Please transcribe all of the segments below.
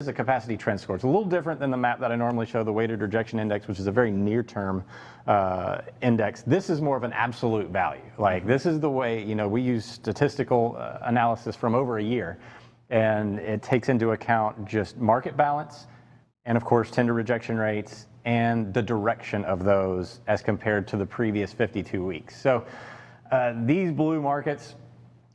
a capacity trend score. It's a little different than the map that I normally show, the weighted rejection index, which is a very near-term index. This is more of an absolute value. Like, this is the way, you know, we use statistical analysis from over a year, and it takes into account just market balance and, of course, tender rejection rates and the direction of those as compared to the previous 52 weeks. So these blue markets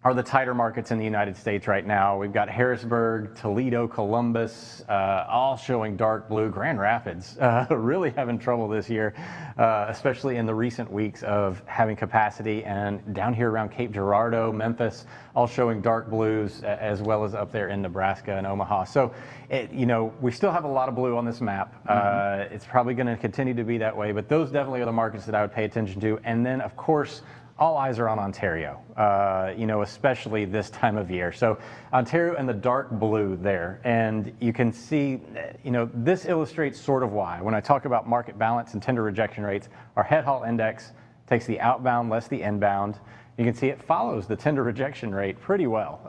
are the tighter markets in the United States right now. We've got Harrisburg, Toledo, Columbus, all showing dark blue. Grand Rapids really having trouble this year, especially in the recent weeks of having capacity, and down here around Cape Girardeau, Memphis, all showing dark blues, as well as up there in Nebraska and Omaha. So, you know, we still have a lot of blue on this map. It's probably going to continue to be that way, but those definitely are the markets that I would pay attention to. And then, of course, all eyes are on Ontario, you know, especially this time of year. So Ontario and the dark blue there, and you can see, you know, this illustrates sort of why. When I talk about market balance and tender rejection rates, our head haul index takes the outbound less the inbound. You can see it follows the tender rejection rate pretty well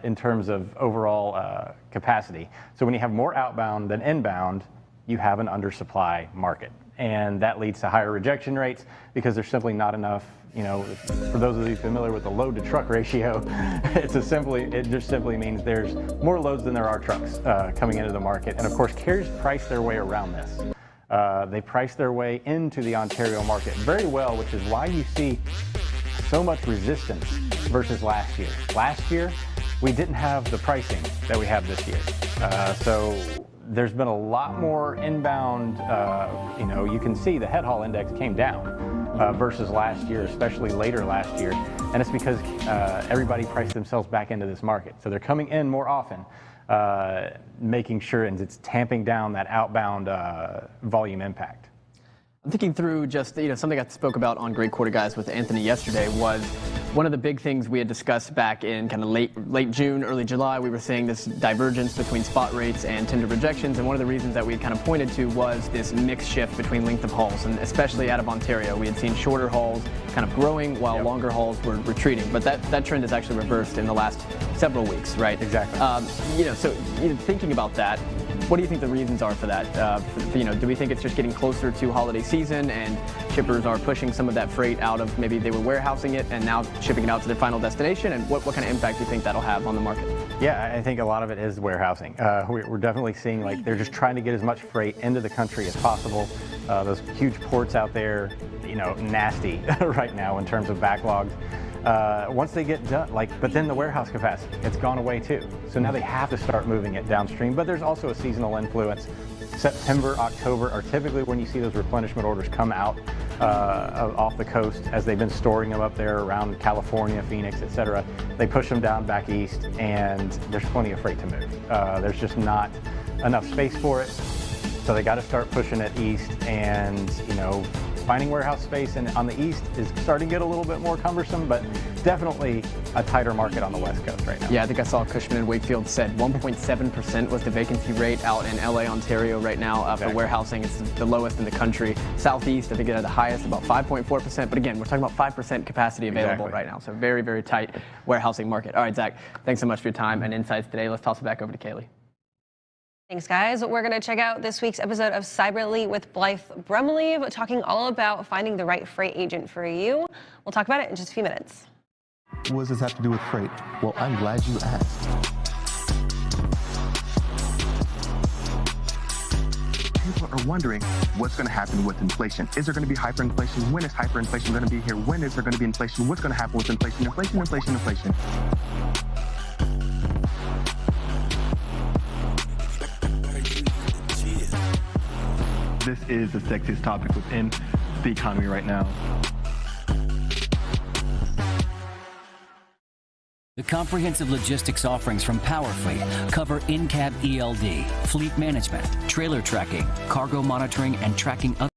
in terms of overall capacity. So when you have more outbound than inbound, you have an undersupply market. And that leads to higher rejection rates because there's simply not enough. You know, for those of you familiar with the load to truck ratio, it just simply means there's more loads than there are trucks coming into the market. And of course, carriers price their way around this. They price their way into the Ontario market very well, which is why you see so much resistance versus last year. Last year, we didn't have the pricing that we have this year. So there's been a lot more inbound, you know, you can see the head haul index came down versus last year, especially later last year. And it's because everybody priced themselves back into this market. So they're coming in more often, making sure, and it's tamping down that outbound volume impact. I'm thinking through just, you know, something I spoke about on Great Quarter Guys with Anthony yesterday was one of the big things we had discussed back in kind of late June, early July. We were seeing this divergence between spot rates and tender rejections, and one of the reasons that we had kind of pointed to was this mix shift between length of hauls, and especially out of Ontario. We had seen shorter hauls kind of growing while longer hauls were retreating, but that trend has actually reversed in the last several weeks, right? Exactly. You know, so thinking about that, what do you think the reasons are for that? You know, do we think it's just getting closer to holiday season and shippers are pushing some of that freight out of, maybe they were warehousing it and now shipping it out to their final destination? And what kind of impact do you think that'll have on the market? Yeah, I think a lot of it is warehousing. We're definitely seeing, like, they're just trying to get as much freight into the country as possible. Those huge ports out there, you know, nasty right now in terms of backlogs. Once they get done, but then the warehouse capacity, it's gone away too. So now they have to start moving it downstream, but there's also a seasonal influence. September, October are typically when you see those replenishment orders come out off the coast as they've been storing them up there around California, Phoenix, etc. They push them down back east, and there's plenty of freight to move. There's just not enough space for it, so they got to start pushing it east, and, you know, finding warehouse space on the east is starting to get a little bit more cumbersome, but definitely a tighter market on the west coast right now. Yeah, I think I saw Cushman & Wakefield said 1.7% was the vacancy rate out in LA, Ontario right now for warehousing. It's the lowest in the country. Southeast, I think it had the highest, about 5.4%. But again, we're talking about 5% capacity available right now. So very, very tight warehousing market. All right, Zach, thanks so much for your time and insights today. Let's toss it back over to Kaylee. Thanks, guys. We're going to check out this week's episode of Cyberly with Blythe Brumleve, talking all about finding the right freight agent for you. We'll talk about it in just a few minutes. What does this have to do with freight? Well, I'm glad you asked. People are wondering what's going to happen with inflation. Is there going to be hyperinflation? When is hyperinflation going to be here? When is there going to be inflation? What's going to happen with inflation? Inflation, inflation, inflation. This is the sexiest topic within the economy right now. The comprehensive logistics offerings from PowerFleet cover in-cab ELD, fleet management, trailer tracking, cargo monitoring, and tracking other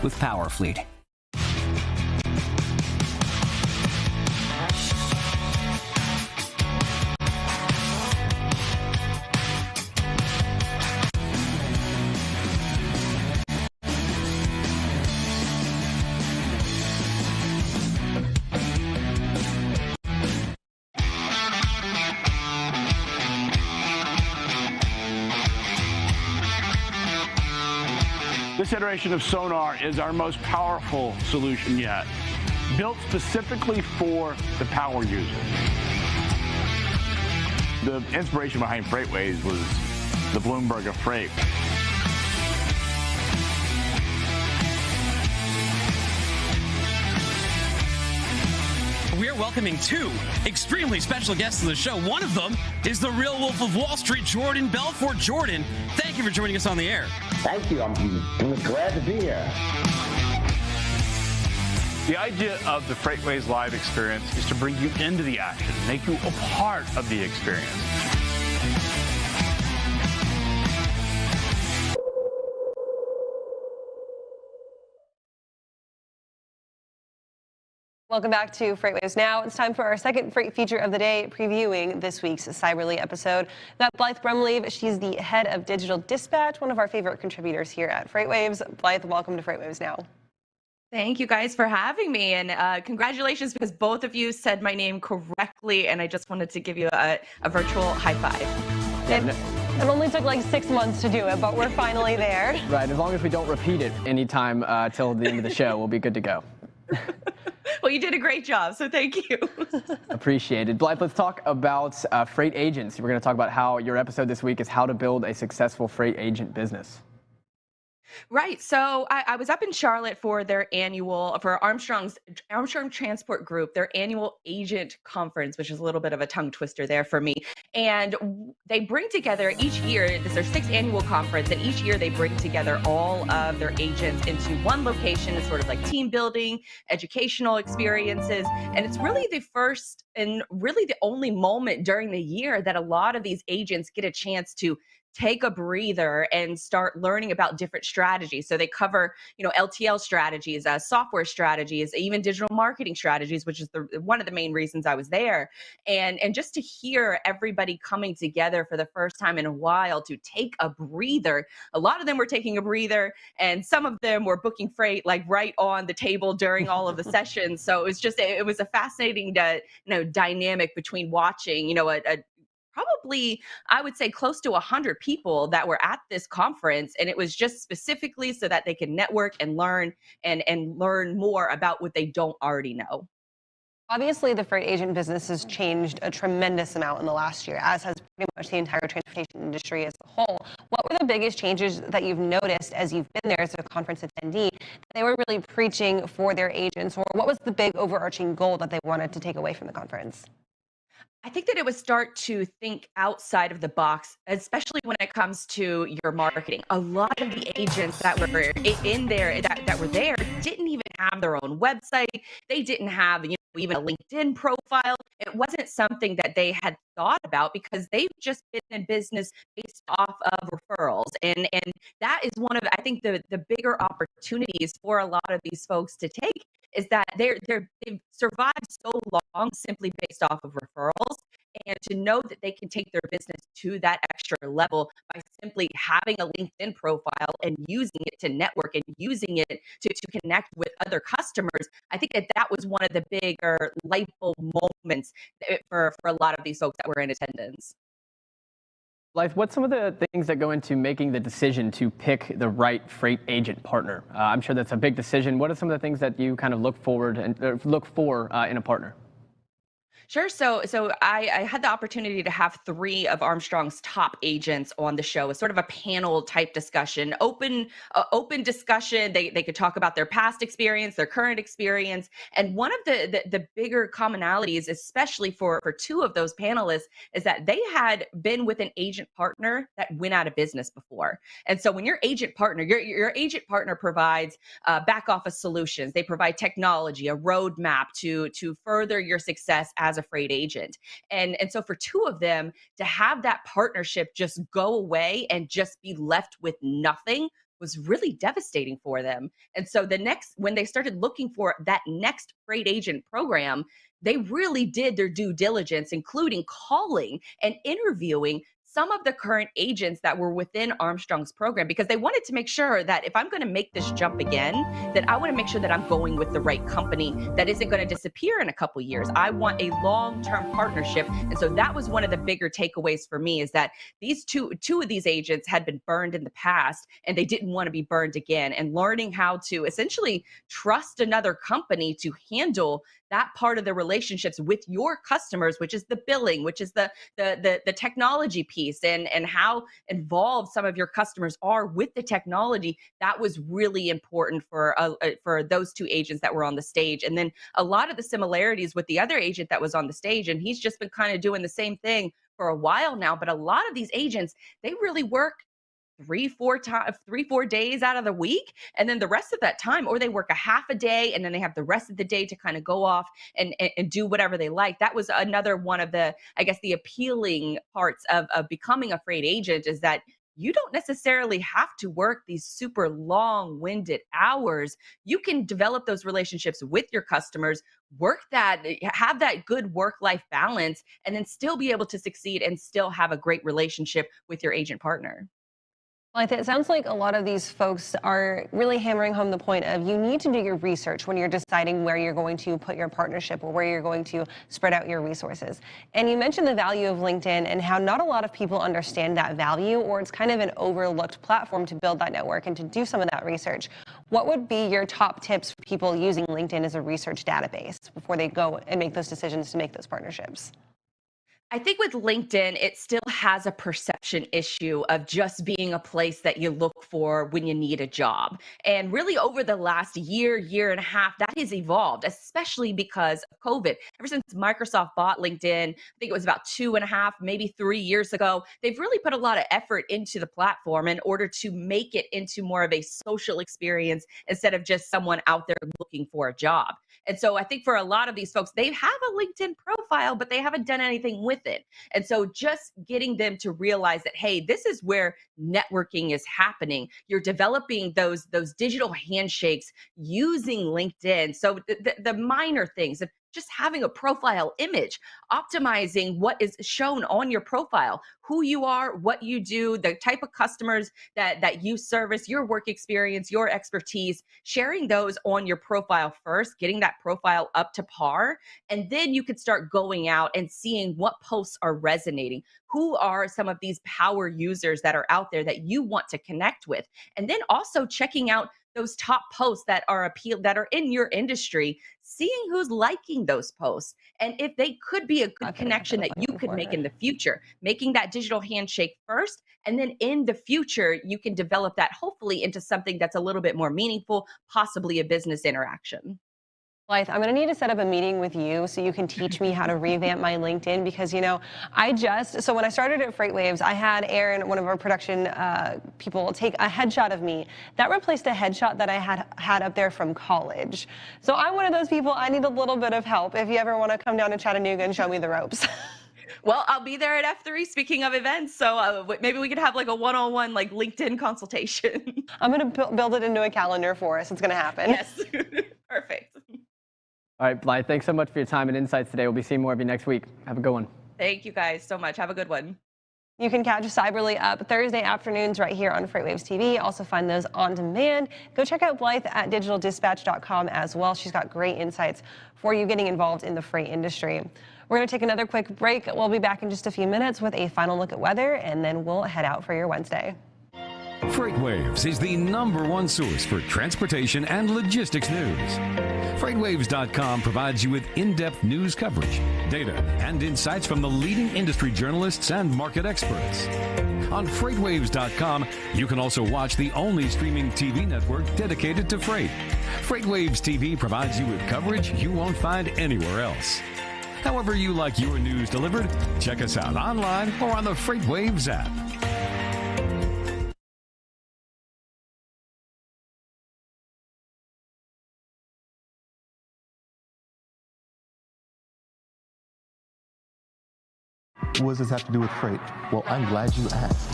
with PowerFleet. This iteration of Sonar is our most powerful solution yet, built specifically for the power user. The inspiration behind FreightWaves was the Bloomberg of freight. We're welcoming two extremely special guests to the show. One of them is the real Wolf of Wall Street, Jordan Belfort. Jordan, thank you for joining us on the air. Thank you. I'm glad to be here. The idea of the FreightWaves Live experience is to bring you into the action, make you a part of the experience. Welcome back to FreightWaves Now. It's time for our second freight feature of the day, previewing this week's Cyberly episode. That Blythe Brumleve, she's the head of digital dispatch, one of our favorite contributors here at FreightWaves. Blythe, welcome to FreightWaves Now. Thank you guys for having me, and congratulations, because both of you said my name correctly, and I just wanted to give you a virtual high five. It only took like 6 months to do it, but we're finally there. Right, as long as we don't repeat it anytime till the end of the show, we'll be good to go. Well, you did a great job, so thank you. Appreciated. Blythe, let's talk about freight agents. We're going to talk about how your episode this week is how to build a successful freight agent business. Right. So I was up in Charlotte for Armstrong Transport Group, their annual agent conference, which is a little bit of a tongue twister there for me. And they bring together each year, this is their 6th annual conference, and each year they bring together all of their agents into one location. It's sort of like team building, educational experiences. And it's really the first and really the only moment during the year that a lot of these agents get a chance to take a breather and start learning about different strategies. So they cover, LTL strategies, software strategies, even digital marketing strategies, which is one of the main reasons I was there. And just to hear everybody coming together for the first time in a while to take a breather. A lot of them were taking a breather, and some of them were booking freight like right on the table during all of the sessions. So it was a fascinating, dynamic between watching, probably, I would say, close to 100 people that were at this conference. And it was just specifically so that they can network and learn and learn more about what they don't already know. Obviously, the freight agent business has changed a tremendous amount in the last year, as has pretty much the entire transportation industry as a whole. What were the biggest changes that you've noticed as you've been there as a conference attendee that they were really preaching for their agents, or what was the big overarching goal that they wanted to take away from the conference? I think that it would start to think outside of the box, especially when it comes to your marketing. A lot of the agents that were in there, that were there, didn't even have their own website. They didn't have, even a LinkedIn profile. It wasn't something that they had thought about because they've just been in business based off of referrals. And that is one of, I think, the bigger opportunities for a lot of these folks to take, is that they've survived so long simply based off of referrals, and to know that they can take their business to that extra level by simply having a LinkedIn profile and using it to network and using it to connect with other customers. I think that was one of the bigger light bulb moments for a lot of these folks that were in attendance. Blythe, what's some of the things that go into making the decision to pick the right freight agent partner? I'm sure that's a big decision. What are some of the things that you kind of look for in a partner? Sure. So I had the opportunity to have 3 of Armstrong's top agents on the show, as sort of a panel type discussion, open discussion. They could talk about their past experience, their current experience. And one of the bigger commonalities, especially for 2 of those panelists, is that they had been with an agent partner that went out of business before. And so when your agent partner, your agent partner provides back office solutions, they provide technology, a roadmap to further your success as a freight agent. And so for 2 of them to have that partnership just go away and just be left with nothing was really devastating for them. And so when they started looking for that next freight agent program, they really did their due diligence, including calling and interviewing some of the current agents that were within Armstrong's program, because they wanted to make sure that if I'm going to make this jump again, that I want to make sure that I'm going with the right company that isn't going to disappear in a couple years. I want a long-term partnership. And so that was one of the bigger takeaways for me, is that these two of these agents had been burned in the past and they didn't want to be burned again, and learning how to essentially trust another company to handle that part of the relationships with your customers, which is the billing, which is the technology piece, and how involved some of your customers are with the technology. That was really important for those two agents that were on the stage. And then a lot of the similarities with the other agent that was on the stage, and he's just been kind of doing the same thing for a while now. But a lot of these agents, they really work 3-4 days out of the week, and then the rest of that time, or they work a half a day and then they have the rest of the day to kind of go off and do whatever they like. That was another one of the, I guess, the appealing parts of becoming a freight agent, is that you don't necessarily have to work these super long-winded hours. You can develop those relationships with your customers, have that good work-life balance, and then still be able to succeed and still have a great relationship with your agent partner. Well, it sounds like a lot of these folks are really hammering home the point of you need to do your research when you're deciding where you're going to put your partnership or where you're going to spread out your resources. And you mentioned the value of LinkedIn and how not a lot of people understand that value, or it's kind of an overlooked platform to build that network and to do some of that research. What would be your top tips for people using LinkedIn as a research database before they go and make those decisions to make those partnerships? I think with LinkedIn, it still has a perception issue of just being a place that you look for when you need a job. And really over the last year and a half, that has evolved, especially because of COVID. Ever since Microsoft bought LinkedIn, I think it was about 2.5, maybe 3 years ago, they've really put a lot of effort into the platform in order to make it into more of a social experience instead of just someone out there looking for a job. And so I think for a lot of these folks, they have a LinkedIn profile, but they haven't done anything with it. And so just getting them to realize that, hey, this is where networking is happening. You're developing those digital handshakes using LinkedIn. So the minor things of just having a profile image, optimizing what is shown on your profile, who you are, what you do, the type of customers that you service, your work experience, your expertise, sharing those on your profile first, getting that profile up to par. And then you could start going out and seeing what posts are resonating. Who are some of these power users that are out there that you want to connect with? And then also checking out those top posts that are in your industry, seeing who's liking those posts, and if they could be a good connection that you could make in the future, making that digital handshake first, and then in the future, you can develop that hopefully into something that's a little bit more meaningful, possibly a business interaction. Blythe, I'm going to need to set up a meeting with you so you can teach me how to revamp my LinkedIn, because, so when I started at FreightWaves, I had Aaron, one of our production people, take a headshot of me. That replaced a headshot that I had up there from college. So I'm one of those people, I need a little bit of help if you ever want to come down to Chattanooga and show me the ropes. Well, I'll be there at F3, speaking of events, so maybe we could have like a one-on-one LinkedIn consultation. I'm going to build it into a calendar for us. It's going to happen. Yes. Perfect. All right, Blythe, thanks so much for your time and insights today. We'll be seeing more of you next week. Have a good one. Thank you guys so much. Have a good one. You can catch Cyberly up Thursday afternoons right here on FreightWaves TV. Also find those on demand. Go check out Blythe at digitaldispatch.com as well. She's got great insights for you getting involved in the freight industry. We're going to take another quick break. We'll be back in just a few minutes with a final look at weather, and then we'll head out for your Wednesday. FreightWaves is the #1 source for transportation and logistics news. FreightWaves.com provides you with in-depth news coverage, data, and insights from the leading industry journalists and market experts. On FreightWaves.com, you can also watch the only streaming TV network dedicated to freight. FreightWaves TV provides you with coverage you won't find anywhere else. However you like your news delivered, check us out online or on the FreightWaves app. What does this have to do with freight? Well, I'm glad you asked.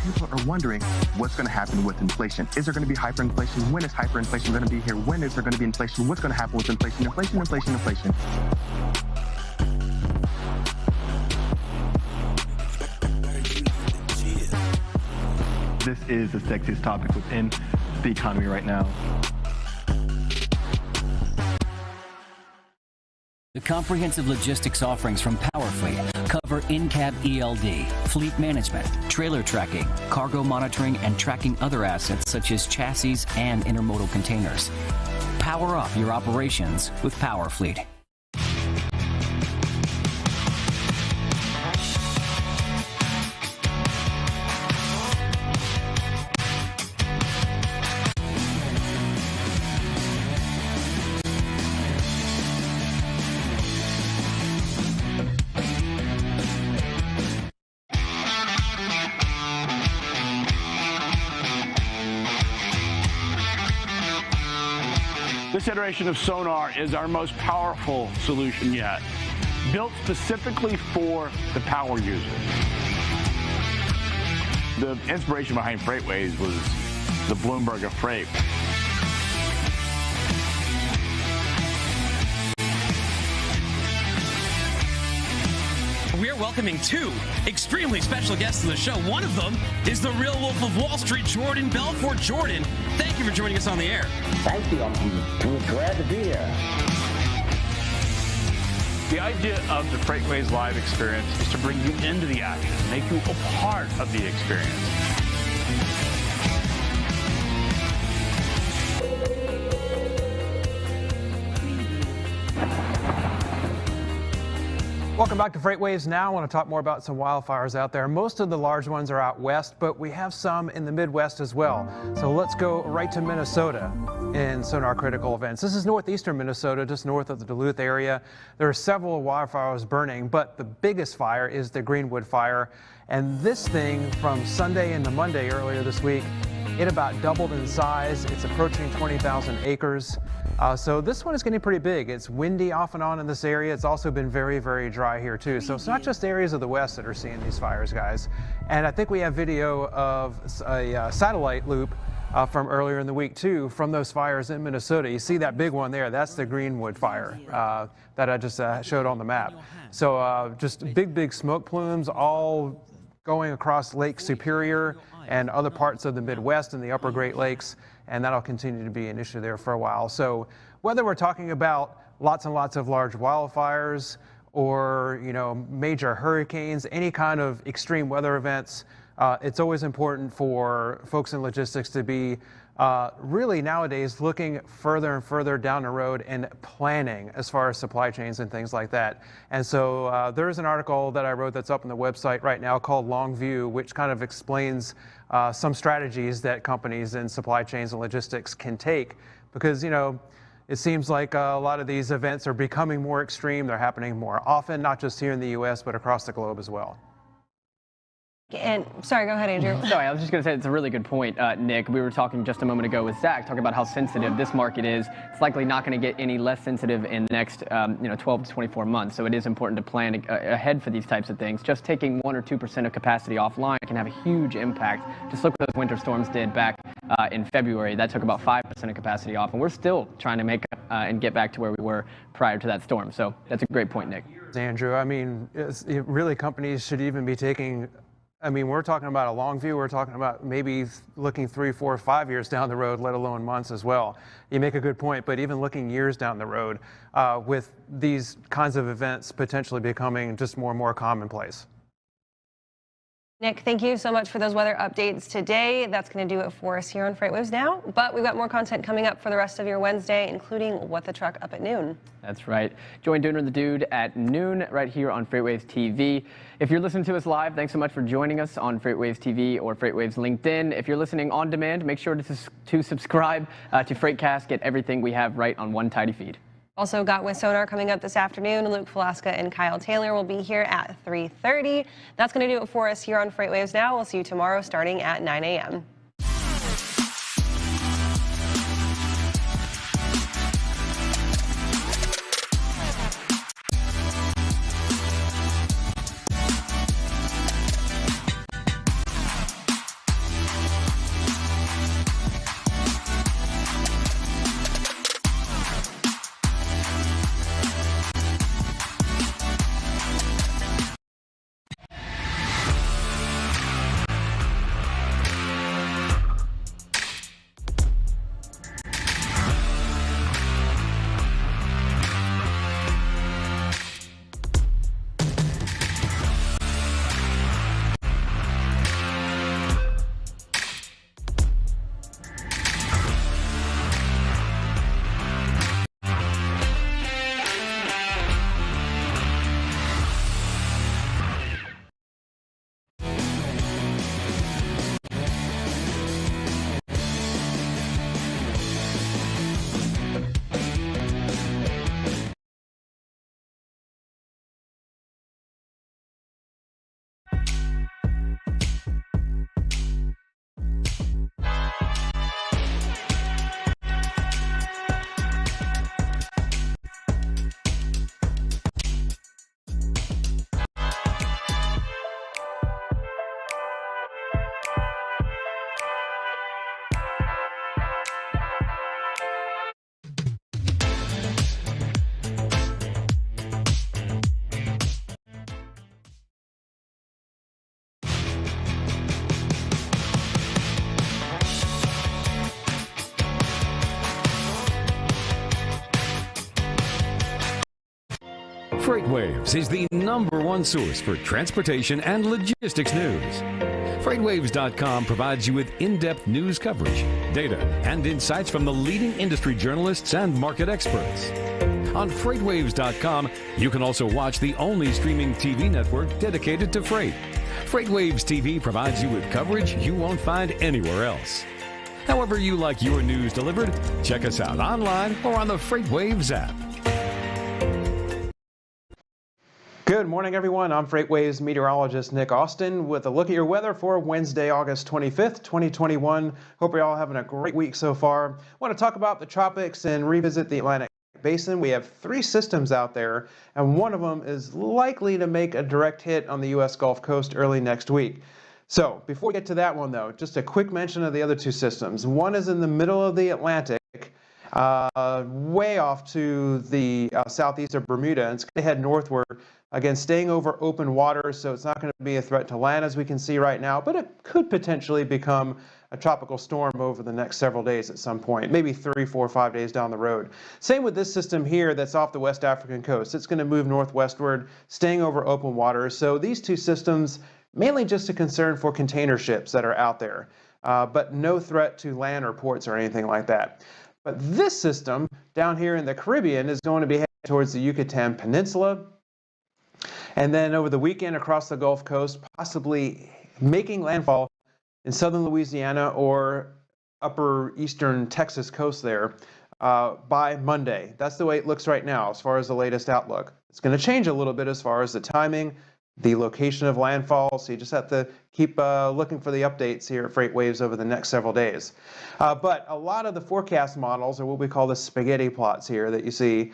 People are wondering what's going to happen with inflation. Is there going to be hyperinflation? When is hyperinflation going to be here? When is there going to be inflation? What's going to happen with inflation? Inflation. this is the sexiest topic within the economy right now. The comprehensive logistics offerings from Powerfleet cover in-cab ELD, fleet management, trailer tracking, cargo monitoring, and tracking other assets such as chassis and intermodal containers. Power up your operations with Powerfleet. This iteration of sonar is our most powerful solution yet, built specifically for the power user. The inspiration behind FreightWaves was the Bloomberg of freight. We are welcoming two extremely special guests to the show. One of them is the real Wolf of Wall Street, Jordan Belfort. Jordan, thank you for joining us on the air. Thank you. I'm glad to be here. The idea of the FreightWaves Live experience is to bring you into the action, make you a part of the experience. Welcome back to FreightWaves Now. I want to talk more about some wildfires out there. Most of the large ones are out west, but we have some in the Midwest as well. So let's go right to Minnesota in Sonar Critical Events. This is northeastern Minnesota, just north of the Duluth area. There are several wildfires burning, but the biggest fire is the Greenwood fire. And this thing from Sunday into Monday earlier this week, it about doubled in size. It's approaching 20,000 acres. So this one is getting pretty big. It's windy off and on in this area. It's also been very, very dry here too. So it's not just areas of the west that are seeing these fires, guys. And I think we have video of a satellite loop from earlier in the week too, from those fires in Minnesota. You see that big one there? That's the Greenwood fire that I just showed on the map. So just big, big smoke plumes all going across Lake Superior and other parts of the Midwest and the upper Great Lakes, and that'll continue to be an issue there for a while. So whether we're talking about lots and lots of large wildfires or, you know, major hurricanes, any kind of extreme weather events, it's always important for folks in logistics to be really nowadays looking further and further down the road and planning as far as supply chains and things like that. And so there's an article that I wrote that's up on the website right now called Long View, which kind of explains some strategies that companies in supply chains and logistics can take, because, you know, it seems like a lot of these events are becoming more extreme. They're happening more often, not just here in the U.S., but across the globe as well. And sorry, go ahead, Andrew. Sorry, I was just going to say it's a really good point, Nick. We were talking just a moment ago with Zach, talking about how sensitive this market is. It's likely not going to get any less sensitive in the next 12 to 24 months. So it is important to plan ahead for these types of things. Just taking 1 or 2% of capacity offline can have a huge impact. Just look what those winter storms did back in February. That took about 5% of capacity off, and we're still trying to make and get back to where we were prior to that storm. So that's a great point, Nick. Andrew, I mean, really companies should even be taking, I mean, we're talking about a long view. We're talking about maybe looking 3, 4, 5 years down the road, let alone months as well. You make a good point, but even looking years down the road with these kinds of events potentially becoming just more and more commonplace. Nick, thank you so much for those weather updates today. That's going to do it for us here on FreightWaves Now. But we've got more content coming up for the rest of your Wednesday, including What the Truck up at noon. That's right. Join Dooner the Dude at noon right here on FreightWaves TV. If you're listening to us live, thanks so much for joining us on FreightWaves TV or FreightWaves LinkedIn. If you're listening on demand, make sure to subscribe to FreightCast. Get everything we have right on one tidy feed. Also got with Sonar coming up this afternoon. Luke Falaska and Kyle Taylor will be here at 3:30. That's going to do it for us here on FreightWaves Now. We'll see you tomorrow starting at 9 a.m. FreightWaves is the #1 source for transportation and logistics news. FreightWaves.com provides you with in-depth news coverage, data, and insights from the leading industry journalists and market experts. On FreightWaves.com, you can also watch the only streaming TV network dedicated to freight. FreightWaves TV provides you with coverage you won't find anywhere else. However you like your news delivered, check us out online or on the FreightWaves app. Good morning, everyone. I'm FreightWaves meteorologist Nick Austin with a look at your weather for Wednesday, August 25th, 2021. Hope you're all having a great week so far. I want to talk about the tropics and revisit the Atlantic Basin. We have 3 systems out there, and one of them is likely to make a direct hit on the U.S. Gulf Coast early next week. So before we get to that one, though, just a quick mention of the other 2 systems. One is in the middle of the Atlantic, way off to the southeast of Bermuda, and it's going to head northward. Again, staying over open water, so it's not going to be a threat to land as we can see right now, but it could potentially become a tropical storm over the next several days at some point, maybe 3, 4, 5 days down the road. Same with this system here that's off the West African coast. It's going to move northwestward, staying over open water. So these 2 systems, mainly just a concern for container ships that are out there, but no threat to land or ports or anything like that. But this system down here in the Caribbean is going to be heading towards the Yucatan Peninsula, and then over the weekend across the Gulf Coast, possibly making landfall in southern Louisiana or upper eastern Texas coast there by Monday. That's the way it looks right now as far as the latest outlook. It's going to change a little bit as far as the timing, the location of landfall, so you just have to keep looking for the updates here at FreightWaves over the next several days. But a lot of the forecast models, or what we call the spaghetti plots here that you see,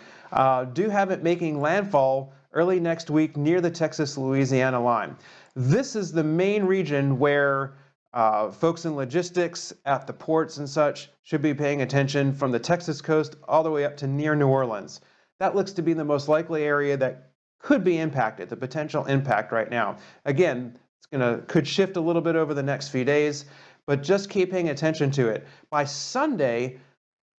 do have it making landfall early next week near the Texas-Louisiana line. This is the main region where folks in logistics at the ports and such should be paying attention, from the Texas coast all the way up to near New Orleans. That looks to be the most likely area that could be impacted, the potential impact right now. Again, could shift a little bit over the next few days, but just keep paying attention to it. By Sunday,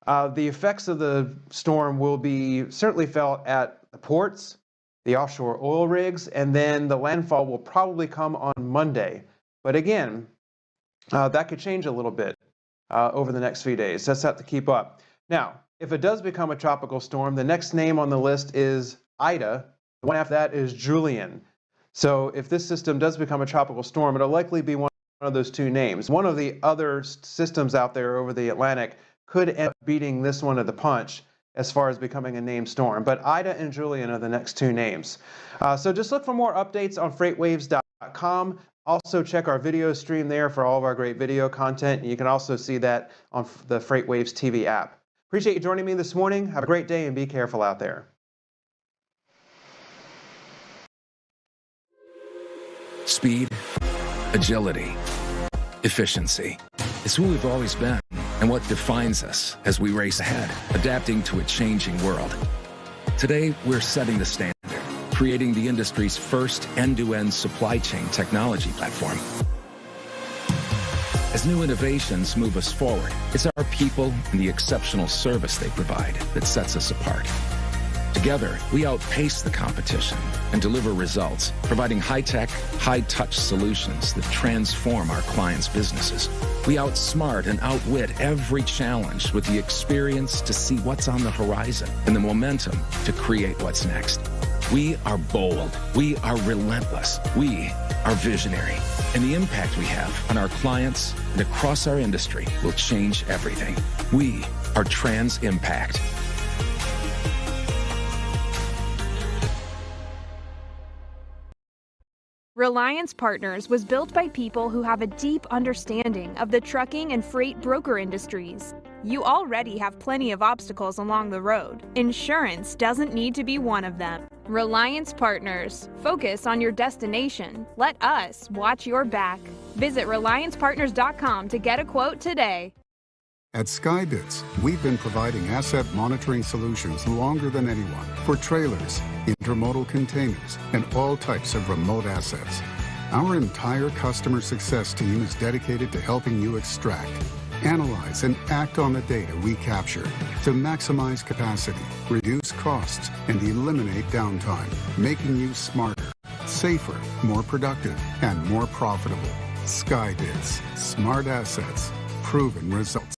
the effects of the storm will be certainly felt at the ports, the offshore oil rigs, and then the landfall will probably come on Monday. But again, that could change a little bit over the next few days. Just have to keep up. Now, if it does become a tropical storm, the next name on the list is Ida. The one after that is Julian. So if this system does become a tropical storm, it'll likely be one of those 2 names. One of the other systems out there over the Atlantic could end up beating this one to the punch as far as becoming a named storm. But Ida and Julian are the next 2 names. So just look for more updates on FreightWaves.com. Also check our video stream there for all of our great video content. And you can also see that on the FreightWaves TV app. Appreciate you joining me this morning. Have a great day and be careful out there. Speed, agility, efficiency. It's who we've always been and what defines us as we race ahead, adapting to a changing world. Today, we're setting the standard, creating the industry's first end-to-end supply chain technology platform. As new innovations move us forward, it's our people and the exceptional service they provide that sets us apart. Together, we outpace the competition and deliver results, providing high-tech, high-touch solutions that transform our clients' businesses. We outsmart and outwit every challenge with the experience to see what's on the horizon and the momentum to create what's next. We are bold. We are relentless. We are visionary. And the impact we have on our clients and across our industry will change everything. We are Trans Impact. Reliance Partners was built by people who have a deep understanding of the trucking and freight broker industries. You already have plenty of obstacles along the road. Insurance doesn't need to be one of them. Reliance Partners. Focus on your destination. Let us watch your back. Visit ReliancePartners.com to get a quote today. At Skybits, we've been providing asset monitoring solutions longer than anyone for trailers, intermodal containers, and all types of remote assets. Our entire customer success team is dedicated to helping you extract, Analyze and act on the data we capture to maximize capacity, reduce costs, and eliminate downtime, making you smarter, safer, more productive, and more profitable. Skybids. Smart assets. Proven results.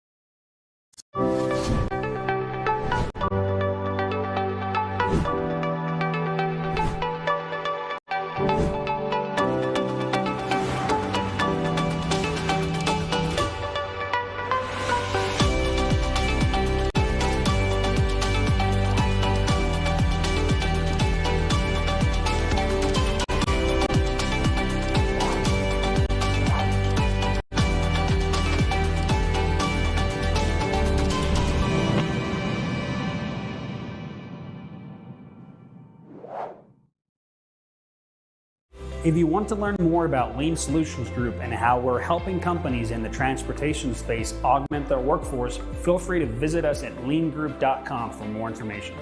If you want to learn more about Lean Solutions Group and how we're helping companies in the transportation space augment their workforce, feel free to visit us at leangroup.com for more information.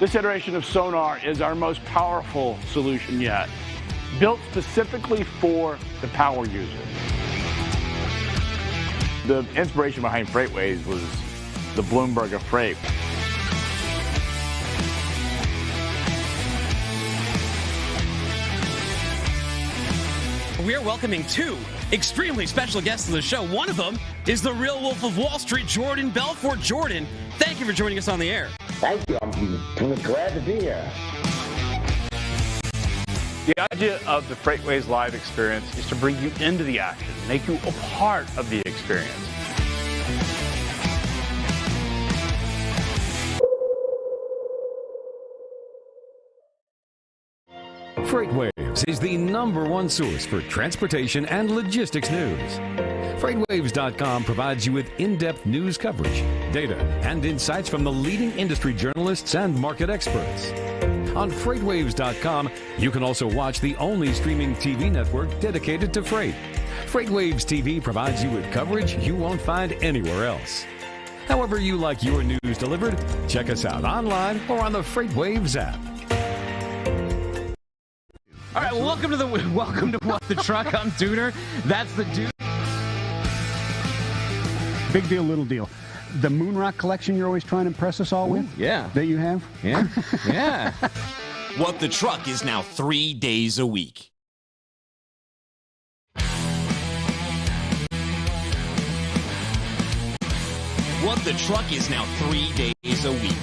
This iteration of Sonar is our most powerful solution yet, built specifically for the power user. The inspiration behind FreightWaves was the Bloomberg of freight. We are welcoming two extremely special guests of the show. One of them is the real Wolf of Wall Street, Jordan Belfort. Jordan, thank you for joining us on the air. Thank you. I'm glad to be here. The idea of the FreightWaves Live experience is to bring you into the action, make you a part of the experience. FreightWaves is the #1 source for transportation and logistics news. FreightWaves.com provides you with in-depth news coverage, data, and insights from the leading industry journalists and market experts. On FreightWaves.com, you can also watch the only streaming TV network dedicated to freight. FreightWaves TV provides you with coverage you won't find anywhere else. However you like your news delivered, check us out online or on the FreightWaves app. All right, well, welcome to What the Truck. I'm Dooner. That's the dude. Big deal, little deal. The Moonrock collection you're always trying to impress us all with? Yeah. That you have? Yeah. Yeah. What the Truck is now 3 days a week. What the Truck is now 3 days a week.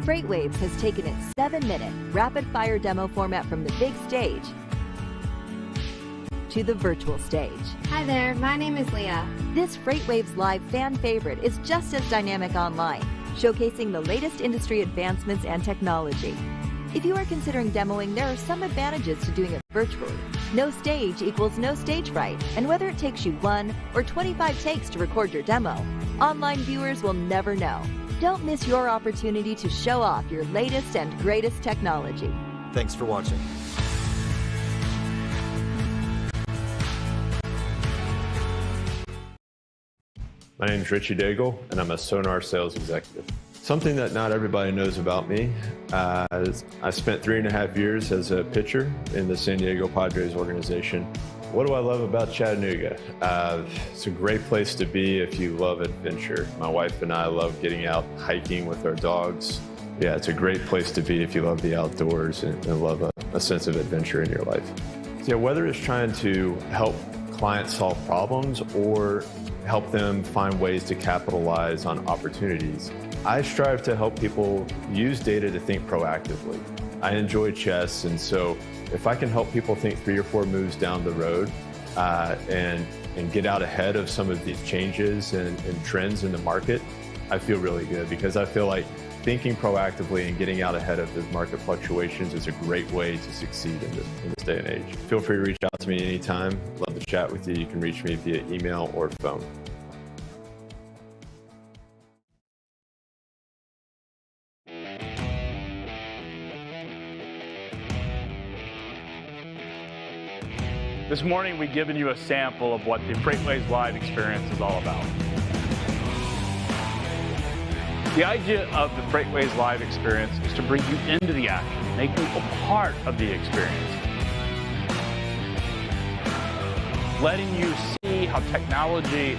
FreightWaves has taken its 7-minute rapid-fire demo format from the big stage to the virtual stage. Hi there, my name is Leah. This FreightWaves Live fan favorite is just as dynamic online, showcasing the latest industry advancements and technology. If you are considering demoing, there are some advantages to doing it virtually. No stage equals no stage fright, and whether it takes you 1 or 25 takes to record your demo, online viewers will never know. Don't miss your opportunity to show off your latest and greatest technology. Thanks for watching. My name is Richie Daigle, and I'm a Sonar sales executive. Something that not everybody knows about me is I spent 3.5 years as a pitcher in the San Diego Padres organization. What do I love about Chattanooga? It's a great place to be if you love adventure. My wife and I love getting out hiking with our dogs. Yeah, it's a great place to be if you love the outdoors and love a sense of adventure in your life. So whether it's trying to help clients solve problems or help them find ways to capitalize on opportunities, I strive to help people use data to think proactively. I enjoy chess, and so if I can help people think 3 or 4 moves down the road and get out ahead of some of these changes and trends in the market, I feel really good, because I feel like thinking proactively and getting out ahead of the market fluctuations is a great way to succeed in this day and age. Feel free to reach out to me anytime. Love to chat with you. You can reach me via email or phone. This morning, we've given you a sample of what the FreightWaves Live experience is all about. The idea of the FreightWaves Live experience is to bring you into the action, make you a part of the experience, letting you see how technology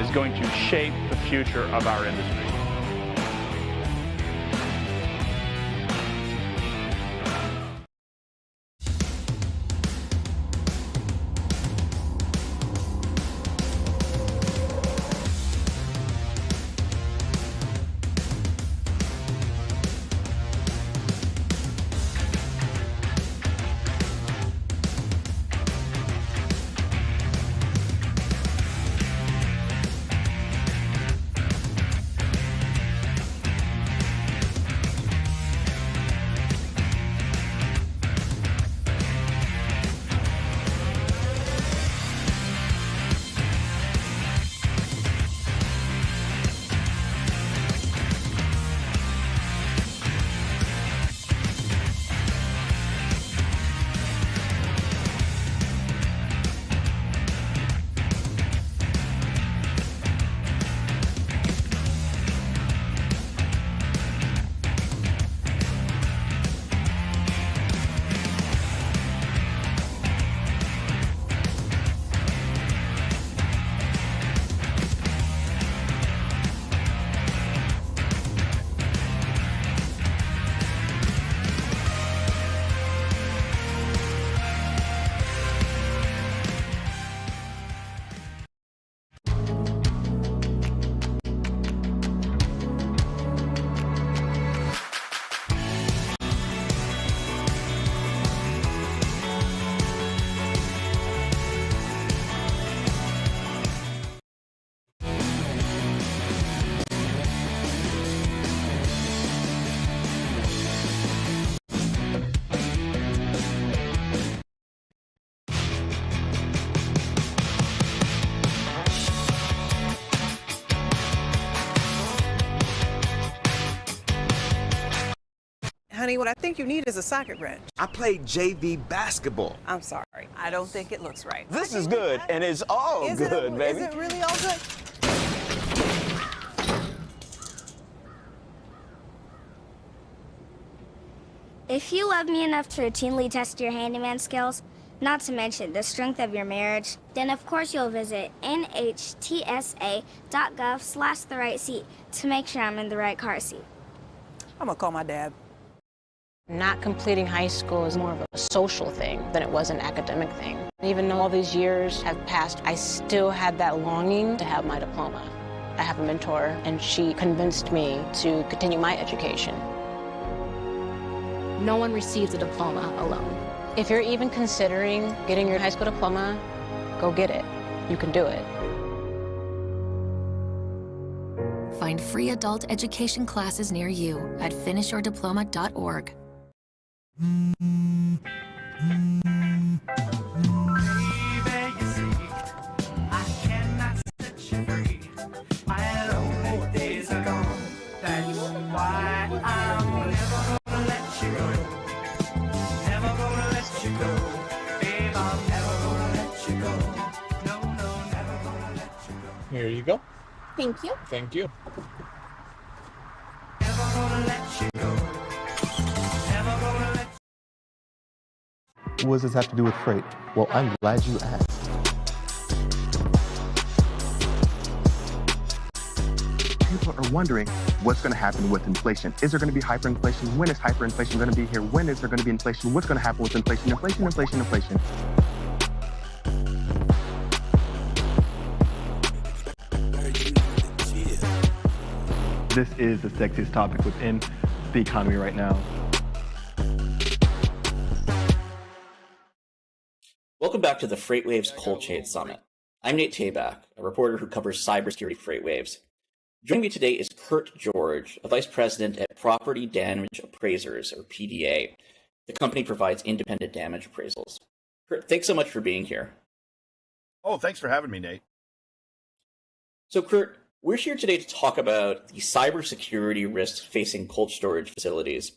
is going to shape the future of our industry. Honey, what I think you need is a socket wrench. I played JV basketball. I'm sorry. I don't think it looks right. This is good, and it's all good, baby. Is it really all good? If you love me enough to routinely test your handyman skills, not to mention the strength of your marriage, then of course you'll visit nhtsa.gov/therightseat to make sure I'm in the right car seat. I'm gonna call my dad. Not completing high school is more of a social thing than it was an academic thing. Even though all these years have passed, I still had that longing to have my diploma. I have a mentor, and she convinced me to continue my education. No one receives a diploma alone. If you're even considering getting your high school diploma, go get it. You can do it. Find free adult education classes near you at finishyourdiploma.org. Here you go. Thank you. Thank you. What does this have to do with freight? Well, I'm glad you asked. People are wondering what's going to happen with inflation. Is there going to be hyperinflation? When is hyperinflation going to be here? When is there going to be inflation? What's going to happen with inflation? Inflation, inflation, inflation. This is the sexiest topic within the economy right now. Welcome back to the FreightWaves Cold Chain Summit. I'm Nate Tabak, a reporter who covers cybersecurity FreightWaves. Joining me today is Kurt George, a vice president at Property Damage Appraisers, or PDA. The company provides independent damage appraisals. Kurt, thanks so much for being here. Oh, thanks for having me, Nate. So, Kurt, we're here today to talk about the cybersecurity risks facing cold storage facilities.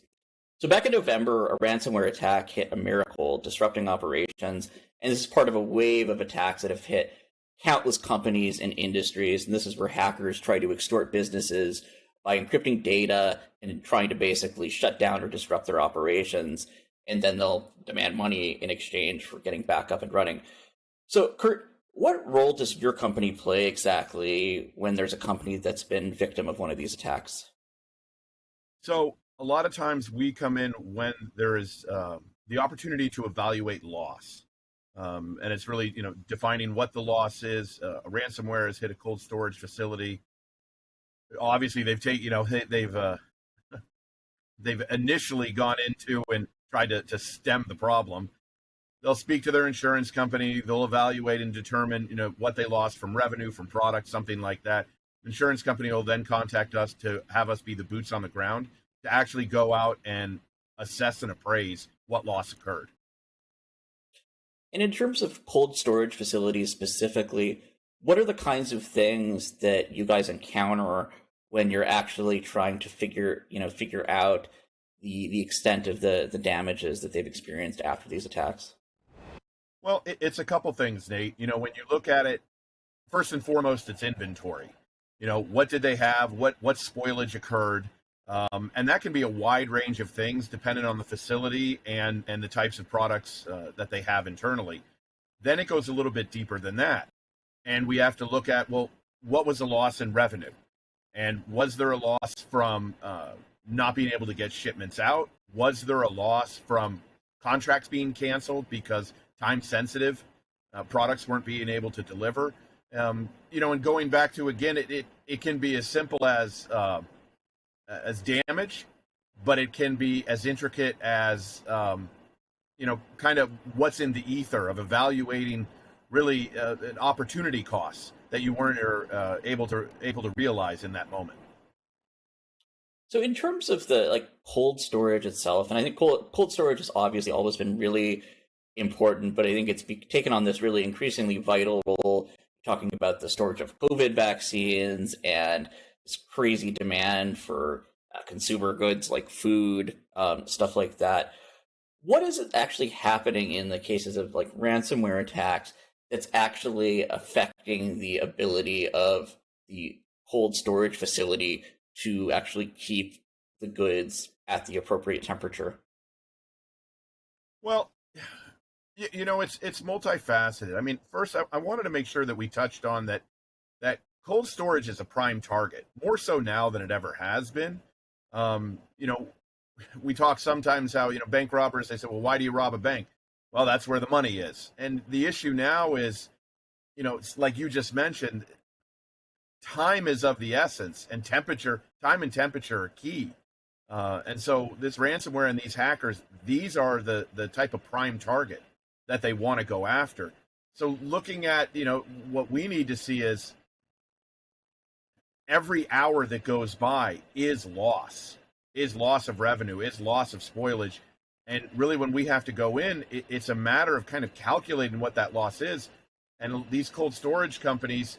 So back in November, a ransomware attack hit Americold, disrupting operations, and this is part of a wave of attacks that have hit countless companies and industries, and this is where hackers try to extort businesses by encrypting data and trying to basically shut down or disrupt their operations, and then they'll demand money in exchange for getting back up and running. So, Kurt, what role does your company play exactly when there's a company that's been victim of one of these attacks? So a lot of times we come in when there is the opportunity to evaluate loss. And it's really, defining what the loss is. A ransomware has hit a cold storage facility. Obviously, they've initially gone into and tried to stem the problem. They'll speak to their insurance company. They'll evaluate and determine, what they lost from revenue, from product, something like that. Insurance company will then contact us to have us be the boots on the ground to actually go out and assess and appraise what loss occurred. And in terms of cold storage facilities specifically, what are the kinds of things that you guys encounter when you're actually trying to figure out the extent of the damages that they've experienced after these attacks? Well, it's a couple things, Nate. When you look at it, first and foremost, it's inventory. What did they have? What spoilage occurred? And that can be a wide range of things depending on the facility and the types of products that they have internally. Then it goes a little bit deeper than that. And we have to look at, well, what was the loss in revenue? And was there a loss from not being able to get shipments out? Was there a loss from contracts being canceled because time-sensitive products weren't being able to deliver? And going back to, again, it can be as simple as damage, but it can be as intricate as, kind of what's in the ether of evaluating really an opportunity costs that you weren't able to realize in that moment. So in terms of the cold storage itself, and I think cold storage has obviously always been really important, but I think it's taken on this really increasingly vital role, talking about the storage of COVID vaccines and this crazy demand for consumer goods like food, stuff like that. What is it actually happening in the cases of ransomware attacks that's actually affecting the ability of the cold storage facility to actually keep the goods at the appropriate temperature? Well, it's multifaceted. I mean, first, I wanted to make sure that we touched on that cold storage is a prime target, more so now than it ever has been. We talk sometimes how, bank robbers, they say, well, why do you rob a bank? Well, that's where the money is. And the issue now is, it's like you just mentioned, time is of the essence, and time and temperature are key. And so this ransomware and these hackers, these are the type of prime target that they want to go after. So looking at, what we need to see is every hour that goes by is loss of revenue, is loss of spoilage. And really when we have to go in, it's a matter of kind of calculating what that loss is. And these cold storage companies,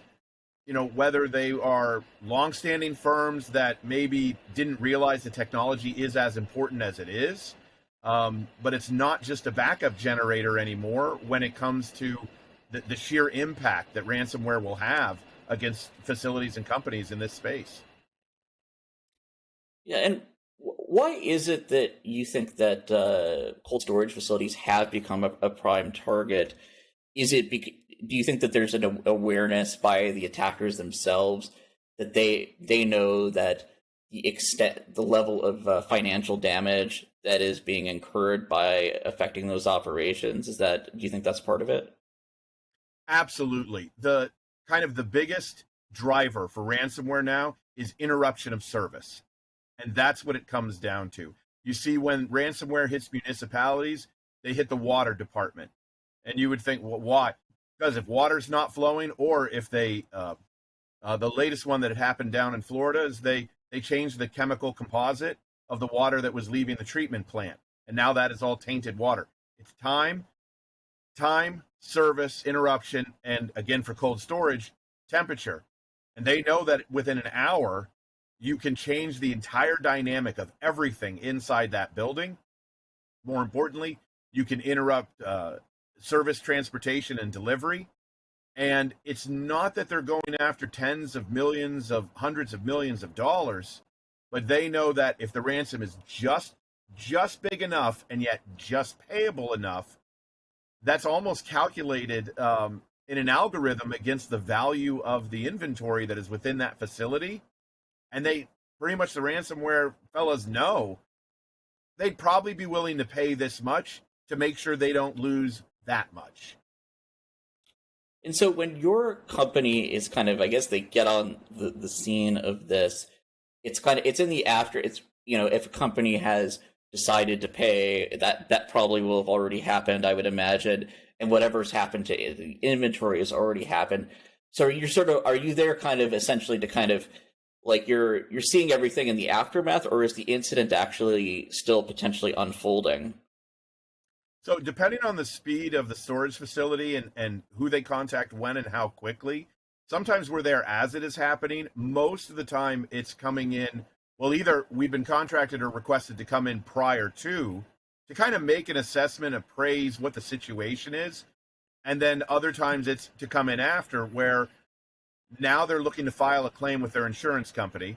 whether they are longstanding firms that maybe didn't realize the technology is as important as it is, but it's not just a backup generator anymore when it comes to the sheer impact that ransomware will have against facilities and companies in this space. Yeah, and why is it that you think that cold storage facilities have become a prime target? Is it do you think that there's an awareness by the attackers themselves that they know that the level of financial damage that is being incurred by affecting those operations? Do you think that's part of it? Absolutely. The biggest driver for ransomware now is interruption of service. And that's what it comes down to. You see, when ransomware hits municipalities, they hit the water department. And you would think, well, why? Because if water's not flowing, or if they, the latest one that had happened down in Florida is they changed the chemical composite of the water that was leaving the treatment plant. And now that is all tainted water. It's time, service, interruption, and again, for cold storage, temperature. And they know that within an hour, you can change the entire dynamic of everything inside that building. More importantly, you can interrupt service, transportation, and delivery. And it's not that they're going after tens of millions of hundreds of millions of dollars, but they know that if the ransom is just big enough and yet just payable enough, that's almost calculated in an algorithm against the value of the inventory that is within that facility. And they pretty much, the ransomware fellas know they'd probably be willing to pay this much to make sure they don't lose that much. And so when your company is kind of, I guess they get on the scene of this, it's in the after, it's, if a company has decided to pay, that probably will have already happened, I would imagine, and whatever's happened to the inventory has already happened. So are you there kind of essentially to kind of, like, you're seeing everything in the aftermath, or is the incident actually still potentially unfolding? So depending on the speed of the storage facility and who they contact when and how quickly, sometimes we're there as it is happening. Most of the time it's coming in, well, either we've been contracted or requested to come in prior to kind of make an assessment, appraise what the situation is. And then other times it's to come in after, where now they're looking to file a claim with their insurance company.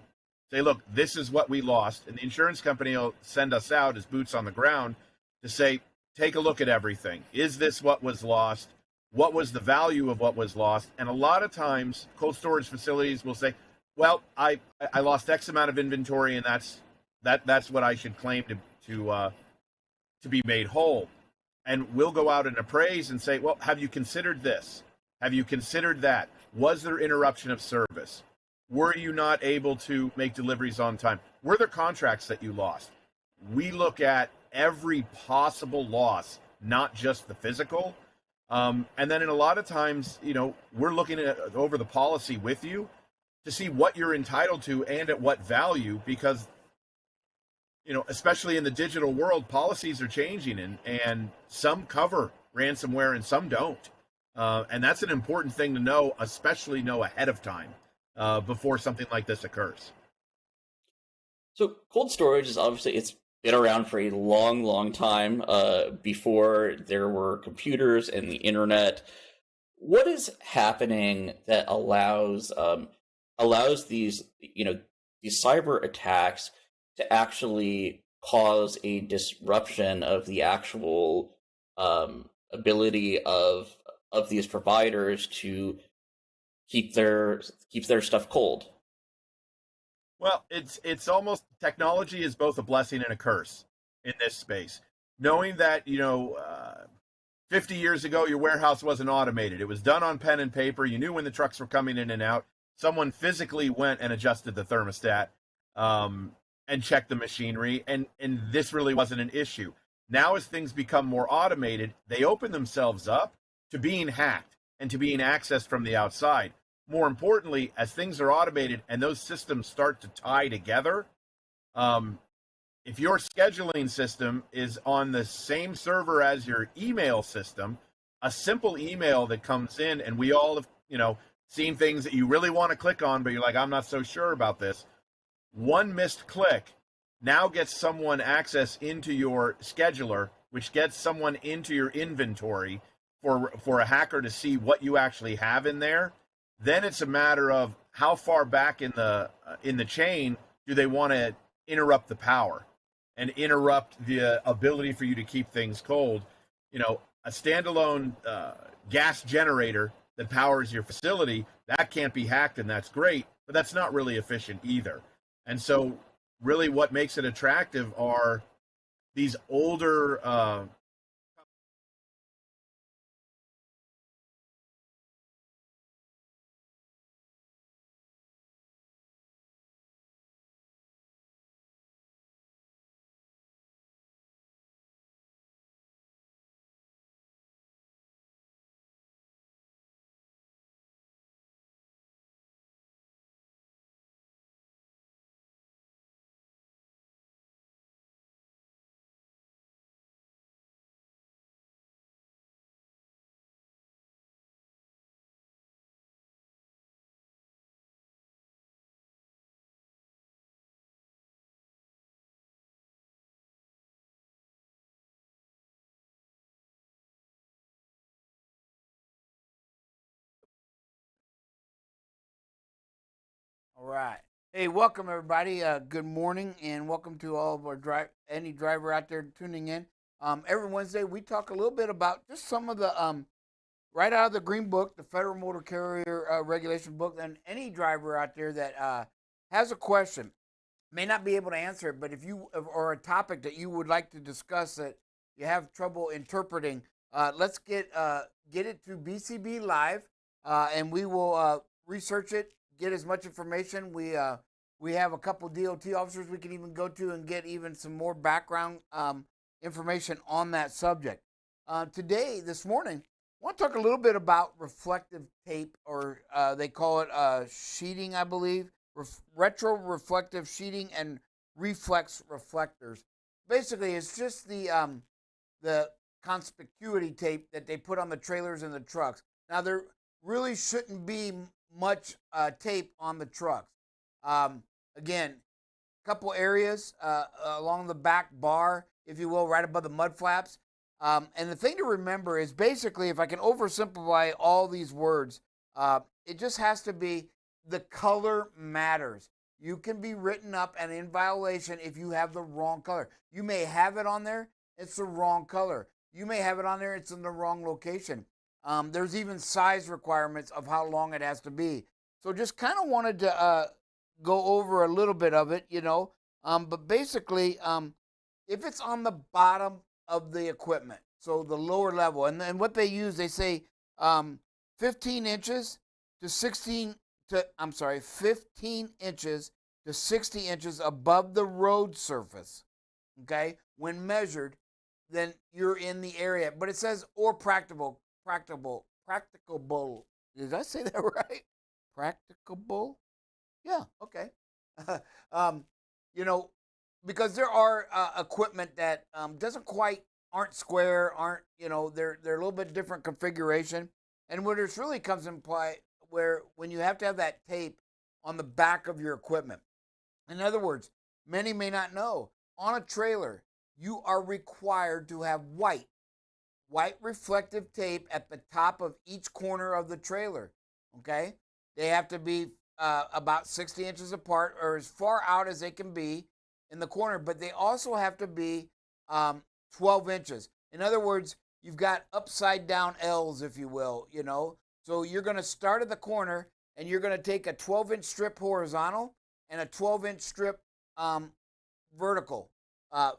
Say, look, this is what we lost. And the insurance company will send us out as boots on the ground to say, take a look at everything. Is this what was lost? What was the value of what was lost? And a lot of times, cold storage facilities will say, well, I lost X amount of inventory, and that's what I should claim to be made whole. And we'll go out and appraise and say, well, have you considered this? Have you considered that? Was there interruption of service? Were you not able to make deliveries on time? Were there contracts that you lost? We look at every possible loss, not just the physical. And then in a lot of times, we're looking at over the policy with you to see what you're entitled to and at what value, because, especially in the digital world, policies are changing and some cover ransomware and some don't. And that's an important thing to know, especially know ahead of time before something like this occurs. So cold storage is obviously, it's been around for a long, long time before there were computers and the internet. What is happening that allows these these cyber attacks to actually cause a disruption of the actual ability of these providers to keep their stuff cold? Well, it's almost, technology is both a blessing and a curse in this space. Knowing that, 50 years ago, your warehouse wasn't automated. It was done on pen and paper. You knew when the trucks were coming in and out. Someone physically went and adjusted the thermostat and checked the machinery, and this really wasn't an issue. Now, as things become more automated, they open themselves up to being hacked and to being accessed from the outside. More importantly, as things are automated and those systems start to tie together, if your scheduling system is on the same server as your email system, a simple email that comes in, and we all have, seen things that you really want to click on, but you're like, I'm not so sure about this. One missed click now gets someone access into your scheduler, which gets someone into your inventory for a hacker to see what you actually have in there. Then it's a matter of how far back in the chain do they want to interrupt the power and interrupt the ability for you to keep things cold. A standalone gas generator that powers your facility, that can't be hacked, and that's great, but that's not really efficient either. And so really what makes it attractive are these older All right. Hey, welcome everybody. Good morning, and welcome to all of our any driver out there tuning in. Every Wednesday we talk a little bit about just some of the right out of the Green Book, the Federal Motor Carrier Regulation Book, and any driver out there that has a question may not be able to answer it, but if you or a topic that you would like to discuss that you have trouble interpreting, let's get it to BCB Live, and we will research it, get as much information. We have a couple DOT officers we can even go to and get even some more background information on that subject. This morning, I want to talk a little bit about reflective tape, or they call it sheeting, I believe. Retro-reflective sheeting and reflex reflectors. Basically, it's just the conspicuity tape that they put on the trailers and the trucks. Now, there really shouldn't be much tape on the trucks. Again, a couple areas along the back bar, if you will, right above the mud flaps. And the thing to remember is basically, if I can oversimplify all these words, it just has to be the color matters. You can be written up and in violation if you have the wrong color. You may have it on there, it's the wrong color. You may have it on there, it's in the wrong location. There's even size requirements of how long it has to be. So just kind of wanted to go over a little bit of it, but basically, if it's on the bottom of the equipment, so the lower level, and what they use, they say 15 inches to 15 inches to 60 inches above the road surface, okay? When measured, then you're in the area. But it says, or practicable. Did I say that right? Practicable? Yeah, okay. Because there are equipment that aren't square, they're a little bit different configuration. And what it really comes in play, where when you have to have that tape on the back of your equipment. In other words, many may not know, on a trailer, you are required to have white reflective tape at the top of each corner of the trailer, okay? They have to be about 60 inches apart, or as far out as they can be in the corner, but they also have to be 12 inches. In other words, you've got upside down L's, if you will, So you're going to start at the corner, and you're going to take a 12-inch strip horizontal and a 12-inch strip vertical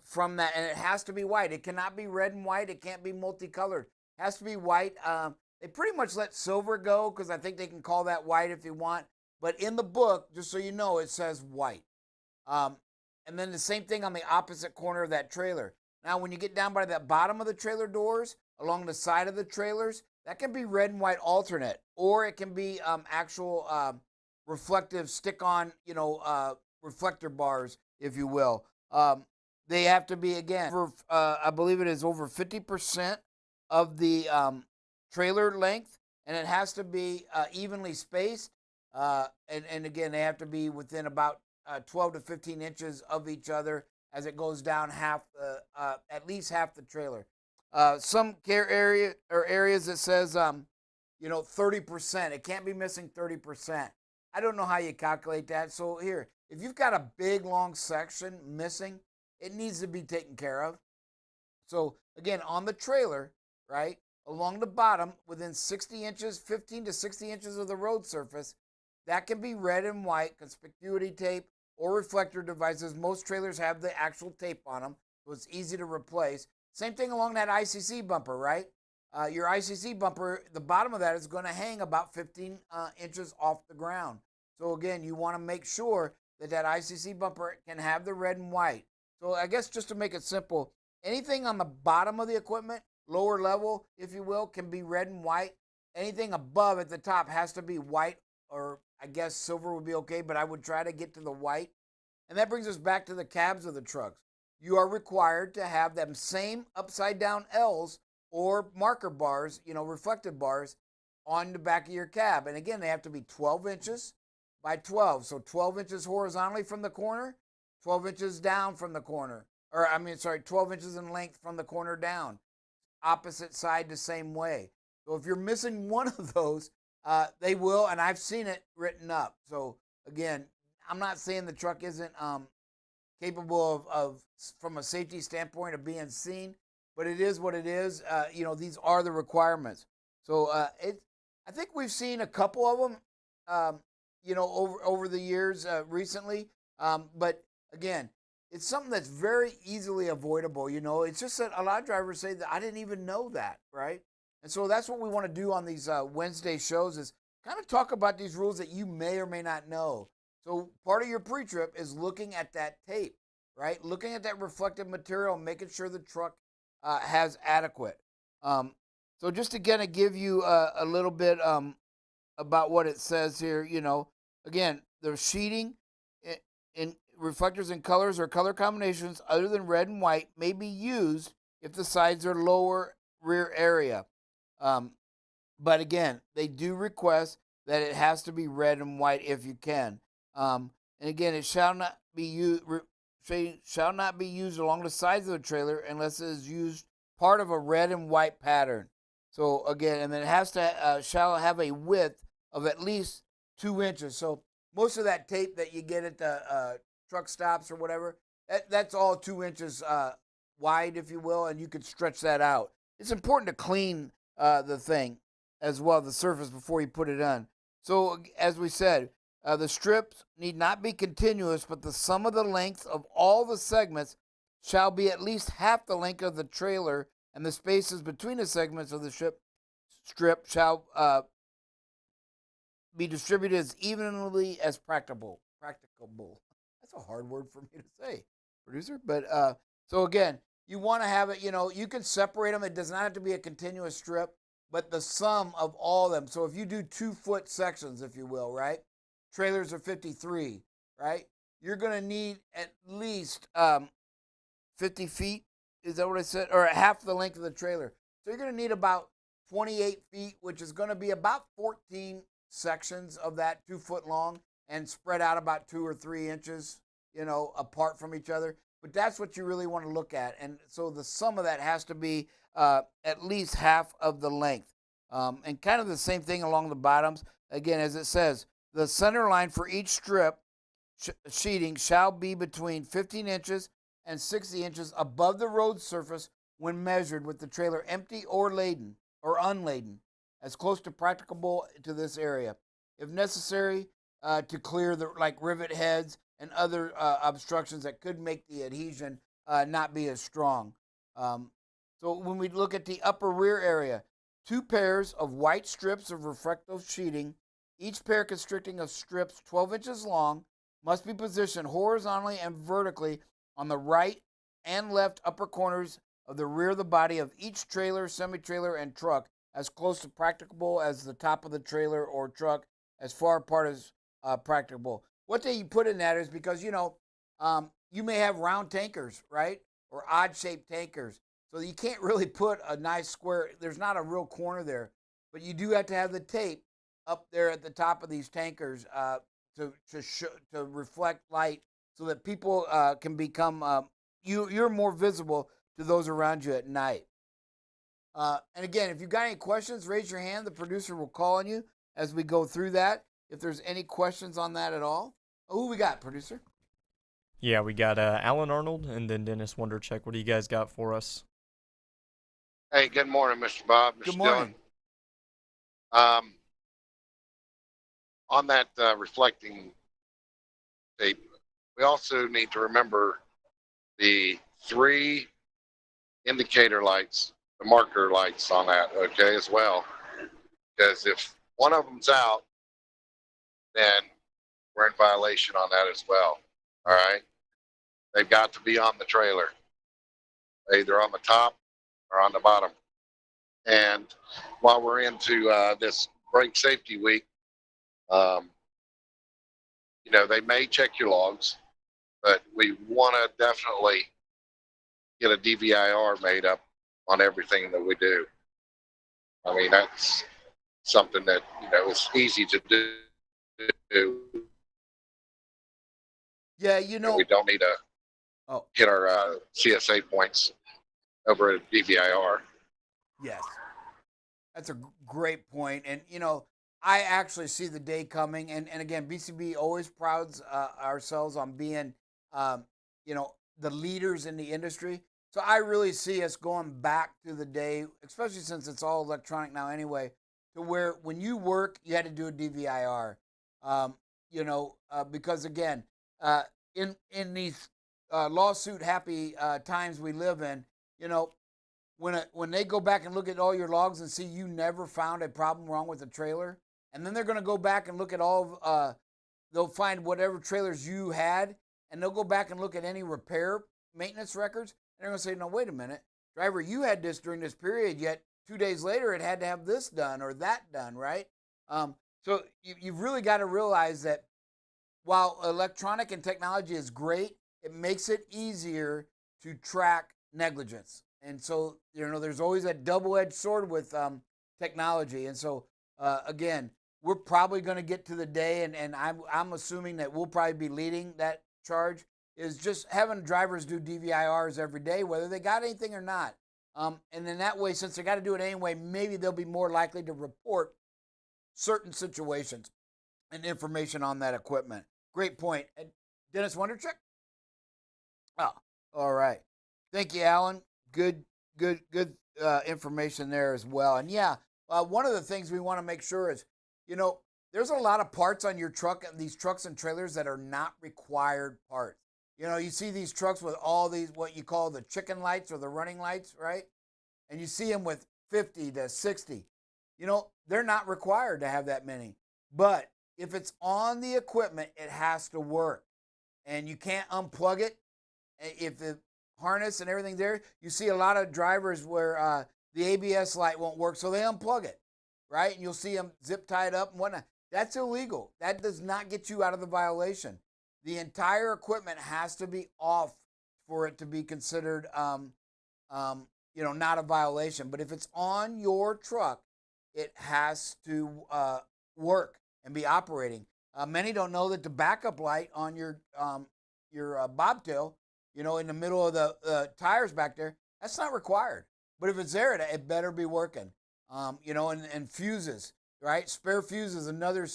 from that, and it has to be white. It cannot be red and white. It can't be multicolored. It has to be white. They pretty much let silver go because I think they can call that white if you want. But in the book, just so you know, it says white. And then the same thing on the opposite corner of that trailer. Now, when you get down by that bottom of the trailer doors, along the side of the trailers, that can be red and white alternate, or it can be actual reflective stick-on, reflector bars, if you will. They have to be, again, I believe it is over 50% of the trailer length, and it has to be evenly spaced. And again, they have to be within about 12 to 15 inches of each other as it goes down at least half the trailer. Some areas that says, 30%. It can't be missing 30%. I don't know how you calculate that. So here, if you've got a big, long section missing, it needs to be taken care of. So again, on the trailer, right, along the bottom, within 60 inches, 15 to 60 inches of the road surface, that can be red and white conspicuity tape or reflector devices. Most trailers have the actual tape on them, so it's easy to replace. Same thing along that ICC bumper, right? Your ICC bumper, the bottom of that is going to hang about 15 inches off the ground. So again, you want to make sure that that ICC bumper can have the red and white. So I guess just to make it simple, anything on the bottom of the equipment, lower level, if you will, can be red and white. Anything above at the top has to be white, or I guess silver would be okay, but I would try to get to the white. And that brings us back to the cabs of the trucks. You are required to have them same upside down L's or marker bars, reflective bars on the back of your cab. And again, they have to be 12 inches by 12. So 12 inches horizontally from the corner, 12 inches down from the corner. 12 inches in length from the corner down. Opposite side the same way. So if you're missing one of those, they will, and I've seen it written up. So again, I'm not saying the truck isn't capable of, from a safety standpoint, of being seen, but it is what it is. These are the requirements. So I think we've seen a couple of them, over the years recently. But again, it's something that's very easily avoidable. It's just that a lot of drivers say that I didn't even know that, right? And so that's what we want to do on these Wednesday shows is kind of talk about these rules that you may or may not know. So part of your pre-trip is looking at that tape, right? Looking at that reflective material, making sure the truck has adequate. So just to kind of give you a little bit about what it says here, again, the sheeting in reflectors in colors or color combinations other than red and white may be used if the sides are lower rear area. But again, they do request that it has to be red and white if you can. And again, it shall not be used along the sides of the trailer unless it is used part of a red and white pattern. So again, and then it has to shall have a width of at least 2 inches. So most of that tape that you get at the truck stops or whatever, that's all 2 inches wide, if you will, and you could stretch that out. It's important to clean the thing as well, the surface, before you put it on. So as we said, the strips need not be continuous, but the sum of the length of all the segments shall be at least half the length of the trailer, and the spaces between the segments of the strip shall be distributed as evenly as practicable. That's a hard word for me to say, producer. But so again, you want to have it, you can separate them. It does not have to be a continuous strip, but the sum of all of them. So if you do 2-foot sections, if you will, right? Trailers are 53, right? You're going to need at least 50 feet. Is that what I said? Or half the length of the trailer. So you're going to need about 28 feet, which is going to be about 14 sections of that 2-foot long and spread out about 2 or 3 inches, apart from each other. But that's what you really want to look at. And so the sum of that has to be at least half of the length. And kind of the same thing along the bottoms. Again, as it says, the center line for each strip sheeting shall be between 15 inches and 60 inches above the road surface when measured with the trailer empty or laden or unladen, as close to practicable to this area. If necessary, to clear the rivet heads and other obstructions that could make the adhesion not be as strong. So when we look at the upper rear area, 2 pairs of white strips of reflective sheeting, each pair consisting of strips 12 inches long, must be positioned horizontally and vertically on the right and left upper corners of the rear of the body of each trailer, semi-trailer, and truck, as close to practicable as the top of the trailer or truck, as far apart as practicable. What they put in that is because, you may have round tankers, right? Or odd-shaped tankers. So you can't really put a nice square, there's not a real corner there. But you do have to have the tape up there at the top of these tankers to reflect light so that people can become, you're more visible to those around you at night. And again, if you've got any questions, raise your hand. The producer will call on you as we go through that. If there's any questions on that at all. Who we got, producer? Yeah, we got Alan Arnold and then Dennis Wondercheck. What do you guys got for us? Hey, good morning, Mr. Bob, Mr. Good morning. Dillon. On that reflecting tape, we also need to remember the 3 indicator lights, the marker lights on that, okay, as well. Because if one of them's out, then we're in violation on that as well. All right? They've got to be on the trailer, either on the top or on the bottom. And while we're into this brake safety week, they may check your logs, but we want to definitely get a DVIR made up on everything that we do. I mean, that's something that, is easy to do. Yeah, we don't need to hit our CSA points over at DVIR. Yes. That's a great point. And, I actually see the day coming, and again, BCB always prouds ourselves on being, you know, the leaders in the industry. So I really see us going back to the day, especially since it's all electronic now anyway, to where when you work, you had to do a DVIR. You know, because again, in these lawsuit happy times we live in, you know, when they go back and look at all your logs and see you never found a problem wrong with the trailer, and then they're going to go back and look at they'll find whatever trailers you had, and they'll go back and look at any repair maintenance records, and they're going to say, no, wait a minute, driver, you had this during this period, yet 2 days later it had to have this done or that done, right? So you've really got to realize that while electronic and technology is great, it makes it easier to track negligence. And so, you know, there's always that double-edged sword with technology. And so, again, we're probably going to get to the day, and I'm assuming that we'll probably be leading that charge, is just having drivers do DVIRs every day, whether they got anything or not. And in that way, since they got to do it anyway, maybe they'll be more likely to report certain situations and information on that equipment. Great point. And Dennis Wonderchick? Oh, all right. Thank you, Alan. Good information there as well. And yeah, one of the things we want to make sure is, you know, there's a lot of parts on your truck, these trucks and trailers, that are not required parts. You know, you see these trucks with all these, what you call the chicken lights or the running lights, right? And you see them with 50 to 60. You know, they're not required to have that many. But if it's on the equipment, it has to work. And you can't unplug it. If the harness and everything there, you see a lot of drivers where the ABS light won't work, so they unplug it, right? And you'll see them zip tied up and whatnot. That's illegal. That does not get you out of the violation. The entire equipment has to be off for it to be considered, you know, not a violation. But if it's on your truck, it has to work and be operating. Many don't know that the backup light on your bobtail, you know, in the middle of the tires back there, that's not required. But if it's there, it better be working. You know, and fuses, right? Spare fuses, another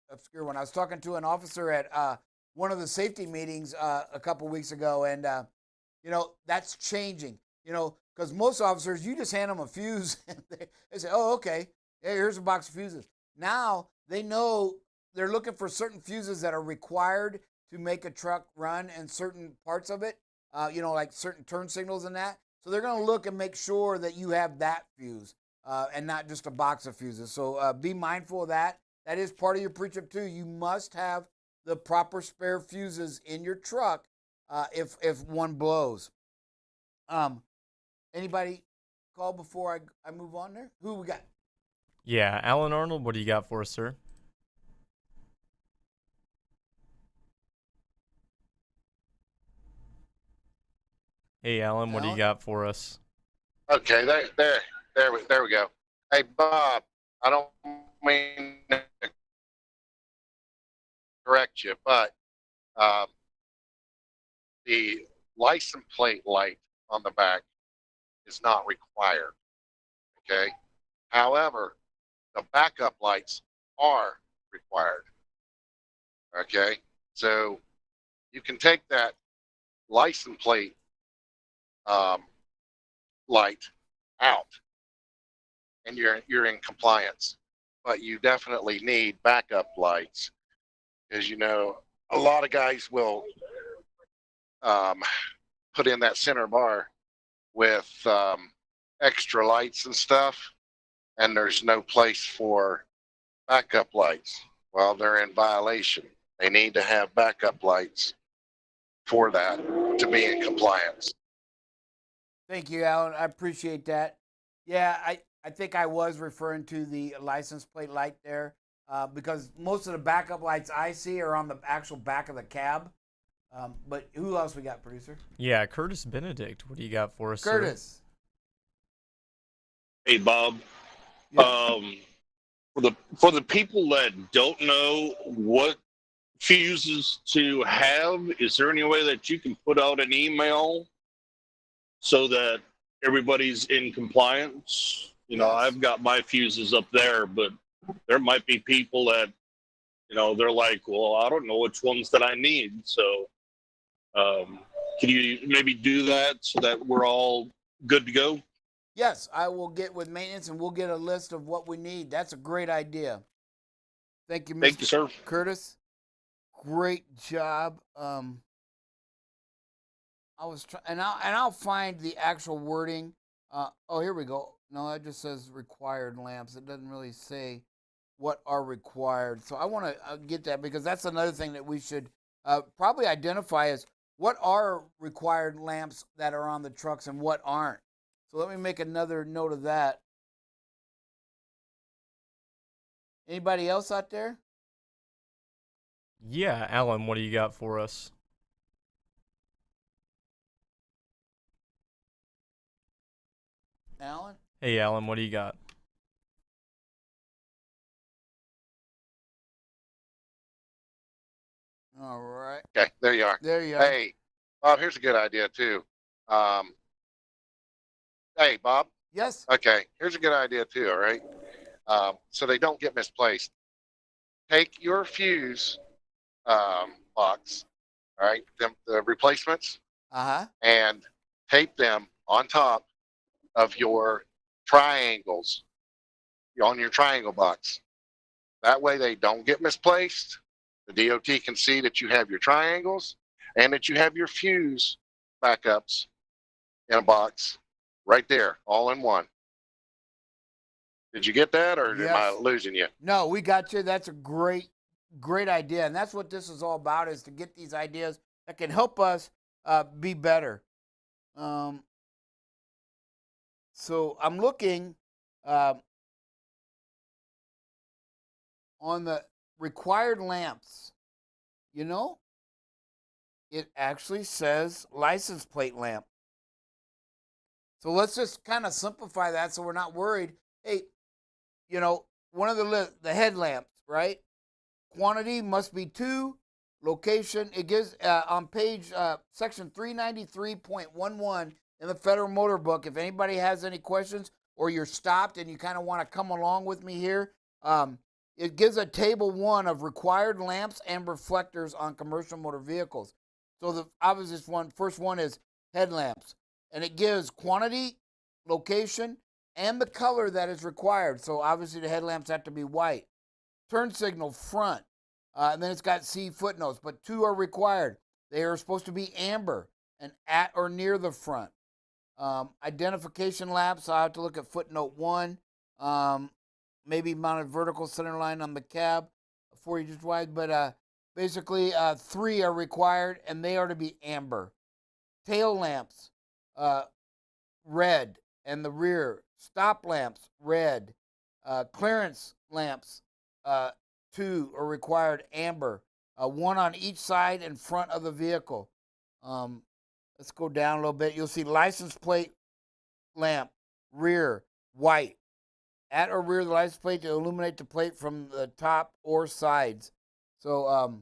obscure one. I was talking to an officer at one of the safety meetings a couple weeks ago, and, you know, that's changing, you know, because most officers, you just hand them a fuse, and they say, oh, okay, hey, here's a box of fuses. Now they know they're looking for certain fuses that are required to make a truck run and certain parts of it, you know, like certain turn signals and that. So they're going to look and make sure that you have that fuse and not just a box of fuses. So be mindful of that. That is part of your pre-trip too. You must have the proper spare fuses in your truck if one blows. Anybody call before I move on there? Who we got? Yeah, Alan Arnold, what do you got for us, sir? Hey, Alan, what do you got for us? Okay, there we go. Hey, Bob, I don't mean to correct you, but the license plate light on the back is not required. Okay. However, the backup lights are required. Okay. So you can take that license plate light out and you're in compliance, but you definitely need backup lights, because, you know, a lot of guys will put in that center bar with extra lights and stuff, and there's no place for backup lights. Well, they're in violation. They need to have backup lights for that to be in compliance. Thank you, Alan. I appreciate that. Yeah, I think I was referring to the license plate light there because most of the backup lights I see are on the actual back of the cab. But who else we got, producer? Yeah, Curtis Benedict. What do you got for us, Curtis? Sir? Hey, Bob. Yeah. For the people that don't know what fuses to have, is there any way that you can put out an email so that everybody's in compliance? You know, I've got my fuses up there, but there might be people that, they're like, well, I don't know which ones that I need. So can you maybe do that so that we're all good to go? Yes, I will get with maintenance and we'll get a list of what we need. That's a great idea. Thank you, Mr. Thank you, sir. Curtis. Great job. I was trying, and I'll find the actual wording. Oh, here we go. No, it just says required lamps. It doesn't really say what are required. So I want to get that, because that's another thing that we should probably identify as what are required lamps that are on the trucks and what aren't. So let me make another note of that. Anybody else out there? Yeah, Alan, what do you got for us? Alan? Hey, Alan, what do you got? All right. Okay, there you are. There you are. Hey, Bob, here's a good idea too. Hey, Bob. Yes. Okay, here's a good idea too. All right. So they don't get misplaced. Take your fuse box, all right, the replacements, and tape them on top of your triangles, on your triangle box. That way they don't get misplaced. The DOT can see that you have your triangles and that you have your fuse backups in a box right there, all in one. Did you get that, or am I losing you? No, we got you. That's a great idea. And that's what this is all about, is to get these ideas that can help us be better. So I'm looking on the required lamps. It actually says license plate lamp. So let's just kind of simplify that so we're not worried. Hey, one of the headlamps, right? Quantity must be 2. Location, it gives on page section 393.11 in the Federal Motor Book. If anybody has any questions, or you're stopped and you kind of want to come along with me here, it gives a table 1 of required lamps and reflectors on commercial motor vehicles. So the obvious first one is headlamps, and it gives quantity, location, and the color that is required. So obviously the headlamps have to be white. Turn signal front, and then it's got C footnotes, but 2 are required. They are supposed to be amber and at or near the front. Identification lamps, so I have to look at footnote 1. Maybe mounted vertical center line on the cab, 4 inches wide, but basically 3 are required, and they are to be amber. Tail lamps, red, and the rear. Stop lamps, red. Clearance lamps, 2 are required, amber. 1 on each side and front of the vehicle. Let's go down a little bit. You'll see license plate lamp, rear, white. At or rear of the license plate to illuminate the plate from the top or sides. So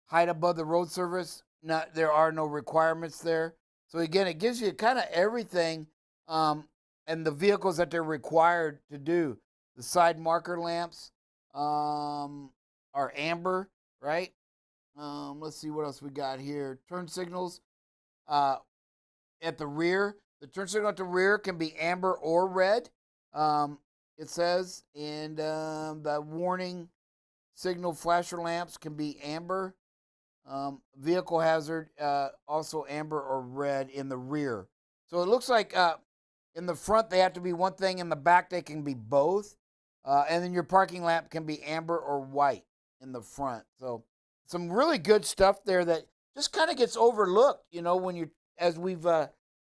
height above the road surface, there are no requirements there. So again, it gives you kind of everything and the vehicles that they're required to do. The side marker lamps are amber, right? Let's see what else we got here. Turn signals at the rear. The turn signal at the rear can be amber or red. It says, and the warning signal flasher lamps can be amber. Vehicle hazard, also amber or red in the rear. So it looks like in the front they have to be one thing, in the back they can be both. And then your parking lamp can be amber or white in the front. So some really good stuff there that just kind of gets overlooked, when you, as we've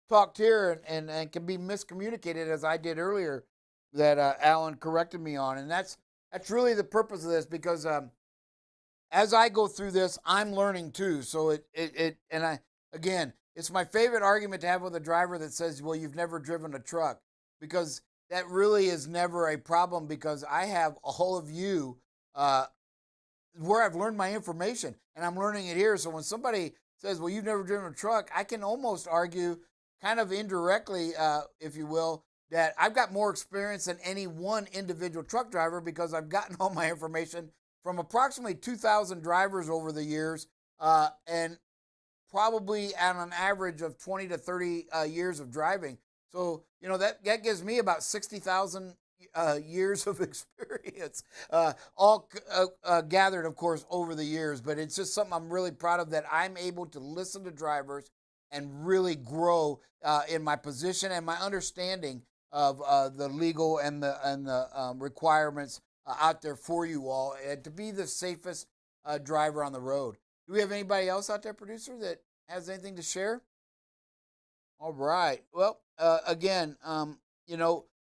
talked here, and can be miscommunicated, as I did earlier, that Alan corrected me on. And that's really the purpose of this, because as I go through this, I'm learning too. So again, it's my favorite argument to have with a driver that says, well, you've never driven a truck, because that really is never a problem, because I have all of you where I've learned my information, and I'm learning it here. So when somebody says, well, you've never driven a truck, I can almost argue kind of indirectly, if you will, that I've got more experience than any one individual truck driver because I've gotten all my information from approximately 2,000 drivers over the years, and probably at an average of 20 to 30 years of driving. So, that gives me about 60,000 years of experience, all gathered, of course, over the years. But it's just something I'm really proud of, that I'm able to listen to drivers and really grow in my position and my understanding of the legal and the requirements out there for you all, and to be the safest driver on the road. Do we have anybody else out there, producer, that has anything to share? All right. Well, again,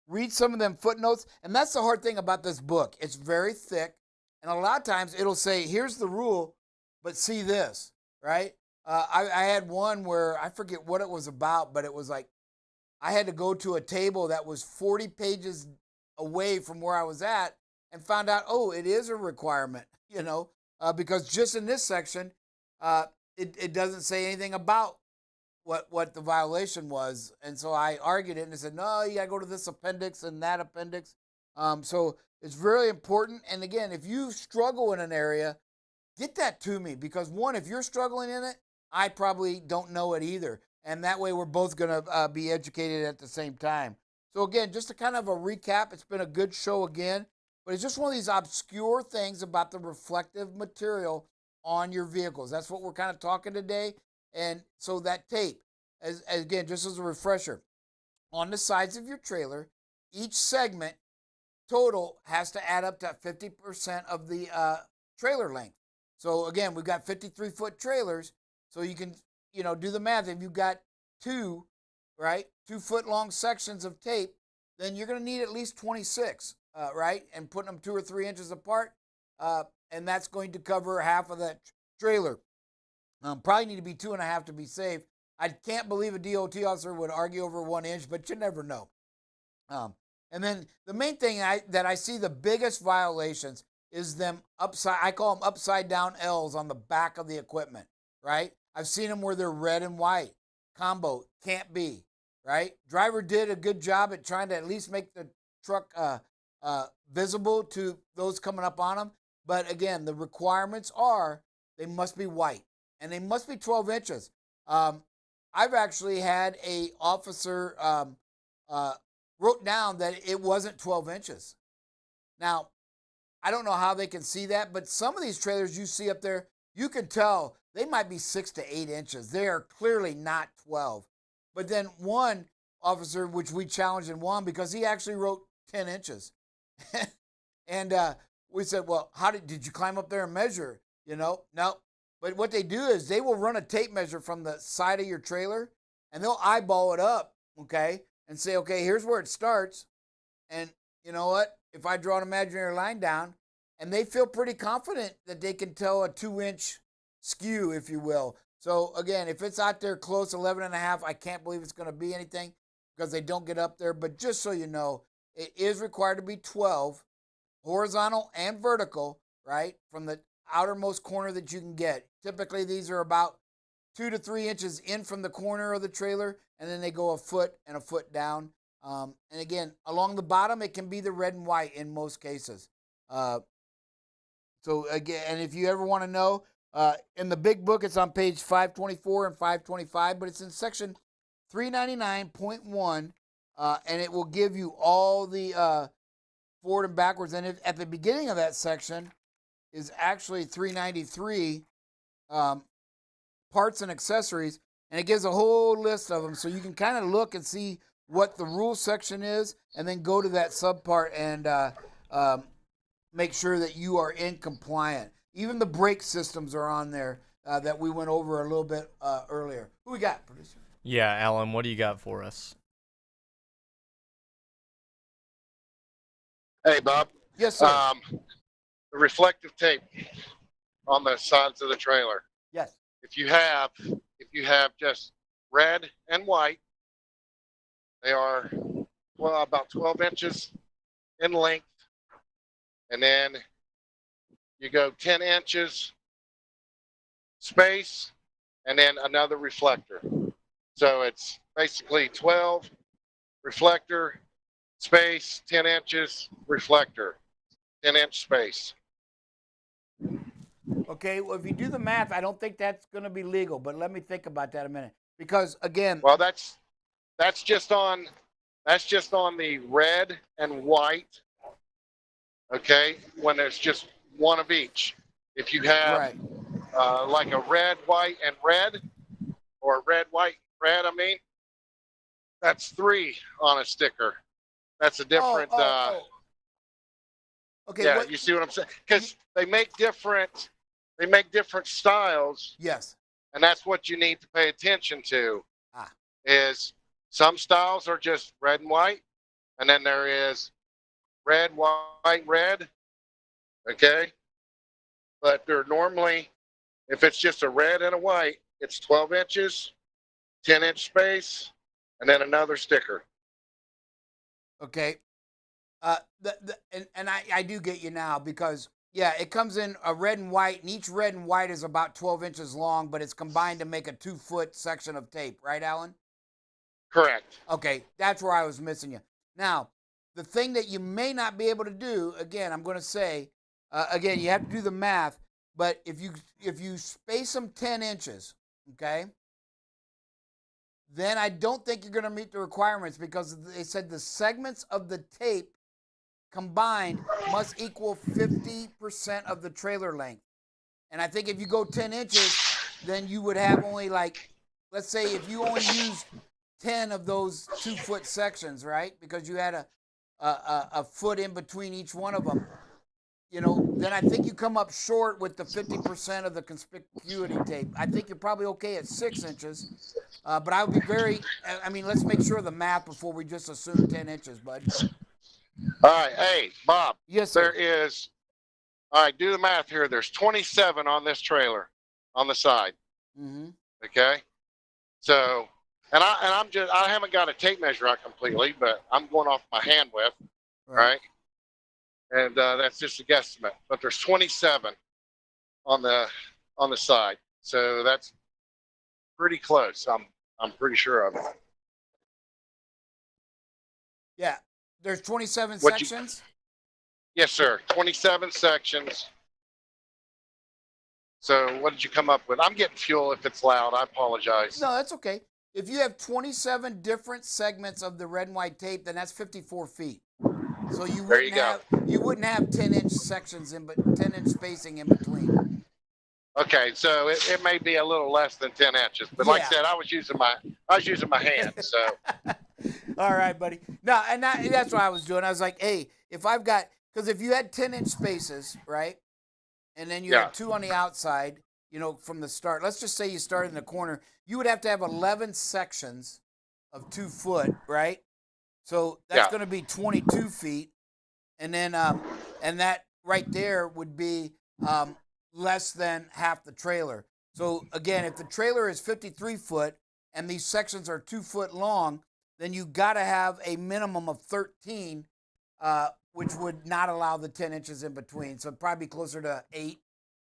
read some of them footnotes. And that's the hard thing about this book. It's very thick. And a lot of times it'll say, here's the rule, but see this, right? I had one where I forget what it was about, but it was like I had to go to a table that was 40 pages away from where I was at and found out, oh, it is a requirement, because just in this section, it doesn't say anything about what the violation was. And so I argued it and I said, no, you got to go to this appendix and that appendix. So it's very important. And again, if you struggle in an area, get that to me, because one, if you're struggling in it, I probably don't know it either. And that way we're both going to be educated at the same time. So again, just to kind of a recap, it's been a good show again, but it's just one of these obscure things about the reflective material on your vehicles. That's what we're kind of talking today. And so that tape, again, just as a refresher, on the sides of your trailer, each segment total has to add up to 50% of the trailer length. So again, we've got 53-foot trailers, so you can, do the math. If you've got 2 foot long sections of tape, then you're going to need at least 26, right? And putting them 2 or 3 inches apart, and that's going to cover half of that trailer. Probably need to be 2.5 to be safe. I can't believe a DOT officer would argue over 1 inch, but you never know. And then the main thing that I see the biggest violations is them I call them upside down L's on the back of the equipment, right? I've seen them where they're red and white. Combo, can't be, right? Driver did a good job at trying to at least make the truck visible to those coming up on them. But again, the requirements are they must be white and they must be 12 inches. I've actually had a officer wrote down that it wasn't 12 inches. Now, I don't know how they can see that, but some of these trailers you see up there, you can tell they might be 6 to 8 inches. They are clearly not 12. But then one officer, which we challenged and won because he actually wrote 10 inches. And we said, well, how did you climb up there and measure? No. But what they do is they will run a tape measure from the side of your trailer and they'll eyeball it up, okay, and say, okay, here's where it starts. And you know what? If I draw an imaginary line down, and they feel pretty confident that they can tell a 2-inch skew, if you will. So again, if it's out there close, 11.5, I can't believe it's going to be anything because they don't get up there. But just so you know, it is required to be 12, horizontal and vertical, right, from the outermost corner that you can get. Typically, these are about 2 to 3 inches in from the corner of the trailer, and then they go a foot and a foot down. And again, along the bottom, it can be the red and white in most cases. So again, and if you ever want to know, in the big book, it's on page 524 and 525, but it's in section 399.1, and it will give you all the forward and backwards. And at the beginning of that section is actually 393, parts and accessories, and it gives a whole list of them, so you can kind of look and see what the rule section is, and then go to that subpart and make sure that you are in compliant. Even the brake systems are on there that we went over a little bit earlier. Who we got, producer? Yeah, Alan, what do you got for us? Hey, Bob. Yes, sir. The reflective tape on the sides of the trailer. Yes. If you have just red and white, they are about 12 inches in length, and then you go 10 inches space, and then another reflector. So it's basically 12 reflector space, 10 inches, reflector, 10-inch space. Okay, well, if you do the math, I don't think that's going to be legal, but let me think about that a minute. Because, again... Well, that's just on the red and white, okay, when there's just one of each. If you have like a red, white, and red, or red, white, red, that's 3 on a sticker. That's a different... Okay, yeah, you see what I'm saying? Because they make different styles. Yes. And that's what you need to pay attention to. Is some styles are just red and white, and then there is red, white, red. Okay? But they're normally, if it's just a red and a white, it's 12 inches, 10-inch space, and then another sticker. Okay. I do get you now because, yeah, it comes in a red and white, and each red and white is about 12 inches long, but it's combined to make a 2-foot section of tape. Right, Alan? Correct. Okay, that's where I was missing you. Now, the thing that you may not be able to do, again, I'm going to say, again, you have to do the math, but if you space them 10 inches, okay, then I don't think you're going to meet the requirements because they said the segments of the tape combined must equal 50% of the trailer length. And I think if you go 10 inches, then you would have only like, let's say if you only used 10 of those 2-foot sections, right? Because you had a foot in between each one of them, then I think you come up short with the 50% of the conspicuity tape. I think you're probably okay at 6 inches, but I would be let's make sure of the math before we just assume 10 inches, bud. All right. Hey, Bob. Yes, sir. All right, do the math here. There's 27 on this trailer on the side. Mm-hmm. Okay. So, I haven't got a tape measure out completely, but I'm going off my hand width, right? And that's just a guesstimate. But there's 27 on the side, so that's pretty close. I'm pretty sure of it. Yeah, there's 27 sections. Yes, sir. 27 sections. So what did you come up with? I'm getting fuel if it's loud. I apologize. No, that's okay. If you have 27 different segments of the red and white tape, then that's 54 feet. So you wouldn't have 10-inch sections 10-inch spacing in between. Okay, so it may be a little less than 10 inches, but like I said, I was using my hand. So. All right, buddy. No, and that's what I was doing. I was like, hey, because if you had 10-inch spaces, right, and then you had 2 on the outside, from the start. Let's just say you started in the corner. You would have to have 11 sections of 2 foot, right? So that's going to be 22 feet, and then and that right there would be less than half the trailer. So again, if the trailer is 53 foot and these sections are 2 foot long, then you got to have a minimum of 13, which would not allow the 10 inches in between. So probably closer to 8,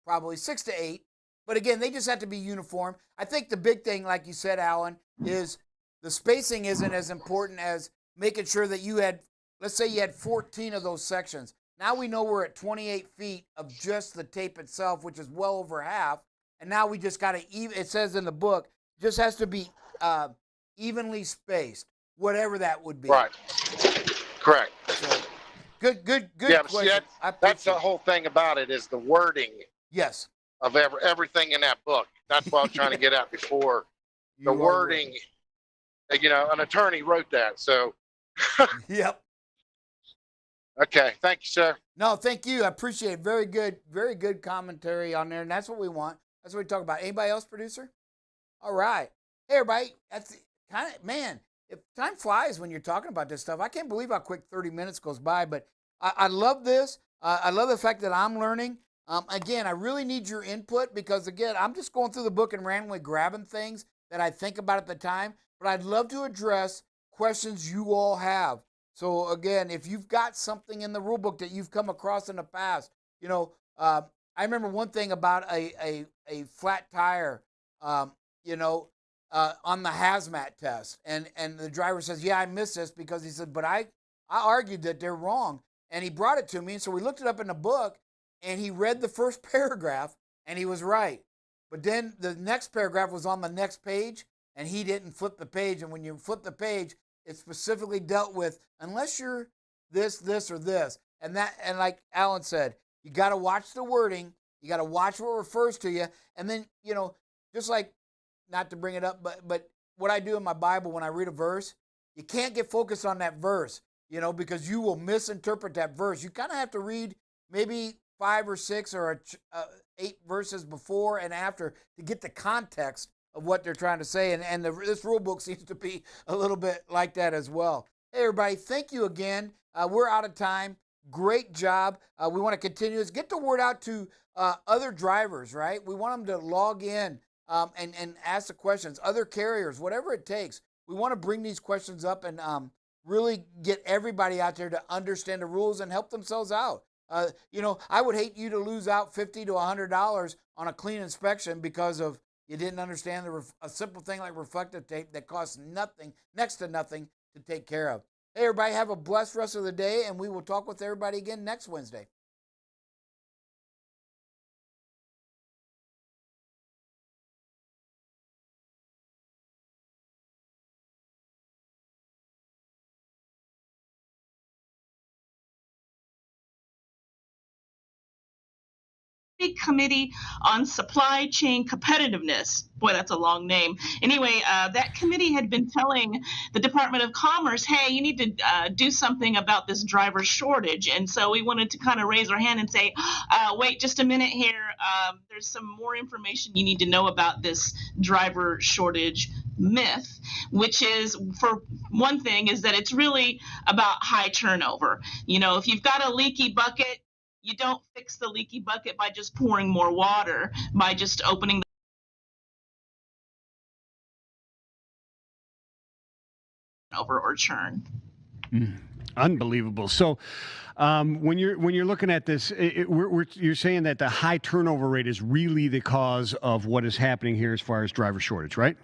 probably 6 to 8. But again, they just have to be uniform. I think the big thing, like you said, Alan, is the spacing isn't as important as making sure that let's say you had 14 of those sections. Now we know we're at 28 feet of just the tape itself, which is well over half. And now we just got to, it says in the book, just has to be evenly spaced, whatever that would be. Right. Correct. So, good yeah, question. See, that's the whole thing about it is the wording. Yes. Of everything in that book. That's what I was trying to get at before. The wording, an attorney wrote that. So. Yep. Okay. Thank you, sir. No, thank you. I appreciate it. Very good commentary on there. And that's what we want. That's what we talk about. Anybody else, producer? All right. Hey, everybody. That's kind of, man, if time flies when you're talking about this stuff. I can't believe how quick 30 minutes goes by, but I love this. I love the fact that I'm learning. Again, I really need your input because, again, I'm just going through the book and randomly grabbing things that I think about at the time, but I'd love to address questions you all have. So, again, if you've got something in the rule book that you've come across in the past, I remember one thing about a flat tire, on the hazmat test, and the driver says, yeah, I missed this because he said, but I I argued that they're wrong. And he brought it to me. And so we looked it up in the book, and he read the first paragraph, and he was right. But then the next paragraph was on the next page, and he didn't flip the page. And when you flip the page, it specifically dealt with, unless you're this, this, or this. And like Alan said, you got to watch the wording. You got to watch what refers to you. And then, just like, not to bring it up, but what I do in my Bible when I read a verse, you can't get focused on that verse, because you will misinterpret that verse. You kind of have to read maybe 5 or 6 or 8 verses before and after to get the context of what they're trying to say. And this rule book seems to be a little bit like that as well. Hey, everybody, thank you again. We're out of time. Great job. We want to continue this. Get the word out to other drivers, right? We want them to log in and ask the questions. Other carriers, whatever it takes. We want to bring these questions up and really get everybody out there to understand the rules and help themselves out. I would hate you to lose out $50 to $100 on a clean inspection because of you didn't understand a simple thing like reflective tape that costs nothing, next to nothing, to take care of. Hey, everybody, have a blessed rest of the day, and we will talk with everybody again next Wednesday. Committee on Supply Chain Competitiveness. Boy, that's a long name. Anyway, that committee had been telling the Department of Commerce, hey, you need to do something about this driver shortage. And so we wanted to kind of raise our hand and say, wait just a minute here. There's some more information you need to know about this driver shortage myth, which is, for one thing, is that it's really about high turnover. If you've got a leaky bucket, you don't fix the leaky bucket by just pouring more water, by just opening the over or churn. Unbelievable. So when you're looking at this, you're saying that the high turnover rate is really the cause of what is happening here as far as driver shortage, right?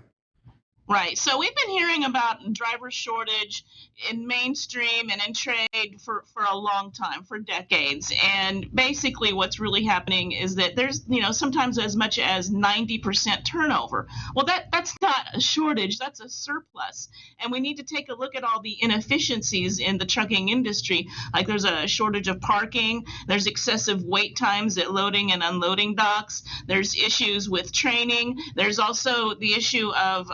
Right. So we've been hearing about driver shortage in mainstream and in trade for a long time, for decades. And basically what's really happening is that there's, sometimes as much as 90% turnover. Well, that's not a shortage, that's a surplus. And we need to take a look at all the inefficiencies in the trucking industry. Like there's a shortage of parking, there's excessive wait times at loading and unloading docks, there's issues with training, there's also the issue of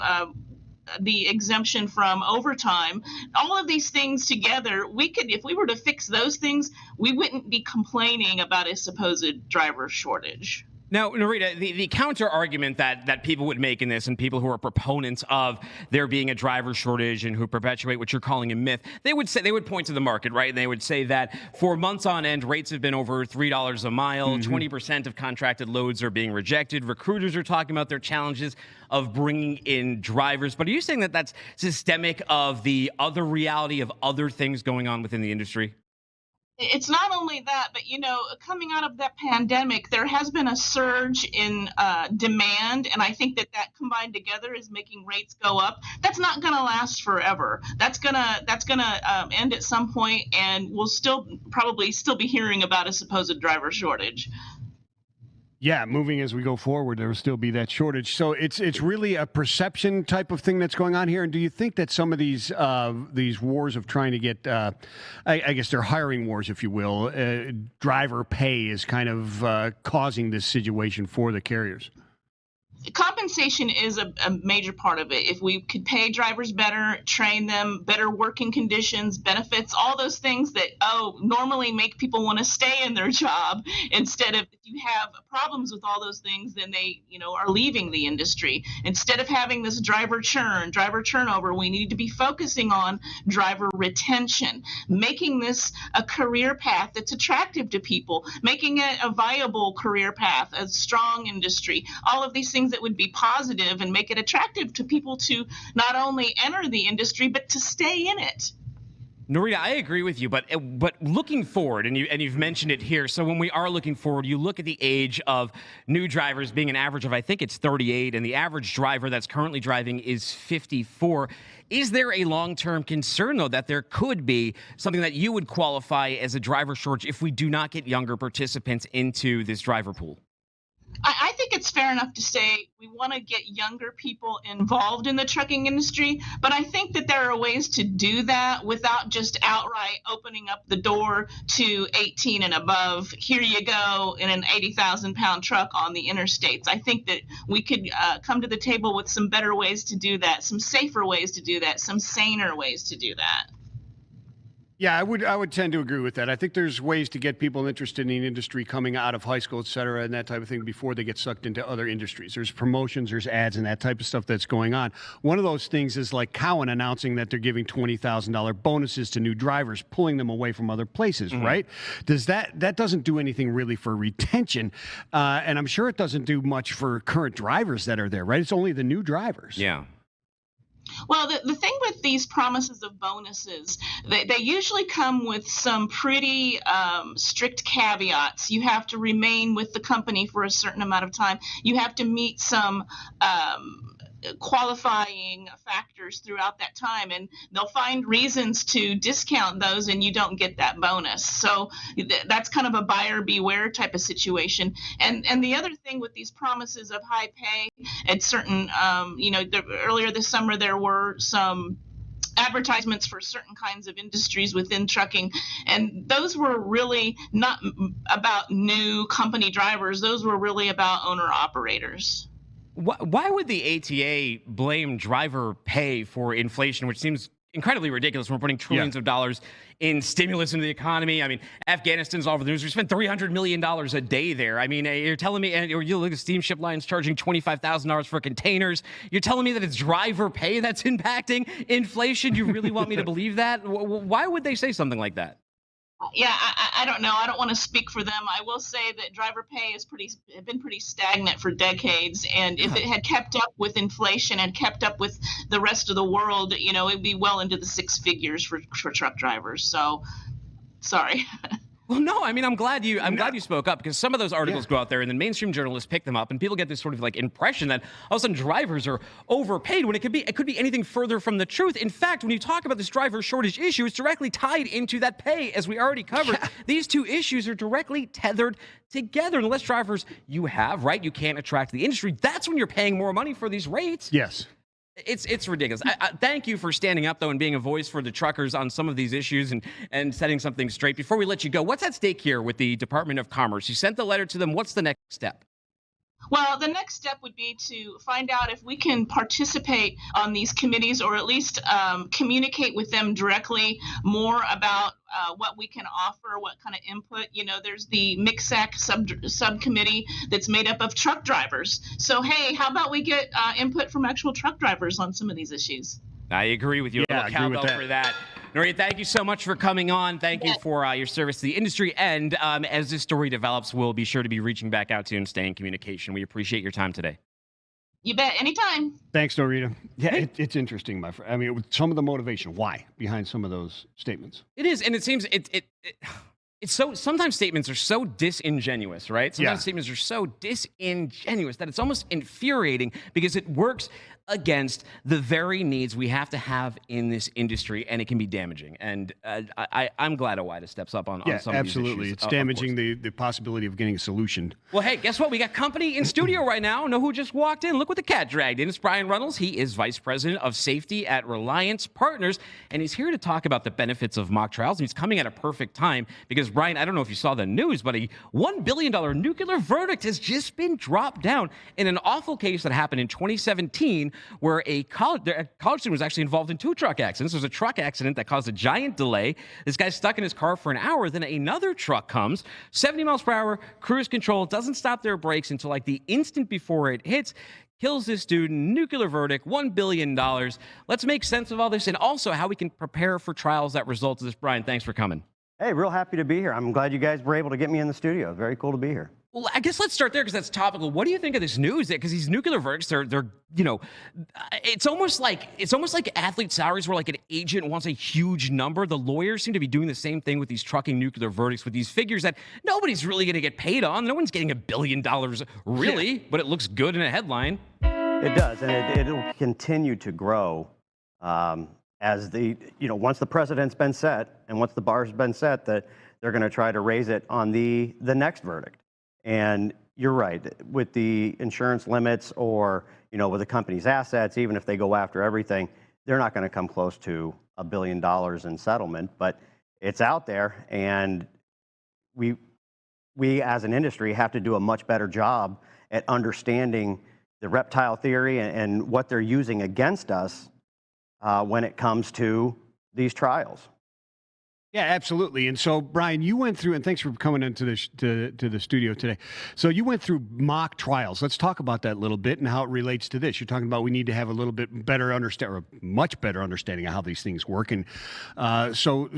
the exemption from overtime. All of these things together, if we were to fix those things, we wouldn't be complaining about a supposed driver shortage. Now, Narita, the counter argument that people would make in this, and people who are proponents of there being a driver shortage and who perpetuate what you're calling a myth, they would point to the market, right? And they would say that for months on end, rates have been over $3 a mile. 20% of contracted loads are being rejected. Recruiters are talking about their challenges of bringing in drivers. But are you saying that that's systemic of the other reality of other things going on within the industry? It's not only that, but, coming out of that pandemic, there has been a surge in demand. And I think that combined together is making rates go up. That's not going to last forever. That's going to end at some point, and we'll probably still be hearing about a supposed driver shortage. Yeah, moving as we go forward, there will still be that shortage. So it's really a perception type of thing that's going on here. And do you think that some of these wars of trying to get, I guess they're hiring wars, if you will, driver pay is kind of causing this situation for the carriers? Compensation is a major part of it. If we could pay drivers better, train them, better working conditions, benefits, all those things that normally make people want to stay in their job, instead of, if you have problems with all those things, then they are leaving the industry. Instead of having this driver turnover, we need to be focusing on driver retention, making this a career path that's attractive to people, making it a viable career path, a strong industry, all of these things that would be positive and make it attractive to people to not only enter the industry, but to stay in it. Norita, I agree with you, but looking forward, and you've mentioned it here. So when we are looking forward, you look at the age of new drivers being an average of, I think it's 38, and the average driver that's currently driving is 54. Is there a long-term concern, though, that there could be something that you would qualify as a driver shortage if we do not get younger participants into this driver pool? I think it's fair enough to say we want to get younger people involved in the trucking industry, but I think that there are ways to do that without just outright opening up the door to 18 and above. Here you go in an 80,000-pound truck on the interstates. I think that we could come to the table with some better ways to do that, some safer ways to do that, some saner ways to do that. Yeah, I would tend to agree with that. I think there's ways to get people interested in the industry coming out of high school, et cetera, and that type of thing before they get sucked into other industries. There's promotions, there's ads, and that type of stuff that's going on. One of those things is like Cowan announcing that they're giving $20,000 bonuses to new drivers, pulling them away from other places, right? Does that doesn't do anything really for retention, and I'm sure it doesn't do much for current drivers that are there, right? It's only the new drivers. Yeah. Well, the thing with these promises of bonuses, they usually come with some pretty strict caveats. You have to remain with the company for a certain amount of time. You have to meet some qualifying factors throughout that time, and they'll find reasons to discount those, and you don't get that bonus. So that's kind of a buyer beware type of situation. And the other thing with these promises of high pay at certain, earlier this summer there were some advertisements for certain kinds of industries within trucking, and those were really not about new company drivers. Those were really about owner operators. Why would the ATA blame driver pay for inflation, which seems incredibly ridiculous when we're putting trillions of dollars in stimulus into the economy? I mean, Afghanistan's all over the news. We spend $300 million a day there. I mean, you're telling me, or you look at steamship lines charging $25,000 for containers. You're telling me that it's driver pay that's impacting inflation? You really want me to believe that? Why would they say something like that? Yeah, I don't know. I don't want to speak for them. I will say that driver pay has been pretty stagnant for decades, and if it had kept up with inflation and kept up with the rest of the world, it'd be well into the six figures for truck drivers. So, sorry. Well, no, I mean, I'm glad you spoke up, because some of those articles go out there and then mainstream journalists pick them up and people get this sort of like impression that all of a sudden drivers are overpaid when it could be anything further from the truth. In fact, when you talk about this driver shortage issue, it's directly tied into that pay, as we already covered. These two issues are directly tethered together. And the less drivers you have, right, you can't attract the industry. That's when you're paying more money for these rates. Yes. It's ridiculous. I thank you for standing up, though, and being a voice for the truckers on some of these issues and setting something straight. Before we let you go, what's at stake here with the Department of Commerce? You sent the letter to them. What's the next step? Well, the next step would be to find out if we can participate on these committees, or at least communicate with them directly more about what we can offer, what kind of input. There's the MCSAC subcommittee that's made up of truck drivers. So, hey, how about we get input from actual truck drivers on some of these issues? I agree with you. Yeah, a little cowbell for that. Norita, thank you so much for coming on. Thank you for your service to the industry. And as this story develops, we'll be sure to be reaching back out to you and stay in communication. We appreciate your time today. You bet. Anytime. Thanks, Norita. Yeah, it's interesting, my friend. I mean, some of the motivation, why, behind some of those statements. It is, and it seems it's so, sometimes statements are so disingenuous, right? Sometimes statements are so disingenuous that it's almost infuriating, because it works against the very needs we have to have in this industry, and it can be damaging. And I'm glad OOIDA steps up on some of these absolutely. issues. It's damaging the possibility of getting a solution. Well, hey, guess what? We got company in studio right now. Know who just walked in? Look what the cat dragged in. It's Brian Runnels. He is Vice President of Safety at Reliance Partners, and he's here to talk about the benefits of mock trials. And he's coming at a perfect time because, Brian, I don't know if you saw the news, but a $1 billion nuclear verdict has just been dropped down in an awful case that happened in 2017, where a college student was actually involved in two truck accidents. There was a truck accident that caused a giant delay. This guy's stuck in his car for an hour. Then another truck comes, 70 miles per hour, cruise control, doesn't stop their brakes until like the instant before it hits, kills this student, nuclear verdict, $1 billion. Let's make sense of all this, and also how we can prepare for trials that result of this. Brian, thanks for coming. Hey, real happy to be here. I'm glad you guys were able to get me in the studio. Very cool to be here. Well, I guess let's start there because that's topical. What do you think of this news? Because these nuclear verdicts, they're it's almost like athlete salaries where like an agent wants a huge number. The lawyers seem to be doing the same thing with these trucking nuclear verdicts with these figures that nobody's really going to get paid on. No one's getting $1 billion really, but it looks good in a headline. It does, and it'll continue to grow as once the precedent's been set and once the bar's been set, that they're going to try to raise it on the next verdict. And you're right, with the insurance limits or, with the company's assets, even if they go after everything, they're not going to come close to $1 billion in settlement, but it's out there. And we as an industry have to do a much better job at understanding the reptile theory and what they're using against us when it comes to these trials. Yeah, absolutely. And so, Brian, you went through, and thanks for coming into to the studio today. So you went through mock trials. Let's talk about that a little bit and how it relates to this. You're talking about we need to have a little bit better understanding, or much better understanding of how these things work. And so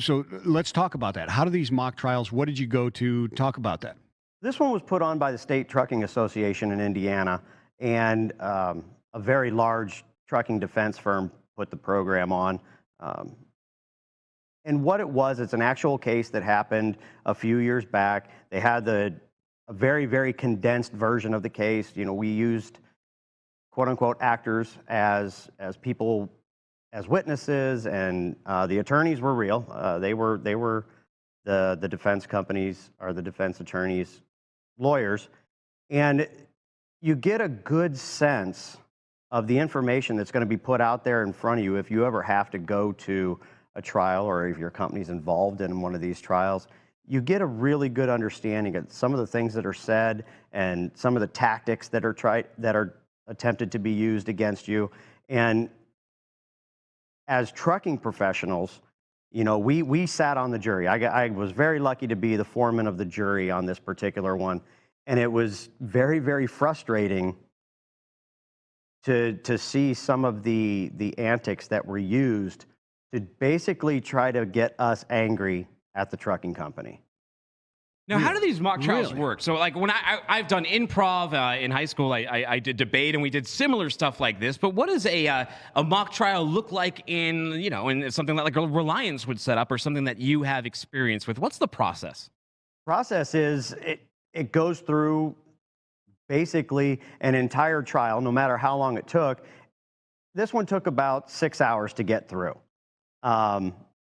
let's talk about that. How do these mock trials, what did you go to talk about that? This one was put on by the State Trucking Association in Indiana, and a very large trucking defense firm put the program on. And what it was, it's an actual case that happened a few years back. They had a very, very condensed version of the case. We used quote unquote actors as people, as witnesses, and the attorneys were real. They were the defense companies or the defense attorneys, lawyers. And you get a good sense of the information that's going to be put out there in front of you if you ever have to go to a trial, or if your company's involved in one of these trials. You get a really good understanding of some of the things that are said and some of the tactics that are attempted to be used against you. And as trucking professionals, we sat on the jury. I was very lucky to be the foreman of the jury on this particular one, and it was very, very frustrating to see some of the antics that were used to basically try to get us angry at the trucking company. Now, how do these mock trials work? So, like, when I've done improv in high school, I did debate, and we did similar stuff like this. But what does a mock trial look like in something like a Reliance would set up, or something that you have experience with? What's the process? Process is it goes through basically an entire trial, no matter how long it took. This one took about 6 hours to get through.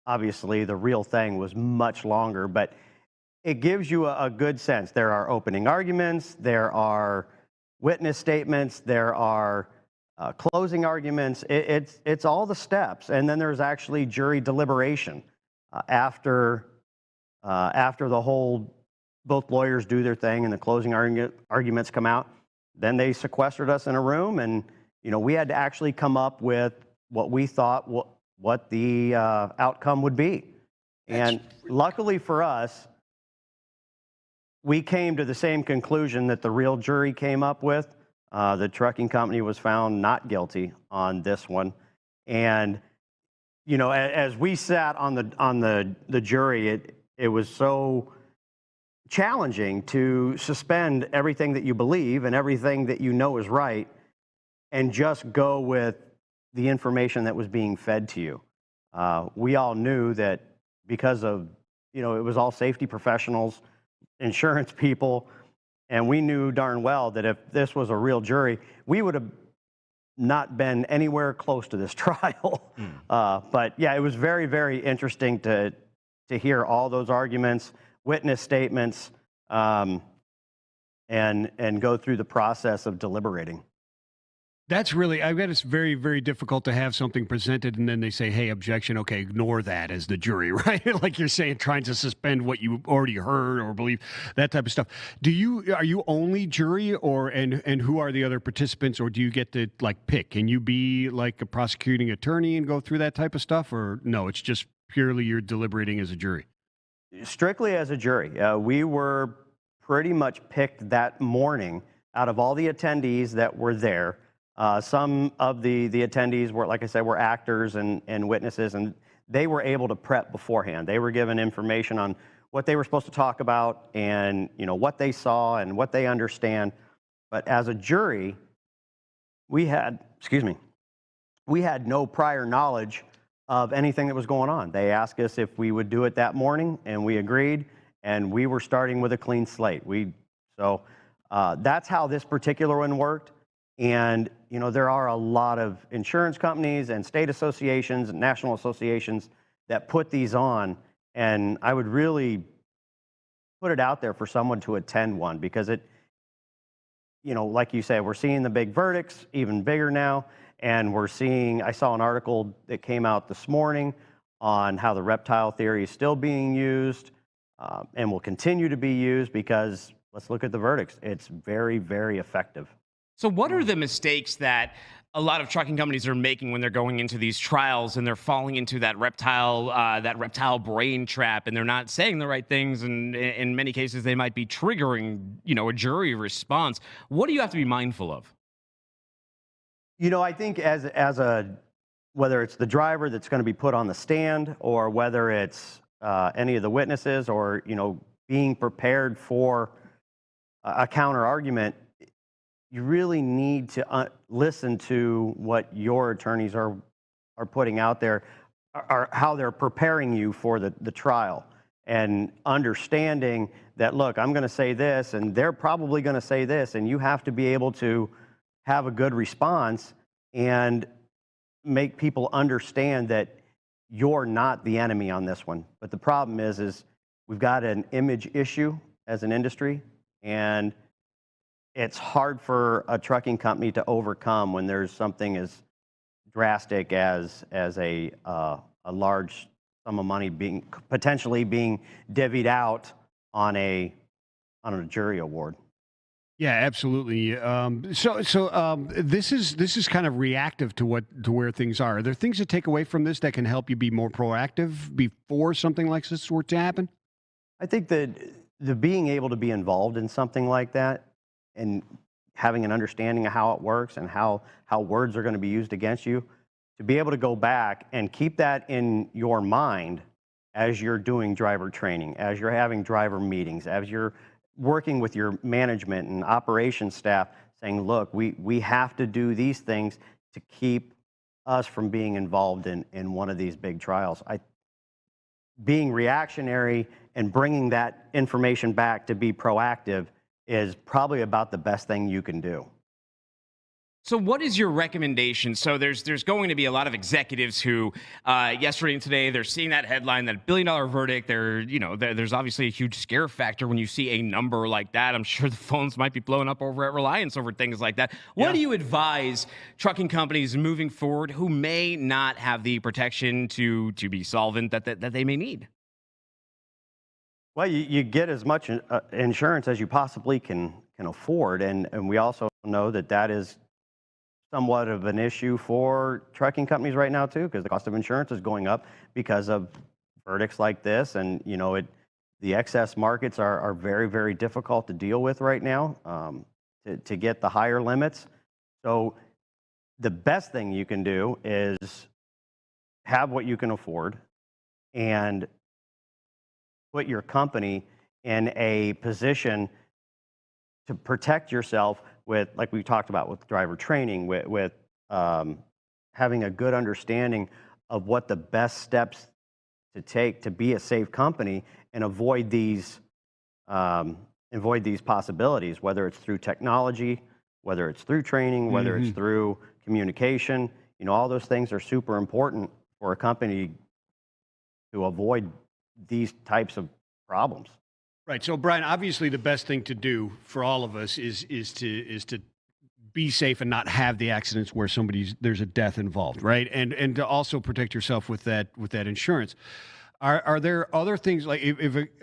Obviously, the real thing was much longer, but it gives you a good sense. There are opening arguments, there are witness statements, there are closing arguments. It's all the steps, and then there's actually jury deliberation after both lawyers do their thing and the closing arguments come out. Then they sequestered us in a room, and we had to actually come up with what we thought what the outcome would be. And luckily for us, we came to the same conclusion that the real jury came up with. The trucking company was found not guilty on this one. And, as we sat on the jury, it was so challenging to suspend everything that you believe and everything that you know is right and just go with the information that was being fed to you. We all knew that because of, it was all safety professionals, insurance people, and we knew darn well that if this was a real jury, we would have not been anywhere close to this trial. But yeah, it was very, very interesting to hear all those arguments, witness statements, and go through the process of deliberating. That's really, I bet it's very, very difficult to have something presented and then they say, hey, objection, okay, ignore that as the jury, right? Like you're saying, trying to suspend what you already heard or believe, that type of stuff. Are you only jury, and who are the other participants, or do you get to pick? Can you be like a prosecuting attorney and go through that type of stuff, or no, it's just purely you're deliberating as a jury? Strictly as a jury. We were pretty much picked that morning out of all the attendees that were there. Some of the attendees were, like I said, were actors and witnesses, and they were able to prep beforehand. They were given information on what they were supposed to talk about and, what they saw and what they understand. But as a jury, we had no prior knowledge of anything that was going on. They asked us if we would do it that morning, and we agreed, and we were starting with a clean slate. So that's how this particular one worked. And, there are a lot of insurance companies and state associations and national associations that put these on. And I would really put it out there for someone to attend one, because it, like you say, we're seeing the big verdicts, even bigger now. And I saw an article that came out this morning on how the reptile theory is still being used and will continue to be used, because let's look at the verdicts. It's very, very effective. So what are the mistakes that a lot of trucking companies are making when they're going into these trials and they're falling into that reptile brain trap, and they're not saying the right things, and in many cases they might be triggering, a jury response? What do you have to be mindful of? I think whether it's the driver that's going to be put on the stand, or whether it's any of the witnesses, or, being prepared for a counter argument, you really need to listen to what your attorneys are putting out there, or how they're preparing you for the trial, and understanding that, look, I'm going to say this, and they're probably going to say this, and you have to be able to have a good response and make people understand that you're not the enemy on this one. But the problem is we've got an image issue as an industry, and it's hard for a trucking company to overcome when there's something as drastic as a large sum of money potentially being divvied out on a jury award. Yeah, absolutely. This is kind of reactive to where things are. Are there things to take away from this that can help you be more proactive before something like this were to happen? I think that the being able to be involved in something like that, and having an understanding of how it works and how words are going to be used against you, to be able to go back and keep that in your mind as you're doing driver training, as you're having driver meetings, as you're working with your management and operations staff, saying, look, we have to do these things to keep us from being involved in one of these big trials. Being reactionary and bringing that information back to be proactive is probably about the best thing you can do. So what is your recommendation? So there's going to be a lot of executives who, yesterday and today, they're seeing that headline, that $1 billion verdict. There's obviously a huge scare factor when you see a number like that. I'm sure the phones might be blowing up over at Reliance over things like that. What do you advise trucking companies moving forward who may not have the protection to be solvent that they may need? Well, you get as much insurance as you possibly can afford, and we also know that is somewhat of an issue for trucking companies right now too, because the cost of insurance is going up because of verdicts like this, and the excess markets are very, very difficult to deal with right now to get the higher limits. So the best thing you can do is have what you can afford and put your company in a position to protect yourself with, like we talked about, with driver training, with having a good understanding of what the best steps to take to be a safe company and avoid these possibilities, whether it's through technology, whether it's through training, whether it's through communication. All those things are super important for a company to avoid these types of problems. Right. So, Brian, obviously the best thing to do for all of us is to be safe and not have the accidents where there's a death involved, right? And to also protect yourself with that insurance. Are there other things, like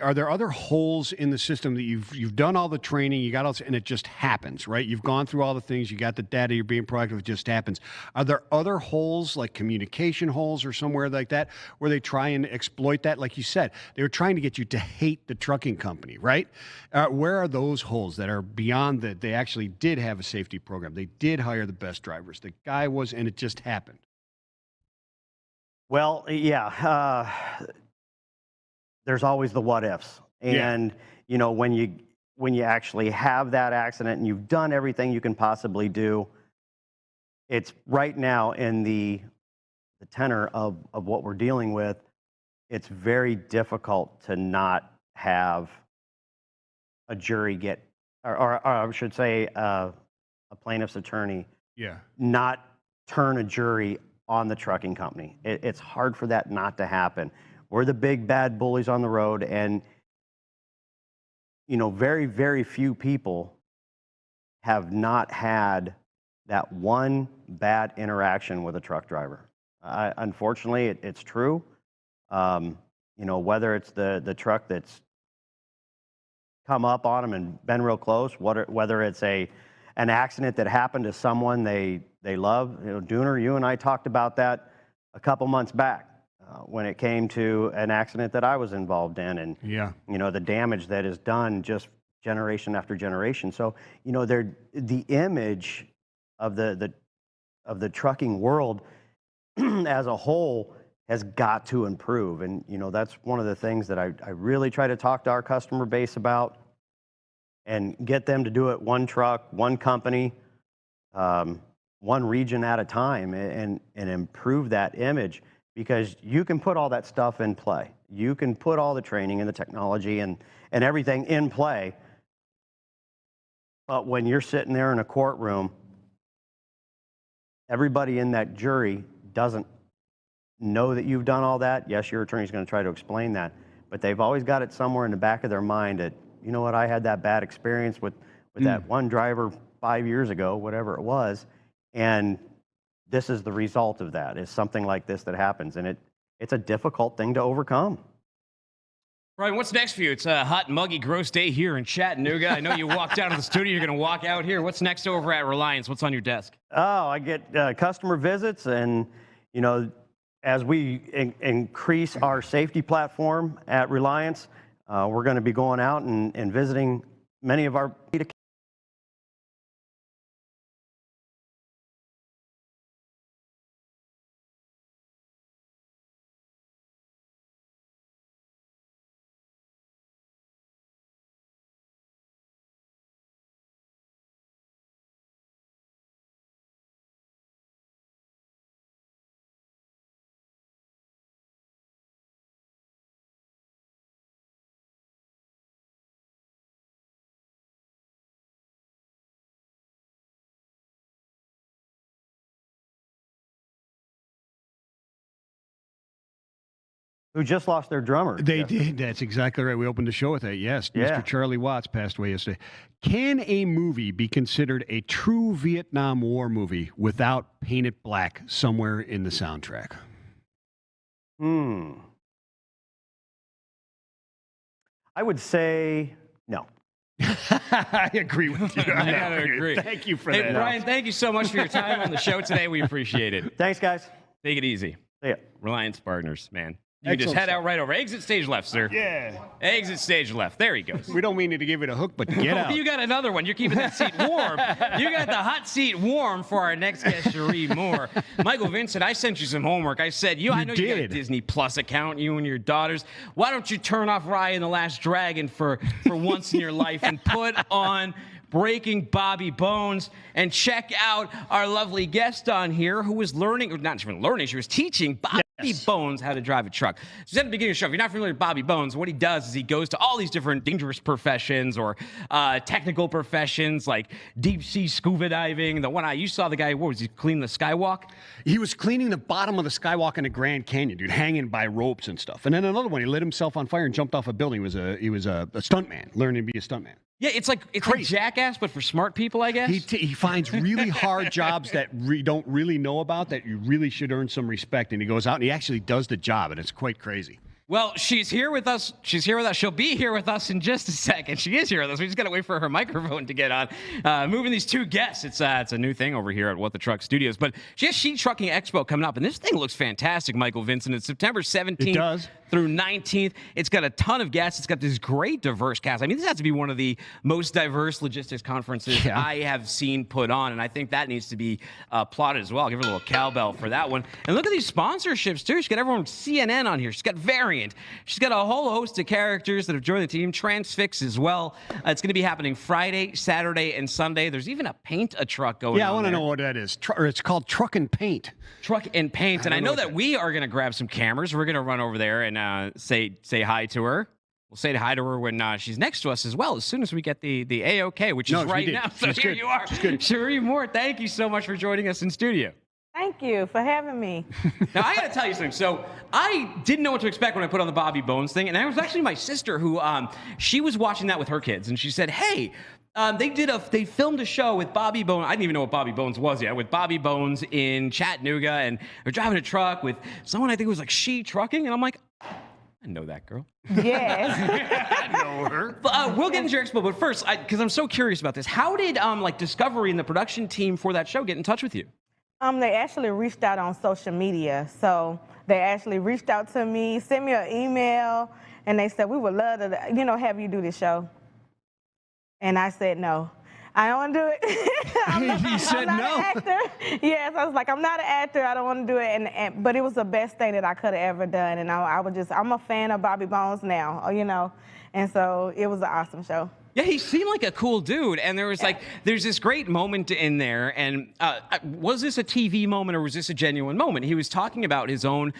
are there other holes in the system that you've done all the training, you got all, and it just happens, right? You've gone through all the things, you got the data, you're being proactive, it just happens. Are there other holes, like communication holes or somewhere like that, where they try and exploit that? Like you said, they were trying to get you to hate the trucking company, right? Where are those holes that are beyond that? They actually did have a safety program. They did hire the best drivers. The guy was, and it just happened. Well, yeah. there's always the what ifs. And, you know, when you actually have that accident and you've done everything you can possibly do, it's right now in the tenor of what we're dealing with, it's very difficult to not have a jury get, or I should say a plaintiff's attorney not turn a jury on the trucking company. It's hard for that not to happen. We're the big bad bullies on the road, and you know, very, very few people have not had that one bad interaction with a truck driver. Unfortunately, it's true. You know, whether it's the truck that's come up on them and been real close, whether it's an accident that happened to someone they love. You know, Dooner, you and I talked about that a couple months back when it came to an accident that I was involved in, and you know, the damage that is done just generation after generation. So, you know, the image of the trucking world as a whole has got to improve. And, you know, that's one of the things that I really try to talk to our customer base about and get them to do it one truck, one company, one region at a time, and improve that image, because you can put all that stuff in play. You can put all the training and the technology and everything in play. But when you're sitting there in a courtroom, everybody in that jury doesn't know that you've done all that. Yes, your attorney's going to try to explain that, but they've always got it somewhere in the back of their mind that, you know what, I had that bad experience with that one driver 5 years ago, whatever it was, and this is the result of that, is something like this that happens, and it's a difficult thing to overcome. Ryan, what's next for you? It's a hot, muggy, gross day here in Chattanooga. I know you walked out of the studio. You're going to walk out here. What's next over at Reliance? What's on your desk? Oh, I get customer visits, and, you know, as we increase our safety platform at Reliance, we're going to be going out and visiting many of our who just lost their drummer. They did. That's exactly right. We opened the show with that. Yes. Mr. Charlie Watts passed away yesterday. Can a movie be considered a true Vietnam War movie without Paint It Black somewhere in the soundtrack? I would say no. I agree with you. I gotta agree. Thank you for hey, that. Brian, thank you so much for your time on the show today. We appreciate it. Thanks, guys. Take it easy. See ya. Reliance Partners, man. You can just head out right over. Exit stage left, sir. Yeah. Exit stage left. There he goes. We don't mean to give it a hook, but get out. You got another one. You're keeping that seat warm. You got the hot seat warm for our next guest to read more. Michael Vincent, I sent you some homework. I said, I know you got a Disney Plus account, you and your daughters. Why don't you turn off Raya and the Last Dragon for once in your life and put on Breaking Bobby Bones and check out our lovely guest on here who was learning, or not even learning, she was teaching Bobby Bones how to drive a truck. So at the beginning of the show, if you're not familiar with Bobby Bones, what he does is he goes to all these different dangerous professions or technical professions like deep sea scuba diving. The one you saw the guy, what was he, cleaning the skywalk? He was cleaning the bottom of the skywalk in the Grand Canyon, dude, hanging by ropes and stuff. And then another one, he lit himself on fire and jumped off a building. He was a stuntman, learning to be a stuntman. Yeah, it's like Jackass, but for smart people, I guess. He finds really hard jobs that don't really know about, that you really should earn some respect, and he goes out and he actually does the job, and it's quite crazy. Well, she's here with us. She's here with us. She'll be here with us in just a second. She is here with us. We just got to wait for her microphone to get on. Moving these two guests. It's a new thing over here at What the Truck Studios. But she has Sheet Trucking Expo coming up, and this thing looks fantastic, Michael Vincent. It's September 17th through 19th. It's got a ton of guests. It's got this great diverse cast. I mean, this has to be one of the most diverse logistics conferences I have seen put on, and I think that needs to be applauded as well. I'll give her a little cowbell for that one. And look at these sponsorships, too. She's got everyone from CNN on here. She's got Variant. She's got a whole host of characters that have joined the team. Transfix as well. It's going to be happening Friday, Saturday, and Sunday. There's even a paint-a-truck going on. Yeah, I want to there. know what that is. It's called Truck and Paint. Truck and Paint. And I know that we are going to grab some cameras. We're going to run over there and say hi to her. We'll say hi to her when she's next to us as well, as soon as we get the A-OK, which is right now. So here you are. Cherie Moore, thank you so much for joining us in studio. Thank you for having me. Now, I got to tell you something. So I didn't know what to expect when I put on the Bobby Bones thing. And it was actually my sister who, she was watching that with her kids. And she said, hey, they filmed a show with Bobby Bones. I didn't even know what Bobby Bones was yet. With Bobby Bones in Chattanooga. And they're driving a truck with someone I think was like She Trucking. And I'm like, I know that girl. Yes. I know her. But, we'll get into your expo. But first, because I'm so curious about this, how did Discovery and the production team for that show get in touch with you? They actually reached out on social media. So they actually reached out to me, sent me an email, and they said, we would love to, have you do this show. And I said, no. I don't want to do it. You said I'm not no. an actor. Yes, I was like, I'm not an actor. I don't want to do it. But it was the best thing that I could have ever done. And I'm a fan of Bobby Bones now, And so it was an awesome show. Yeah, he seemed like a cool dude, and there's this great moment in there, and was this a TV moment or was this a genuine moment? He was talking about his own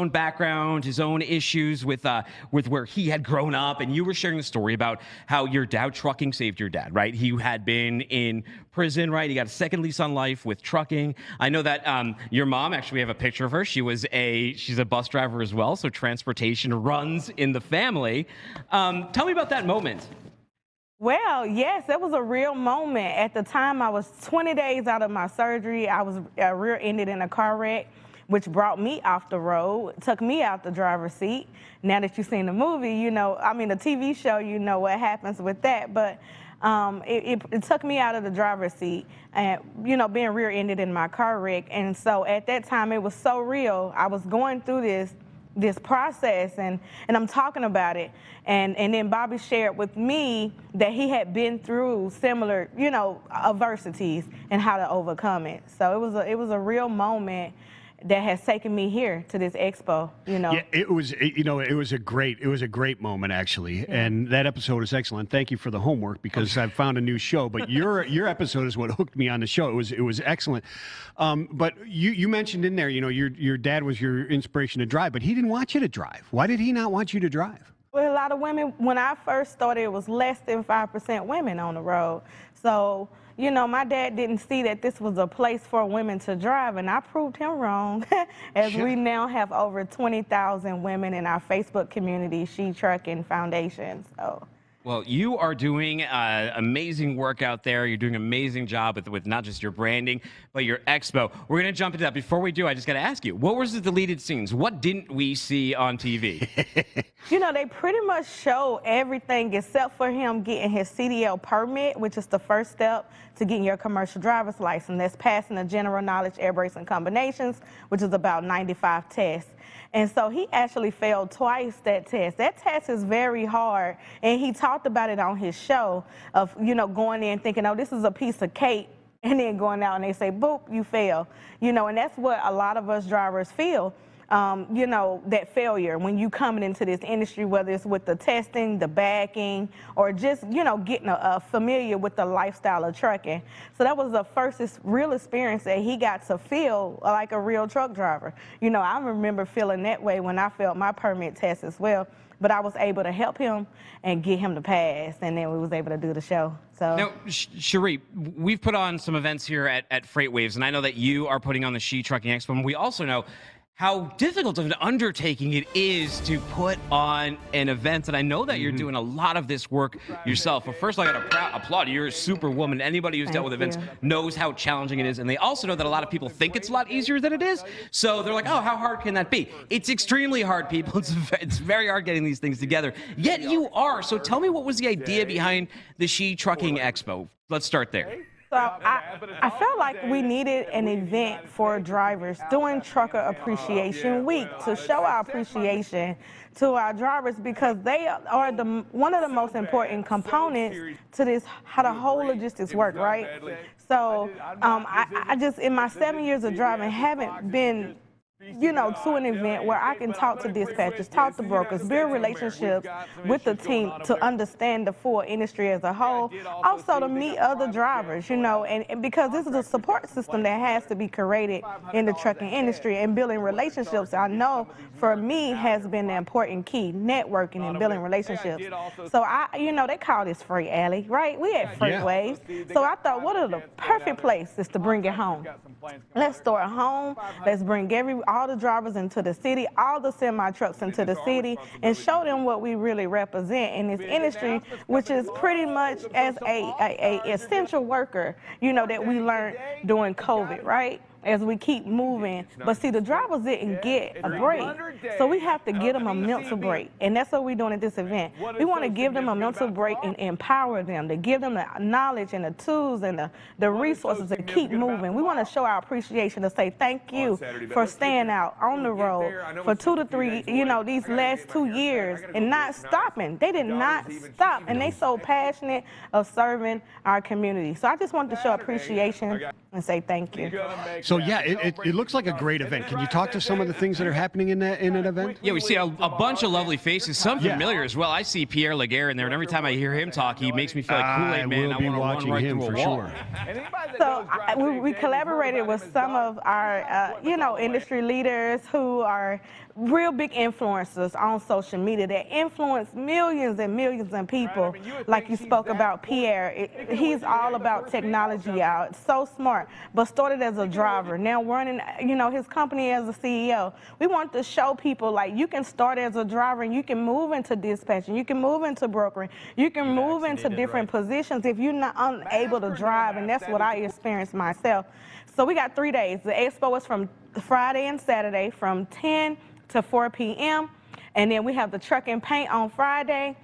background, his own issues with where he had grown up, and you were sharing the story about how your dad, trucking saved your dad, right? He had been in prison, right? He got a second lease on life with trucking. I know that your mom, actually, we have a picture of her. She's a bus driver as well, so transportation runs in the family. Tell me about that moment. Well, yes, that was a real moment. At the time, I was 20 days out of my surgery. I was rear-ended in a car wreck, which brought me off the road, took me out the driver's seat. Now that you've seen the movie, the TV show, you know what happens with that. But it took me out of the driver's seat, and being rear-ended in my car wreck. And so at that time, it was so real. I was going through this process, and I'm talking about it, and then Bobby shared with me that he had been through similar adversities and how to overcome it. So it was a real moment that has taken me here to this expo. Yeah, it was a great moment actually, and that episode is excellent. Thank you for the homework because I've found a new show. But your episode is what hooked me on the show. It was excellent. But you mentioned in there, your dad was your inspiration to drive, but he didn't want you to drive. Why did he not want you to drive? Well, a lot of women, when I first started, it was less than 5% women on the road. So, my dad didn't see that this was a place for women to drive, and I proved him wrong, as we now have over 20,000 women in our Facebook community, She Trucking Foundation. So. Well, you are doing amazing work out there. You're doing an amazing job with not just your branding, but your expo. We're going to jump into that. Before we do, I just got to ask you, what was the deleted scenes? What didn't we see on TV? They pretty much show everything except for him getting his CDL permit, which is the first step to getting your commercial driver's license. That's passing the general knowledge air brakes and combinations, which is about 95 tests. And so he actually failed twice that test. That test is very hard. And he talked about it on his show of, going in thinking, oh, this is a piece of cake. And then going out and they say, boop, you fail. And that's what a lot of us drivers feel. That failure when you coming into this industry, whether it's with the testing, the backing, or just, getting familiar with the lifestyle of trucking. So that was the first real experience that he got to feel like a real truck driver. I remember feeling that way when I failed my permit test as well. But I was able to help him and get him to pass, and then we was able to do the show. So now, Cherie, we've put on some events here at Freight Waves, and I know that you are putting on the She Trucking Expo, and we also know how difficult of an undertaking it is to put on an event. And I know that you're doing a lot of this work yourself. But first, I got to applaud you. You're a superwoman. Anybody who's dealt with events knows how challenging it is. And they also know that a lot of people think it's a lot easier than it is. So they're like, oh, how hard can that be? It's extremely hard, people. It's very hard getting these things together. Yet you are. So tell me, what was the idea behind the She Trucking Expo? Let's start there. So I felt like we needed an event for drivers during Trucker Appreciation Week to show our appreciation to our drivers, because they are one of the most important components to this, how the whole logistics work, right? So I just, in my 7 years of driving, haven't been, you know, to an event where I can talk to dispatchers, talk to brokers, build relationships with the team to understand the full industry as a whole, also to meet other drivers, you know, and because this is a support system that has to be created in the trucking industry, and building relationships, I know for me, has been the important key, networking and building relationships. So you know, they call this Freight Alley, right? We at Freight Waves. So I thought, what are the perfect places to bring it home? Let's store it home. Let's bring all the drivers into the city, all the semi-trucks into the city, and show them what we really represent in this industry, which is pretty much as a essential worker, you know, that we learned during COVID, right? As we keep moving. But see, the drivers didn't get a break. So we have to give them a mental break. And that's what we're doing at this event. We want to give them a mental break and empower them, to give them the knowledge and the tools and the resources to keep moving. We want to show our appreciation, to say thank you for staying out on the road for 2 to 3, you know, these last 2 years and not stopping. They did not stop. And they so passionate of serving our community. So I just wanted to show appreciation and say thank you. So yeah, it looks like a great event. Can you talk to some of the things that are happening in that event? Yeah, we see a bunch of lovely faces, some familiar as well. I see Pierre Laguerre in there, and every time I hear him talk, he makes me feel like Kool-Aid Man. I will be watching him for sure. So we collaborated with some of our, you know, industry leaders who are real big influencers on social media that influence millions and millions of people. Like you spoke about Pierre, he's all about technology out. So smart, but started as a driver, now running, you know, his company as a CEO. We want to show people, like, you can start as a driver and you can move into dispatching, you can move into brokering, you can move into different positions if you're not unable to drive, and that's what I experienced myself. So we got 3 days. The expo is from Friday and Saturday from 10 to 4 p.m. And then we have the truck and paint on Friday.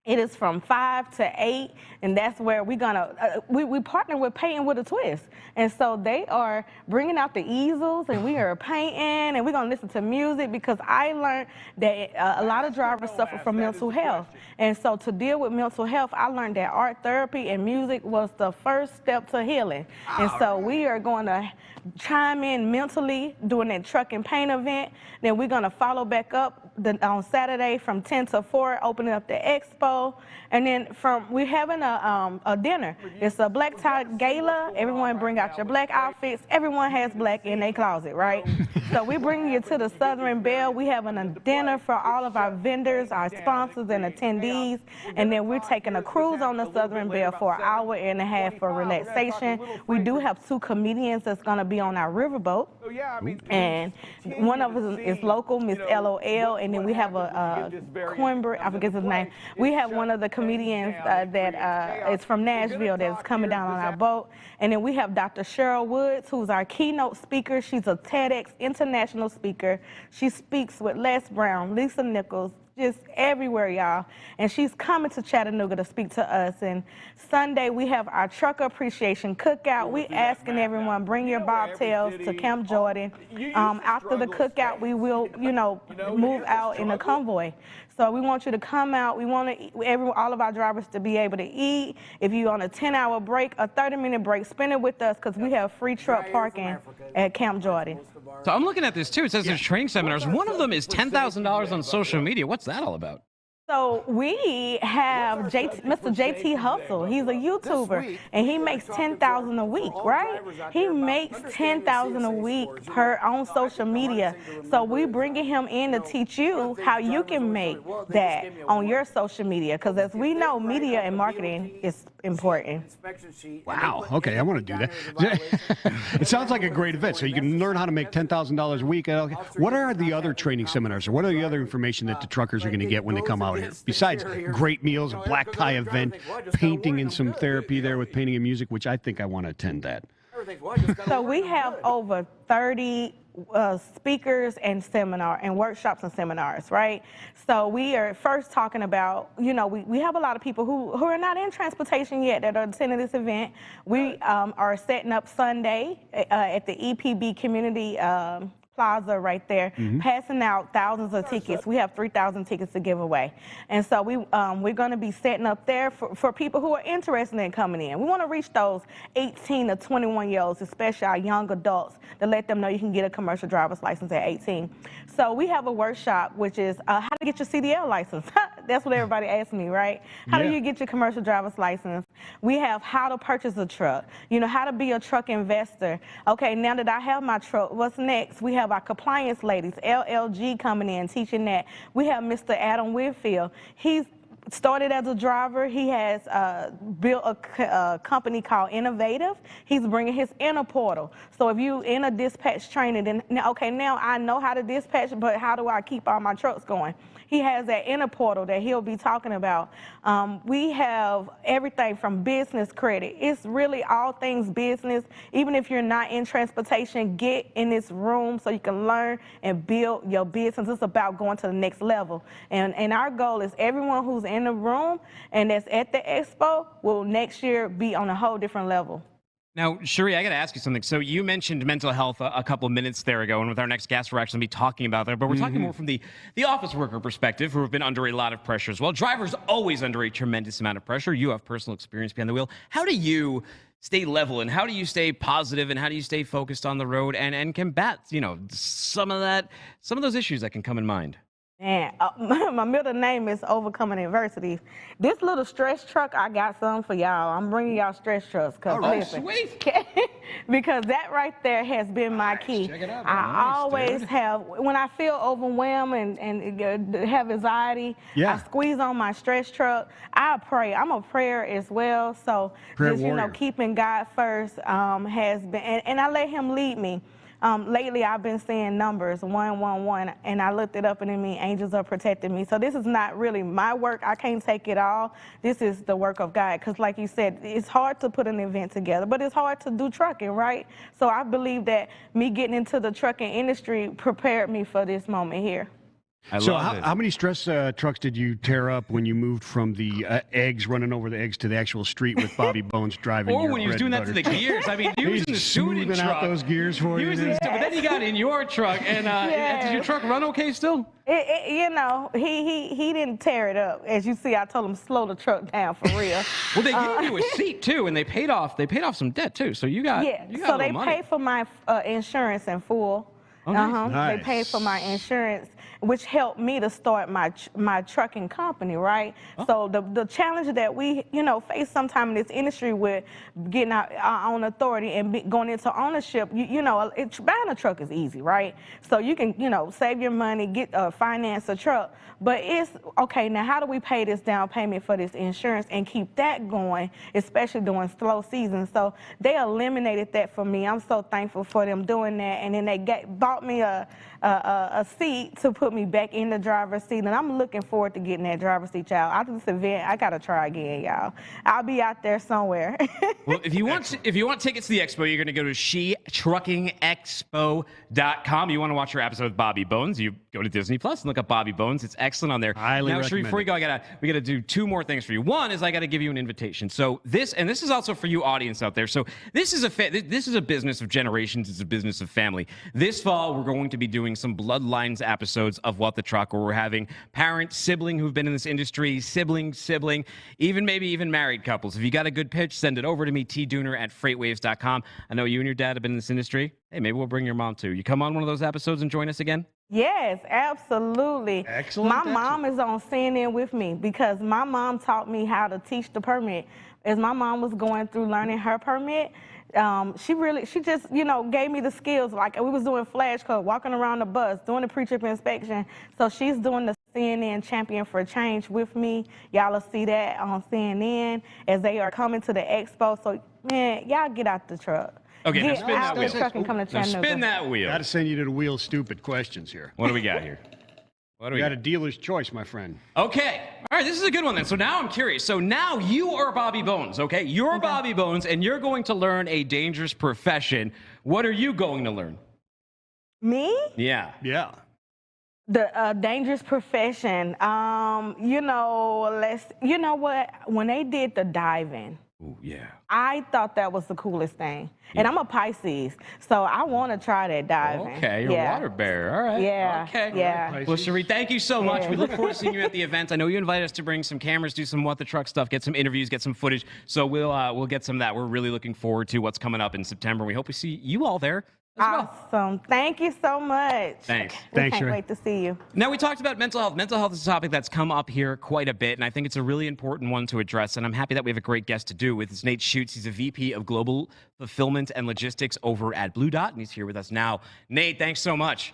It is from 5 to 8, and that's where we're gonna, we partner with Painting with a Twist. And so they are bringing out the easels, and we are painting, and we're gonna listen to music, because I learned that a lot of drivers suffer from mental health. And so to deal with mental health, I learned that art therapy and music was the first step to healing. And so we are going to chime in mentally during that truck and paint event. Then we're gonna follow back up on Saturday from 10 to 4, opening up the expo. And then we're having a dinner. It's a black tie gala. Everyone bring out your black outfits. Everyone has black in their closet, right? So we bring you to the Southern Belle. We having a dinner for all of our vendors, our sponsors, and attendees. And then we're taking a cruise on the Southern Belle for an hour and a half for relaxation. We do have 2 comedians that's gonna be on our riverboat. And one of us is local, Miss LOL, and then we have a Coimbra, I forget his name. We have one of the comedians that is from Nashville that's coming down on our boat. And then we have Dr. Cheryl Woods, who's our keynote speaker. She's a TEDx international speaker. She speaks with Les Brown, Lisa Nichols, just everywhere, y'all. And she's coming to Chattanooga to speak to us. And Sunday, we have our Trucker Appreciation Cookout. We asking everyone, bring your bobtails to Camp Jordan. After the cookout, we will, you know, move out in a convoy. So we want you to come out. We want all of our drivers to be able to eat. If you're on a 10-hour break, a 30-minute break, spend it with us, because we have free truck parking at Camp Jordan. So I'm looking at this too. It says there's training seminars. One of them is $10,000 on social media. What's that all about? So we have Mr. JT Hustle. He's a YouTuber, and he makes $10,000 a week, right? He makes $10,000 a week on social media. So we bringing him in to teach you how you can make that on your social media, because as we know, media and marketing is important. Wow. Okay, I want to do that. It sounds like a great event. So you can learn how to make $10,000 a week. What are the other training seminars, or what are the other information that the truckers are going to get when they come out here? Besides great meals, a black tie event, painting, and some therapy there with painting and music, which I think I want to attend that. everything's well. I just gotta So learn we them have good. over 30 speakers and workshops and seminars, right? So we are first talking about, we have a lot of people who are not in transportation yet that are attending this event. We are setting up Sunday at the EPB Community Plaza right there, passing out thousands of tickets. We have 3,000 tickets to give away. And so we're going to be setting up there for people who are interested in coming in. We want to reach those 18 to 21-year-olds, especially our young adults, to let them know you can get a commercial driver's license at 18. So we have a workshop, which is how to get your CDL license. That's what everybody asks me, right? How do you get your commercial driver's license? We have how to purchase a truck, how to be a truck investor. Okay, now that I have my truck, what's next? We have our compliance ladies, LLG, coming in, teaching that. We have Mr. Adam Whitfield. He's started as a driver. He has built a company called Innovative. He's bringing his inner portal. So if you in a dispatch training, then okay, now I know how to dispatch, but how do I keep all my trucks going? He has that inner portal that he'll be talking about. We have everything from business credit. It's really all things business. Even if you're not in transportation, get in this room so you can learn and build your business. It's about going to the next level. And our goal is everyone who's in the room and that's at the expo will next year be on a whole different level. Now, Cherie, I got to ask you something. So you mentioned mental health a couple of minutes there ago, and with our next guest, we're actually going to be talking about that. But we're talking more from the office worker perspective, who have been under a lot of pressure as well. Drivers always under a tremendous amount of pressure. You have personal experience behind the wheel. How do you stay level, and how do you stay positive, and how do you stay focused on the road and combat, some of those issues that can come in mind? Man, my middle name is Overcoming Adversity. This little stretch truck, I got some for y'all. I'm bringing y'all stretch trucks. Sweet. Because that right there has been my key. Check it out. I always have, when I feel overwhelmed and have anxiety, I squeeze on my stretch truck. I pray. I'm a prayer as well. So just, keeping God first has been, and I let him lead me. Lately, I've been seeing numbers 111, and I looked it up, and it means angels are protecting me. So this is not really my work. I can't take it all. This is the work of God, because like you said, it's hard to put an event together, but it's hard to do trucking, right? So I believe that me getting into the trucking industry prepared me for this moment here. How many stress trucks did you tear up when you moved from the eggs, running over the eggs, to the actual street with Bobby Bones driving? Or when he was doing that to the gears. I mean, he was in the student truck. Out those gears for you. But then he got in your truck, and does your truck run okay still? He didn't tear it up. As you see, I told him slow the truck down for real. Well, they gave you a seat too, and they paid off some debt too. So you got so they paid for my insurance in full. Oh, nice. They paid for my insurance, which helped me to start my trucking company, right? So the challenge that we, face sometime in this industry with getting our own authority and going into ownership, buying a truck is easy, right? So you can, save your money, finance a truck. But it's, okay, now how do we pay this down payment for this insurance and keep that going, especially during slow seasons? So they eliminated that for me. I'm so thankful for them doing that. And then they bought me a seat to put me back in the driver's seat. And I'm looking forward to getting that driver's seat, y'all. After this event, I got to try again, y'all. I'll be out there somewhere. Well, if you want tickets to the expo, you're going to go to SheTruckingExpo.com. You want to watch your episode with Bobby Bones, you go to Disney Plus and look up Bobby Bones. It's excellent on there. Highly now, recommend before we go, we gotta do two more things for you. One is I gotta give you an invitation. So this is also for you audience out there. So this is a business of generations. It's a business of family. This fall we're going to be doing some Bloodlines episodes of What the Truck, where we're having parents, sibling who've been in this industry, sibling, maybe even married couples. If you got a good pitch, send it over to me, tdooner@freightwaves.com. I know you and your dad have been in this industry. Hey, maybe we'll bring your mom too. You come on one of those episodes and join us again? Yes, absolutely. Excellent. My mom is on CNN with me because my mom taught me how to teach the permit. As my mom was going through learning her permit, she just, gave me the skills. Like we was doing flashcards, walking around the bus, doing the pre-trip inspection. So she's doing the CNN Champion for Change with me. Y'all will see that on CNN as they are coming to the expo. So, man, y'all get out the truck. Okay, now Get spin out that wheel. the truck and come to Now Chattanooga. spin that wheel. Got to send you to the wheel stupid questions here. What do we got here? What do You we got a dealer's choice, my friend. Okay. All right, this is a good one then. So now I'm curious. So now you are Bobby Bones, okay? You're Bobby Bones, and you're going to learn a dangerous profession. What are you going to learn? Me? Yeah. Yeah. The dangerous profession. You know what? When they did the diving, Ooh, yeah. I thought that was the coolest thing. And I'm a Pisces, so I want to try that diving. Okay, you're a water bear. All right. Yeah. Okay. Yeah. Well, Cherie, thank you so much. Yeah. We look forward to seeing you at the event. I know you invited us to bring some cameras, do some What the Truck stuff, get some interviews, get some footage. So we'll get some of that. We're really looking forward to what's coming up in September. We hope we see you all there. Awesome. Thank you so much. Thanks. We can't wait to see you. Now, we talked about mental health. Mental health is a topic that's come up here quite a bit, and I think it's a really important one to address, and I'm happy that we have a great guest to do with. It's Nate Schutz. He's a VP of Global Fulfillment and Logistics over at Blue Dot, and he's here with us now. Nate, thanks so much.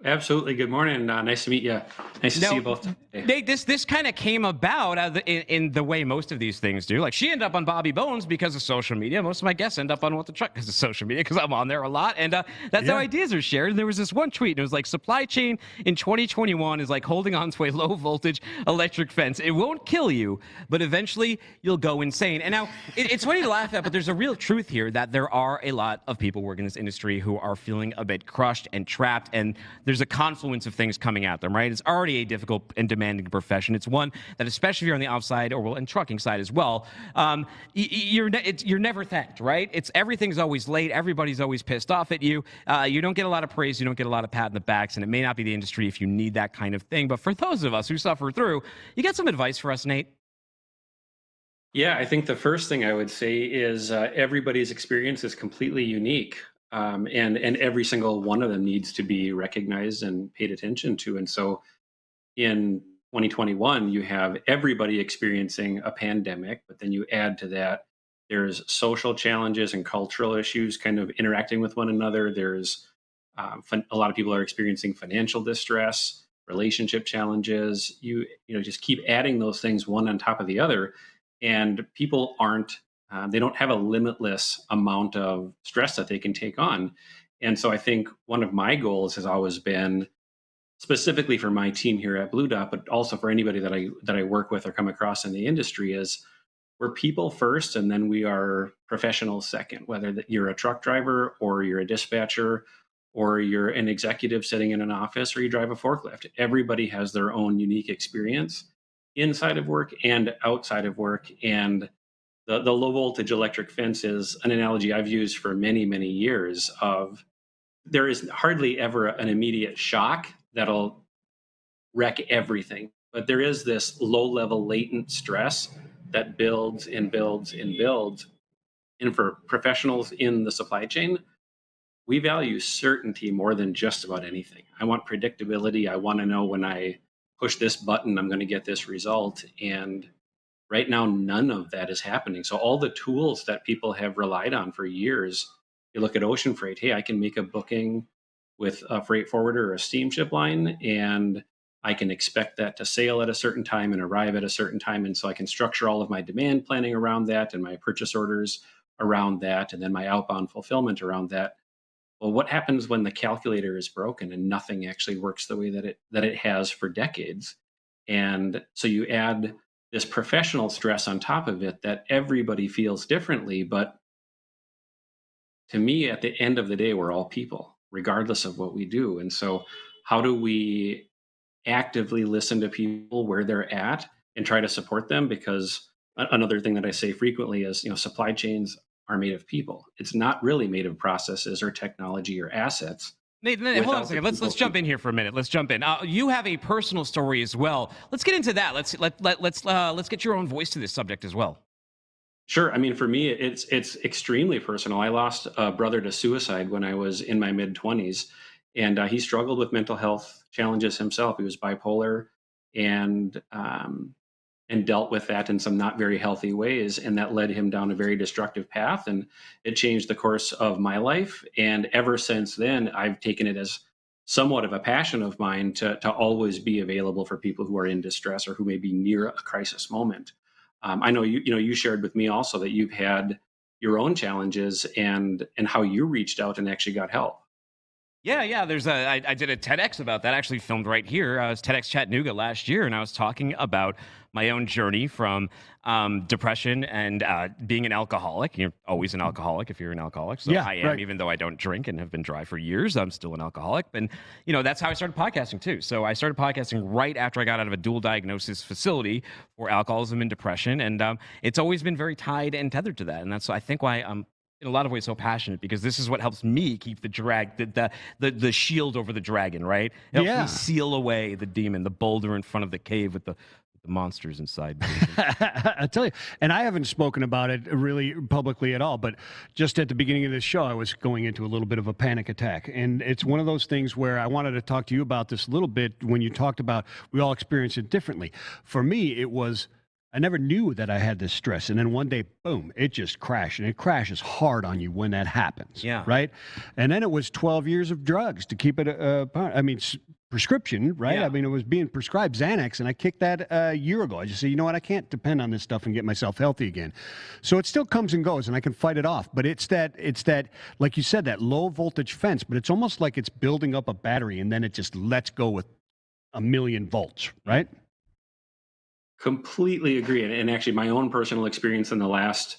Absolutely. Good morning. Nice to meet you. Nice to see you both. Nate, this kind of came about in the way most of these things do. Like, she ended up on Bobby Bones because of social media. Most of my guests end up on What the Truck because of social media, because I'm on there a lot. And that's how ideas are shared. And there was this one tweet, and it was like, supply chain in 2021 is like holding on to a low voltage electric fence. It won't kill you, but eventually you'll go insane. And now, it's funny to laugh at, but there's a real truth here that there are a lot of people working in this industry who are feeling a bit crushed and trapped, and there's a confluence of things coming at them, right? It's already a difficult and demanding profession. It's one that, especially if you're on the outside and trucking side as well, you're never thanked, right? Everything's always late. Everybody's always pissed off at you. You don't get a lot of praise. You don't get a lot of pat in the backs, and it may not be the industry if you need that kind of thing. But for those of us who suffer through, you got some advice for us, Nate? Yeah, I think the first thing I would say is everybody's experience is completely unique. And every single one of them needs to be recognized and paid attention to. And so in 2021, you have everybody experiencing a pandemic, but then you add to that, there's social challenges and cultural issues kind of interacting with one another. There's a lot of people are experiencing financial distress, relationship challenges. You just keep adding those things one on top of the other. And people they don't have a limitless amount of stress that they can take on. And so I think one of my goals has always been, specifically for my team here at Blue Dot, but also for anybody that I work with or come across in the industry, is we're people first, and then we are professionals second, whether you're a truck driver or you're a dispatcher or you're an executive sitting in an office or you drive a forklift. Everybody has their own unique experience inside of work and outside of work. And the low voltage electric fence is an analogy I've used for many, many years of there is hardly ever an immediate shock that'll wreck everything. But there is this low level latent stress that builds and builds and builds. And for professionals in the supply chain, we value certainty more than just about anything. I want predictability. I want to know when I push this button, I'm going to get this result. And right now, none of that is happening. So all the tools that people have relied on for years, you look at ocean freight, hey, I can make a booking with a freight forwarder or a steamship line, and I can expect that to sail at a certain time and arrive at a certain time. And so I can structure all of my demand planning around that and my purchase orders around that, and then my outbound fulfillment around that. Well, what happens when the calculator is broken and nothing actually works the way that it has for decades? And so you add this professional stress on top of it that everybody feels differently. But to me, at the end of the day, we're all people, regardless of what we do. And so how do we actively listen to people where they're at and try to support them? Because another thing that I say frequently is, supply chains are made of people. It's not really made of processes or technology or assets. Nate, hold on a second. Let's jump in here for a minute. Let's jump in. You have a personal story as well. Let's get into that. Let's get your own voice to this subject as well. Sure. I mean, for me, it's extremely personal. I lost a brother to suicide when I was in my mid-20s, and he struggled with mental health challenges himself. He was bipolar, and dealt with that in some not very healthy ways. And that led him down a very destructive path. And it changed the course of my life. And ever since then, I've taken it as somewhat of a passion of mine to always be available for people who are in distress or who may be near a crisis moment. I know you shared with me also that you've had your own challenges and how you reached out and actually got help. Yeah. I did a TEDx about that. Actually, filmed right here. I was TEDx Chattanooga last year, and I was talking about my own journey from depression and being an alcoholic. You're always an alcoholic if you're an alcoholic. So Yeah, I am, right. even though I don't drink and have been dry for years. I'm still an alcoholic, and that's how I started podcasting too. So I started podcasting right after I got out of a dual diagnosis facility for alcoholism and depression, and it's always been very tied and tethered to that. And that's I think why I'm in a lot of ways so passionate, because this is what helps me keep the shield over the dragon, right? It helps Yeah. me seal away the demon, the boulder in front of the cave with the monsters inside. I tell you, and I haven't spoken about it really publicly at all, but just at the beginning of this show, I was going into a little bit of a panic attack. And it's one of those things where I wanted to talk to you about this a little bit when you talked about we all experience it differently. For me, it was, I never knew that I had this stress. And then one day, boom, it just crashed. And it crashes hard on you when that happens. Yeah. Right? And then it was 12 years of drugs to keep it, prescription, right? Yeah. I mean, it was being prescribed Xanax, and I kicked that a year ago. I just said, you know what? I can't depend on this stuff and get myself healthy again. So it still comes and goes, and I can fight it off. But it's that, like you said, that low voltage fence, but it's almost like it's building up a battery, and then it just lets go with 1,000,000 volts, right? Completely agree. And actually, my own personal experience in the last,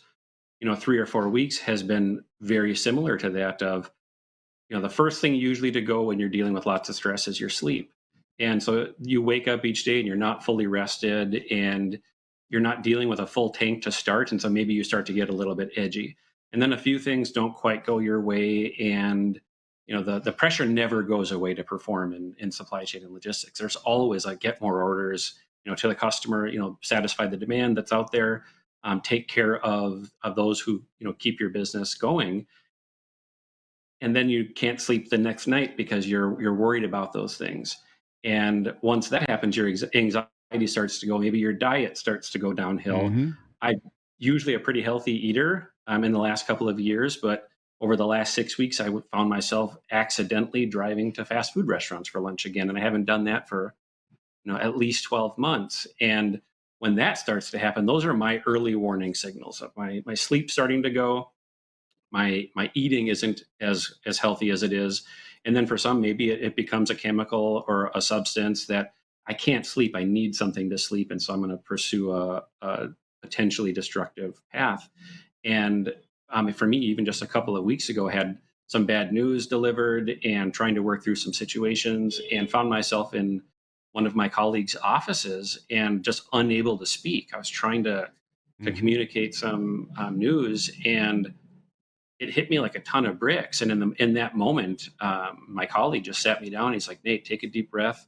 3 or 4 weeks has been very similar to that of, the first thing usually to go when you're dealing with lots of stress is your sleep. And so you wake up each day and you're not fully rested and you're not dealing with a full tank to start. And so maybe you start to get a little bit edgy. And then a few things don't quite go your way. And, the pressure never goes away to perform in supply chain and logistics. There's always like get more orders, to the customer, satisfy the demand that's out there, take care of those who, keep your business going. And then you can't sleep the next night because you're worried about those things. And once that happens, your anxiety starts to go. Maybe your diet starts to go downhill. Mhm. I'm usually a pretty healthy eater in the last couple of years, but over the last 6 weeks, I found myself accidentally driving to fast food restaurants for lunch again, and I haven't done that for at least 12 months. And when that starts to happen, those are my early warning signals of my sleep starting to go. My eating isn't as healthy as it is, and then for some, maybe it becomes a chemical or a substance that I can't sleep. I need something to sleep, and so I'm going to pursue a potentially destructive path. And for me, even just a couple of weeks ago, I had some bad news delivered and trying to work through some situations, and found myself in one of my colleagues' offices and just unable to speak. I was trying to communicate some news, and it hit me like a ton of bricks. And in that moment, my colleague just sat me down. He's like, "Nate, take a deep breath.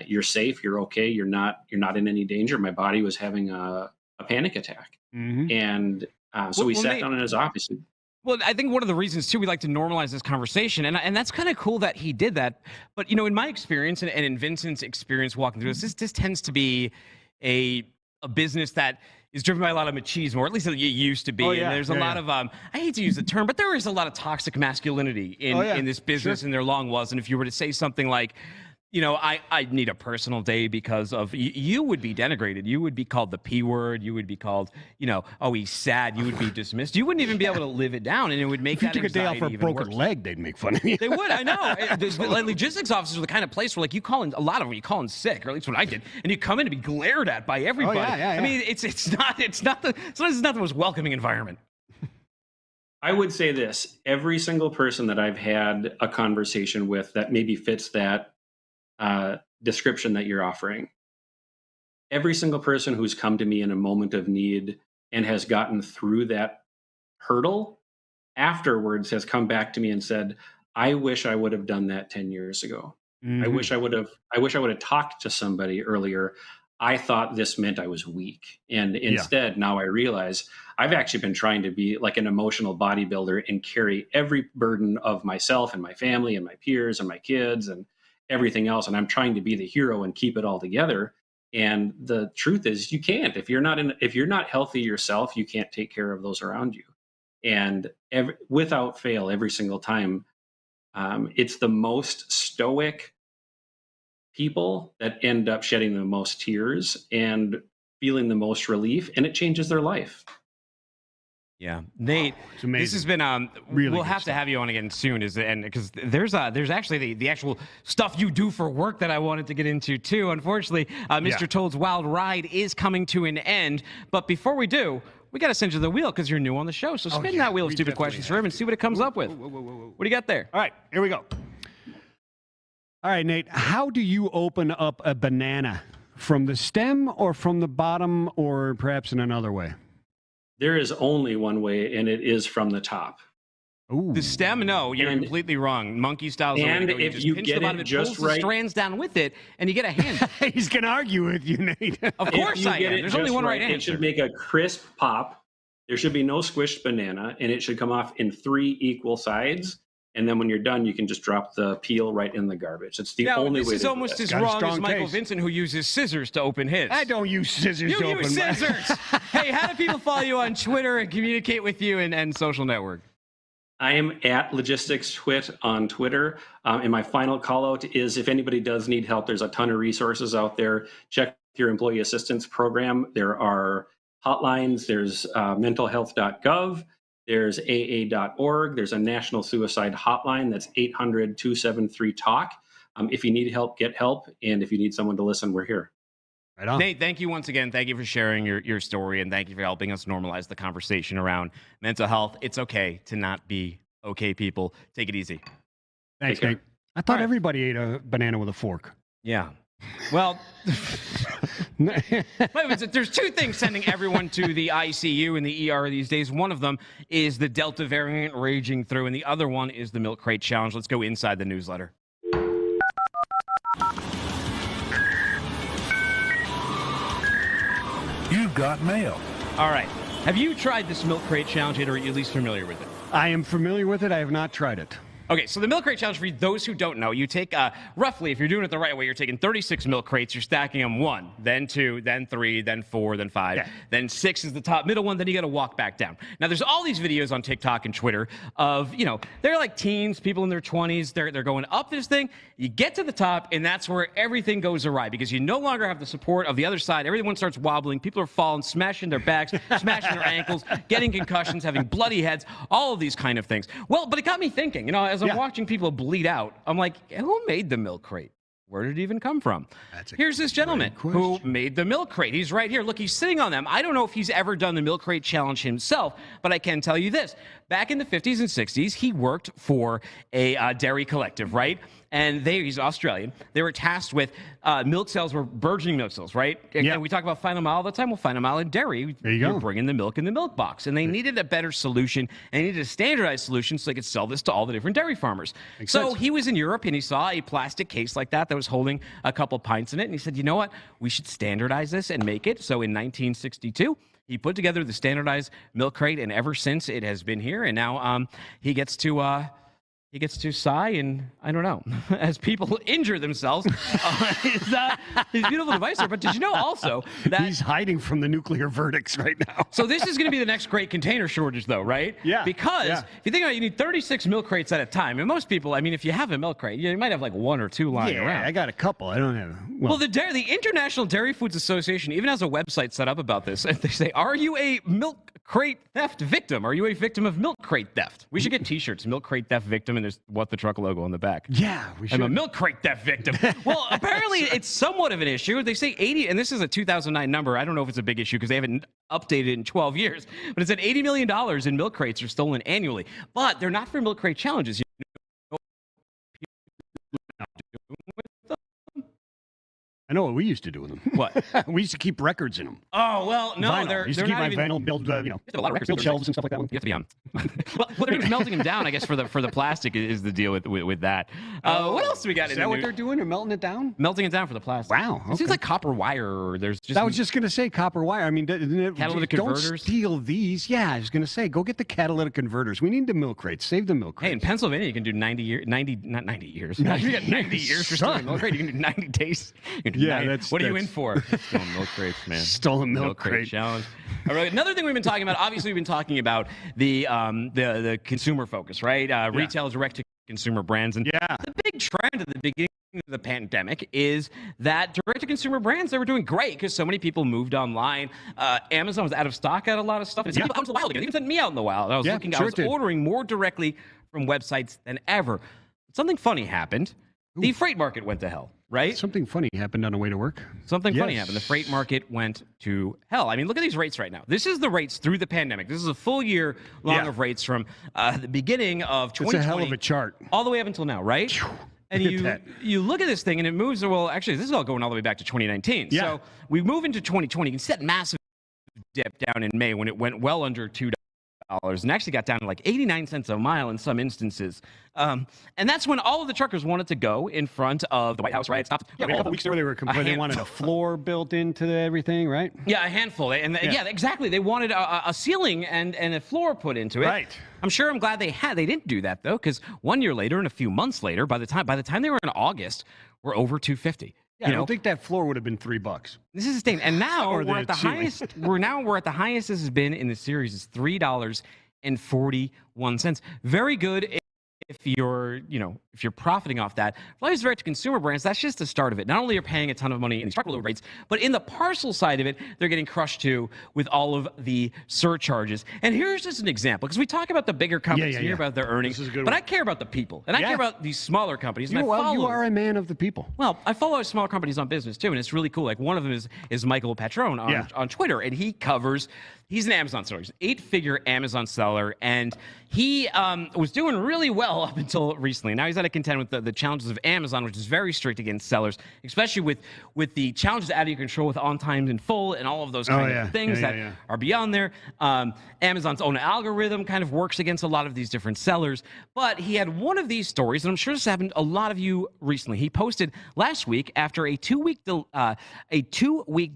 You're safe. You're okay. You're not in any danger." My body was having a panic attack, and so we sat Nate, down in his office. Well, I think one of the reasons too we like to normalize this conversation, and that's kind of cool that he did that. But in my experience and in Vincent's experience walking through this tends to be a business that is driven by a lot of machismo, or at least it used to be. Oh, yeah. And there's a lot of I hate to use the term, but there is a lot of toxic masculinity in this business, and there long was. And if you were to say something like, I need a personal day because of you would be denigrated. You would be called the P word. You would be called, oh, he's sad. You would be dismissed. You wouldn't even be able to live it down, and it would make If you took a day off for a broken leg, they'd make fun of you. They would, I know. Like, logistics officers are the kind of place where, like, you call in, a lot of them, you call in sick, or at least what I did, and you come in to be glared at by everybody. yeah. I mean, it's not the most welcoming environment. I would say this: every single person that I've had a conversation with that maybe fits that description that you're offering, every single person who's come to me in a moment of need and has gotten through that hurdle afterwards has come back to me and said, "I wish I would have done that 10 years ago. I wish I would have talked to somebody earlier. I thought this meant I was weak. And instead, now I realize I've actually been trying to be like an emotional bodybuilder and carry every burden of myself and my family and my peers and my kids and everything else. And I'm trying to be the hero and keep it all together. And the truth is you can't. If you're not healthy yourself, you can't take care of those around you. And without fail, every single time, it's the most stoic people that end up shedding the most tears and feeling the most relief, and it changes their life. Yeah, Nate, it's amazing. This has been really we'll have stuff. to have you on again soon, and because there's actually the actual stuff you do for work that I wanted to get into too. Unfortunately, Mr. Toad's Wild Ride is coming to an end, but before we do, we got to send you the wheel because you're new on the show. So spin that wheel of stupid questions for him and see what it comes up with. What do you got there? All right, here we go. All right, Nate, how do you open up a banana? From the stem or from the bottom, or perhaps in another way? There is only one way, and it is from the top. Ooh. The stem? No, you're completely wrong. Monkey style. And you if just you pinch get the bottom, it just pulls the right, strands down with it, and you get a hand. He's gonna argue with you, Nate. Of course I am. There's only one right answer. It should make a crisp pop. There should be no squished banana, and it should come off in 3 equal sides. And then when you're done, you can just drop the peel right in the garbage. It's the only way to do it. This is almost as wrong as Michael Vincent, who uses scissors to open his. I don't use scissors to open You use scissors! Hey, how do people follow you on Twitter and communicate with you and social network? I am at Logistics Twit on Twitter. And my final call out is if anybody does need help, there's a ton of resources out there. Check your employee assistance program. There are hotlines. There's mentalhealth.gov. There's AA.org. There's a national suicide hotline. That's 800-273-TALK. If you need help, get help. And if you need someone to listen, we're here. Right on. Nate, thank you once again. Thank you for sharing your story, and thank you for helping us normalize the conversation around mental health. It's okay to not be okay, people. Take it easy. Thanks, Nate. I thought everybody ate a banana with a fork. Yeah. Well, there's 2 things sending everyone to the ICU and the ER these days. One of them is the Delta variant raging through, and the other one is the Milk Crate Challenge. Let's go inside the newsletter. You've got mail. All right. Have you tried this Milk Crate Challenge yet, or are you at least familiar with it? I am familiar with it. I have not tried it. Okay, so the Milk Crate Challenge, for those who don't know, you take roughly, if you're doing it the right way, you're taking 36 milk crates, you're stacking them 1, then 2, then 3, then 4, then 5, then 6 is the top middle one, then you got to walk back down. Now, there's all these videos on TikTok and Twitter of, they're like teens, people in their 20s, they're going up this thing, you get to the top, and that's where everything goes awry because you no longer have the support of the other side. Everyone starts wobbling, people are falling, smashing their backs, smashing their ankles, getting concussions, having bloody heads, all of these kind of things. Well, but it got me thinking, as I'm watching people bleed out, I'm like, who made the milk crate? Where did it even come from? Here's this gentleman who made the milk crate. He's right here. Look, he's sitting on them. I don't know if he's ever done the Milk Crate Challenge himself, but I can tell you this. Back in the 50s and 60s, he worked for a dairy collective, right? And he's Australian. They were tasked with milk sales were burgeoning milk sales, right? And we talk about final mile all the time. Well, final mile in dairy, you're bringing the milk in the milk box. And they needed a better solution, and they needed a standardized solution so they could sell this to all the different dairy farmers. So he was in Europe, and he saw a plastic case like that was holding a couple pints in it. And he said, you know what? We should standardize this and make it. So in 1962, he put together the standardized milk crate, and ever since it has been here. And now he gets to sigh and, I don't know, as people injure themselves. His beautiful device there. But did you know also that he's hiding from the nuclear verdicts right now? So this is going to be the next great container shortage, though, right? Yeah. Because if you think about it, you need 36 milk crates at a time. And most people, if you have a milk crate, you might have like 1 or 2 lying around. I got a couple. I don't have. Well, the International Dairy Foods Association even has a website set up about this. They say, are you a milk crate theft victim? Are you a victim of milk crate theft? We should get T-shirts, milk crate theft victim, and there's What the Truck logo on the back. Yeah, we should. I'm a milk crate theft victim. Well, apparently it's somewhat of an issue. They say 80, and this is a 2009 number. I don't know if it's a big issue because they haven't updated it in 12 years, but it said $80 million in milk crates are stolen annually. But they're not for milk crate challenges. I know what we used to do with them. What? We used to keep records in them. Oh, well, no, vinyl. they're used they're to keep not my even... vinyl build, build shelves and stuff like that. You have to be on. Well, they're just melting them down, I guess, for the plastic is the deal with that. What else do we got? Is that what they're doing? They're melting it down? Melting it down for the plastic. Wow. Okay. It seems like copper wire. Or there's just. I was just going to say copper wire. I mean, catalytic converters. Don't steal these. Yeah, I was going to say, go get the catalytic converters. We need the milk crates. Save the milk crates. Hey, in Pennsylvania, you can do 90 years. Not 90 years. You got 90 years for stealing milk crate. You can do 90 days. You can do 90. What are you in for? Stolen milk crates, man. Stolen milk crate challenge. All right. Another thing we've been talking about. Obviously, we've been talking about the consumer focus, right? Retail direct to consumer brands, and the big trend at the beginning the pandemic is that direct-to-consumer brands, they were doing great because so many people moved online. Amazon was out of stock at a lot of stuff. And it's out in the wild again. It even sent me out in the wild. I was I was ordering more directly from websites than ever. Something funny happened. The freight market went to hell, right? Something funny happened on the way to work. Something funny happened. The freight market went to hell. I mean, look at these rates right now. This is the rates through the pandemic. This is a full year long of rates from the beginning of 2020. It's a hell of a chart. All the way up until now, right? And you look at this thing and it moves, well, actually, this is all going all the way back to 2019. Yeah. So we move into 2020. You can see that massive dip down in May when it went well under $2 and actually got down to like 89 cents a mile in some instances. And that's when all of the truckers wanted to go in front of the White House, right? It stopped. Yeah, a couple weeks ago, they were complaining they wanted a floor built into everything, right? Yeah, a handful. And exactly. They wanted a ceiling and a floor put into it. Right. I'm glad they didn't do that, though, because 1 year later and a few months later, by the time they were in August, we're over 250. Yeah, I don't think that floor would have been $3. This is insane. And now we're at the highest. We're at the highest this has been in the series is $3.41. Very good if you're profiting off that. For these direct-to-consumer brands, that's just the start of it. Not only are paying a ton of money in these truckload rates, but in the parcel side of it, they're getting crushed too with all of the surcharges. And here's just an example, because we talk about the bigger companies here about their earnings, but I care about the people, and I care about these smaller companies. You are a man of the people. Well, I follow smaller companies on business too, and it's really cool. Like one of them is Michael Patron on Twitter, and he covers. He's an Amazon seller. He's an 8-figure Amazon seller, and he was doing really well up until recently. Now he's had to contend with the challenges of Amazon, which is very strict against sellers, especially with the challenges out of your control with on time in full and all of those kind of things that are beyond there. Amazon's own algorithm kind of works against a lot of these different sellers. But he had one of these stories, and I'm sure this happened to a lot of you recently. He posted last week after a two-week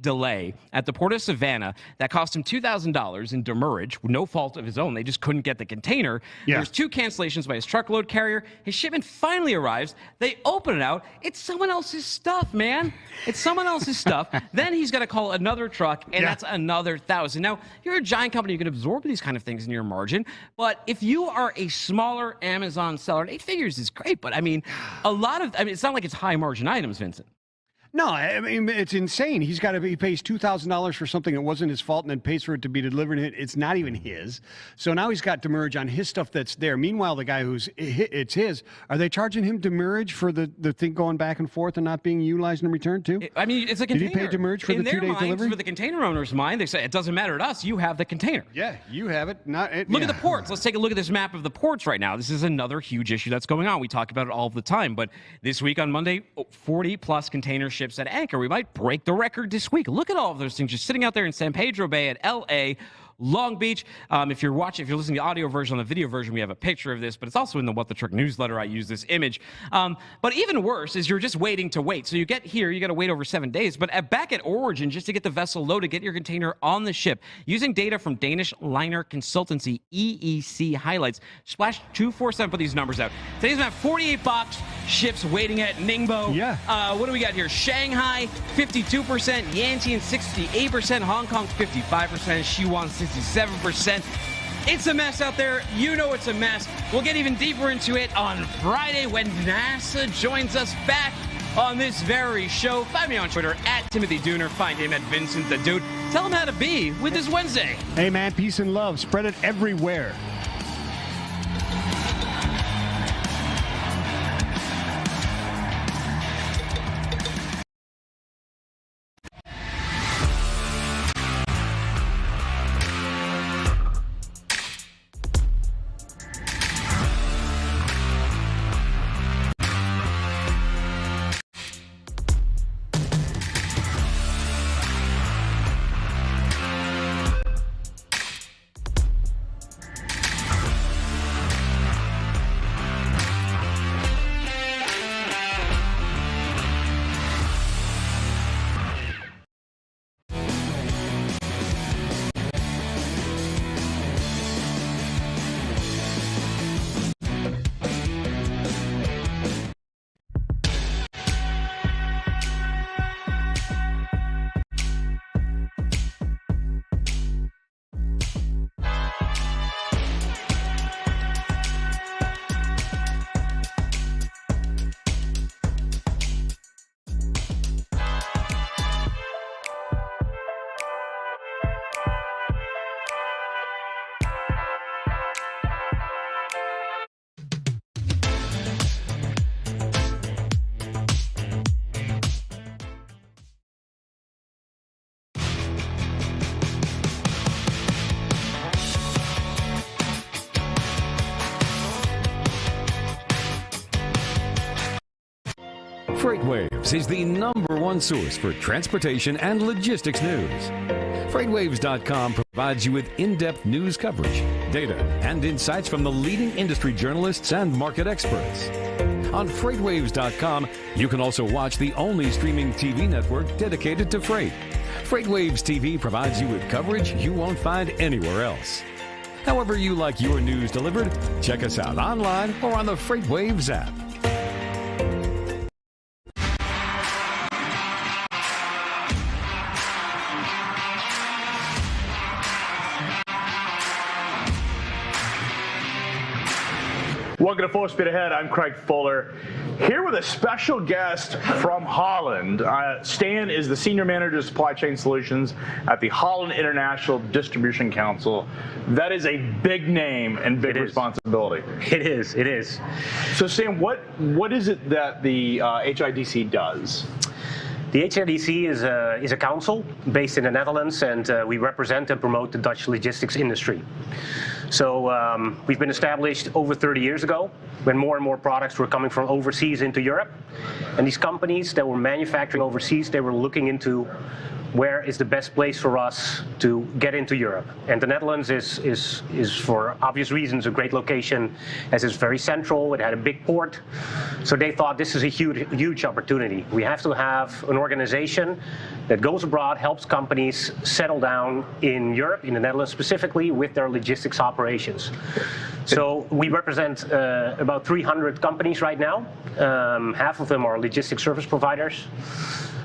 delay at the Port of Savannah that cost him $2,000 in demurrage, no fault of his own. They just couldn't get the container. There's 2 cancellations by his truckload carrier. His shipment finally arrives. They open it out. It's someone else's stuff, man. It's someone else's stuff. Then he's got to call another truck, and that's another $1,000. Now, you're a giant company. You can absorb these kind of things in your margin. But if you are a smaller Amazon seller, 8 figures is great. But, I mean, it's not like it's high margin items, Vincent. No, I mean, it's insane. He pays $2,000 for something that wasn't his fault and then pays for it to be delivered. It's not even his. So now he's got demurrage on his stuff that's there. Meanwhile, the guy it's his, are they charging him demurrage for the thing going back and forth and not being utilized and returned too? I mean, it's a container. Did he pay demurrage for the 2-day delivery? For the container owner's mind, they say, it doesn't matter to us. You have the container. Yeah, you have it. Look at the ports. Let's take a look at this map of the ports right now. This is another huge issue that's going on. We talk about it all the time. But this week on Monday, 40-plus container ships at anchor. We might break the record this week. Look at all of those things just sitting out there in San Pedro Bay at L.A., Long Beach. If you're listening to the audio version, on the video version, we have a picture of this, but it's also in the What the Truck newsletter. I use this image. But even worse is you're just waiting to wait. So you get here, you got to wait over 7 days. But back at origin, just to get the vessel loaded, get your container on the ship, using data from Danish liner consultancy EEC highlights. Splash 247 put these numbers out. Today's about 48 box ships waiting at Ningbo. Yeah. What do we got here? Shanghai 52%, Yantian 68%, Hong Kong 55%, Xiwan 67%. It's a mess out there. You know it's a mess. We'll get even deeper into it on Friday when NASA joins us back on this very show. Find me on Twitter at Timothy Dooner. Find him at Vincent the Dude. Tell him how to be with this Wednesday. Hey, man, peace and love. Spread it everywhere. FreightWaves is the #1 source for transportation and logistics news. FreightWaves.com provides you with in-depth news coverage, data, and insights from the leading industry journalists and market experts. On FreightWaves.com, you can also watch the only streaming TV network dedicated to freight. FreightWaves TV provides you with coverage you won't find anywhere else. However you like your news delivered, check us out online or on the FreightWaves app. Welcome to Full Speed Ahead. I'm Craig Fuller, here with a special guest from Holland. Stan is the Senior Manager of Supply Chain Solutions at the Holland International Distribution Council. That is a big name and big responsibility. It is. It is. So, Stan, what is it that the HIDC does? The HIDC is a council based in the Netherlands, and we represent and promote the Dutch logistics industry. So we've been established over 30 years ago when more and more products were coming from overseas into Europe. And these companies that were manufacturing overseas, they were looking into where is the best place for us to get into Europe. And the Netherlands is for obvious reasons, a great location, as it's very central. It had a big port. So they thought this is a huge opportunity. We have to have an organization that goes abroad, helps companies settle down in Europe, in the Netherlands specifically, with their logistics operations. So we represent about 300 companies right now. Half of them are logistics service providers.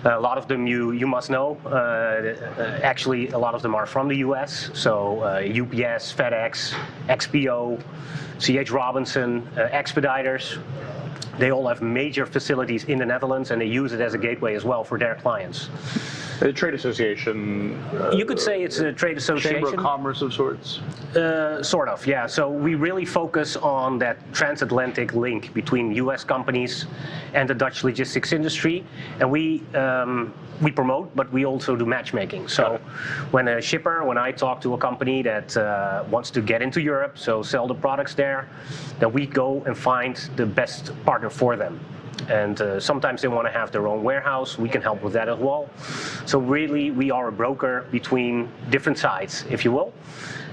A lot of them you must know. Actually, a lot of them are from the U.S. So UPS, FedEx, XPO, C.H. Robinson, Expeditors. They all have major facilities in the Netherlands, and they use it as a gateway as well for their clients. A trade association? You could say it's a trade association. Chamber of Commerce of sorts? Sort of, yeah. So we really focus on that transatlantic link between U.S. companies and the Dutch logistics industry. And we promote, but we also do matchmaking. So when I talk to a company that wants to get into Europe, so sell the products there, then we go and find the best partner for them. And sometimes they want to have their own warehouse. We can help with that as well. So really, we are a broker between different sides, if you will.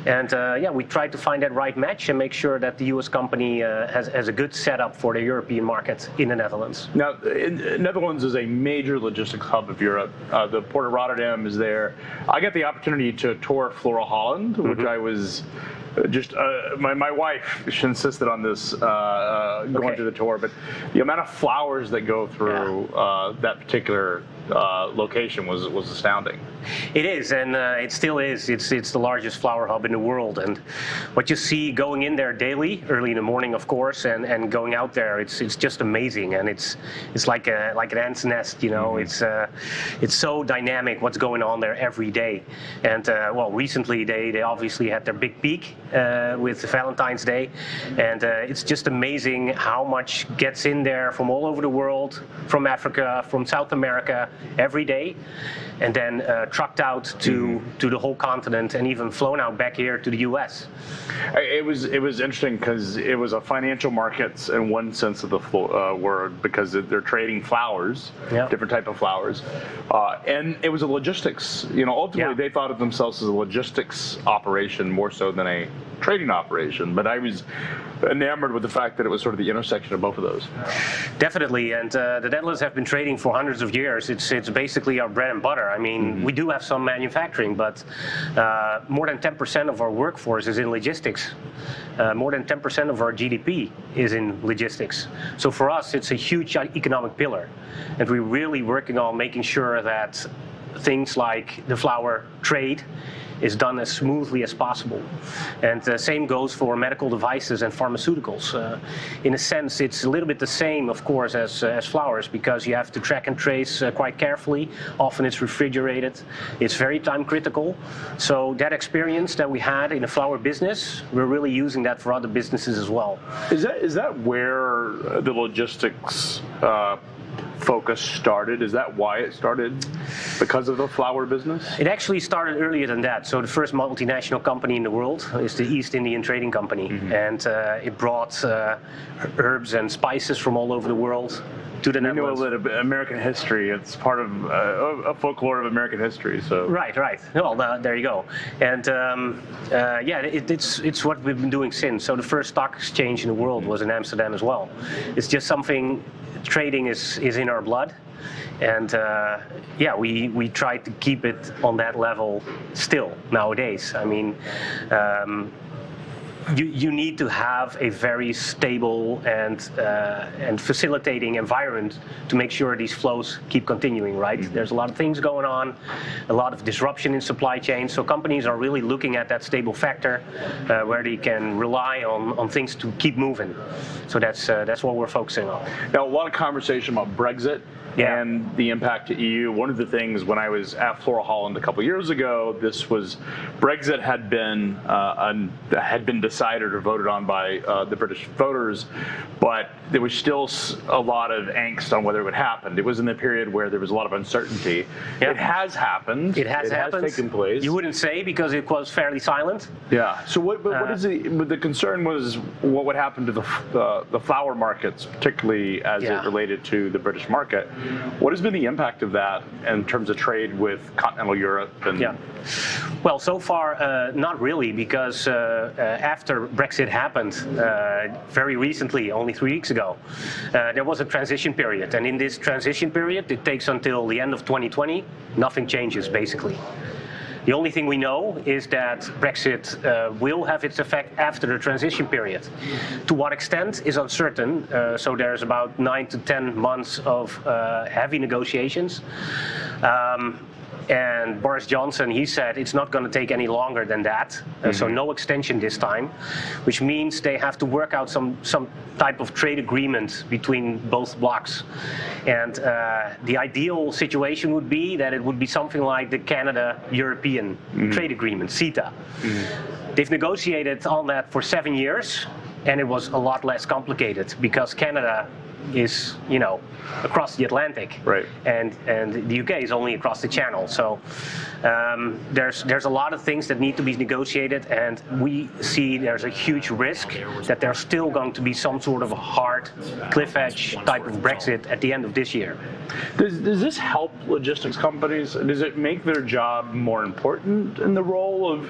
And we try to find that right match and make sure that the U.S. company has a good setup for the European market in the Netherlands. Now, Netherlands is a major logistics hub of Europe. The Port of Rotterdam is there. I got the opportunity to tour Flora Holland, which I was just my wife, she insisted on this going through the tour, but the amount of flowers that go through that particular location was astounding. It is, and it still is. It's the largest flower hub in the world, and what you see going in there daily, early in the morning, of course, and going out there, it's just amazing, and it's like an ant's nest, you know. It's so dynamic what's going on there every day, and recently they obviously had their big peak with Valentine's Day, and it's just amazing how much gets in there from all over the world, from Africa, from South America, every day, and then trucked out to the whole continent and even flown out back here to the U.S. It was interesting because it was a financial markets in one sense of the word, because they're trading flowers, different type of flowers, and it was a logistics. You know, ultimately they thought of themselves as a logistics operation more so than a trading operation. But I was enamored with the fact that it was sort of the intersection of both of those. Definitely, and the Netherlands have been trading for hundreds of years. It's basically our bread and butter. I mean, we do have some manufacturing, but more than 10% of our workforce is in logistics. More than 10% of our GDP is in logistics. So for us, it's a huge economic pillar, and we're really working on making sure that things like the flower trade is done as smoothly as possible. And the same goes for medical devices and pharmaceuticals. In a sense, it's a little bit the same, of course, as flowers, because you have to track and trace quite carefully. Often it's refrigerated. It's very time critical. So that experience that we had in the flower business, we're really using that for other businesses as well. Is that where the logistics focus started? Is that why it started? Because of the flower business? It actually started earlier than that. So the first multinational company in the world is the East Indian Trading Company. And it brought herbs and spices from all over the world to the we Netherlands. know that American history, it's part of a folklore of American history. So Right. Well, there you go. And it's what we've been doing since. So the first stock exchange in the world was in Amsterdam as well. It's just something, trading is in our blood. And we try to keep it on that level still nowadays. I mean, you need to have a very stable and facilitating environment to make sure these flows keep continuing, right? Mm-hmm. There's a lot of things going on, a lot of disruption in supply chains. So companies are really looking at that stable factor where they can rely on things to keep moving. So that's what we're focusing on. Now, a lot of conversation about Brexit. Yeah. And the impact to EU. One of the things when I was at Flora Holland a couple years ago, Brexit had been decided or voted on by the British voters, but there was still a lot of angst on whether it would happen. It was in the period where there was a lot of uncertainty. Yeah. It has happened. It has taken place. You wouldn't say because it was fairly silent. Yeah. So what is the concern was what would happen to the flower markets, particularly as it related to the British market. What has been the impact of that in terms of trade with continental Europe? Well, so far, not really, because after Brexit happened very recently, only 3 weeks ago, there was a transition period. And in this transition period, it takes until the end of 2020, nothing changes, basically. The only thing we know is that Brexit will have its effect after the transition period. To what extent is uncertain, so there's about 9 to 10 months of heavy negotiations. And Boris Johnson, he said it's not going to take any longer than that, so no extension this time, which means they have to work out some type of trade agreement between both blocs. And the ideal situation would be that it would be something like the Canada-European trade agreement, CETA. They've negotiated on that for 7 years, and it was a lot less complicated because Canada is, across the Atlantic, right? And the UK is only across the Channel. So there's a lot of things that need to be negotiated, and we see there's a huge risk that there's still going to be some sort of a hard cliff edge type of Brexit at the end of this year. Does this help logistics companies? Does it make their job more important in the role of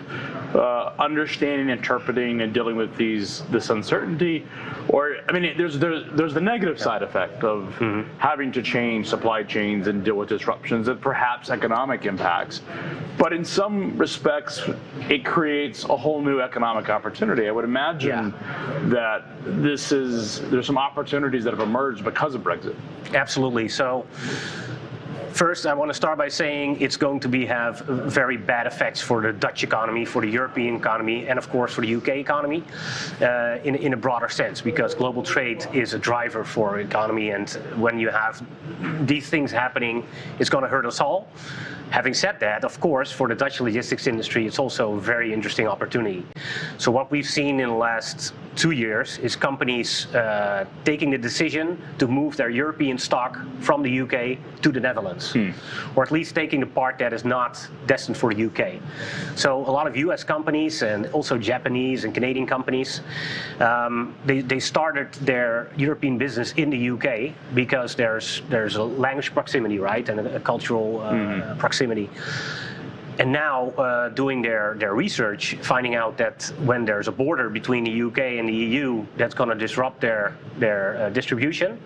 understanding, interpreting, and dealing with this uncertainty? Or there's the negative side effect of having to change supply chains and deal with disruptions and perhaps economic impacts. But in some respects, it creates a whole new economic opportunity. I would imagine that there's some opportunities that have emerged because of Brexit. Absolutely. So first, I want to start by saying it's going to have very bad effects for the Dutch economy, for the European economy, and of course for the UK economy in a broader sense, because global trade is a driver for economy, and when you have these things happening, it's going to hurt us all. Having said that, of course, for the Dutch logistics industry, it's also a very interesting opportunity. So what we've seen in the last 2 years is companies taking the decision to move their European stock from the UK to the Netherlands, or at least taking the part that is not destined for the UK. So a lot of US companies and also Japanese and Canadian companies, they started their European business in the UK because there's a language proximity, right, and a cultural proximity. And now, doing their research, finding out that when there's a border between the UK and the EU, that's going to disrupt their distribution,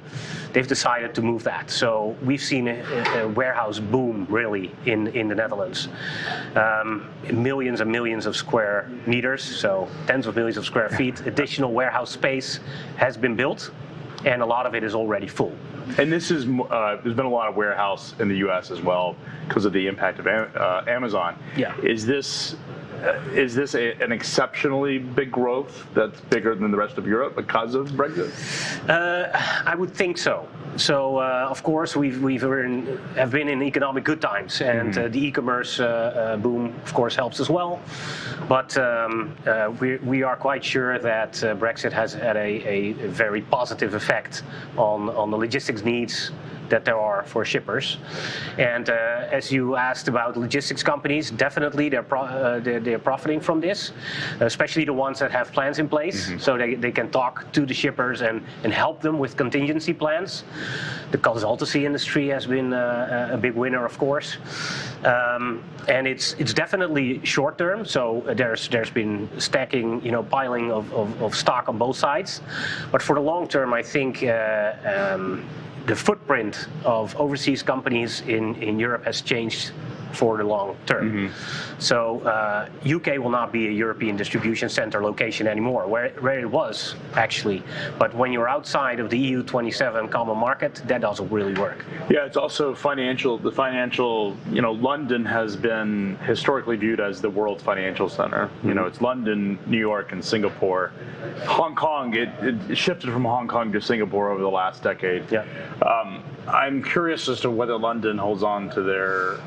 they've decided to move that. So we've seen a warehouse boom, really, in the Netherlands. Millions and millions of square meters, so tens of millions of square feet. Additional warehouse space has been built, and a lot of it is already full. And this is there's been a lot of warehouse in the U.S. as well because of the impact of Amazon. Yeah. Is this an exceptionally big growth that's bigger than the rest of Europe because of Brexit? I would think so. So of course we have been in economic good times, and the e-commerce boom of course helps as well. But we are quite sure that Brexit has had a very positive effect on the logistics needs that there are for shippers. And as you asked about logistics companies, definitely they're profiting from this, especially the ones that have plans in place, so they can talk to the shippers and help them with contingency plans. The consultancy industry has been a big winner, of course. And it's definitely short term, so there's been stacking, piling of stock on both sides. But for the long term, I think the footprint of overseas companies in Europe has changed for the long term. So UK will not be a European distribution center location anymore, where it was actually. But when you're outside of the EU 27 common market, that doesn't really work. Yeah, it's also financial. The financial, London has been historically viewed as the world's financial center. It's London, New York, and Singapore. Hong Kong, it shifted from Hong Kong to Singapore over the last decade. Yeah. I'm curious as to whether London holds on to their,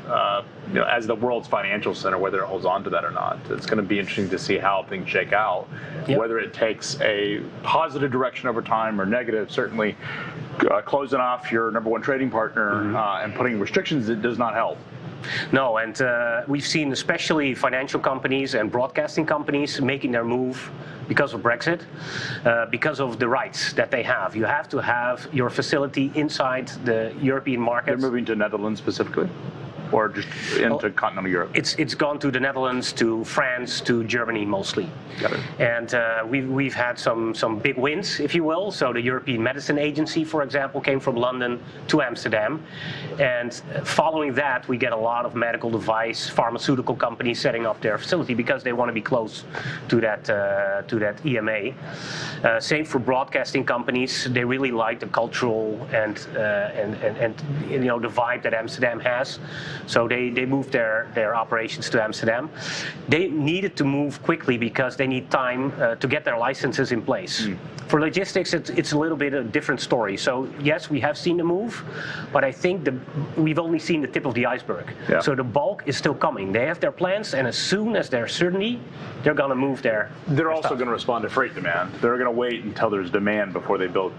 as the world's financial center, whether it holds on to that or not. It's going to be interesting to see how things shake out, whether it takes a positive direction over time or negative. Certainly, closing off your number one trading partner and putting restrictions, it does not help. No, and we've seen especially financial companies and broadcasting companies making their move because of Brexit, because of the rights that they have. You have to have your facility inside the European market. They're moving to Netherlands specifically? Or just into continental Europe? It's gone to the Netherlands, to France, to Germany mostly. Got it. And we've had some big wins, if you will. So the European Medicine Agency, for example, came from London to Amsterdam. And following that, we get a lot of medical device, pharmaceutical companies setting up their facility because they want to be close to that EMA. Same for broadcasting companies. They really like the cultural and the vibe that Amsterdam has. So they moved their operations to Amsterdam. They needed to move quickly because they need time to get their licenses in place. For logistics, it's a little bit a different story. So yes, we have seen the move, but I think we've only seen the tip of the iceberg. Yeah. So the bulk is still coming. They have their plans, and as soon as there's certainty, they're going to move their They're also going to respond to freight demand. They're going to wait until there's demand before they build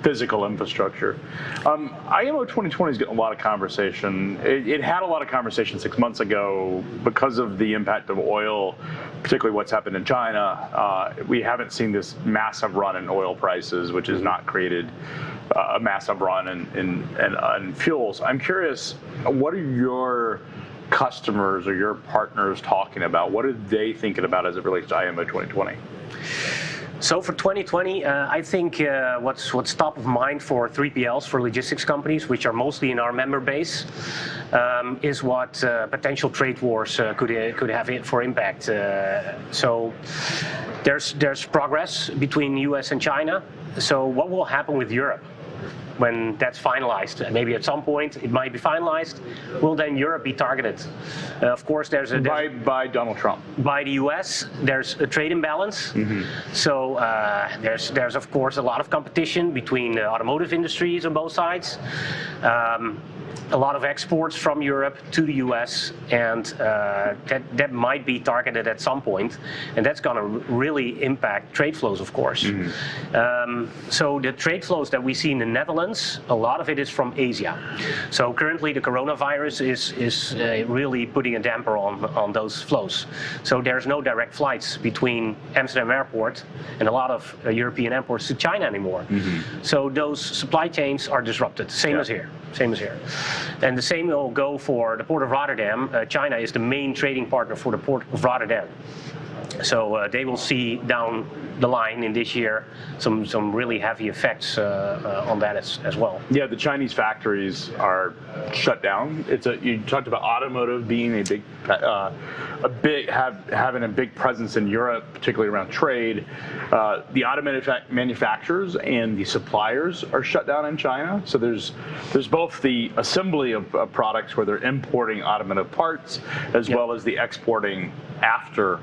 physical infrastructure. IMO 2020 is getting a lot of conversation. It had a lot of conversation 6 months ago because of the impact of oil, particularly what's happened in China. We haven't seen this massive run in oil prices, which has not created a massive run in fuels. I'm curious, what are your customers or your partners talking about? What are they thinking about as it relates to IMO 2020? So for 2020, I think what's top of mind for 3PLs, for logistics companies, which are mostly in our member base, is what potential trade wars could have for impact. So there's progress between US and China. So what will happen with Europe when that's finalized? Maybe at some point it might be finalized. Will then Europe be targeted? Of course, by Donald Trump. By the US, there's a trade imbalance. So there's of course a lot of competition between the automotive industries on both sides. A lot of exports from Europe to the US, and that might be targeted at some point, and that's going to really impact trade flows, of course. So the trade flows that we see in the Netherlands, a lot of it is from Asia. So currently the coronavirus is really putting a damper on those flows. So there's no direct flights between Amsterdam Airport and a lot of European airports to China anymore. So those supply chains are disrupted, same as here. And the same will go for the Port of Rotterdam. China is the main trading partner for the Port of Rotterdam. So they will see down the line in this year some really heavy effects on that as well. Yeah, the Chinese factories are shut down. You talked about automotive being having a big presence in Europe, particularly around trade. The auto manufacturers and the suppliers are shut down in China. So there's both the assembly of products where they're importing automotive parts, as well as the exporting after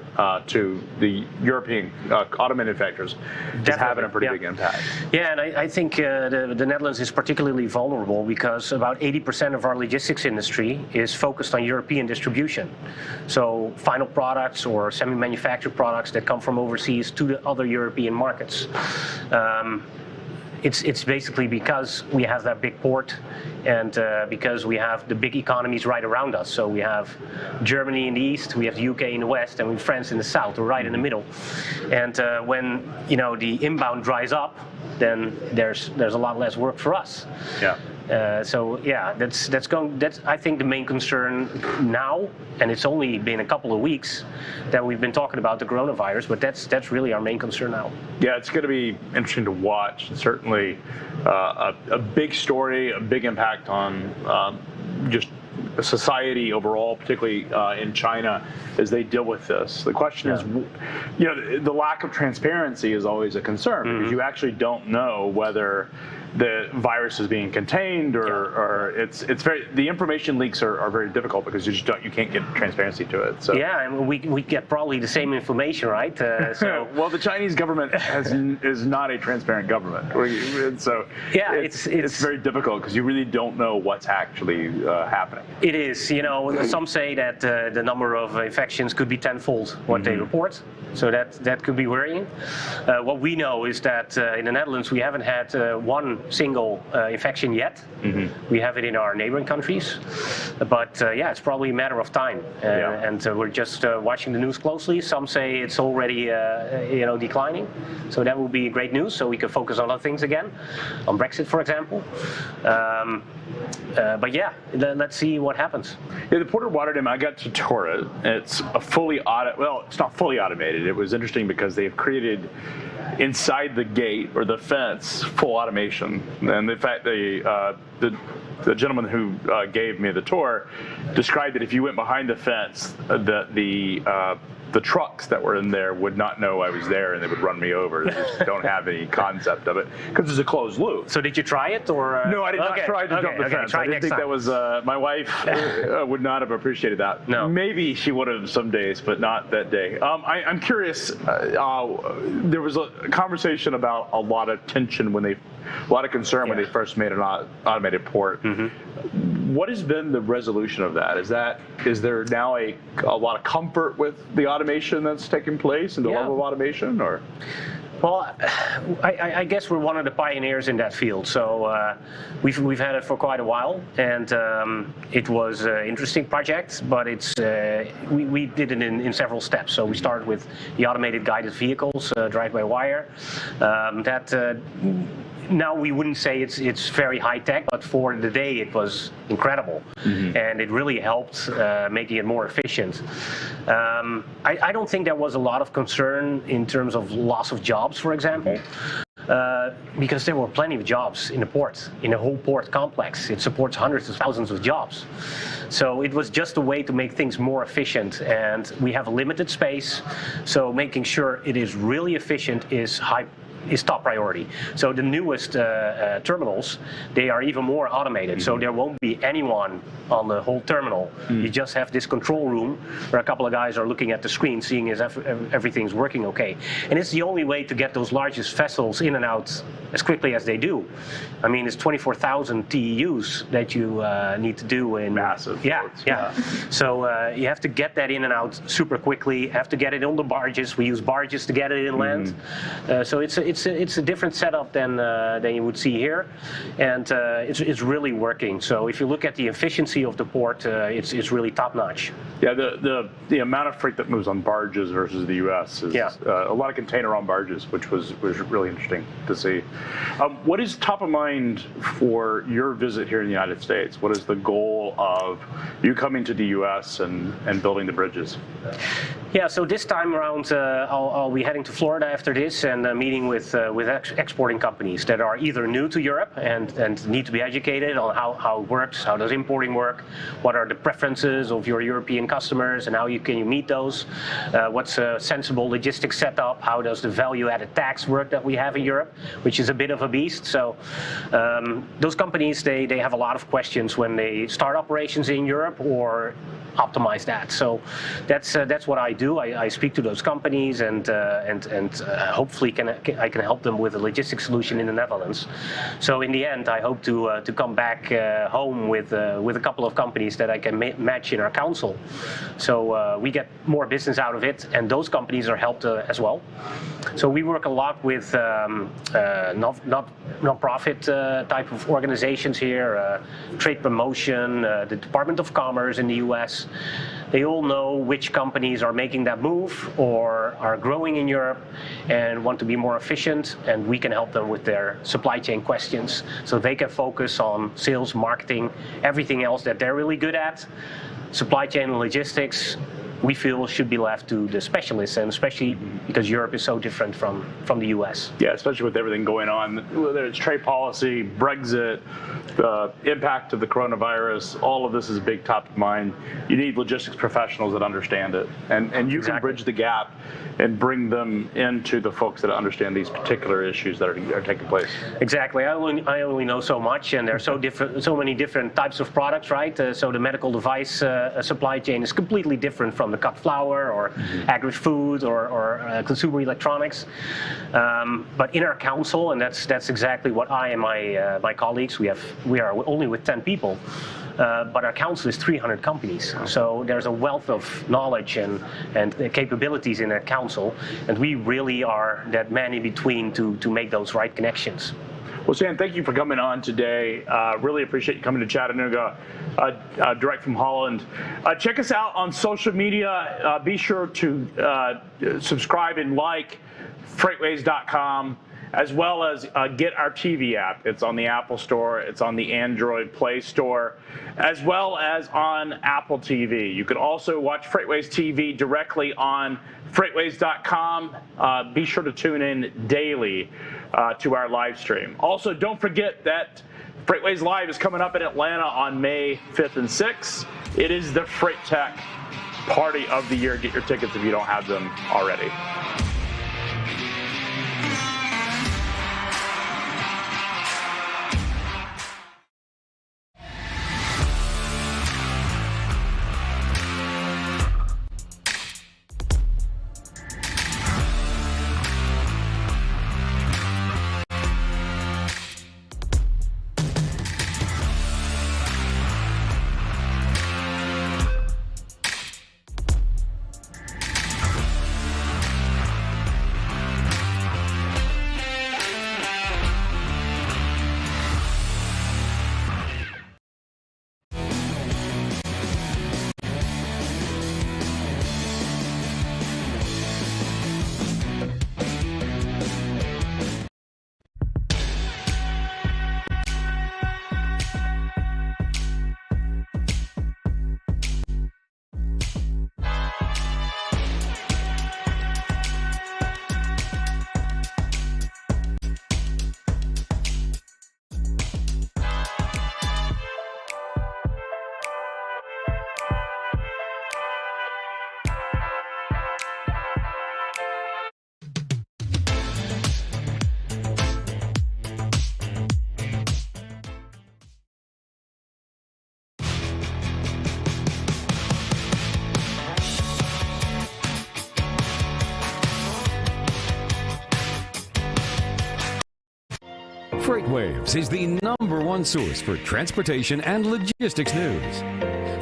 to the European auto manufacturers. Is having a pretty big impact. Yeah, and I think the Netherlands is particularly vulnerable because about 80% of our logistics industry is focused on European distribution. So final products or semi-manufactured products that come from overseas to the other European markets. it's basically because we have that big port, and because we have the big economies right around us. So we have Germany in the east, we have the UK in the west, and we have France in the south. We're right in the middle. And when the inbound dries up, then there's a lot less work for us. Yeah. So yeah, that's I think the main concern now, and it's only been a couple of weeks that we've been talking about the coronavirus, but that's really our main concern now. Yeah, it's going to be interesting to watch. Certainly, a big story, a big impact on just society overall, particularly in China, as they deal with this. The question is, the lack of transparency is always a concern because you actually don't know whether the virus is being contained or it's very, the information leaks are very difficult because you can't get transparency to it. So yeah, and we get probably the same information, right? So well, the Chinese government is not a transparent government, so yeah, it's very difficult because you really don't know what's actually happening. It is, some say that the number of infections could be tenfold what they report, so that could be worrying. What we know is that in the Netherlands we haven't had one single infection yet. We have it in our neighboring countries, but it's probably a matter of time. And we're just watching the news closely. Some say it's already declining, so that would be great news. So we can focus on other things again, on Brexit, for example. But yeah, let's see what happens. Yeah, the Port of Rotterdam, I got to tour it. It's a it's not fully automated. It was interesting because they've created inside the gate or the fence full automation. And in fact, the gentleman who gave me the tour described that if you went behind the fence, that the trucks that were in there would not know I was there and they would run me over. They just don't have any concept of it because it's a closed loop. So did you try it or? No, I did not try to jump the fence. I didn't think that was, my wife would not have appreciated that. No. Maybe she would have some days, but not that day. I'm curious, there was a conversation about a lot of tension a lot of concern when they first made an automated port. What has been the resolution of that? Is there now a lot of comfort with the automation that's taking place and the level of automation, or? Well, I guess we're one of the pioneers in that field. So we've had it for quite a while, and it was an interesting project. But we did it in several steps. So we started with the automated guided vehicles, drive-by-wire. Now we wouldn't say it's very high tech, but for the day it was incredible, and it really helped making it more efficient. I don't think there was a lot of concern in terms of loss of jobs, for example, because there were plenty of jobs in the port, in the whole port complex. It supports hundreds of thousands of jobs. So it was just a way to make things more efficient, and we have a limited space, so making sure it is really efficient is top priority. So the newest terminals, they are even more automated. So there won't be anyone on the whole terminal. You just have this control room where a couple of guys are looking at the screen, seeing if everything's working okay. And it's the only way to get those largest vessels in and out as quickly as they do. I mean, it's 24,000 TEUs that you need to do in massive. Yeah. So you have to get that in and out super quickly. Have to get it on the barges. We use barges to get it inland. So it's a different setup than you would see here, and it's really working. So if you look at the efficiency of the port, it's really top notch. Yeah, the amount of freight that moves on barges versus the U.S. is a lot of container on barges, which was really interesting to see. What is top of mind for your visit here in the United States? What is the goal of you coming to the U.S. and building the bridges? Yeah, so this time around, I'll be heading to Florida after this and meeting with exporting companies that are either new to Europe and need to be educated on how it works, how does importing work, what are the preferences of your European customers, and how can you meet those, what's a sensible logistics setup, how does the value-added tax work that we have in Europe, which is a bit of a beast. So those companies, they have a lot of questions when they start operations in Europe or optimize that. So that's what I do. I speak to those companies and hopefully I can help them with a logistics solution in the Netherlands. So in the end, I hope to come back home with a couple of companies that I can match in our council. So we get more business out of it, and those companies are helped as well. So we work a lot with non-profit type of organizations here, trade promotion, the Department of Commerce in the US. They all know which companies are making that move or are growing in Europe and want to be more efficient, and we can help them with their supply chain questions so they can focus on sales, marketing, everything else that they're really good at. Supply chain and logistics, we feel should be left to the specialists, and especially because Europe is so different from the US. Yeah, especially with everything going on, whether it's trade policy, Brexit, the impact of the coronavirus, all of this is a big top of mind. You need logistics professionals that understand it, and you can bridge the gap and bring them into the folks that understand these particular issues that are taking place. Exactly. I only know so much, and there are so many different types of products, right? So the medical device supply chain is completely different from the cut flour or agri-food or consumer electronics. But in our council, and that's exactly what I and my colleagues, we are only with 10 people. But our council is 300 companies. So there's a wealth of knowledge and capabilities in that council, and we really are that man in between to make those right connections. Well, Stan, thank you for coming on today. Really appreciate you coming to Chattanooga, direct from Holland. Check us out on social media. Be sure to subscribe and like freightwaves.com, as well as get our TV app. It's on the Apple Store, it's on the Android Play Store, as well as on Apple TV. You can also watch Freightwaves TV directly on freightwaves.com. Be sure to tune in daily to our live stream. Also, don't forget that Freightwaves Live is coming up in Atlanta on May 5th and 6th. It is the Freight Tech Party of the Year. Get your tickets if you don't have them already. FreightWaves is the #1 source for transportation and logistics news.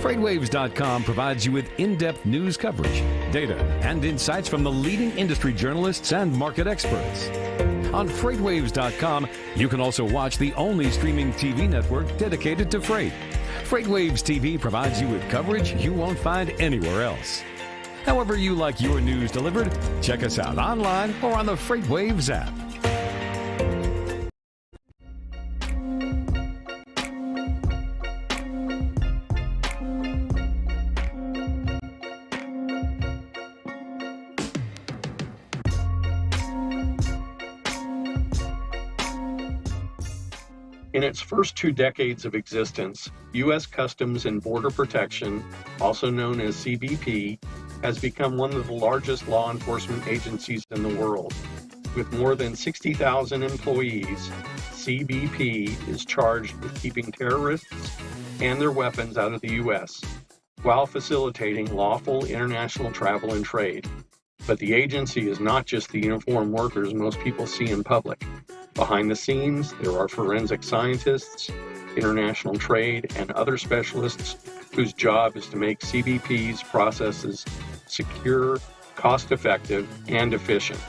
FreightWaves.com provides you with in-depth news coverage, data, and insights from the leading industry journalists and market experts. On FreightWaves.com, you can also watch the only streaming TV network dedicated to freight. FreightWaves TV provides you with coverage you won't find anywhere else. However you like your news delivered, check us out online or on the FreightWaves app. In its first 2 decades of existence, U.S. Customs and Border Protection, also known as CBP, has become one of the largest law enforcement agencies in the world. With more than 60,000 employees, CBP is charged with keeping terrorists and their weapons out of the U.S. while facilitating lawful international travel and trade. But the agency is not just the uniformed workers most people see in public. Behind the scenes, there are forensic scientists, international trade, and other specialists whose job is to make CBP's processes secure, cost-effective, and efficient.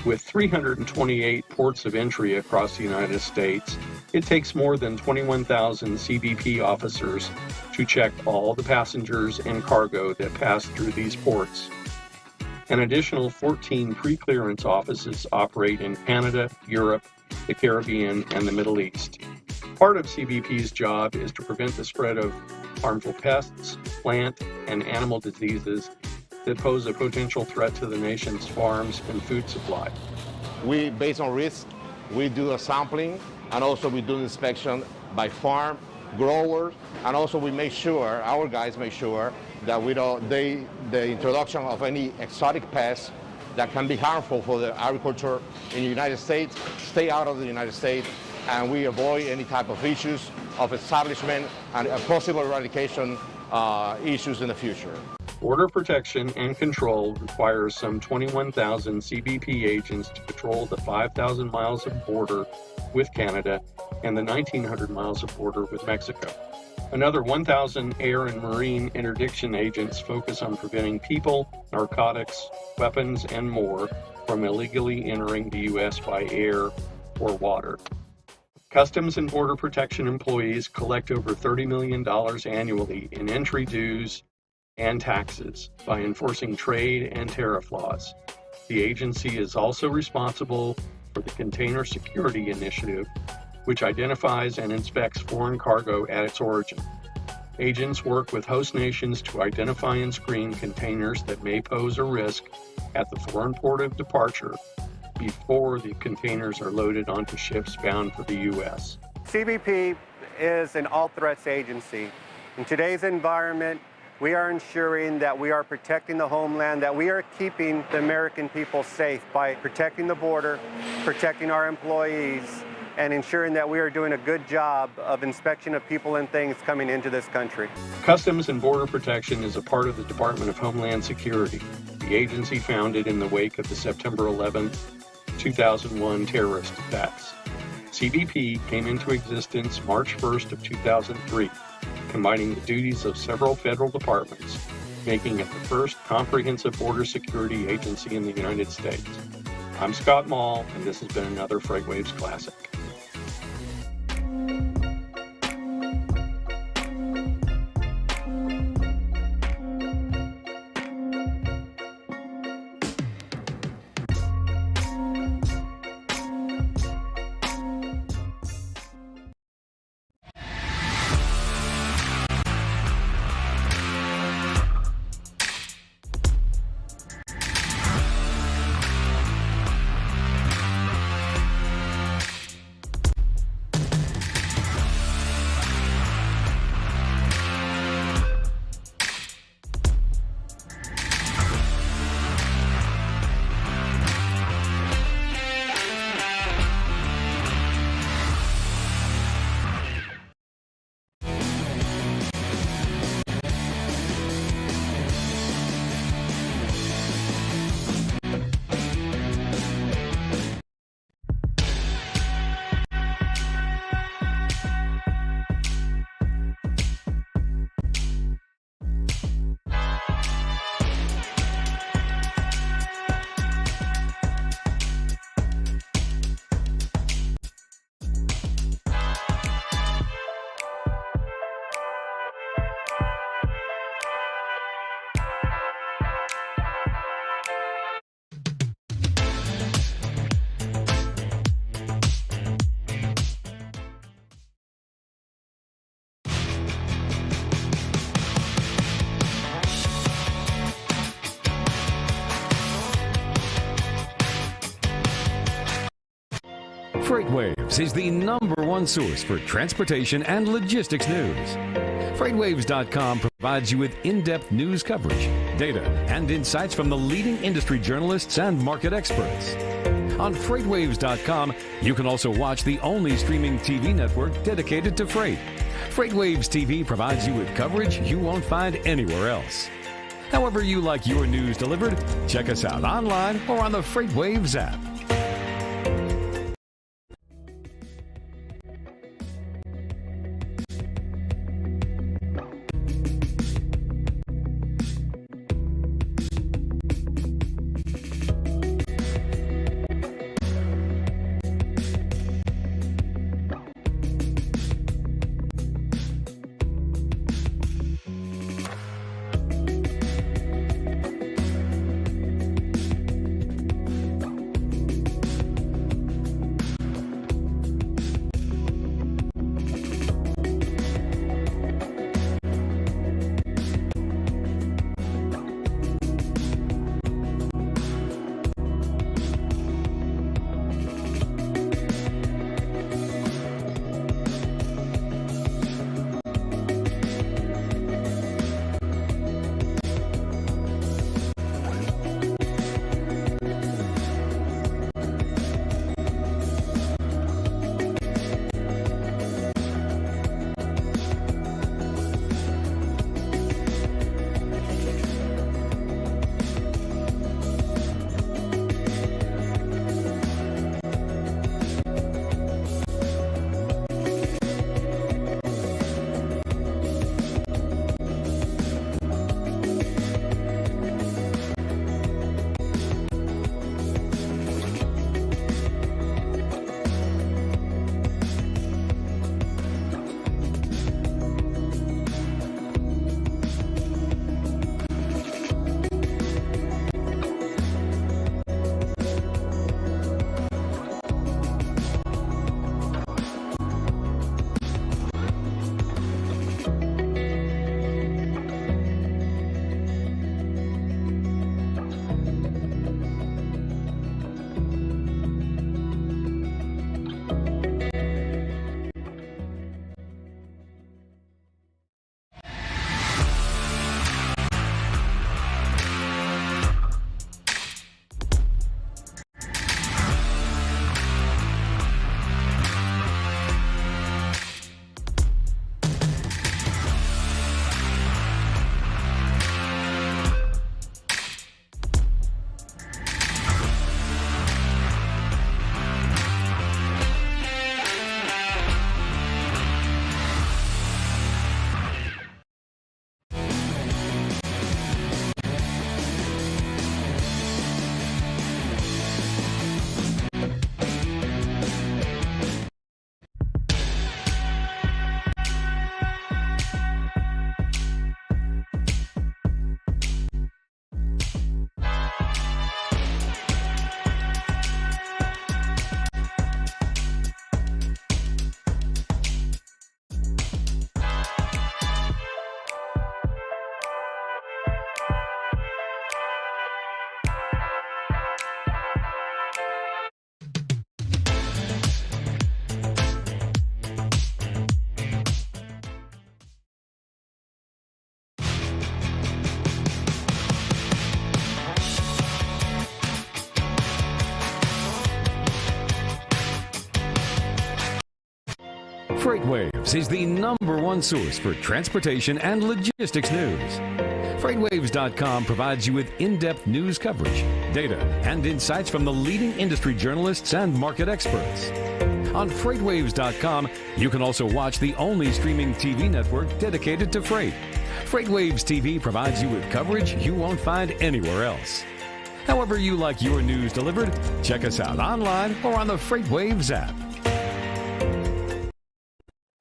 With 328 ports of entry across the United States, it takes more than 21,000 CBP officers to check all the passengers and cargo that pass through these ports. An additional 14 pre-clearance offices operate in Canada, Europe, the Caribbean, and the Middle East. Part of CBP's job is to prevent the spread of harmful pests, plant, and animal diseases that pose a potential threat to the nation's farms and food supply. We, based on risk, we do a sampling, and also we do inspection by farm, growers, and also we make sure, our guys make sure that the introduction of any exotic pests that can be harmful for the agriculture in the United States stay out of the United States, and we avoid any type of issues of establishment and possible eradication issues in the future. Border protection and control requires some 21,000 CBP agents to patrol the 5,000 miles of border with Canada and the 1,900 miles of border with Mexico. Another 1,000 air and marine interdiction agents focus on preventing people, narcotics, weapons, and more from illegally entering the U.S. by air or water. Customs and Border Protection employees collect over $30 million annually in entry dues and taxes by enforcing trade and tariff laws. The agency is also responsible for the Container Security Initiative, which identifies and inspects foreign cargo at its origin. Agents work with host nations to identify and screen containers that may pose a risk at the foreign port of departure before the containers are loaded onto ships bound for the U.S. CBP is an all-threats agency. In today's environment, we are ensuring that we are protecting the homeland, that we are keeping the American people safe by protecting the border, protecting our employees, and ensuring that we are doing a good job of inspection of people and things coming into this country. Customs and Border Protection is a part of the Department of Homeland Security, the agency founded in the wake of the September 11, 2001 terrorist attacks. CBP came into existence March 1st of 2003, combining the duties of several federal departments, making it the first comprehensive border security agency in the United States. I'm Scott Mall, and this has been another FreightWaves Classic. FreightWaves is the #1 source for transportation and logistics news. FreightWaves.com provides you with in-depth news coverage, data, and insights from the leading industry journalists and market experts. On FreightWaves.com, you can also watch the only streaming TV network dedicated to freight. FreightWaves TV provides you with coverage you won't find anywhere else. However you like your news delivered, check us out online or on the FreightWaves app. FreightWaves is the #1 source for transportation and logistics news. FreightWaves.com provides you with in-depth news coverage, data, and insights from the leading industry journalists and market experts. On FreightWaves.com, you can also watch the only streaming TV network dedicated to freight. FreightWaves TV provides you with coverage you won't find anywhere else. However you like your news delivered, check us out online or on the FreightWaves app.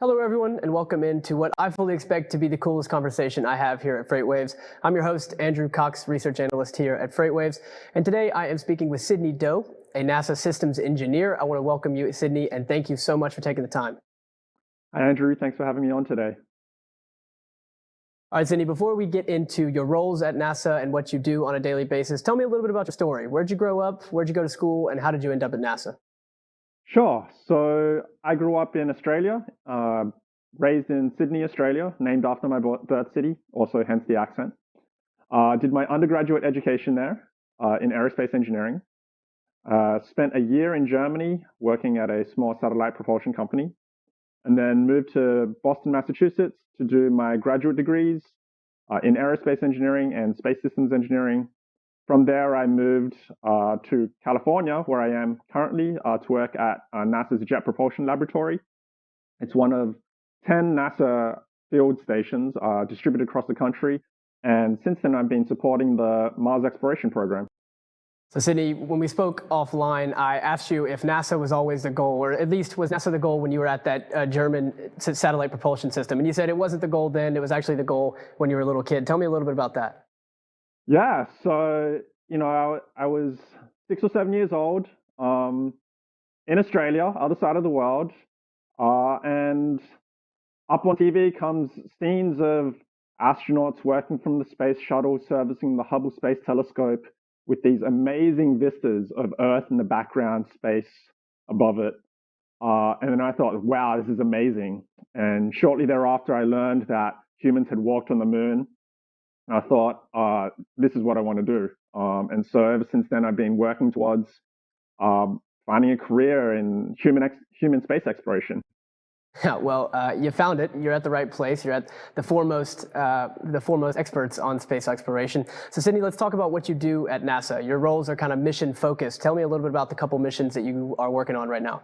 Hello, everyone, and welcome into what I fully expect to be the coolest conversation I have here at FreightWaves. I'm your host, Andrew Cox, research analyst here at FreightWaves, and today I am speaking with Sydney Doe, a NASA systems engineer. I want to welcome you, Sydney, and thank you so much for taking the time. Hi, Andrew. Thanks for having me on today. All right, Sydney, before we get into your roles at NASA and what you do on a daily basis, tell me a little bit about your story. Where'd you grow up? Where'd you go to school? And how did you end up at NASA? Sure. So I grew up in Australia, raised in Sydney, Australia, named after my birth city, also hence the accent. Did my undergraduate education there in aerospace engineering. Spent a year in Germany working at a small satellite propulsion company. and then moved to Boston, Massachusetts to do my graduate degrees in aerospace engineering and space systems engineering. From there, I moved to California, where I am currently, to work at NASA's Jet Propulsion Laboratory. It's one of 10 NASA field stations distributed across the country. And since then, I've been supporting the Mars exploration program. So Sydney, when we spoke offline, I asked you if NASA was always the goal, or at least was NASA the goal when you were at that German satellite propulsion system? And you said it wasn't the goal then, it was actually the goal when you were a little kid. Tell me a little bit about that. Yeah, so, I was 6 or 7 years old in Australia, other side of the world, and up on TV comes scenes of astronauts working from the space shuttle, servicing the Hubble Space Telescope with these amazing vistas of Earth in the background, space above it. And then I thought, wow, this is amazing. And shortly thereafter, I learned that humans had walked on the moon. And I thought, this is what I want to do. And so ever since then, I've been working towards finding a career in human space exploration. Yeah, well, you found it. You're at the right place. You're at the foremost experts on space exploration. So, Sydney, let's talk about what you do at NASA. Your roles are kind of mission focused. Tell me a little bit about the couple missions that you are working on right now.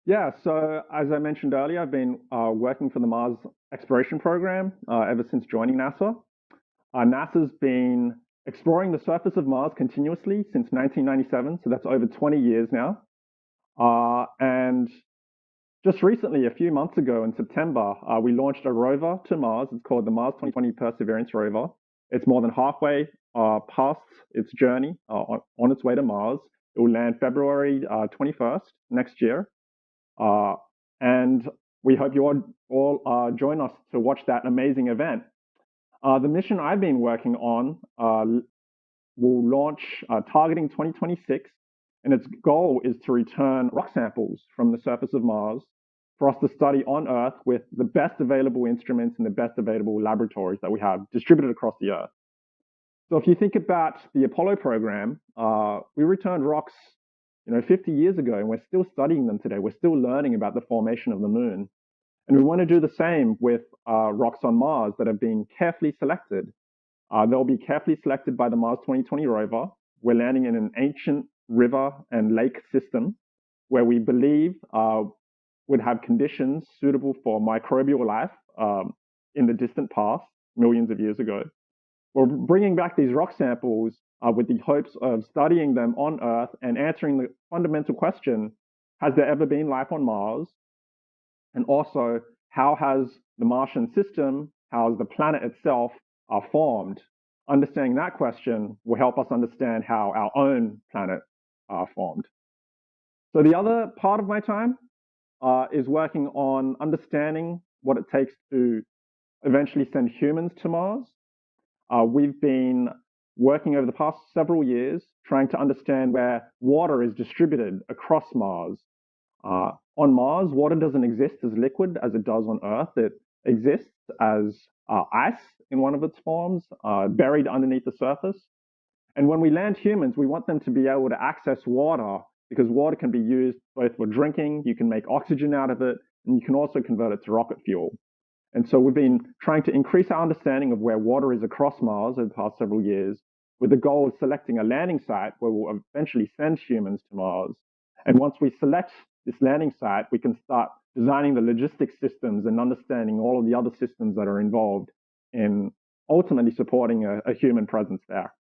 Yeah, so as I mentioned earlier, I've been working for the Mars exploration program ever since joining NASA. NASA's been exploring the surface of Mars continuously since 1997, so that's over 20 years now. And just recently, a few months ago in September, we launched a rover to Mars. It's called the Mars 2020 Perseverance rover. It's more than halfway past its journey on its way to Mars. It will land February 21st next year. And we hope you all join us to watch that amazing event. The mission I've been working on will launch targeting 2026, and its goal is to return rock samples from the surface of Mars for us to study on Earth with the best available instruments and the best available laboratories that we have distributed across the Earth. So if you think about the Apollo program, we returned rocks 50 years ago, and we're still studying them today. We're still learning about the formation of the moon. And we want to do the same with rocks on Mars that have been carefully selected. They'll be carefully selected by the Mars 2020 rover. We're landing in an ancient river and lake system where we believe would have conditions suitable for microbial life in the distant past, millions of years ago. We're bringing back these rock samples with the hopes of studying them on Earth and answering the fundamental question, has there ever been life on Mars? And also, how has the Martian system, how has the planet itself formed? Understanding that question will help us understand how our own planet formed. So the other part of my time is working on understanding what it takes to eventually send humans to Mars. We've been working over the past several years trying to understand where water is distributed across Mars. On Mars, water doesn't exist as liquid as it does on Earth. It exists as ice in one of its forms, buried underneath the surface. And when we land humans, we want them to be able to access water because water can be used both for drinking, you can make oxygen out of it, and you can also convert it to rocket fuel. And so we've been trying to increase our understanding of where water is across Mars over the past several years with the goal of selecting a landing site where we'll eventually send humans to Mars. And once we select this landing site, we can start designing the logistics systems and understanding all of the other systems that are involved in ultimately supporting a human presence there.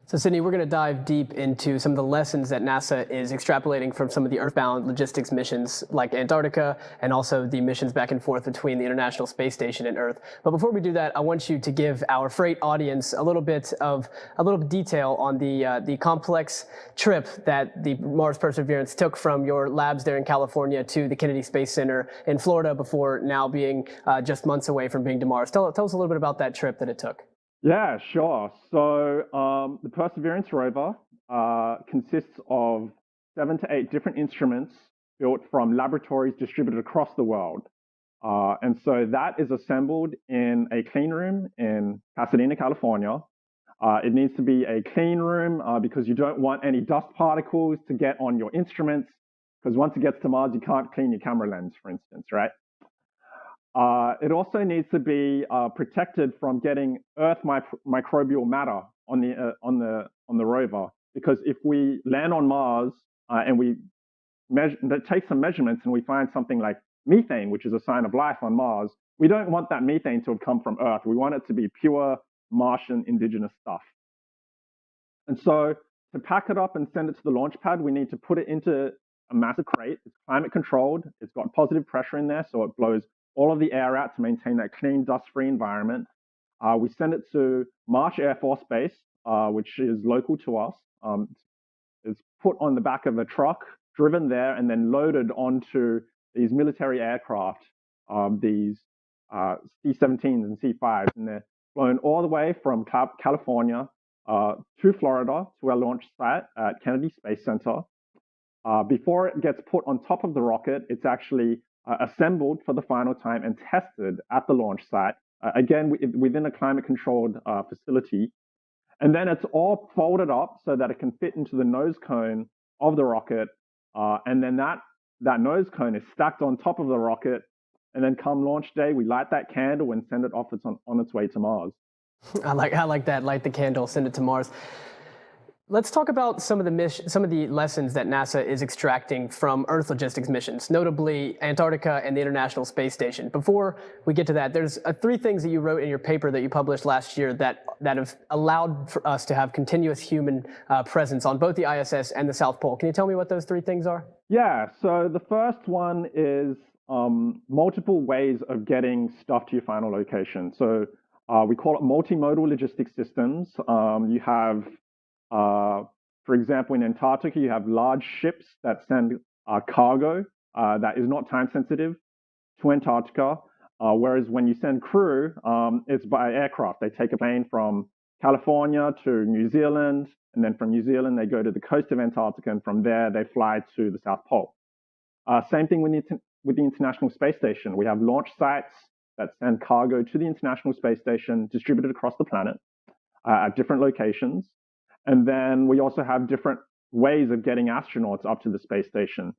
So Sydney, we're going to dive deep into some of the lessons that NASA is extrapolating from some of the Earthbound logistics missions like Antarctica and also the missions back and forth between the International Space Station and Earth. But before we do that, I want you to give our Freight audience a little bit detail on the complex trip that the Mars Perseverance took from your labs there in California to the Kennedy Space Center in Florida before now being just months away from being to Mars. Tell us a little bit about that trip that it took. Yeah, sure. So the Perseverance rover consists of 7 to 8 different instruments built from laboratories distributed across the world. And so that is assembled in a clean room in Pasadena, California. It needs to be a clean room because you don't want any dust particles to get on your instruments. because once it gets to Mars, you can't clean your camera lens, for instance, right? It also needs to be protected from getting Earth microbial matter on the rover, because if we land on Mars and we take some measurements and we find something like methane, which is a sign of life on Mars, we don't want that methane to have come from Earth. We want it to be pure Martian indigenous stuff. And so to pack it up and send it to the launch pad, we need to put it into a massive crate. It's climate controlled. It's got positive pressure in there, so it blows all of the air out to maintain that clean, dust-free environment. We send it to Marsh Air Force Base, which is local to us. It's put on the back of a truck, driven there, and then loaded onto these military aircraft, these C-17s and C-5s, and they're flown all the way from California to Florida to our launch site at Kennedy Space Center. Before it gets put on top of the rocket, it's actually assembled for the final time and tested at the launch site, again, within a climate-controlled facility. And then it's all folded up so that it can fit into the nose cone of the rocket. And then that nose cone is stacked on top of the rocket. And then come launch day, we light that candle and send it off on its way to Mars. I like that. Light the candle, send it to Mars. Let's talk about some of the lessons that NASA is extracting from Earth logistics missions, notably Antarctica and the International Space Station. Before we get to that, there's 3 things that you wrote in your paper that you published last year that have allowed for us to have continuous human presence on both the ISS and the South Pole. Can you tell me what those 3 things are? Yeah, so the first one is multiple ways of getting stuff to your final location. So we call it multimodal logistics systems. You have for example, in Antarctica, you have large ships that send cargo that is not time sensitive to Antarctica, whereas when you send crew, it's by aircraft. They take a plane from California to New Zealand, and then from New Zealand, they go to the coast of Antarctica, and from there, they fly to the South Pole. Same thing with the International Space Station. We have launch sites that send cargo to the International Space Station distributed across the planet at different locations. And then we also have different ways of getting astronauts up to the space station.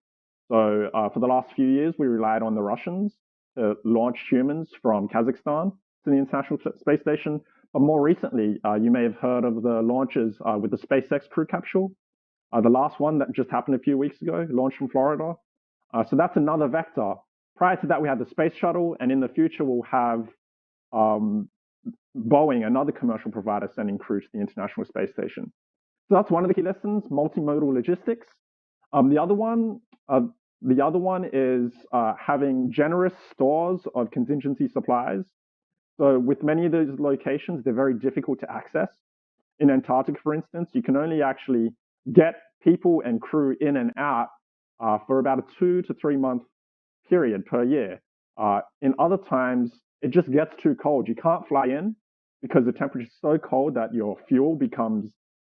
So for the last few years, we relied on the Russians to launch humans from Kazakhstan to the International Space Station. But more recently, you may have heard of the launches with the SpaceX crew capsule. The last one that just happened a few weeks ago, launched from Florida. So that's another vector. Prior to that, we had the space shuttle, and in the future, we'll have Boeing, another commercial provider, sending crew to the International Space Station. So that's one of the key lessons, multimodal logistics. The other one is having generous stores of contingency supplies. So with many of those locations, they're very difficult to access. In Antarctica, for instance, you can only actually get people and crew in and out for about a 2 to 3 month period per year. In other times, it just gets too cold. You can't fly in because the temperature is so cold that your fuel becomes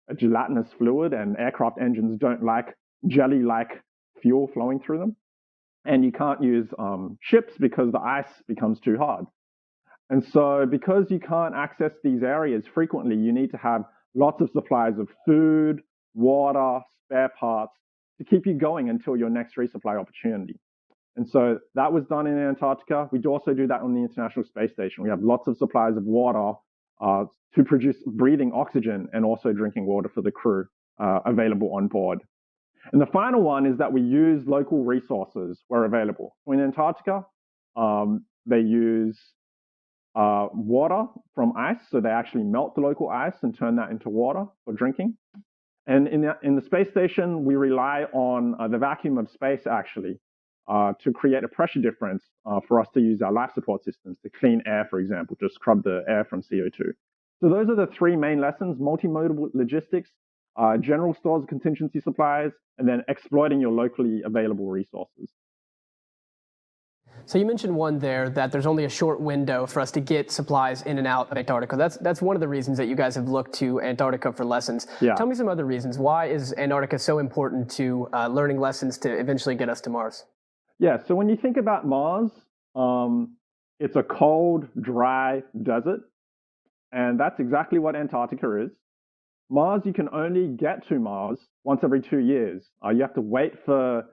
a gelatinous fluid, and aircraft engines don't like jelly-like fuel flowing through them. And you can't use ships because the ice becomes too hard. And so because you can't access these areas frequently, you need to have lots of supplies of food, water, spare parts to keep you going until your next resupply opportunity. And so that was done in Antarctica. We do also do that on the International Space Station. We have lots of supplies of water to produce breathing oxygen and also drinking water for the crew available on board. And the final one is that we use local resources where available. In Antarctica, they use water from ice. So they actually melt the local ice and turn that into water for drinking. And in the space station, we rely on the vacuum of space, actually, to create a pressure difference for us to use our life support systems to clean air, for example, to scrub the air from CO2. So those are the 3 main lessons: multimodal logistics, general stores of contingency supplies, and then exploiting your locally available resources. So you mentioned one there, that there's only a short window for us to get supplies in and out of Antarctica. That's one of the reasons that you guys have looked to Antarctica for lessons. Yeah. Tell me some other reasons. Why is Antarctica so important to learning lessons to eventually get us to Mars? Yeah, so when you think about Mars, it's a cold, dry desert. And that's exactly what Antarctica is. Mars, you can only get to Mars once every 2 years. You have to wait for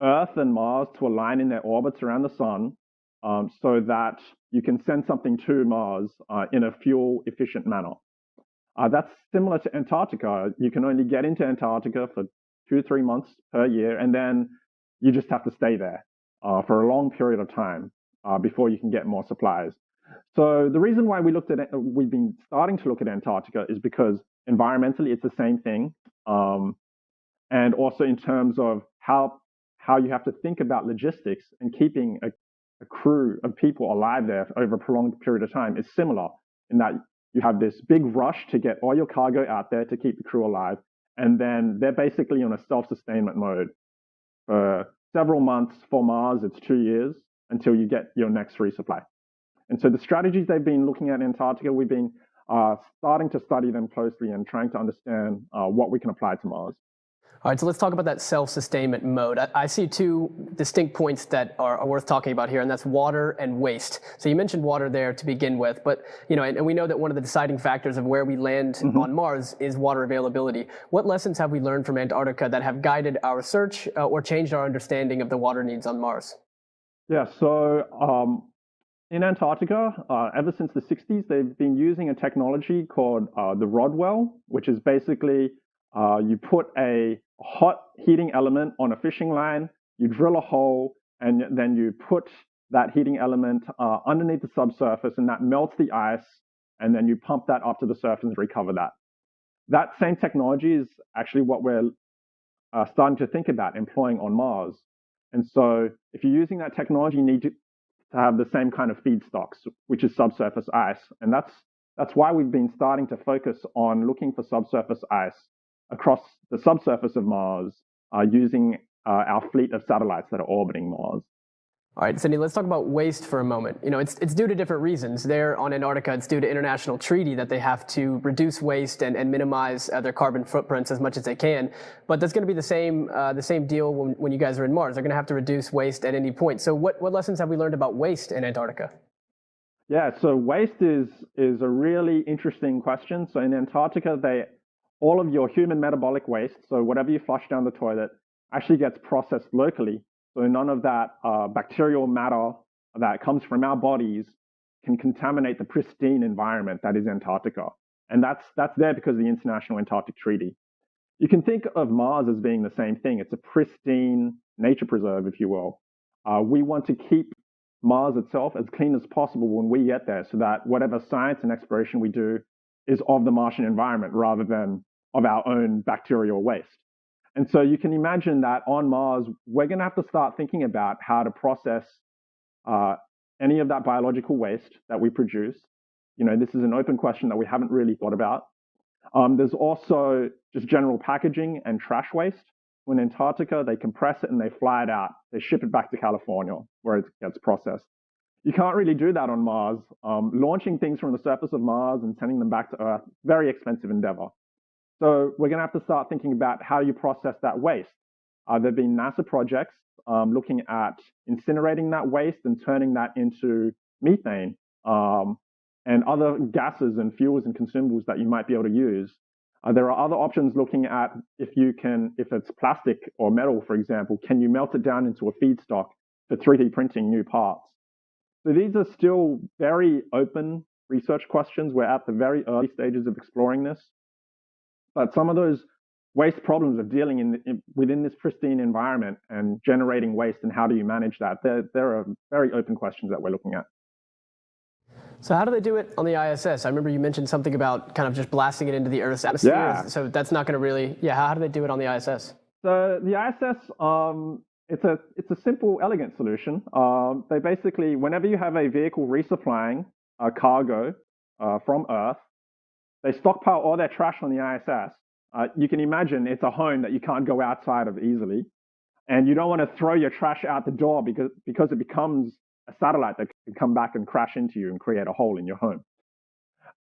Earth and Mars to align in their orbits around the sun, so that you can send something to Mars in a fuel-efficient manner. That's similar to Antarctica. You can only get into Antarctica for 2-3 months per year, and then you just have to stay there for a long period of time before you can get more supplies. So the reason why we've been starting to look at Antarctica is because environmentally it's the same thing, and also in terms of how you have to think about logistics and keeping a crew of people alive there over a prolonged period of time is similar in that you have this big rush to get all your cargo out there to keep the crew alive, and then they're basically on a self-sustainment mode for several months. For Mars, it's 2 years until you get your next resupply. And so the strategies they've been looking at in Antarctica, we've been starting to study them closely and trying to understand what we can apply to Mars. All right, so let's talk about that self-sustainment mode. I see two distinct points that are worth talking about here, and that's water and waste. So you mentioned water there to begin with, but and we know that one of the deciding factors of where we land on Mars is water availability. What lessons have we learned from Antarctica that have guided our search or changed our understanding of the water needs on Mars? Yeah, so in Antarctica, ever since the 60s, they've been using a technology called the rod well, which is basically you put a hot heating element on a fishing line, you drill a hole, and then you put that heating element underneath the subsurface, and that melts the ice, and then you pump that up to the surface and recover that. That same technology is actually what we're starting to think about employing on Mars. And so if you're using that technology, you need to have the same kind of feedstocks, which is subsurface ice. And that's why we've been starting to focus on looking for subsurface ice across the subsurface of Mars using our fleet of satellites that are orbiting Mars. All right, Cindy, let's talk about waste for a moment. It's due to different reasons. There on Antarctica, it's due to international treaty that they have to reduce waste and minimize their carbon footprints as much as they can. But that's going to be the same deal when you guys are in Mars. They're going to have to reduce waste at any point. So what lessons have we learned about waste in Antarctica? Yeah, so waste is a really interesting question. So in Antarctica, all of your human metabolic waste, so whatever you flush down the toilet, actually gets processed locally. So none of that bacterial matter that comes from our bodies can contaminate the pristine environment that is Antarctica. And that's there because of the International Antarctic Treaty. You can think of Mars as being the same thing. It's a pristine nature preserve, if you will. We want to keep Mars itself as clean as possible when we get there, so that whatever science and exploration we do is of the Martian environment rather than of our own bacterial waste. And so you can imagine that on Mars, we're going to have to start thinking about how to process any of that biological waste that we produce. This is an open question that we haven't really thought about. There's also just general packaging and trash waste. In Antarctica, they compress it and they fly it out. They ship it back to California where it gets processed. You can't really do that on Mars. Launching things from the surface of Mars and sending them back to Earth, very expensive endeavor. So we're going to have to start thinking about how you process that waste. There have been NASA projects looking at incinerating that waste and turning that into methane and other gases and fuels and consumables that you might be able to use. There are other options looking at if it's plastic or metal, for example, can you melt it down into a feedstock for 3D printing new parts? So these are still very open research questions. We're at the very early stages of exploring this. But some of those waste problems of dealing within this pristine environment and generating waste, and how do you manage that? There are very open questions that we're looking at. So how do they do it on the ISS? I remember you mentioned something about kind of just blasting it into the Earth's atmosphere. Yeah. So that's not going to really, how do they do it on the ISS? So the ISS, it's a simple, elegant solution. They basically, whenever you have a vehicle resupplying cargo from Earth, they stockpile all their trash on the ISS. You can imagine it's a home that you can't go outside of easily. And you don't want to throw your trash out the door because it becomes a satellite that can come back and crash into you and create a hole in your home.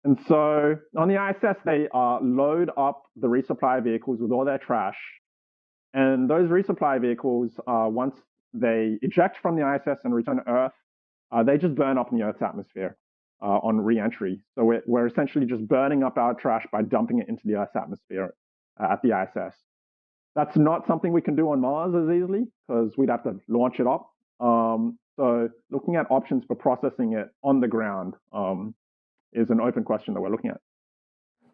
And so on the ISS, they load up the resupply vehicles with all their trash. And those resupply vehicles, once they eject from the ISS and return to Earth, they just burn up in the Earth's atmosphere on re-entry. So we're essentially just burning up our trash by dumping it into the Earth's atmosphere at the ISS. That's not something we can do on Mars as easily because we'd have to launch it up. So looking at options for processing it on the ground is an open question that we're looking at.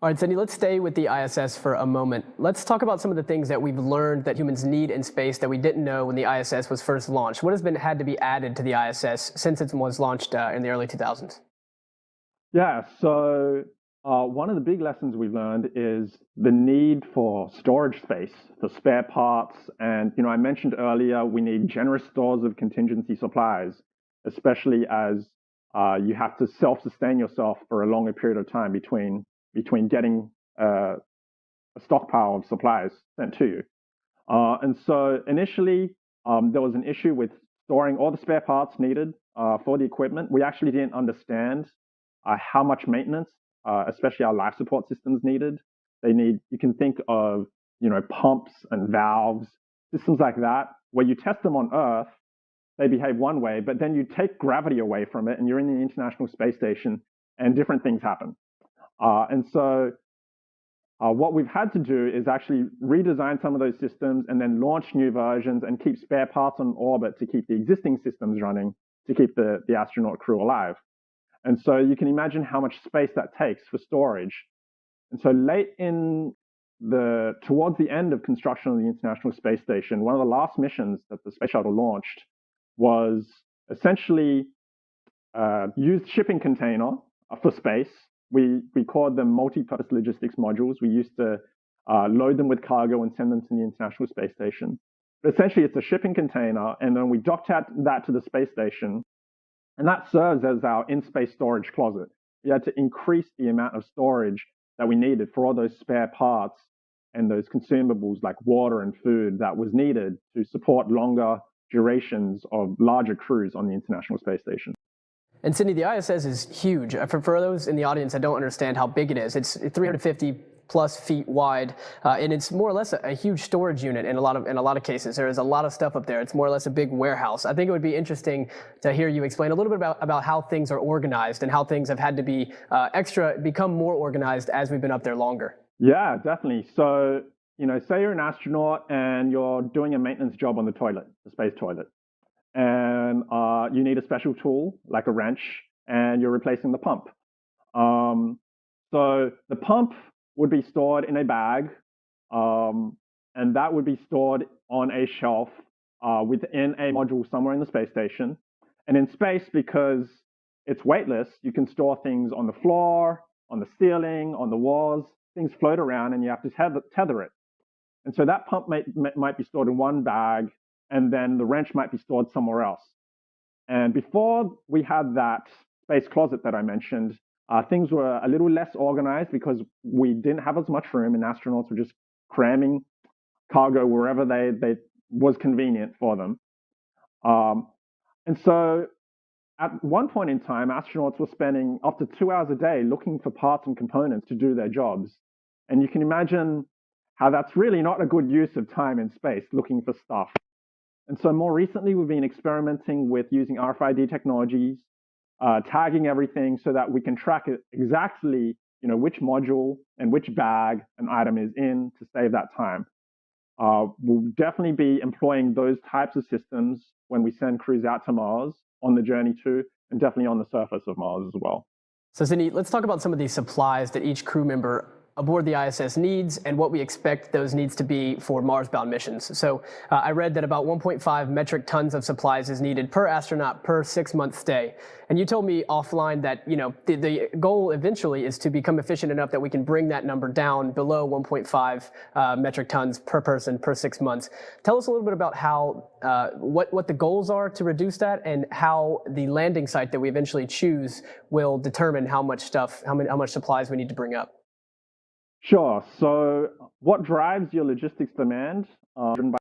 All right, Cindy, let's stay with the ISS for a moment. Let's talk about some of the things that we've learned that humans need in space that we didn't know when the ISS was first launched. What has had to be added to the ISS since it was launched in the early 2000s? Yeah, so one of the big lessons we've learned is the need for storage space, for spare parts. And, I mentioned earlier, we need generous stores of contingency supplies, especially as you have to self-sustain yourself for a longer period of time between getting a stockpile of supplies sent to you. And so initially, there was an issue with storing all the spare parts needed for the equipment. We actually didn't understand how much maintenance, especially our life support systems needed. You can think of, pumps and valves, systems like that, where you test them on Earth, they behave one way, but then you take gravity away from it and you're in the International Space Station and different things happen. And so what we've had to do is actually redesign some of those systems and then launch new versions and keep spare parts on orbit to keep the existing systems running, to keep the astronaut crew alive. And so you can imagine how much space that takes for storage. And so towards the end of construction of the International Space Station, one of the last missions that the space shuttle launched was essentially used shipping container for space. We called them multi-purpose logistics modules. We used to load them with cargo and send them to the International Space Station. But essentially, it's a shipping container, and then we docked that to the space station, and that serves as our in-space storage closet. We had to increase the amount of storage that we needed for all those spare parts and those consumables like water and food that was needed to support longer durations of larger crews on the International Space Station. And Cindy, the ISS is huge. For those in the audience that don't understand how big it is, it's 350 plus feet wide, and it's more or less a huge storage unit in a lot of cases. There is a lot of stuff up there. It's more or less a big warehouse. I think it would be interesting to hear you explain a little bit about how things are organized and how things have had to be become more organized as we've been up there longer. Yeah, definitely. So, say you're an astronaut and you're doing a maintenance job on the toilet, the space toilet, and you need a special tool like a wrench, and you're replacing the pump. So the pump would be stored in a bag, and that would be stored on a shelf within a module somewhere in the space station. And in space, because it's weightless, you can store things on the floor, on the ceiling, on the walls. Things float around, and you have to tether it. And so that pump might be stored in one bag, and then the wrench might be stored somewhere else. And before we had that space closet that I mentioned, things were a little less organized because we didn't have as much room, and astronauts were just cramming cargo wherever they was convenient for them. And so at one point in time, astronauts were spending up to 2 hours a day looking for parts and components to do their jobs. And you can imagine how that's really not a good use of time in space, looking for stuff. And so more recently, we've been experimenting with using RFID technologies, tagging everything so that we can track exactly, which module and which bag an item is in to save that time. We'll definitely be employing those types of systems when we send crews out to Mars on the journey to, and definitely on the surface of Mars as well. So Cindy, let's talk about some of these supplies that each crew member aboard the ISS needs and what we expect those needs to be for Mars-bound missions. So I read that about 1.5 metric tons of supplies is needed per astronaut per 6-month stay. And you told me offline that the goal eventually is to become efficient enough that we can bring that number down below 1.5 metric tons per person per 6 months. Tell us a little bit about how what the goals are to reduce that, and how the landing site that we eventually choose will determine how much supplies we need to bring up. Sure. So what drives your logistics demand? Driven by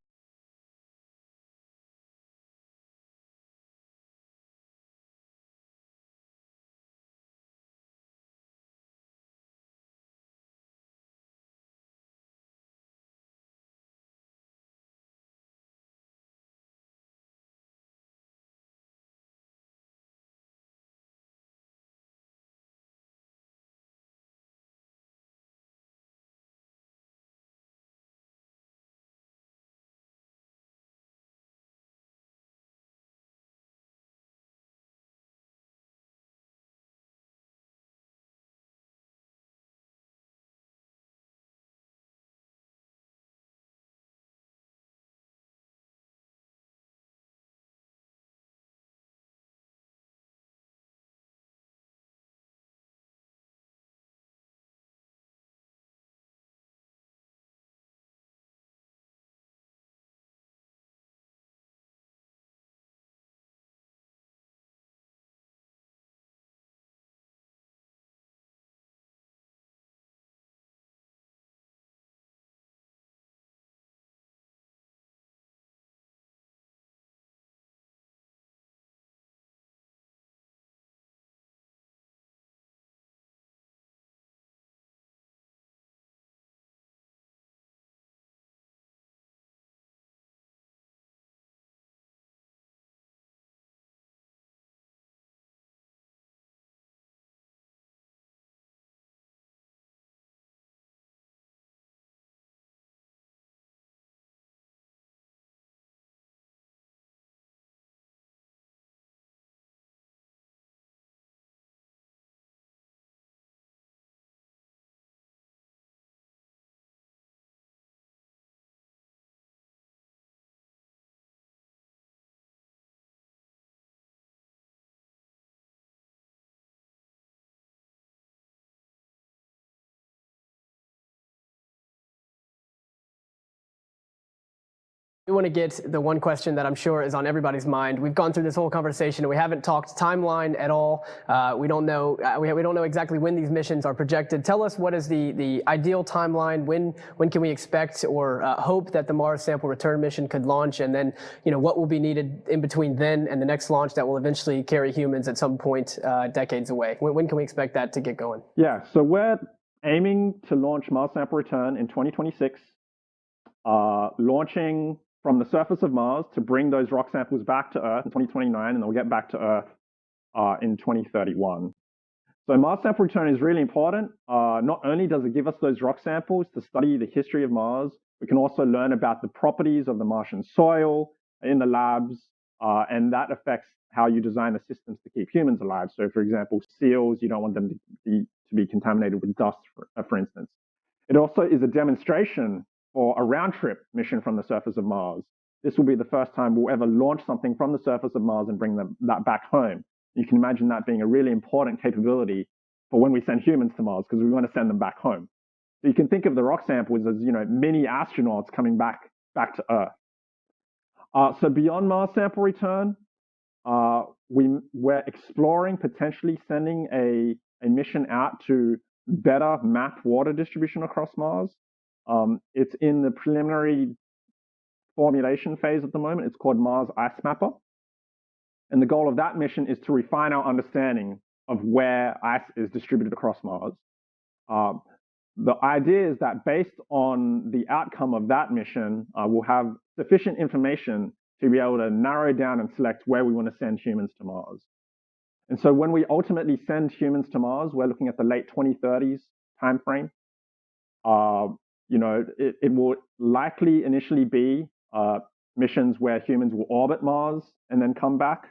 We want to get the one question that I'm sure is on everybody's mind. We've gone through this whole conversation and we haven't talked timeline at all. We don't know. We don't know exactly when these missions are projected. Tell us, what is the ideal timeline? When can we expect or hope that the Mars sample return mission could launch? And then, what will be needed in between then and the next launch that will eventually carry humans at some point decades away? When can we expect that to get going? Yeah, so we're aiming to launch Mars sample return in 2026, launching from the surface of Mars to bring those rock samples back to Earth in 2029, and they'll get back to Earth in 2031. So Mars sample return is really important. Not only does it give us those rock samples to study the history of Mars, we can also learn about the properties of the Martian soil in the labs, and that affects how you design the systems to keep humans alive. So for example, seals, you don't want them to be contaminated with dust, for instance. It also is a demonstration for a round-trip mission from the surface of Mars. This will be the first time we'll ever launch something from the surface of Mars and bring that back home. You can imagine that being a really important capability for when we send humans to Mars, because we want to send them back home. So you can think of the rock samples as, mini astronauts coming back to Earth. So beyond Mars sample return, we're exploring potentially sending a mission out to better map water distribution across Mars. It's in the preliminary formulation phase at the moment. It's called Mars Ice Mapper. And the goal of that mission is to refine our understanding of where ice is distributed across Mars. The idea is that based on the outcome of that mission, we'll have sufficient information to be able to narrow down and select where we want to send humans to Mars. And so when we ultimately send humans to Mars, we're looking at the late 2030s timeframe. It will likely initially be missions where humans will orbit Mars and then come back,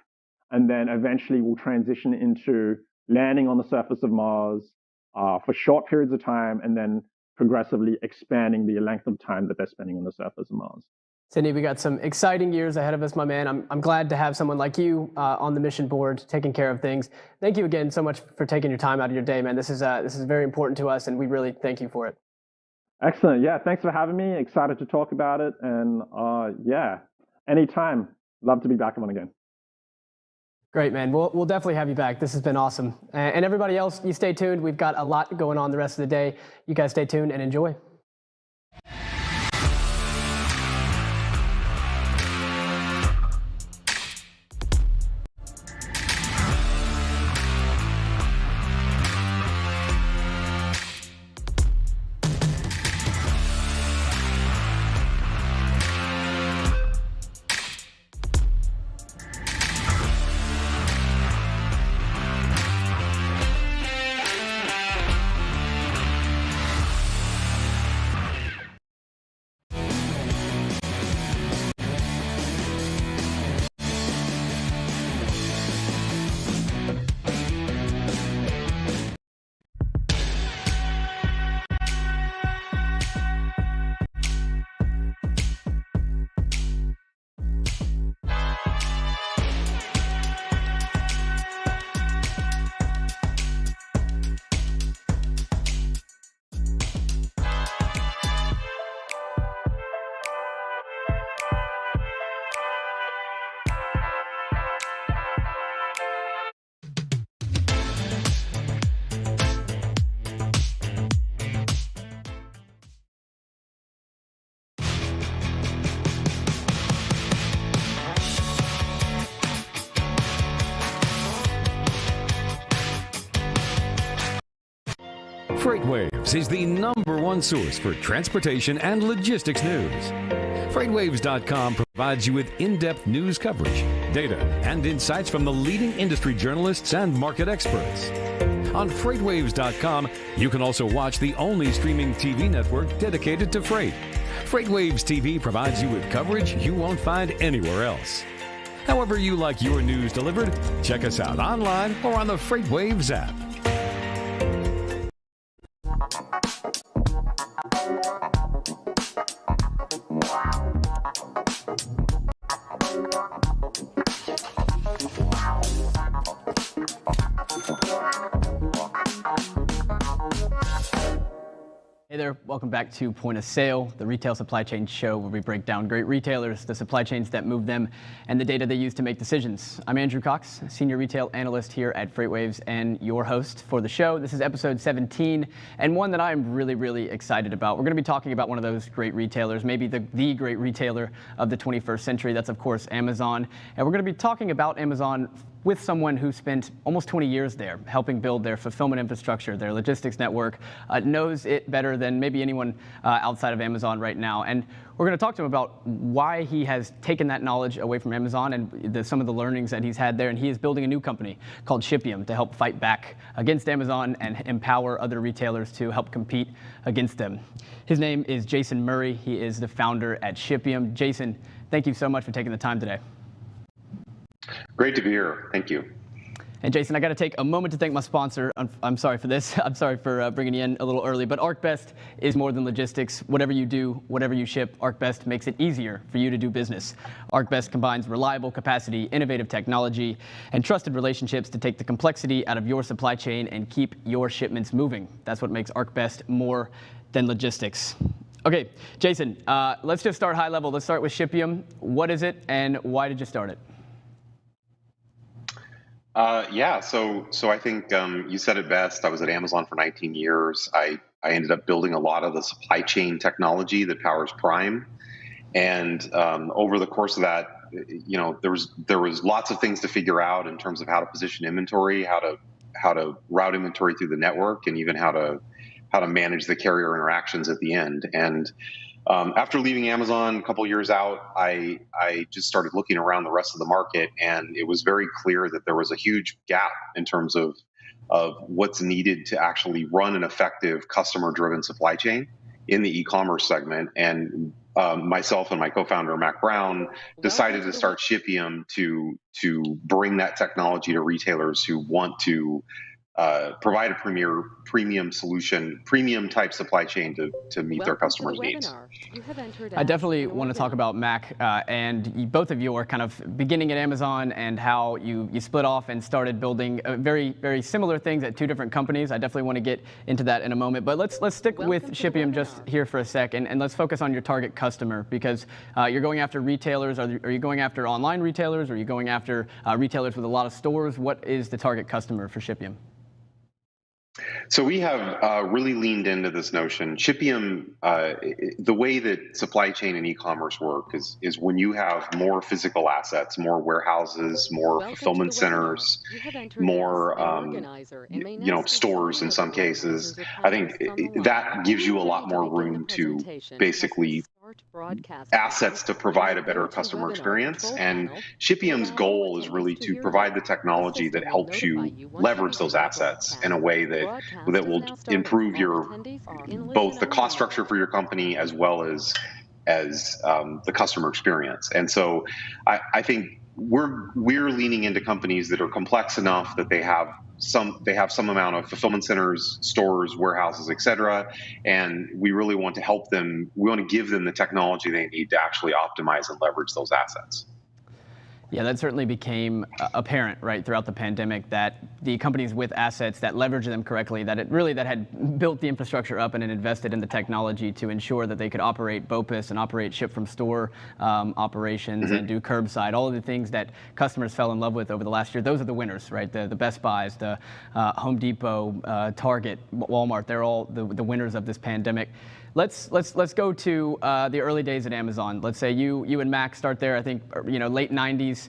and then eventually will transition into landing on the surface of Mars for short periods of time, and then progressively expanding the length of time that they're spending on the surface of Mars. Sidney, we got some exciting years ahead of us, my man. I'm glad to have someone like you on the mission board taking care of things. Thank you again so much for taking your time out of your day, man. This is very important to us, and we really thank you for it. Excellent. Yeah, thanks for having me. Excited to talk about it. And anytime. Love to be back on again. Great, man. We'll definitely have you back. This has been awesome. And everybody else, you stay tuned. We've got a lot going on the rest of the day. You guys stay tuned and enjoy. FreightWaves is the #1 source for transportation and logistics news. FreightWaves.com provides you with in-depth news coverage, data, and insights from the leading industry journalists and market experts. On FreightWaves.com, you can also watch the only streaming TV network dedicated to freight. FreightWaves TV provides you with coverage you won't find anywhere else. However you like your news delivered, check us out online or on the FreightWaves app. Hey there, welcome back to Point of Sale, the retail supply chain show where we break down great retailers, the supply chains that move them, and the data they use to make decisions. I'm Andrew Cox, Senior Retail Analyst here at FreightWaves and your host for the show. This is episode 17 and one that I'm really, really excited about. We're going to be talking about one of those great retailers, maybe the great retailer of the 21st century. That's, of course, Amazon. And we're going to be talking about Amazon with someone who spent almost 20 years there helping build their fulfillment infrastructure, their logistics network, knows it better than maybe anyone outside of Amazon right now. And we're going to talk to him about why he has taken that knowledge away from Amazon and some of the learnings that he's had there. And he is building a new company called Shipium to help fight back against Amazon and empower other retailers to help compete against them. His name is Jason Murray. He is the founder at Shipium. Jason, thank you so much for taking the time today. Great to be here. Thank you. And Jason, I got to take a moment to thank my sponsor. I'm sorry for this. I'm sorry for bringing you in a little early, but ArcBest is more than logistics. Whatever you do, whatever you ship, ArcBest makes it easier for you to do business. ArcBest combines reliable capacity, innovative technology, and trusted relationships to take the complexity out of your supply chain and keep your shipments moving. That's what makes ArcBest more than logistics. Okay, Jason, let's just start high level. Let's start with Shipium. What is it and why did you start it? So I think you said it best. I was at Amazon for 19 years. I ended up building a lot of the supply chain technology that powers Prime. And over the course of that, there was lots of things to figure out in terms of how to position inventory, how to route inventory through the network, and even how to manage the carrier interactions at the end. And after leaving Amazon a couple years out, I just started looking around the rest of the market, and it was very clear that there was a huge gap in terms of what's needed to actually run an effective customer-driven supply chain in the e-commerce segment. And myself and my co-founder, Mac Brown, decided to start Shipium to bring that technology to retailers who want to provide a premium solution, premium type supply chain to meet their customers' needs. I definitely want to talk about Mac and both of your kind of beginning at Amazon and how you split off and started building very, very similar things at two different companies. I definitely want to get into that in a moment, but let's stick with Shipium just here for a second and let's focus on your target customer because you're going after retailers. Are you going after online retailers? Are you going after retailers with a lot of stores? What is the target customer for Shipium? So we have really leaned into this notion. Shipium, the way that supply chain and e-commerce work is when you have more physical assets, more warehouses, more fulfillment centers, more stores in some cases. I think that gives you a lot more room to basically assets to provide a better customer experience. And Shipium's goal is really to provide the technology that helps you leverage those assets in a way that will improve both the cost structure for your company as well as the customer experience. And so I think we're leaning into companies that are complex enough that they have some amount of fulfillment centers, stores, warehouses, et cetera. And we really want to help them. We want to give them the technology they need to actually optimize and leverage those assets. Yeah, that certainly became apparent, right, throughout the pandemic that the companies with assets that leverage them correctly, that had built the infrastructure up and invested in the technology to ensure that they could operate BOPIS and operate ship from store operations and do curbside, all of the things that customers fell in love with over the last year. Those are the winners, right? The Best Buys, the Home Depot, Target, Walmart, they're all the winners of this pandemic. Let's go to the early days at Amazon. Let's say you and Mac start there. I think late 90s.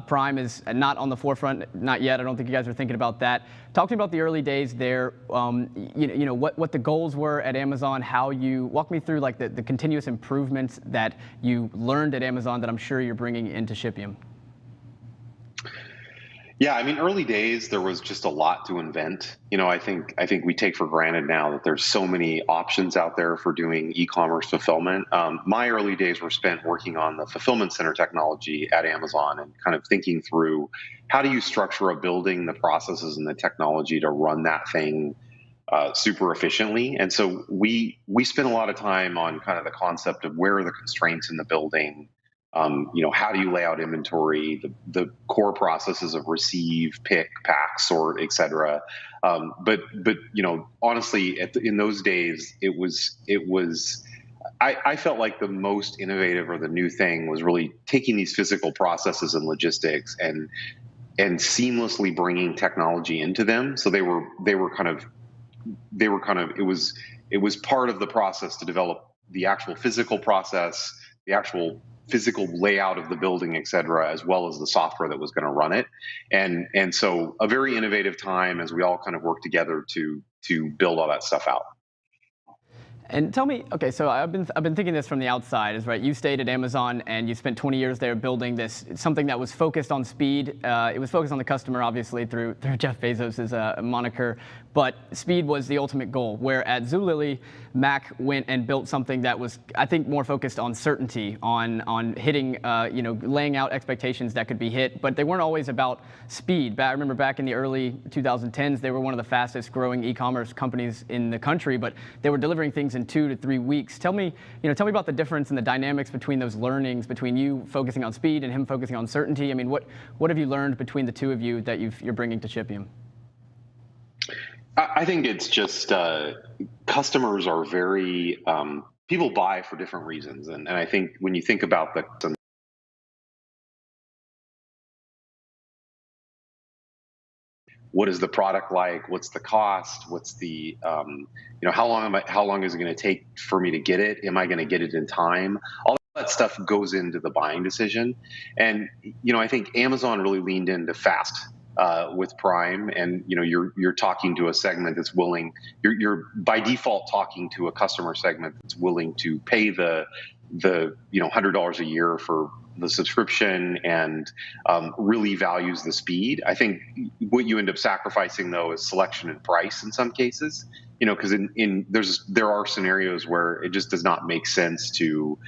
Prime is not on the forefront, not yet. I don't think you guys are thinking about that. Talk to me about the early days there. What the goals were at Amazon. How you walk me through like the continuous improvements that you learned at Amazon that I'm sure you're bringing into Shipium. Yeah, I mean, early days, there was just a lot to invent. I think we take for granted now that there's so many options out there for doing e-commerce fulfillment. My early days were spent working on the fulfillment center technology at Amazon and kind of thinking through how do you structure a building, the processes and the technology to run that thing super efficiently. And so we spent a lot of time on kind of the concept of where are the constraints in the building, How do you lay out inventory, the core processes of receive, pick, pack, sort, etc. But honestly, in those days, I felt like the most innovative or the new thing was really taking these physical processes and logistics and seamlessly bringing technology into them. So it was part of the process to develop the actual physical process, the actual physical layout of the building, et cetera, as well as the software that was going to run it. And so a very innovative time as we all kind of worked together to build all that stuff out. And tell me, okay, so I've been thinking this from the outside, is right. You stayed at Amazon and you spent 20 years there building this, something that was focused on speed. It was focused on the customer, obviously, through Jeff Bezos' moniker. But speed was the ultimate goal. Where at Zulily, Mac went and built something that was, I think, more focused on certainty, on hitting, laying out expectations that could be hit. But they weren't always about speed. I remember back in the early 2010s, they were one of the fastest growing e-commerce companies in the country, but they were delivering things in 2 to 3 weeks. Tell me about the difference in the dynamics between those learnings, between you focusing on speed and him focusing on certainty. I mean, what have you learned between the two of you that you're bringing to Shipium? I think it's just customers are very people buy for different reasons, and I think when you think about what is the product like? What's the cost? What's the how long is it going to take for me to get it? Am I going to get it in time? All that stuff goes into the buying decision, and I think Amazon really leaned into fast with Prime, and you're talking to a segment that's willing. You're by default talking to a customer segment that's willing to pay the $100 a year for the subscription and really values the speed. I think what you end up sacrificing though is selection and price in some cases. Because there are scenarios where it just does not make sense to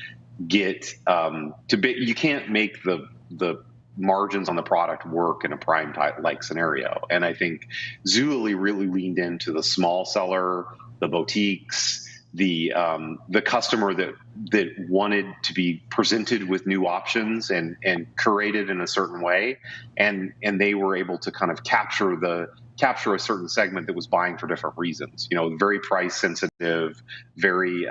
get you can't make the margins on the product work in a Prime type like scenario. And I think Zulily really leaned into the small seller, the boutiques, the customer that wanted to be presented with new options and curated in a certain way, and they were able to kind of capture a certain segment that was buying for different reasons. Very price sensitive, very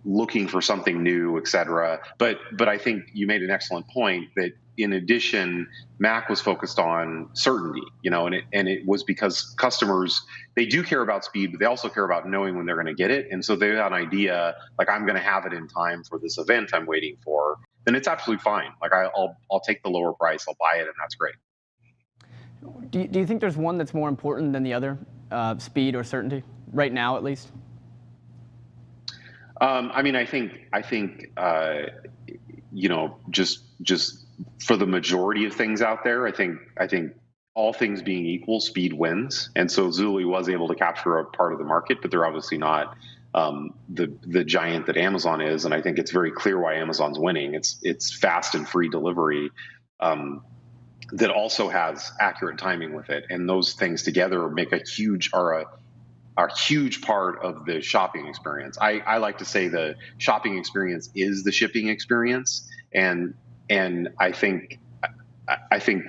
looking for something new, et cetera. But I think you made an excellent point that in addition, Mac was focused on certainty, and it was because customers, they do care about speed, but they also care about knowing when they're going to get it. And so they had an idea, like, I'm going to have it in time for this event I'm waiting for, then it's absolutely fine. Like I'll take the lower price, I'll buy it, and that's great. Do you think there's one that's more important than the other, speed or certainty, right now at least? I think just for the majority of things out there, I think all things being equal, speed wins. And so Zulily was able to capture a part of the market, but they're obviously not the giant that Amazon is. And I think it's very clear why Amazon's winning. It's fast and free delivery that also has accurate timing with it. And those things together make a huge part of the shopping experience. I like to say the shopping experience is the shipping experience, and I think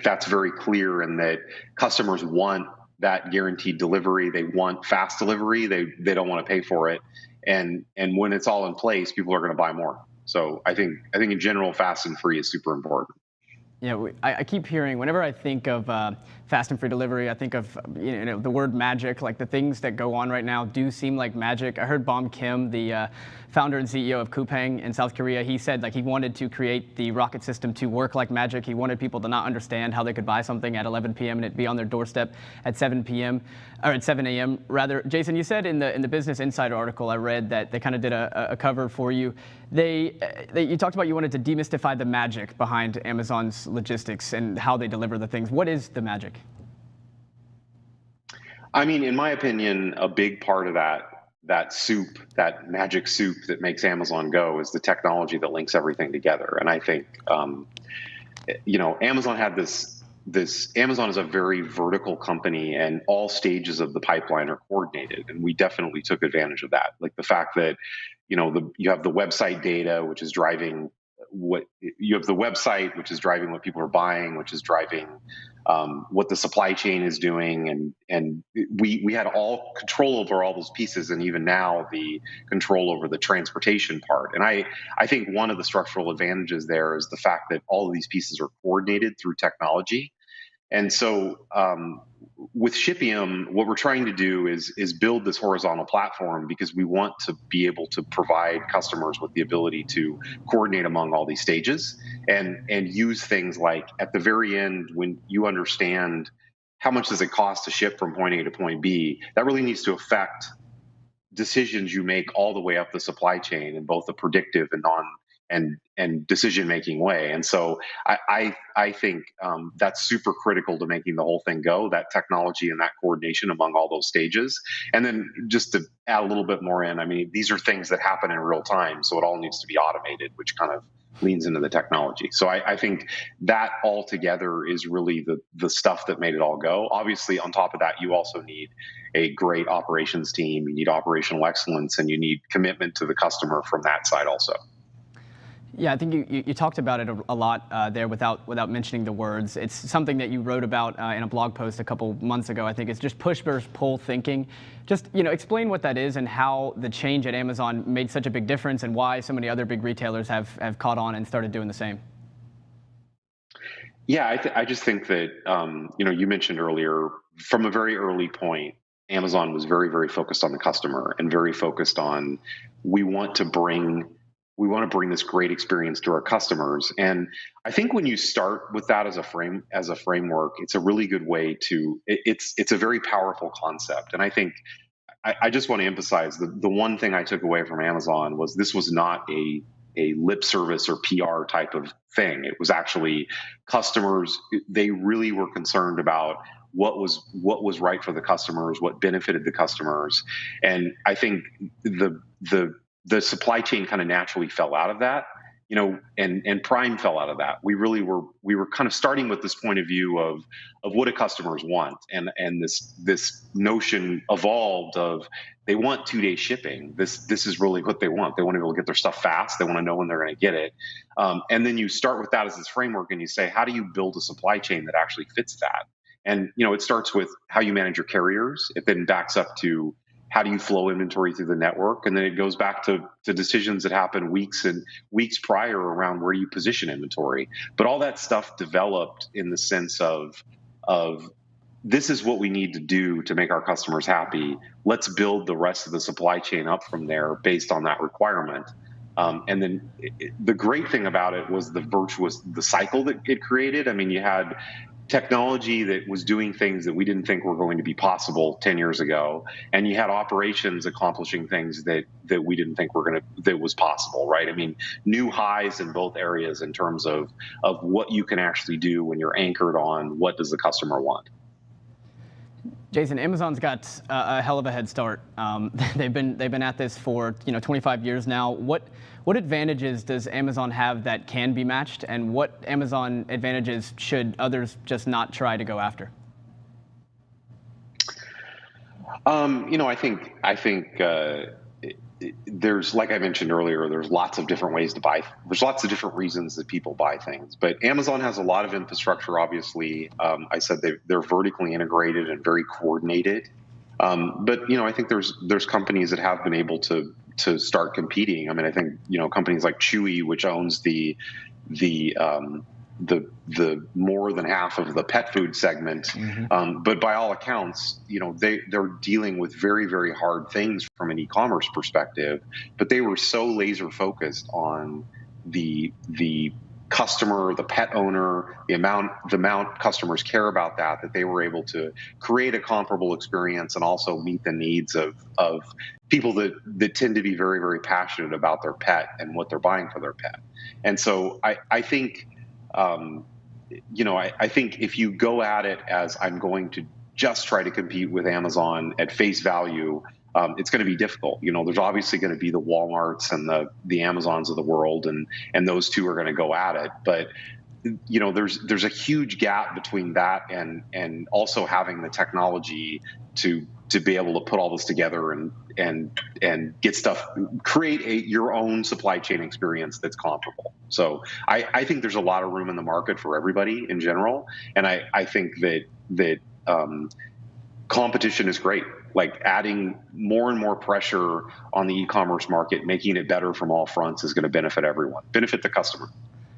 that's very clear in that customers want that guaranteed delivery. They want fast delivery. They don't want to pay for it, and when it's all in place, people are going to buy more. So I think in general, fast and free is super important. Yeah, I keep hearing, whenever I think of fast and free delivery, I think of the word magic. Like, the things that go on right now do seem like magic. I heard Bom Kim, the founder and CEO of Coupang in South Korea, he said he wanted to create the rocket system to work like magic. He wanted people to not understand how they could buy something at 11 p.m. and it be on their doorstep at 7 p.m. or at 7 a.m. rather. Jason, you said in the Business Insider article I read that they kind of did a cover for you. You talked about you wanted to demystify the magic behind Amazon's logistics and how they deliver the things. What is the magic? I mean, in my opinion, a big part of that soup, that magic soup that makes Amazon go, is the technology that links everything together. And I think, Amazon had this. Amazon is a very vertical company, and all stages of the pipeline are coordinated, and we definitely took advantage of that. Like the fact that you have the website data, which is driving what you have the website, which is driving what people are buying, which is driving what the supply chain is doing, and we had all control over all those pieces, and even now the control over the transportation part. And I think one of the structural advantages there is the fact that all of these pieces are coordinated through technology. And so with Shipium, what we're trying to do is build this horizontal platform because we want to be able to provide customers with the ability to coordinate among all these stages and use things like at the very end when you understand how much does it cost to ship from point A to point B, that really needs to affect decisions you make all the way up the supply chain in both a predictive and and decision making way. And so I think that's super critical to making the whole thing go, that technology and that coordination among all those stages. And then just to add a little bit more in, I mean, these are things that happen in real time, so it all needs to be automated, which kind of leans into the technology. So I think that all together is really the stuff that made it all go. Obviously, on top of that, you also need a great operations team, you need operational excellence, and you need commitment to the customer from that side also. Yeah, I think you talked about it a lot there without mentioning the words. It's something that you wrote about in a blog post a couple months ago. I think it's just push versus pull thinking. Just explain what that is and how the change at Amazon made such a big difference and why so many other big retailers have caught on and started doing the same. Yeah, I just think that you mentioned earlier from a very early point, Amazon was very, very focused on the customer and very focused on we want to bring this great experience to our customers. And I think when you start with that as a framework, it's a really good way to, it's a very powerful concept. And I think I just want to emphasize the one thing I took away from Amazon was this was not a lip service or PR type of thing. It was actually customers, they really were concerned about what was right for the customers, what benefited the customers. And I think the supply chain kind of naturally fell out of that, and Prime fell out of that. We were kind of starting with this point of view of what do customers want, and this notion evolved of they want 2-day shipping. This is really what they want. They want to be able to get their stuff fast. They want to know when they're going to get it. And then you start with that as this framework, and you say, how do you build a supply chain that actually fits that? And it starts with how you manage your carriers. It then backs up to how do you flow inventory through the network? And then it goes back to decisions that happen weeks prior around where you position inventory. But all that stuff developed in the sense of this is what we need to do to make our customers happy. Let's build the rest of the supply chain up from there based on that requirement. And then the great thing about it was the cycle that it created. I mean, you had technology that was doing things that we didn't think were going to be possible 10 years ago, and you had operations accomplishing things that we didn't think that was possible, right? I mean, new highs in both areas in terms of what you can actually do when you're anchored on what does the customer want. Jason, Amazon's got a hell of a head start. They've been at this for 25 years now. What advantages does Amazon have that can be matched, and what Amazon advantages should others just not try to go after? I think there's, like I mentioned earlier, there's lots of different ways to buy. There's lots of different reasons that people buy things, but Amazon has a lot of infrastructure. Obviously, I said they're vertically integrated and very coordinated. But I think there's companies that have been able to start competing. I mean, I think companies like Chewy, which owns the more than half of the pet food segment, but by all accounts, they're dealing with very, very hard things from an e-commerce perspective. But they were so laser focused on the customer, the pet owner, the amount customers care about that they were able to create a comparable experience and also meet the needs of people that tend to be very, very passionate about their pet and what they're buying for their pet. And so I think, I think if you go at it as I'm going to just try to compete with Amazon at face value, it's going to be difficult. There's obviously going to be the Walmarts and the Amazons of the world, and those two are going to go at it. But there's a huge gap between that and also having the technology to to be able to put all this together and get stuff, create your own supply chain experience that's comparable. So I think there's a lot of room in the market for everybody in general, and I think that competition is great. Like adding more and more pressure on the e-commerce market, making it better from all fronts is going to benefit everyone, benefit the customer,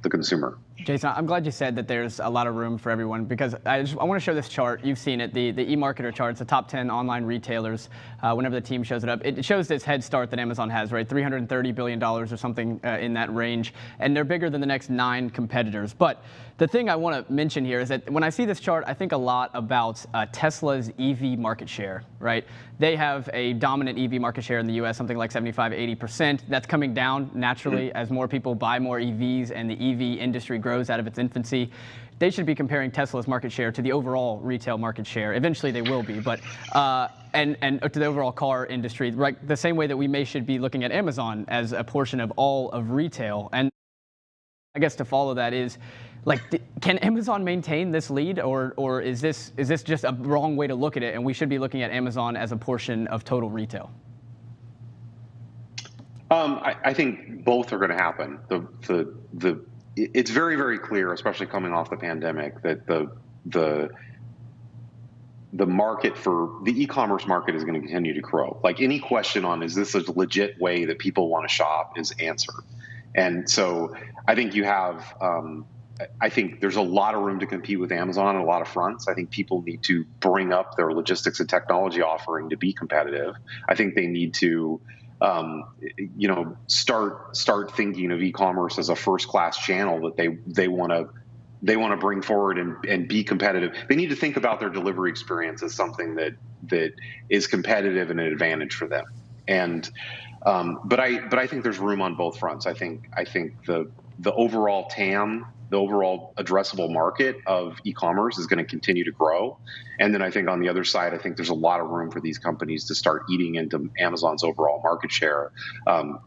the consumer. Jason, I'm glad you said that there's a lot of room for everyone, because I want to show this chart. You've seen it, the eMarketer chart. It's the top 10 online retailers. Whenever the team shows it up, it shows this head start that Amazon has, right? $330 billion or something in that range. And they're bigger than the next 9 competitors. But the thing I want to mention here is that when I see this chart, I think a lot about Tesla's EV market share, right? They have a dominant EV market share in the US, something like 75–80%. That's coming down naturally as more people buy more EVs and the EV industry grows out of its infancy. They should be comparing Tesla's market share to the overall retail market share. Eventually they will be, but and to the overall car industry, right? The same way that we should be looking at Amazon as a portion of all of retail. And I guess to follow that is, like, can Amazon maintain this lead, or is this just a wrong way to look at it, and we should be looking at Amazon as a portion of total retail? I think both are going to happen. It's very, very clear, especially coming off the pandemic, that the market for the e-commerce market is going to continue to grow. Like, any question on is this a legit way that people want to shop is answered. And so I think you have, I think there's a lot of room to compete with Amazon on a lot of fronts. I think people need to bring up their logistics and technology offering to be competitive. I think they need to, start thinking of e-commerce as a first-class channel that they want to bring forward and be competitive. They need to think about their delivery experience as something that is competitive and an advantage for them. And but I think there's room on both fronts. I think the overall TAM, the overall addressable market of e-commerce is going to continue to grow. And then I think on the other side, I think there's a lot of room for these companies to start eating into Amazon's overall market share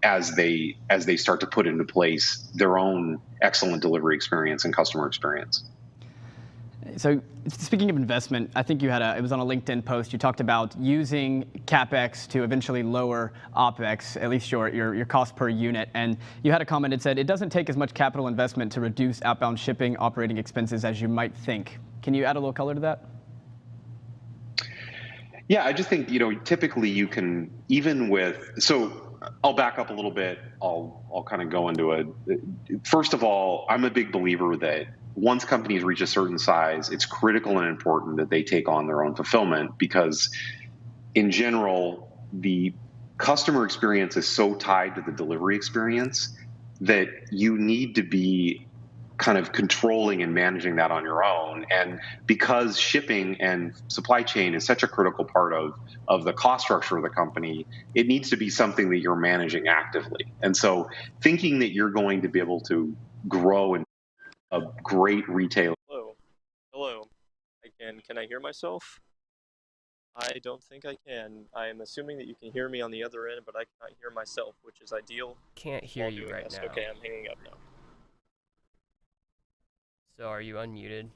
as they start to put into place their own excellent delivery experience and customer experience. So speaking of investment, I think you had it was on a LinkedIn post. You talked about using CapEx to eventually lower OpEx, at least your cost per unit. And you had a comment that said, it doesn't take as much capital investment to reduce outbound shipping operating expenses as you might think. Can you add a little color to that? Yeah, I just think, typically you can, even with, so I'll back up a little bit. I'll kind of go into it. First of all, I'm a big believer that once companies reach a certain size, it's critical and important that they take on their own fulfillment, because in general, the customer experience is so tied to the delivery experience that you need to be kind of controlling and managing that on your own. And because shipping and supply chain is such a critical part of the cost structure of the company, it needs to be something that you're managing actively. And so thinking that you're going to be able to grow and a great retailer. Hello. Can I hear myself? I don't think I can. I am assuming that you can hear me on the other end, but I cannot hear myself, which is ideal. Can't hear you right now. Okay, I'm hanging up now. So are you unmuted?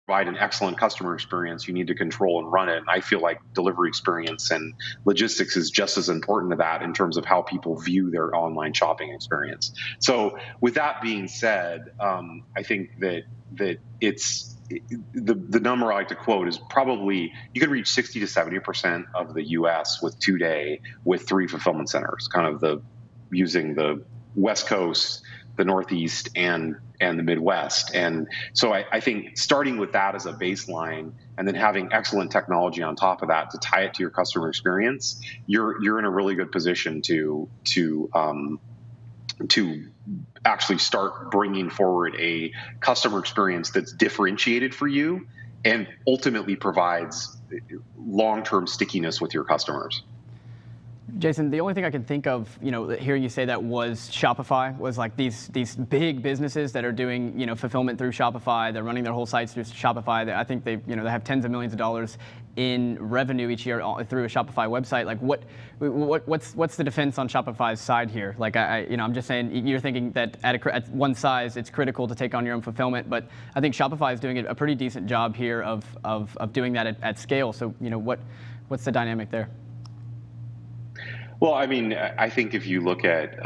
Provide an excellent customer experience, you need to control and run it. And I feel like delivery experience and logistics is just as important to that in terms of how people view their online shopping experience. So with that being said, I think that it's the number I like to quote is probably you could reach 60 to 70% of the US with 2-day with 3 fulfillment centers, kind of using the West Coast, the Northeast, and the Midwest. And so I think starting with that as a baseline and then having excellent technology on top of that to tie it to your customer experience, you're in a really good position to actually start bringing forward a customer experience that's differentiated for you and ultimately provides long-term stickiness with your customers. Jason, the only thing I can think of, hearing you say that was Shopify, was like these big businesses that are doing, fulfillment through Shopify. They're running their whole sites through Shopify. I think they have tens of millions of dollars in revenue each year through a Shopify website. Like, what's the defense on Shopify's side here? Like, I'm just saying, you're thinking that at one size, it's critical to take on your own fulfillment, but I think Shopify is doing a pretty decent job here of doing that at scale. So, what's the dynamic there? Well, I mean, I think if you look at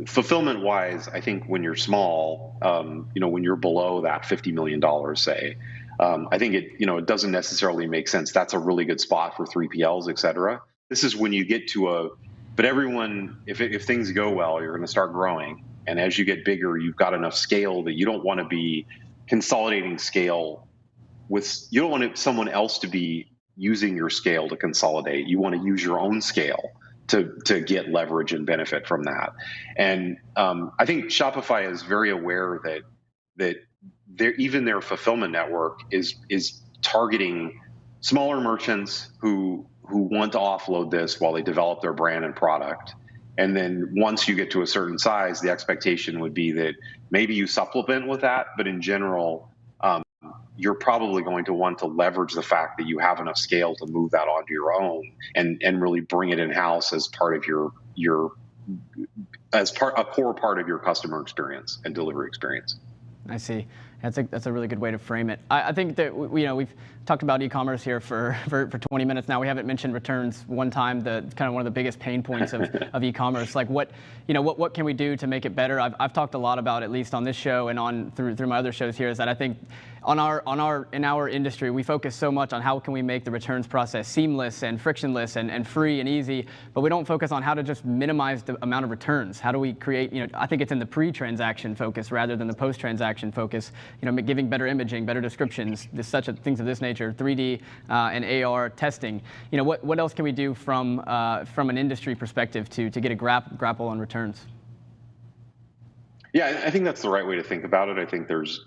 fulfillment-wise, I think when you're small, when you're below that $50 million, say, I think it doesn't necessarily make sense. That's a really good spot for 3PLs, et cetera. This is when you get to but everyone, if things go well, you're going to start growing. And as you get bigger, you've got enough scale that you don't want to be consolidating scale you don't want someone else to be using your scale to consolidate. You want to use your own scale to get leverage and benefit from that. And I think Shopify is very aware that even their fulfillment network is targeting smaller merchants who want to offload this while they develop their brand and product. And then once you get to a certain size, the expectation would be that maybe you supplement with that, but in general, you're probably going to want to leverage the fact that you have enough scale to move that onto your own and really bring it in-house as part of a core part of your customer experience and delivery experience. I see. That's a really good way to frame it. I think that we've talked about e-commerce here for 20 minutes now. We haven't mentioned returns one time. The kind of one of the biggest pain points of e-commerce. Like what can we do to make it better? I've talked a lot about, at least on this show and through my other shows here, is that I think in our industry we focus so much on how can we make the returns process seamless and frictionless and free and easy, but we don't focus on how to just minimize the amount of returns. How do we create? I think it's in the pre-transaction focus rather than the post-transaction focus. Giving better imaging, better descriptions, things of this nature, 3D and AR testing. What else can we do from an industry perspective to get a grapple on returns? Yeah, I think that's the right way to think about it. I think there's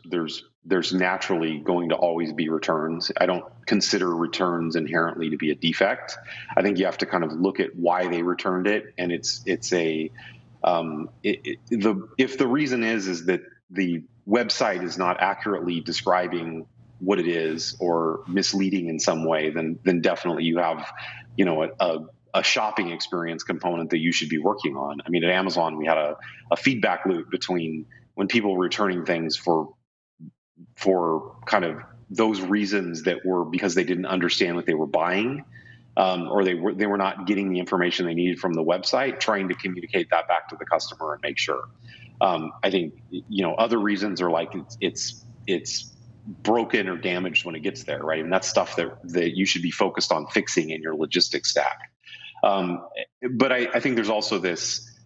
naturally going to always be returns. I don't consider returns inherently to be a defect. I think you have to kind of look at why they returned it, and if the reason is that the website is not accurately describing what it is or misleading in some way, then definitely you have a shopping experience component that you should be working on. I mean, at Amazon, we had a feedback loop between when people were returning things for kind of those reasons that were because they didn't understand what they were buying, or they were not getting the information they needed from the website, trying to communicate that back to the customer and make sure. I think other reasons are like it's broken or damaged when it gets there, right? And that's stuff that you should be focused on fixing in your logistics stack. But I think there's also this,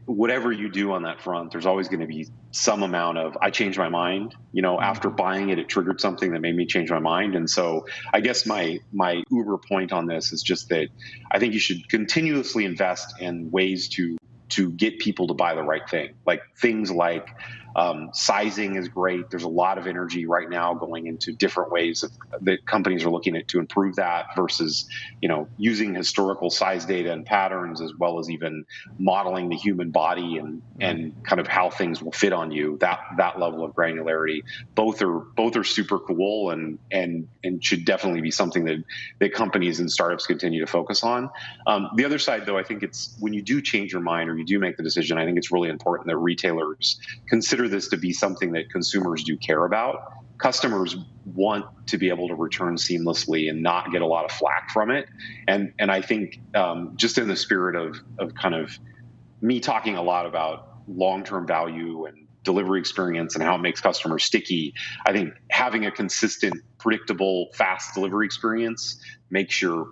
whatever you do on that front, there's always going to be some amount of, I changed my mind, after buying it triggered something that made me change my mind. And so I guess my uber point on this is just that I think you should continuously invest in ways to get people to buy the right thing. Like things like sizing is great. There's a lot of energy right now going into different ways that companies are looking at to improve that versus, using historical size data and patterns, as well as even modeling the human body and kind of how things will fit on you. That level of granularity, both are super cool and should definitely be something that companies and startups continue to focus on. The other side, though, I think it's when you do change your mind or you do make the decision, I think it's really important that retailers consider this to be something that consumers do care about. Customers want to be able to return seamlessly and not get a lot of flack from it. And I think just in the spirit of kind of me talking a lot about long-term value and delivery experience and how it makes customers sticky, I think having a consistent, predictable, fast delivery experience makes your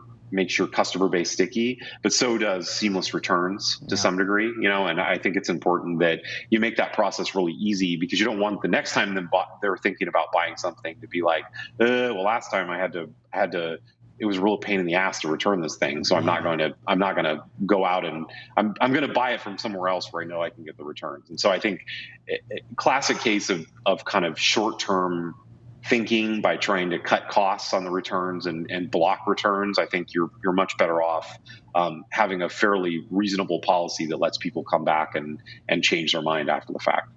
customer base sticky, but so does seamless returns to some degree, and I think it's important that you make that process really easy, because you don't want the next time they're thinking about buying something to be like, well, last time I had to, it was a real pain in the ass to return this thing. So I'm not going to go out and I'm going to buy it from somewhere else where I know I can get the returns. And so I think a classic case of kind of short-term thinking, by trying to cut costs on the returns and block returns, I think you're much better off having a fairly reasonable policy that lets people come back and change their mind after the fact.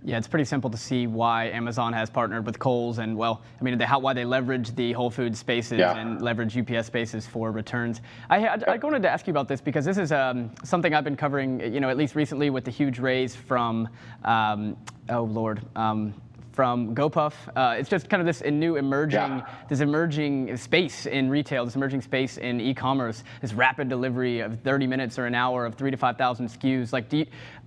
Yeah, it's pretty simple to see why Amazon has partnered with Kohl's and, well, I mean, why they leverage the Whole Foods spaces and leverage UPS spaces for returns. I wanted to ask you about this because this is something I've been covering, at least recently with the huge raise from, from GoPuff. It's just kind of this new emerging space in retail, this emerging space in e-commerce, this rapid delivery of 30 minutes or an hour of 3,000 to 5,000 SKUs. Like,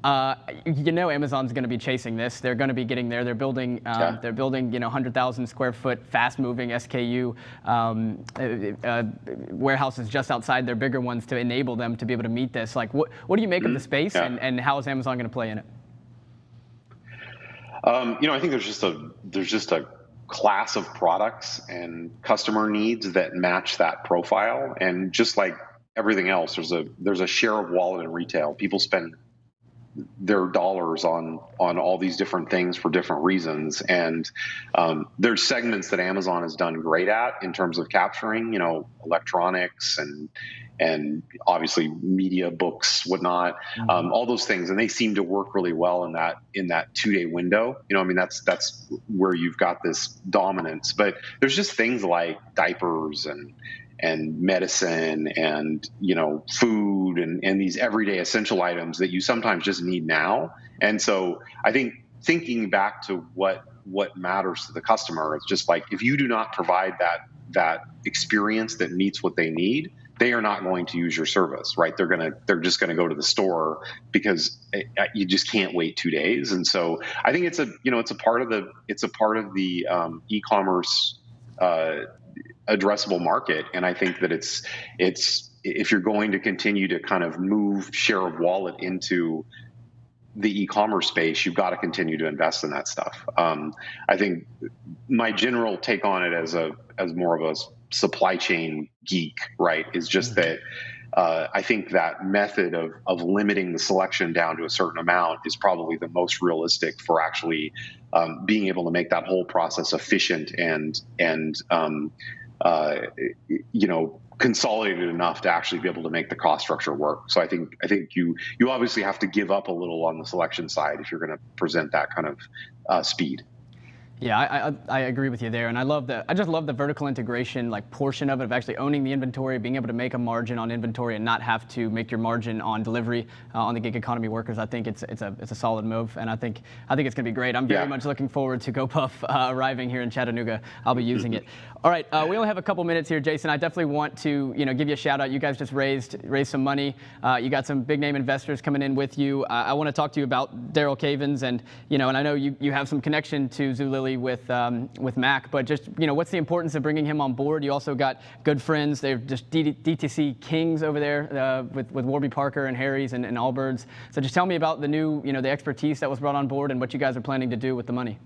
Amazon's going to be chasing this. They're going to be getting there. They're building, 100,000 square foot, fast-moving SKU warehouses just outside their bigger ones to enable them to be able to meet this. Like, what do you make of the space, and how is Amazon going to play in it? I think there's just a class of products and customer needs that match that profile, and just like everything else, there's a share of wallet in retail. People spend their dollars on all these different things for different reasons, and there's segments that Amazon has done great at in terms of capturing, electronics and obviously media, books, whatnot, all those things, and they seem to work really well in that 2-day window. That's where you've got this dominance. But there's just things like diapers and medicine and food and these everyday essential items that you sometimes just need now. And so I think thinking back to what matters to the customer, it's just like, if you do not provide that experience that meets what they need, they are not going to use your service, right? They're just gonna go to the store because you just can't wait 2 days. And so I think it's a part of the e-commerce addressable market. And I think that it's if you're going to continue to kind of move share of wallet into the e-commerce space, you've got to continue to invest in that stuff. I think my general take on it as more of a supply chain geek, right, is just that I think that method of limiting the selection down to a certain amount is probably the most realistic for actually being able to make that whole process efficient and consolidated enough to actually be able to make the cost structure work. So I think you obviously have to give up a little on the selection side if you're going to present that kind of speed. Yeah, I agree with you there, and I just love the vertical integration portion of it, of actually owning the inventory, being able to make a margin on inventory, and not have to make your margin on delivery on the gig economy workers. I think it's a solid move, and I think it's going to be great. I'm very much looking forward to GoPuff arriving here in Chattanooga. I'll be using it. All right, we only have a couple minutes here, Jason. I definitely want to give you a shout out. You guys just raised some money. You got some big name investors coming in with you. I want to talk to you about Daryl Cavens, and and I know you have some connection to Zulily with Mac, but just what's the importance of bringing him on board? You also got good friends. They're just DTC kings over there with Warby Parker and Harry's and Allbirds. So just tell me about the new the expertise that was brought on board and what you guys are planning to do with the money.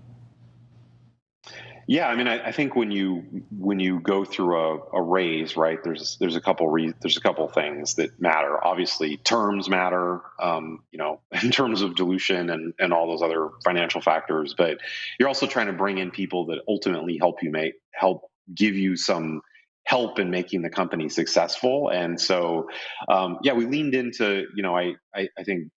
Yeah, I mean, I think when you go through a raise, right? There's a couple things that matter. Obviously, terms matter, in terms of dilution and all those other financial factors. But you're also trying to bring in people that ultimately help give you some help in making the company successful. And so, we leaned into, I think.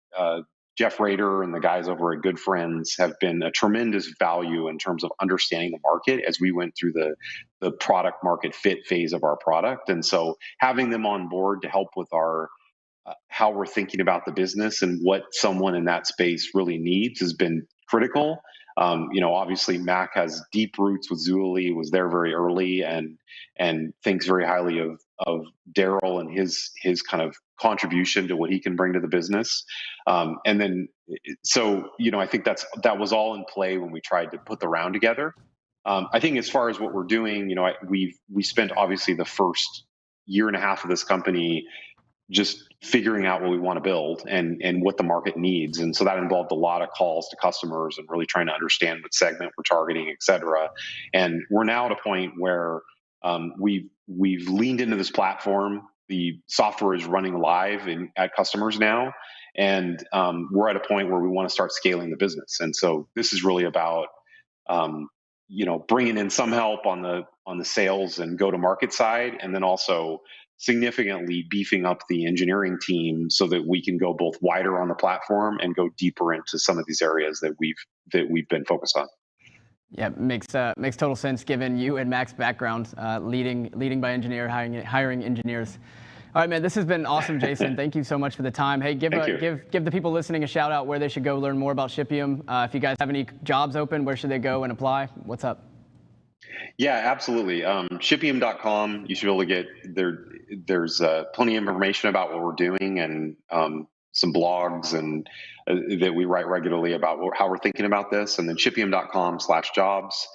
Jeff Rader and the guys over at Good Friends have been a tremendous value in terms of understanding the market as we went through the product market fit phase of our product. And so having them on board to help with our how we're thinking about the business and what someone in that space really needs has been critical. Obviously Mac has deep roots with Zulily, was there very early and thinks very highly of Daryl and his kind of contribution to what he can bring to the business. And then, so, I think that was all in play when we tried to put the round together. I think as far as what we're doing, we spent obviously the first year and a half of this company just figuring out what we want to build and what the market needs. And so that involved a lot of calls to customers and really trying to understand what segment we're targeting, et cetera. And we're now at a point where we've leaned into this platform. The software is running live at customers now. And we're at a point where we want to start scaling the business. And so this is really about bringing in some help on the sales and go to market side, and then also significantly beefing up the engineering team so that we can go both wider on the platform and go deeper into some of these areas that we've been focused on. Yeah, makes total sense given you and Mac's background, leading by engineer, hiring engineers. All right, man, this has been awesome, Jason. Thank you so much for the time. Hey, give the people listening a shout out where they should go learn more about Shipium. If you guys have any jobs open, where should they go and apply? What's up? Yeah, absolutely. Shipium.com. You should be able to get there. There's plenty of information about what we're doing and some blogs and that we write regularly about how we're thinking about this. And then shipium.com/jobs.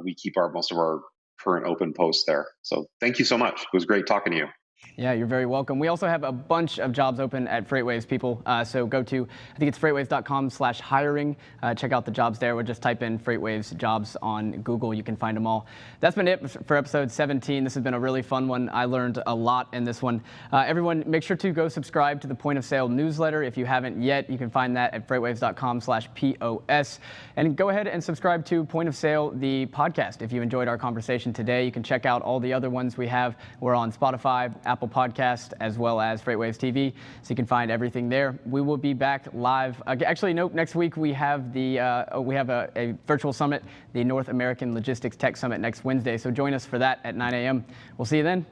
We keep most of our current open posts there. So thank you so much. It was great talking to you. Yeah, you're very welcome. We also have a bunch of jobs open at FreightWaves, people. So go to, I think it's freightwaves.com/hiring. Check out the jobs there, or just type in FreightWaves jobs on Google. You can find them all. That's been it for episode 17. This has been a really fun one. I learned a lot in this one. Everyone, make sure to go subscribe to the Point of Sale newsletter. If you haven't yet, you can find that at freightwaves.com/POS. And go ahead and subscribe to Point of Sale, the podcast. If you enjoyed our conversation today, you can check out all the other ones we have. We're on Spotify, Apple Podcast, as well as FreightWaves TV, so you can find everything there. We will be back live. Actually, nope. Next week we have a virtual summit, the North American Logistics Tech Summit, next Wednesday. So join us for that at 9 a.m. We'll see you then.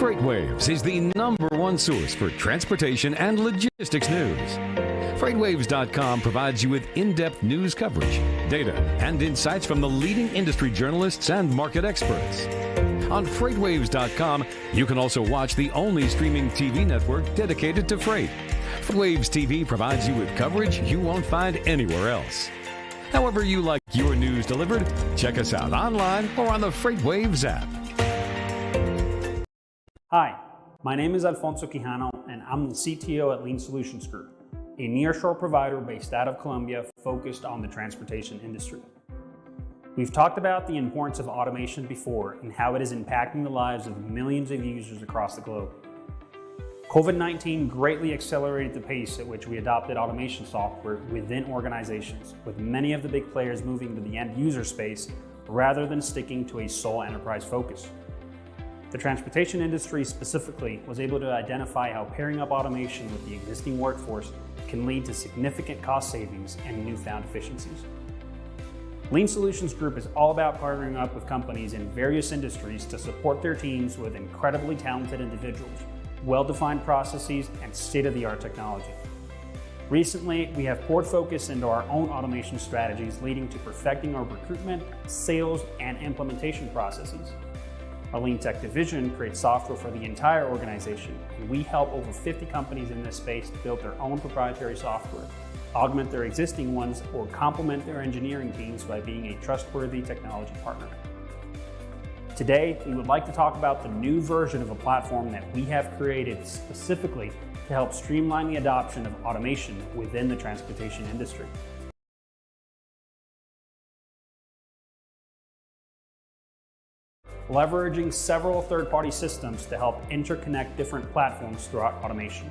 FreightWaves is the #1 source for transportation and logistics news. FreightWaves.com provides you with in-depth news coverage, data, and insights from the leading industry journalists and market experts. On FreightWaves.com, you can also watch the only streaming TV network dedicated to freight. FreightWaves TV provides you with coverage you won't find anywhere else. However you like your news delivered, check us out online or on the FreightWaves app. Hi, my name is Alfonso Quijano, and I'm the CTO at Lean Solutions Group, a nearshore provider based out of Colombia focused on the transportation industry. We've talked about the importance of automation before and how it is impacting the lives of millions of users across the globe. COVID-19 greatly accelerated the pace at which we adopted automation software within organizations, with many of the big players moving to the end user space rather than sticking to a sole enterprise focus. The transportation industry specifically was able to identify how pairing up automation with the existing workforce can lead to significant cost savings and newfound efficiencies. Lean Solutions Group is all about partnering up with companies in various industries to support their teams with incredibly talented individuals, well-defined processes, and state-of-the-art technology. Recently, we have poured focus into our own automation strategies, leading to perfecting our recruitment, sales, and implementation processes. Our Lean Tech division creates software for the entire organization, and we help over 50 companies in this space build their own proprietary software, augment their existing ones, or complement their engineering teams by being a trustworthy technology partner. Today, we would like to talk about the new version of a platform that we have created specifically to help streamline the adoption of automation within the transportation industry. Leveraging several third-party systems to help interconnect different platforms throughout automation.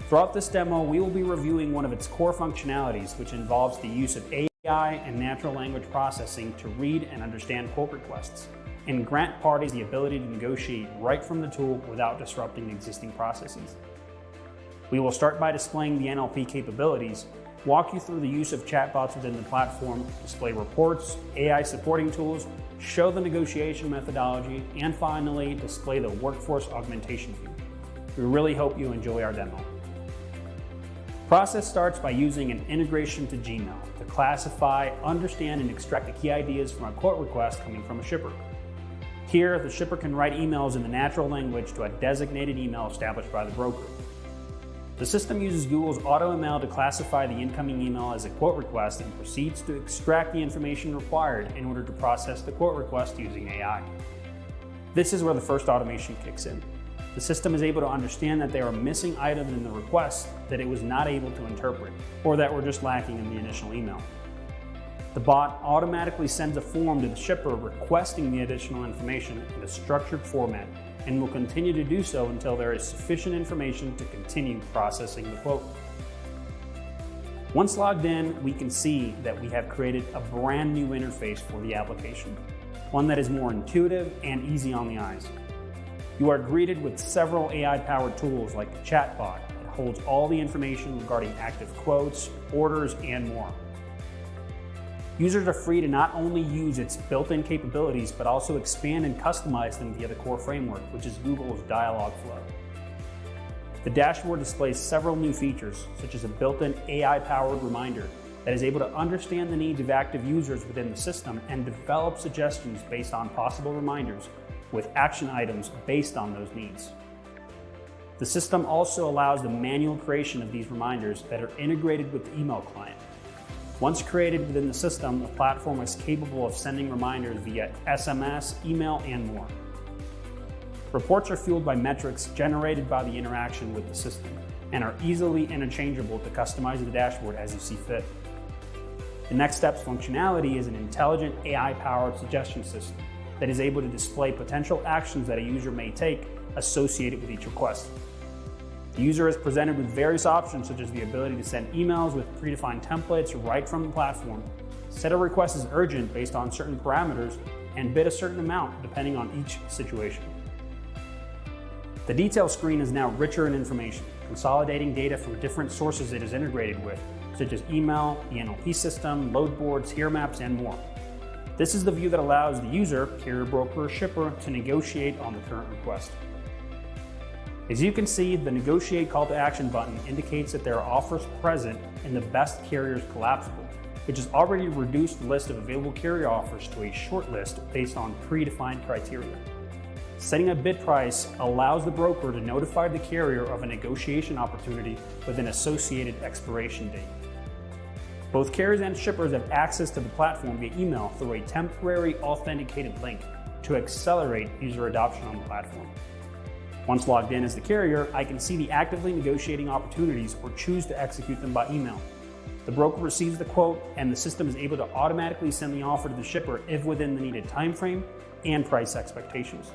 Throughout this demo, we will be reviewing one of its core functionalities, which involves the use of AI and natural language processing to read and understand quote requests, and grant parties the ability to negotiate right from the tool without disrupting existing processes. We will start by displaying the NLP capabilities, walk you through the use of chatbots within the platform, display reports, AI supporting tools, show the negotiation methodology, and finally, display the workforce augmentation view. We really hope you enjoy our demo. Process starts by using an integration to Gmail to classify, understand, and extract the key ideas from a quote request coming from a shipper. Here, the shipper can write emails in the natural language to a designated email established by the broker. The system uses Google's AutoML to classify the incoming email as a quote request and proceeds to extract the information required in order to process the quote request using AI. This is where the first automation kicks in. The system is able to understand that there are missing items in the request that it was not able to interpret, or that were just lacking in the initial email. The bot automatically sends a form to the shipper requesting the additional information in a structured format, and will continue to do so until there is sufficient information to continue processing the quote. Once logged in, we can see that we have created a brand new interface for the application, one that is more intuitive and easy on the eyes. You are greeted with several AI-powered tools like the chatbot that holds all the information regarding active quotes, orders, and more. Users are free to not only use its built-in capabilities, but also expand and customize them via the core framework, which is Google's Dialogflow. The dashboard displays several new features, such as a built-in AI-powered reminder that is able to understand the needs of active users within the system and develop suggestions based on possible reminders with action items based on those needs. The system also allows the manual creation of these reminders that are integrated with the email client. Once created within the system, the platform is capable of sending reminders via SMS, email, and more. Reports are fueled by metrics generated by the interaction with the system and are easily interchangeable to customize the dashboard as you see fit. The next step's functionality is an intelligent AI-powered suggestion system that is able to display potential actions that a user may take associated with each request. The user is presented with various options, such as the ability to send emails with predefined templates right from the platform, set a request as urgent based on certain parameters, and bid a certain amount depending on each situation. The detail screen is now richer in information, consolidating data from different sources it is integrated with, such as email, the NLP system, load boards, here maps, and more. This is the view that allows the user, carrier, broker, or shipper to negotiate on the current request. As you can see, the Negotiate call to action button indicates that there are offers present in the best carriers collapsible, which has already reduced the list of available carrier offers to a short list based on predefined criteria. Setting a bid price allows the broker to notify the carrier of a negotiation opportunity with an associated expiration date. Both carriers and shippers have access to the platform via email through a temporary authenticated link to accelerate user adoption on the platform. Once logged in as the carrier, I can see the actively negotiating opportunities or choose to execute them by email. The broker receives the quote, and the system is able to automatically send the offer to the shipper if within the needed time frame and price expectations.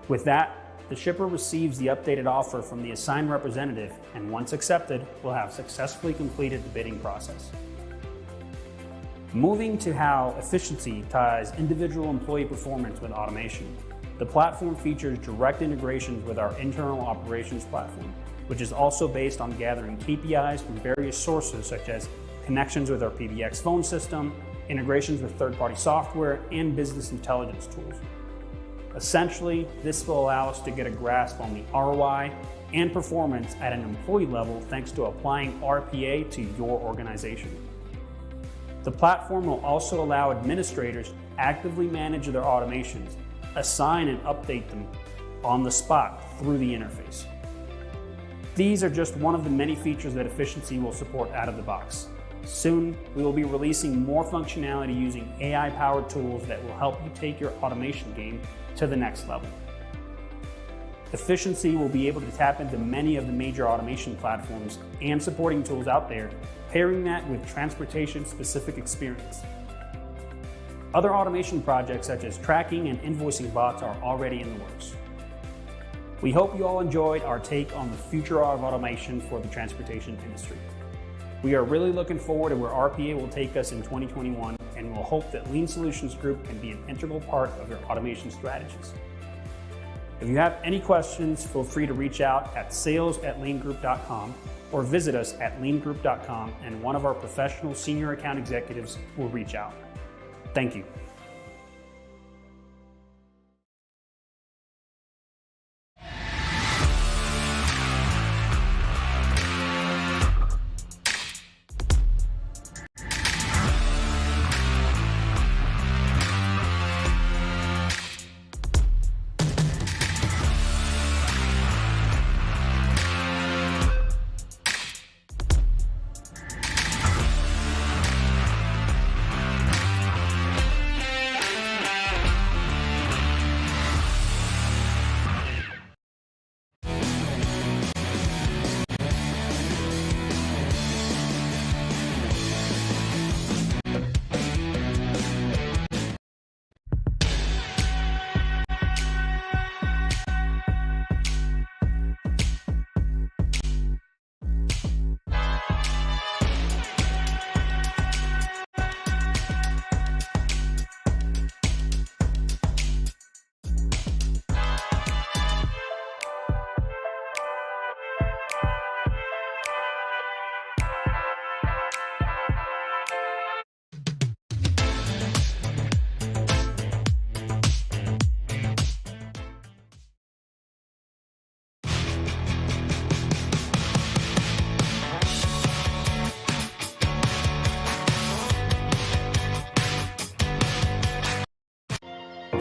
With that, the shipper receives the updated offer from the assigned representative, and once accepted, will have successfully completed the bidding process. Moving to how efficiency ties individual employee performance with automation. The platform features direct integrations with our internal operations platform, which is also based on gathering KPIs from various sources such as connections with our PBX phone system, integrations with third-party software, and business intelligence tools. Essentially, this will allow us to get a grasp on the ROI and performance at an employee level thanks to applying RPA to your organization. The platform will also allow administrators to actively manage their automations, assign and update them on the spot through the interface. These are just one of the many features that efficiency will support out of the box. Soon, we will be releasing more functionality using AI-powered tools that will help you take your automation game to the next level. Efficiency will be able to tap into many of the major automation platforms and supporting tools out there, pairing that with transportation-specific experience. Other automation projects such as tracking and invoicing bots are already in the works. We hope you all enjoyed our take on the future of automation for the transportation industry. We are really looking forward to where RPA will take us in 2021, and we'll hope that Lean Solutions Group can be an integral part of your automation strategies. If you have any questions, feel free to reach out at sales@leangroup.com or visit us at leangroup.com, and one of our professional senior account executives will reach out. Thank you.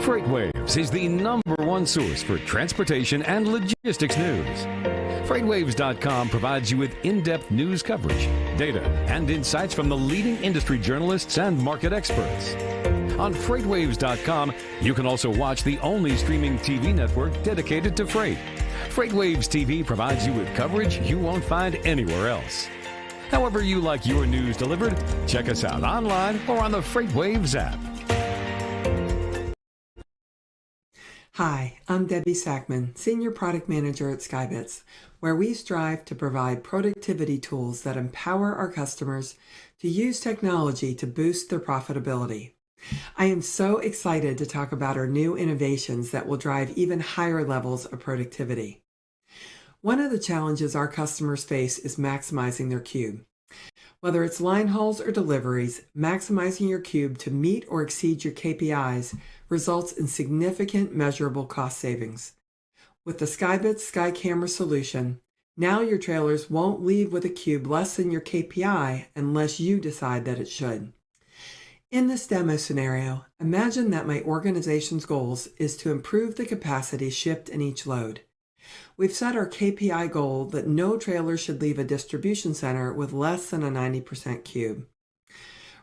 FreightWaves is the #1 source for transportation and logistics news. FreightWaves.com provides you with in-depth news coverage, data, and insights from the leading industry journalists and market experts. On FreightWaves.com, you can also watch the only streaming TV network dedicated to freight. FreightWaves TV provides you with coverage you won't find anywhere else. However you like your news delivered, check us out online or on the FreightWaves app. Hi, I'm Debbie Sackman, Senior Product Manager at Skybits, where we strive to provide productivity tools that empower our customers to use technology to boost their profitability. I am so excited to talk about our new innovations that will drive even higher levels of productivity. One of the challenges our customers face is maximizing their cube. Whether it's line hauls or deliveries, maximizing your cube to meet or exceed your KPIs results in significant measurable cost savings. With the Skybits Sky Camera solution, now your trailers won't leave with a cube less than your KPI unless you decide that it should. In this demo scenario, imagine that my organization's goals is to improve the capacity shipped in each load. We've set our KPI goal that no trailer should leave a distribution center with less than a 90% cube.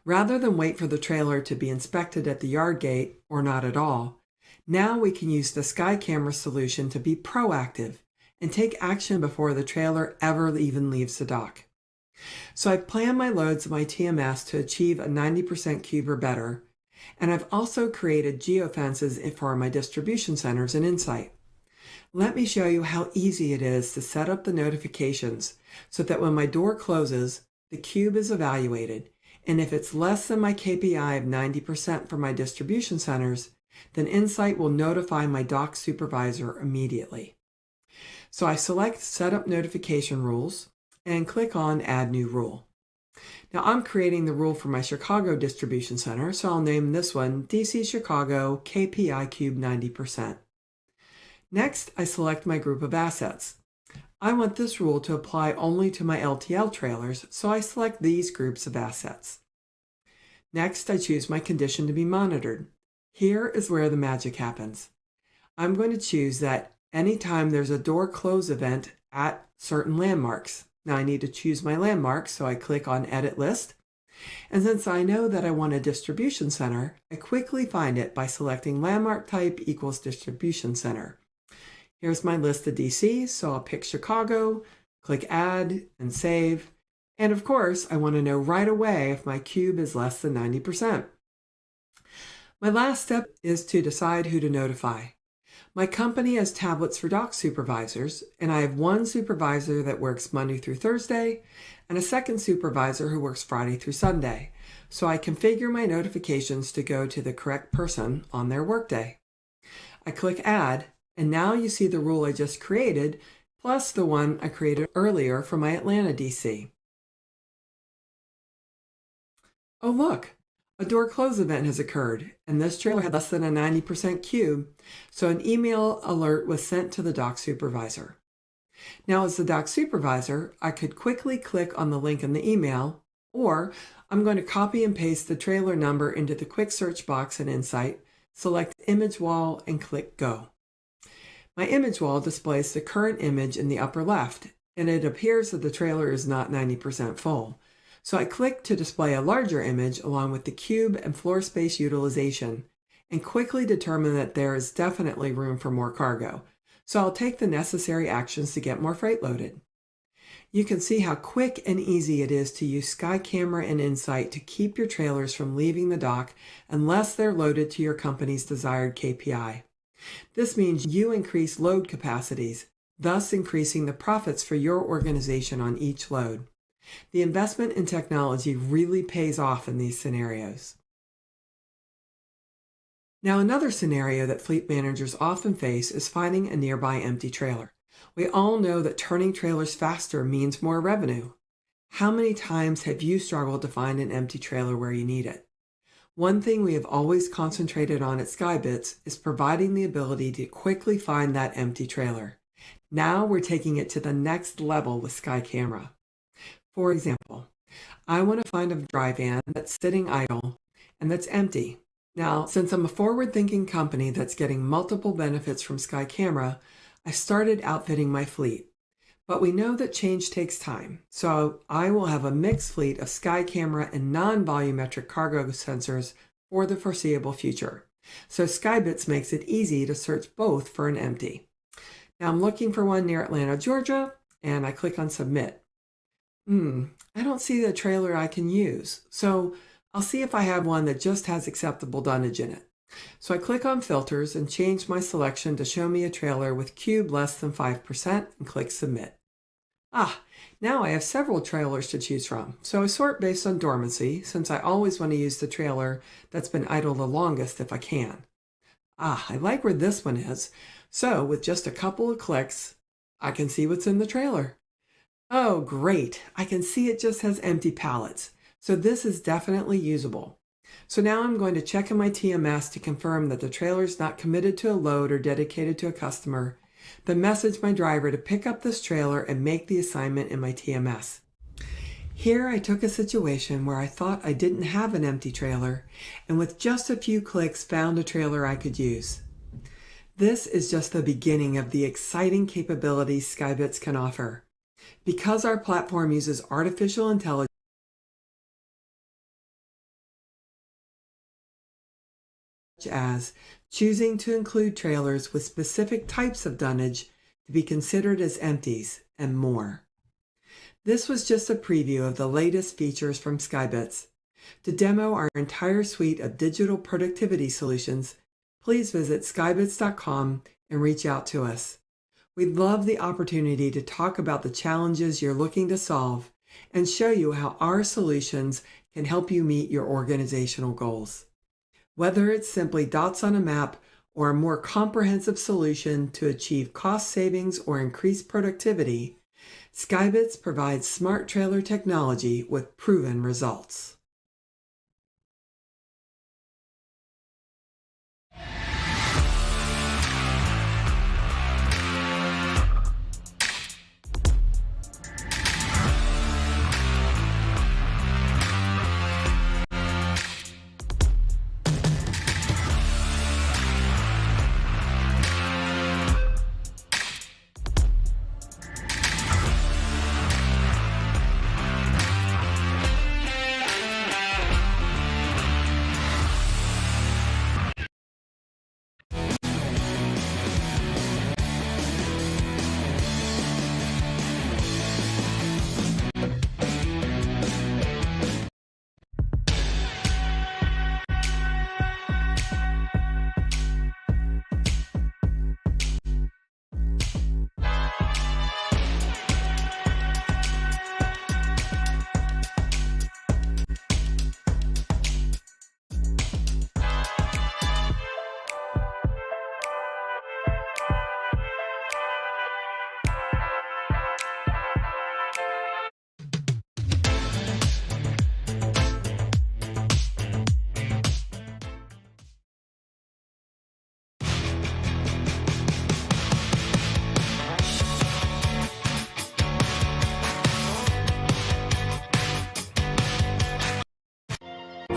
Rather than wait for the trailer to be inspected at the yard gate, or not at all, now we can use the Sky Camera solution to be proactive and take action before the trailer ever even leaves the dock. So I've planned my loads of my TMS to achieve a 90% cube or better, and I've also created geofences for my distribution centers in Insight. Let me show you how easy it is to set up the notifications so that when my door closes, the cube is evaluated, and if it's less than my KPI of 90% for my distribution centers, then Insight will notify my dock supervisor immediately. So I select Setup Notification Rules and click on Add New Rule. Now I'm creating the rule for my Chicago distribution center, so I'll name this one DC Chicago KPI Cube 90%. Next, I select my group of assets. I want this rule to apply only to my LTL trailers, so I select these groups of assets. Next, I choose my condition to be monitored. Here is where the magic happens. I'm going to choose that anytime there's a door close event at certain landmarks. Now I need to choose my landmarks, so I click on Edit List, And since I know that I want a distribution center, I quickly find it by selecting landmark type equals distribution center. Here's my list of DCs, so I'll pick Chicago, click Add, and Save. And of course, I want to know right away if my cube is less than 90%. My last step is to decide who to notify. My company has tablets for dock supervisors, and I have one supervisor that works Monday through Thursday, and a second supervisor who works Friday through Sunday, so I configure my notifications to go to the correct person on their workday. I click Add, and now you see the rule I just created, plus the one I created earlier for my Atlanta DC. Oh look! A door close event has occurred, and this trailer had less than a 90% cube, so an email alert was sent to the dock supervisor. Now, as the dock supervisor, I could quickly click on the link in the email, or I'm going to copy and paste the trailer number into the quick search box in Insight, select Image Wall, and click Go. My image wall displays the current image in the upper left, and it appears that the trailer is not 90% full. So I click to display a larger image along with the cube and floor space utilization, and quickly determine that there is definitely room for more cargo. So I'll take the necessary actions to get more freight loaded. You can see how quick and easy it is to use Sky Camera and Insight to keep your trailers from leaving the dock unless they're loaded to your company's desired KPI. This means you increase load capacities, thus increasing the profits for your organization on each load. The investment in technology really pays off in these scenarios. Now, another scenario that fleet managers often face is finding a nearby empty trailer. We all know that turning trailers faster means more revenue. How many times have you struggled to find an empty trailer where you need it? One thing we have always concentrated on at Skybits is providing the ability to quickly find that empty trailer. Now we're taking it to the next level with Sky Camera. For example, I want to find a dry van that's sitting idle and that's empty. Now, since I'm a forward-thinking company that's getting multiple benefits from Sky Camera, I started outfitting my fleet. But we know that change takes time, so I will have a mixed fleet of Sky Camera and non-volumetric cargo sensors for the foreseeable future. So Skybits makes it easy to search both for an empty. Now I'm looking for one near Atlanta, Georgia, and I click on Submit. I don't see the trailer I can use, so I'll see if I have one that just has acceptable dunnage in it. So I click on Filters and change my selection to show me a trailer with cube less than 5% and click Submit. Now I have several trailers to choose from, so I sort based on dormancy since I always want to use the trailer that's been idle the longest if I can. I like where this one is, so with just a couple of clicks, I can see what's in the trailer. Oh, great. I can see it just has empty pallets. So this is definitely usable. So now I'm going to check in my TMS to confirm that the trailer is not committed to a load or dedicated to a customer, then message my driver to pick up this trailer and make the assignment in my TMS. Here I took a situation where I thought I didn't have an empty trailer, and with just a few clicks found a trailer I could use. This is just the beginning of the exciting capabilities Skybits can offer. Because our platform uses artificial intelligence as choosing to include trailers with specific types of dunnage to be considered as empties and more. This was just a preview of the latest features from Skybits. To demo our entire suite of digital productivity solutions, please visit skybits.com and reach out to us. We'd love the opportunity to talk about the challenges you're looking to solve and show you how our solutions can help you meet your organizational goals. Whether it's simply dots on a map or a more comprehensive solution to achieve cost savings or increase productivity, Skybits provides smart trailer technology with proven results.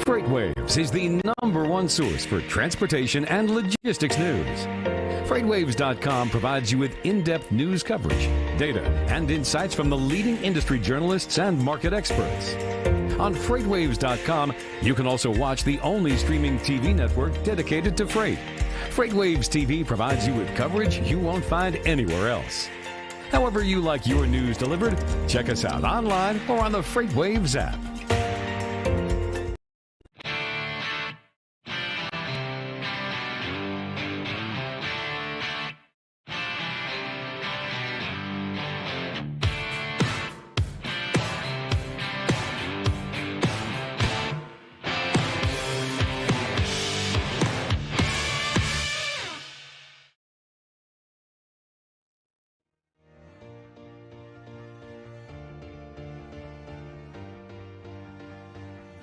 FreightWaves is the #1 source for transportation and logistics news. FreightWaves.com provides you with in-depth news coverage, data, and insights from the leading industry journalists and market experts. On FreightWaves.com, you can also watch the only streaming TV network dedicated to freight. FreightWaves TV provides you with coverage you won't find anywhere else. However you like your news delivered, check us out online or on the FreightWaves app.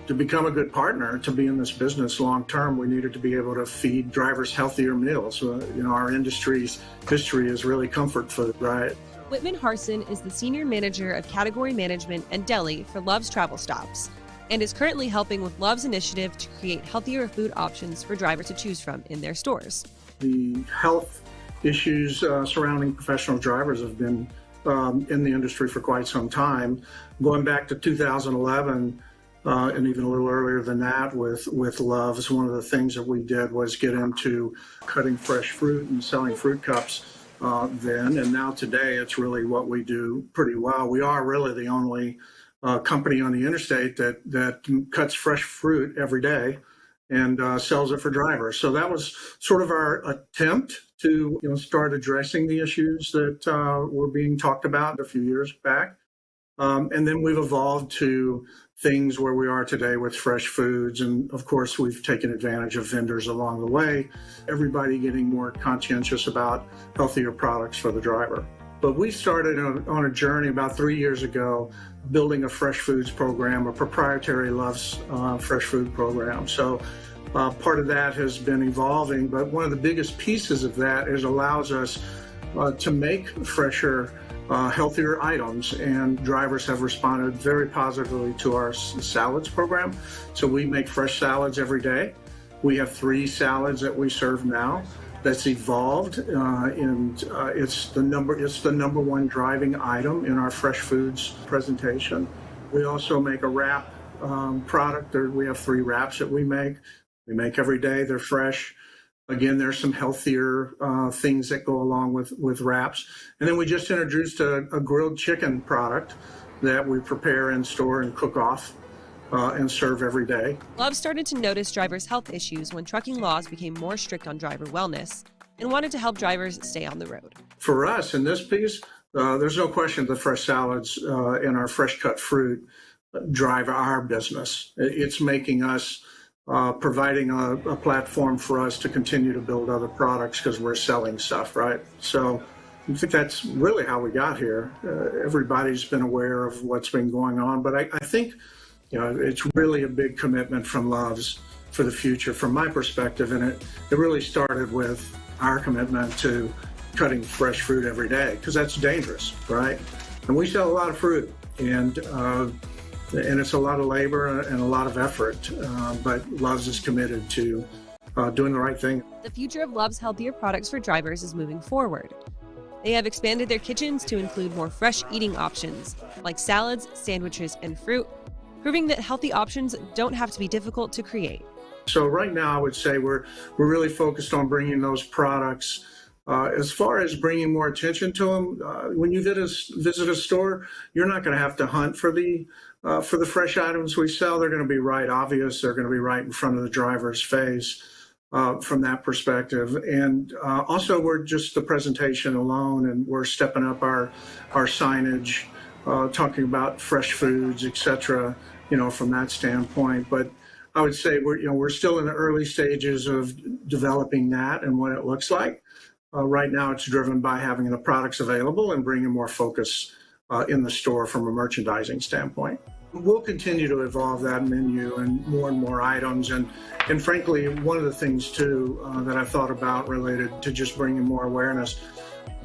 To become a good partner, to be in this business long term, we needed to be able to feed drivers healthier meals. Our industry's history is really comfort food, right? Whitman Harson is the Senior Manager of Category Management and Deli for Love's Travel Stops and is currently helping with Love's initiative to create healthier food options for drivers to choose from in their stores. The health issues surrounding professional drivers have been in the industry for quite some time. Going back to 2011, and even a little earlier than that with Love's, one of the things that we did was get into cutting fresh fruit and selling fruit cups then. And now today, it's really what we do pretty well. We are really the only company on the interstate that cuts fresh fruit every day and sells it for drivers. So that was sort of our attempt to start addressing the issues that were being talked about a few years back. And then we've evolved to things where we are today with fresh foods. And of course, we've taken advantage of vendors along the way, everybody getting more conscientious about healthier products for the driver. But we started on a journey about 3 years ago, building a fresh foods program, a proprietary Love's fresh food program. So part of that has been evolving, but one of the biggest pieces of that is allows us to make fresher, healthier items, and drivers have responded very positively to our salads program. So we make fresh salads every day. We have 3 salads that we serve now. That's evolved, and it's the number 1 driving item in our fresh foods presentation. We also make a wrap product. We have 3 wraps that we make. We make every day. They're fresh. Again, there's some healthier things that go along with wraps. And then we just introduced a grilled chicken product that we prepare in store and cook off and serve every day. Love started to notice drivers' health issues when trucking laws became more strict on driver wellness and wanted to help drivers stay on the road. For us, in this piece, there's no question the fresh salads and our fresh cut fruit drive our business. It's making us providing a platform for us to continue to build other products because we're selling stuff, right? So I think that's really how we got here. Everybody's been aware of what's been going on, but I think it's really a big commitment from Love's for the future from my perspective, and it really started with our commitment to cutting fresh fruit every day because that's dangerous, right? And we sell a lot of fruit, and it's a lot of labor and a lot of effort, but Love's is committed to doing the right thing. The future of Love's healthier products for drivers is moving forward. They have expanded their kitchens to include more fresh eating options, like salads, sandwiches, and fruit, proving that healthy options don't have to be difficult to create. So right now, I would say we're really focused on bringing those products. As far as bringing more attention to them, when you visit a store, you're not going to have to hunt for the fresh items we sell. They're going to be right obvious. They're going to be right in front of the driver's face from that perspective. And also, we're just the presentation alone, and we're stepping up our signage, talking about fresh foods, et cetera, from that standpoint. But I would say we're still in the early stages of developing that and what it looks like. Right now, it's driven by having the products available and bringing more focus in the store from a merchandising standpoint. We'll continue to evolve that menu and more items. And frankly, one of the things, too, that I've thought about related to just bringing more awareness,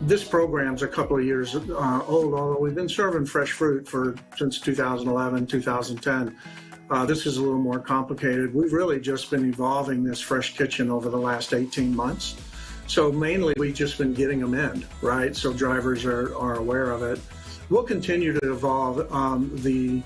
this program's a couple of years old, although we've been serving fresh fruit since 2011, 2010. This is a little more complicated. We've really just been evolving this fresh kitchen over the last 18 months. So mainly we've just been getting them in, right? So drivers are aware of it. We'll continue to evolve the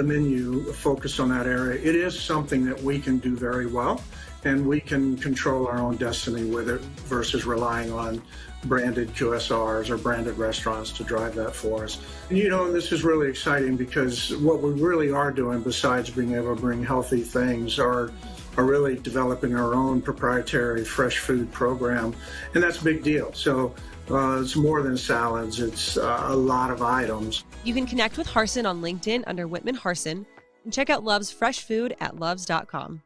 menu focused on that area. It is something that we can do very well, and we can control our own destiny with it versus relying on branded QSRs or branded restaurants to drive that for us. And this is really exciting because what we really are doing, besides being able to bring healthy things, are really developing our own proprietary fresh food program, and that's a big deal. So it's more than salads, it's a lot of items. You can connect with Harsin on LinkedIn under Whitman Harsin and check out Love's fresh food at loves.com.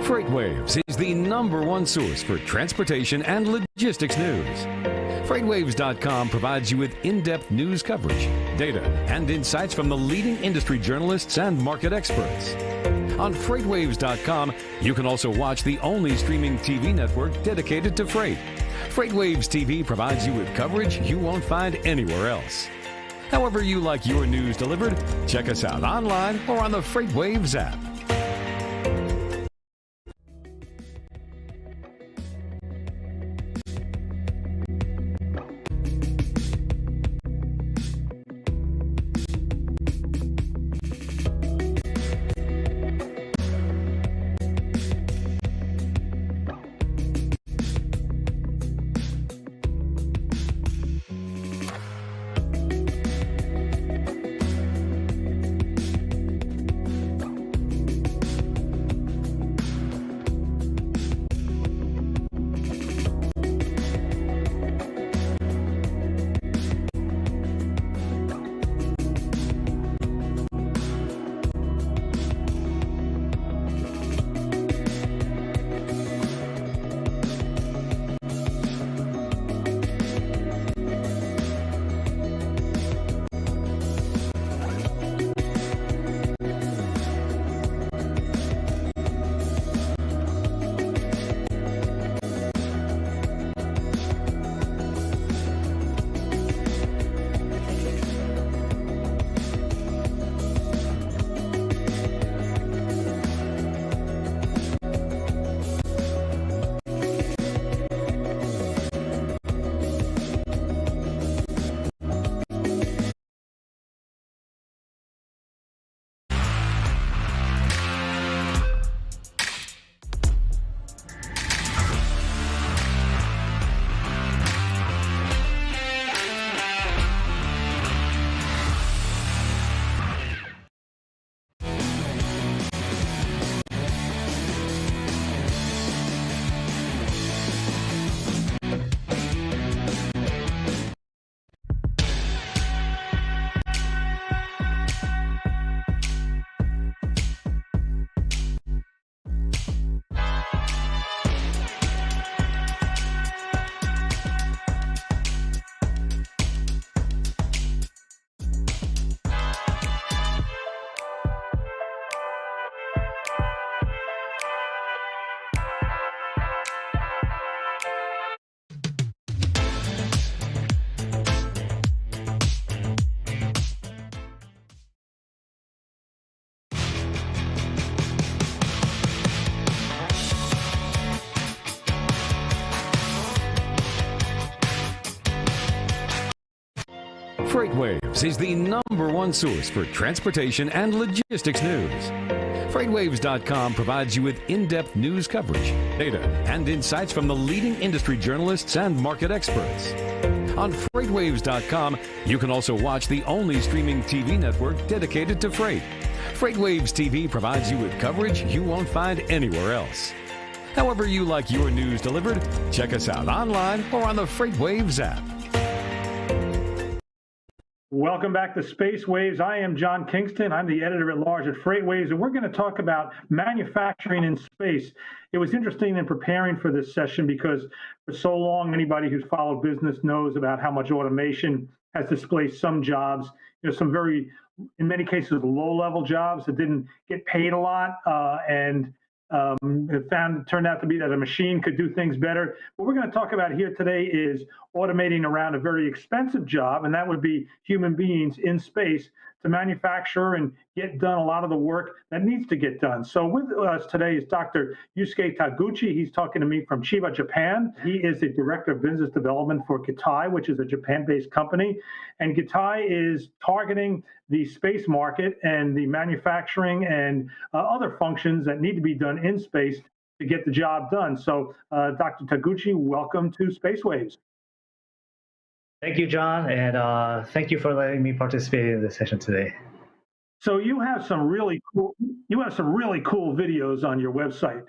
FreightWaves is the #1 source for transportation and logistics news. FreightWaves.com provides you with in-depth news coverage, data, and insights from the leading industry journalists and market experts. On FreightWaves.com, you can also watch the only streaming TV network dedicated to freight. FreightWaves TV provides you with coverage you won't find anywhere else. However you like your news delivered, check us out online or on the FreightWaves app. FreightWaves is the #1 source for transportation and logistics news. FreightWaves.com provides you with in-depth news coverage, data, and insights from the leading industry journalists and market experts. On FreightWaves.com, you can also watch the only streaming TV network dedicated to freight. FreightWaves TV provides you with coverage you won't find anywhere else. However you like your news delivered, check us out online or on the FreightWaves app. Welcome back to Space Waves. I am John Kingston. I'm the editor-at-large at FreightWaves, and we're going to talk about manufacturing in space. It was interesting in preparing for this session because for so long, anybody who's followed business knows about how much automation has displaced some jobs, some very, in many cases, low-level jobs that didn't get paid a lot, and it turned out to be that a machine could do things better. What we're going to talk about here today is automating around a very expensive job, and that would be human beings in space to manufacture and get done a lot of the work that needs to get done. So with us today is Dr. Yusuke Taguchi. He's talking to me from Chiba, Japan. He is the Director of Business Development for Gitai, which is a Japan-based company. And Gitai is targeting the space market and the manufacturing and other functions that need to be done in space to get the job done. So Dr. Taguchi, welcome to Space Waves. Thank you, John, and thank you for letting me participate in this session today. So you have some really cool videos on your website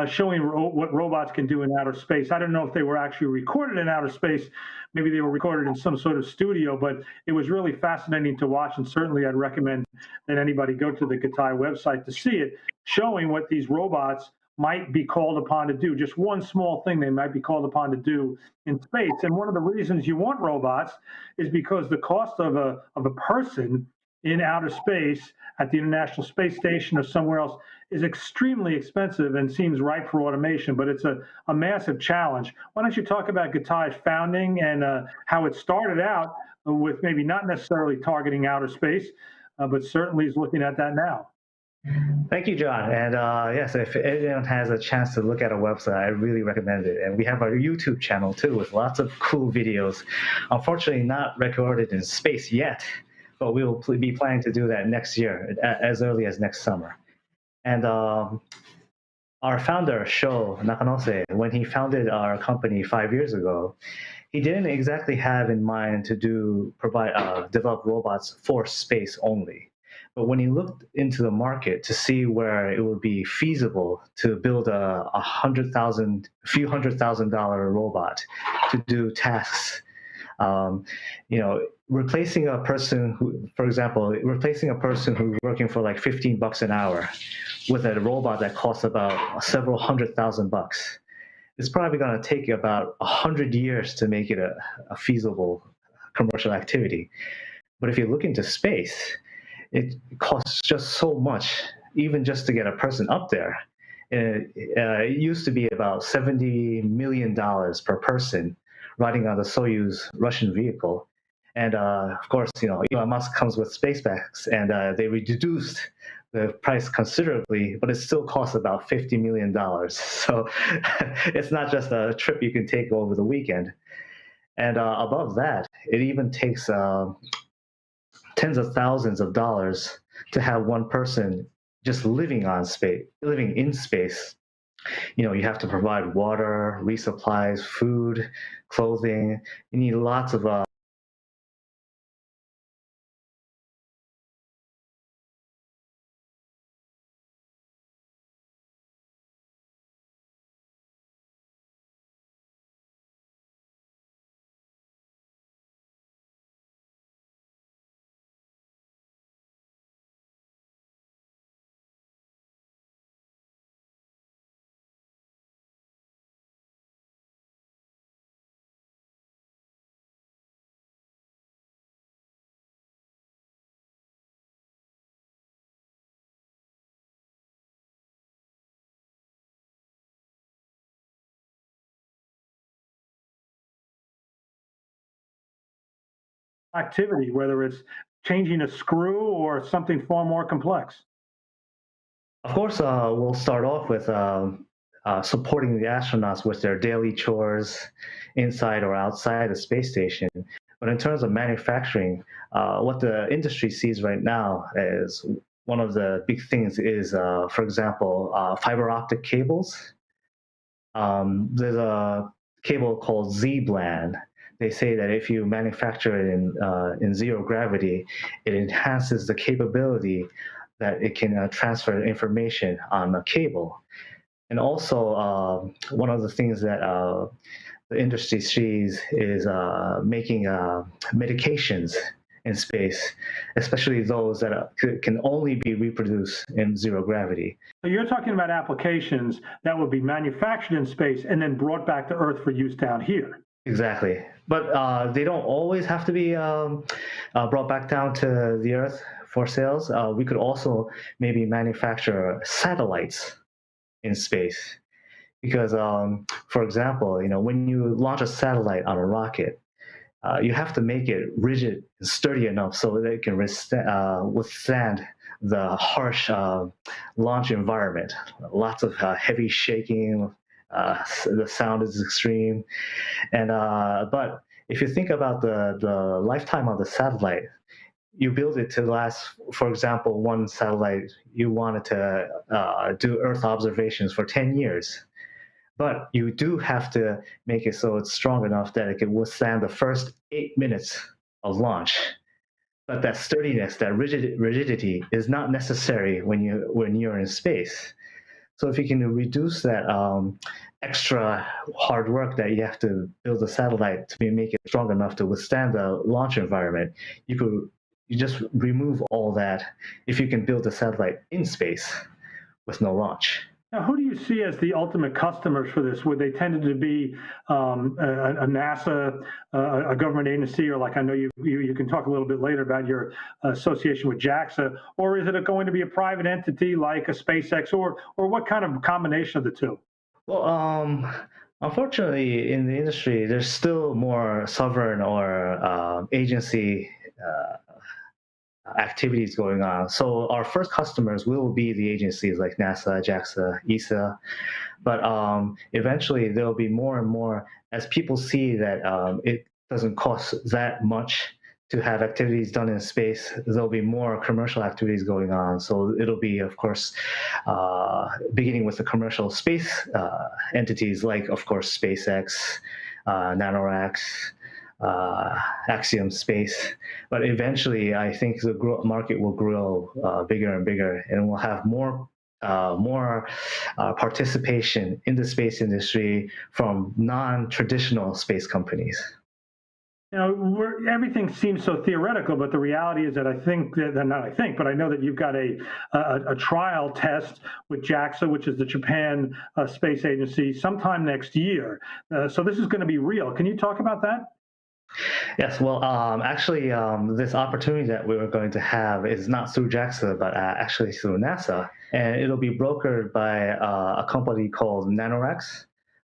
showing what robots can do in outer space. I don't know if they were actually recorded in outer space. Maybe they were recorded in some sort of studio, but it was really fascinating to watch, and certainly I'd recommend that anybody go to the Gitai website to see it, showing what these robots might be called upon to do, just one small thing they might be called upon to do in space. And one of the reasons you want robots is because the cost of a person in outer space at the International Space Station or somewhere else is extremely expensive and seems ripe for automation, but it's a massive challenge. Why don't you talk about Gitai's founding and how it started out with maybe not necessarily targeting outer space, but certainly is looking at that now. Thank you, John. And yes, if anyone has a chance to look at our website, I really recommend it. And we have our YouTube channel too with lots of cool videos. Unfortunately, not recorded in space yet, but we will be planning to do that next year, as early as next summer. And our founder, Sho Nakanose, when he founded our company 5 years ago, he didn't exactly have in mind to develop robots for space only. But when he looked into the market to see where it would be feasible to build a few $100,000 robot to do tasks, replacing a person who, for example, who's working for like $15 an hour with a robot that costs about several $100,000, it's probably going to take you about 100 years to make it a feasible commercial activity. But if you look into space, it costs just so much, even just to get a person up there. It used to be about $70 million per person riding on the Soyuz Russian vehicle. And of course, Elon Musk comes with SpaceX, and they reduced the price considerably, but it still costs about $50 million. So it's not just a trip you can take over the weekend. And above that, it even takes tens of thousands of dollars to have one person just living in space. You have to provide water, resupplies, food, clothing. You need lots of activity, whether it's changing a screw or something far more complex. Of course, we'll start off with supporting the astronauts with their daily chores inside or outside the space station. But in terms of manufacturing, what the industry sees right now is one of the big things is, for example, fiber optic cables. There's a cable called Z-band. They say that if you manufacture it in zero gravity, it enhances the capability that it can transfer information on a cable. And also, one of the things that the industry sees is making medications in space, especially those that can only be reproduced in zero gravity. So you're talking about applications that will be manufactured in space and then brought back to Earth for use down here. Exactly. But they don't always have to be brought back down to the Earth for sales. We could also maybe manufacture satellites in space. Because, for example, when you launch a satellite on a rocket, you have to make it rigid and sturdy enough so that it can withstand the harsh launch environment. Lots of heavy shaking, the sound is extreme. And but if you think about the lifetime of the satellite, you build it to last, for example, one satellite, you wanted to do Earth observations for 10 years. But you do have to make it so it's strong enough that it can withstand the first 8 minutes of launch. But that sturdiness, that rigidity is not necessary when you're in space. So if you can reduce that extra hard work that you have to build a satellite to make it strong enough to withstand the launch environment, you just remove all that if you can build a satellite in space with no launch. Now, who do you see as the ultimate customers for this? Would they tend to be a NASA, a government agency, or like I know you can talk a little bit later about your association with JAXA, or is it going to be a private entity like a SpaceX, or what kind of combination of the two? Well, unfortunately, in the industry, there's still more sovereign or agency activities going on. So our first customers will be the agencies like NASA, JAXA, ESA, but eventually there'll be more and more as people see that it doesn't cost that much to have activities done in space. There'll be more commercial activities going on. So it'll be, of course, beginning with the commercial space entities like, of course, SpaceX, NanoRacks, Axiom Space, but eventually I think the market will grow bigger and bigger, and we'll have more participation in the space industry from non-traditional space companies. Everything seems so theoretical, but the reality is that I know that you've got a trial test with JAXA, which is the Japan Space Agency, sometime next year. So this is going to be real. Can you talk about that? Yes, well, actually, this opportunity that we were going to have is not through JAXA, but actually through NASA. And it'll be brokered by a company called NanoRacks.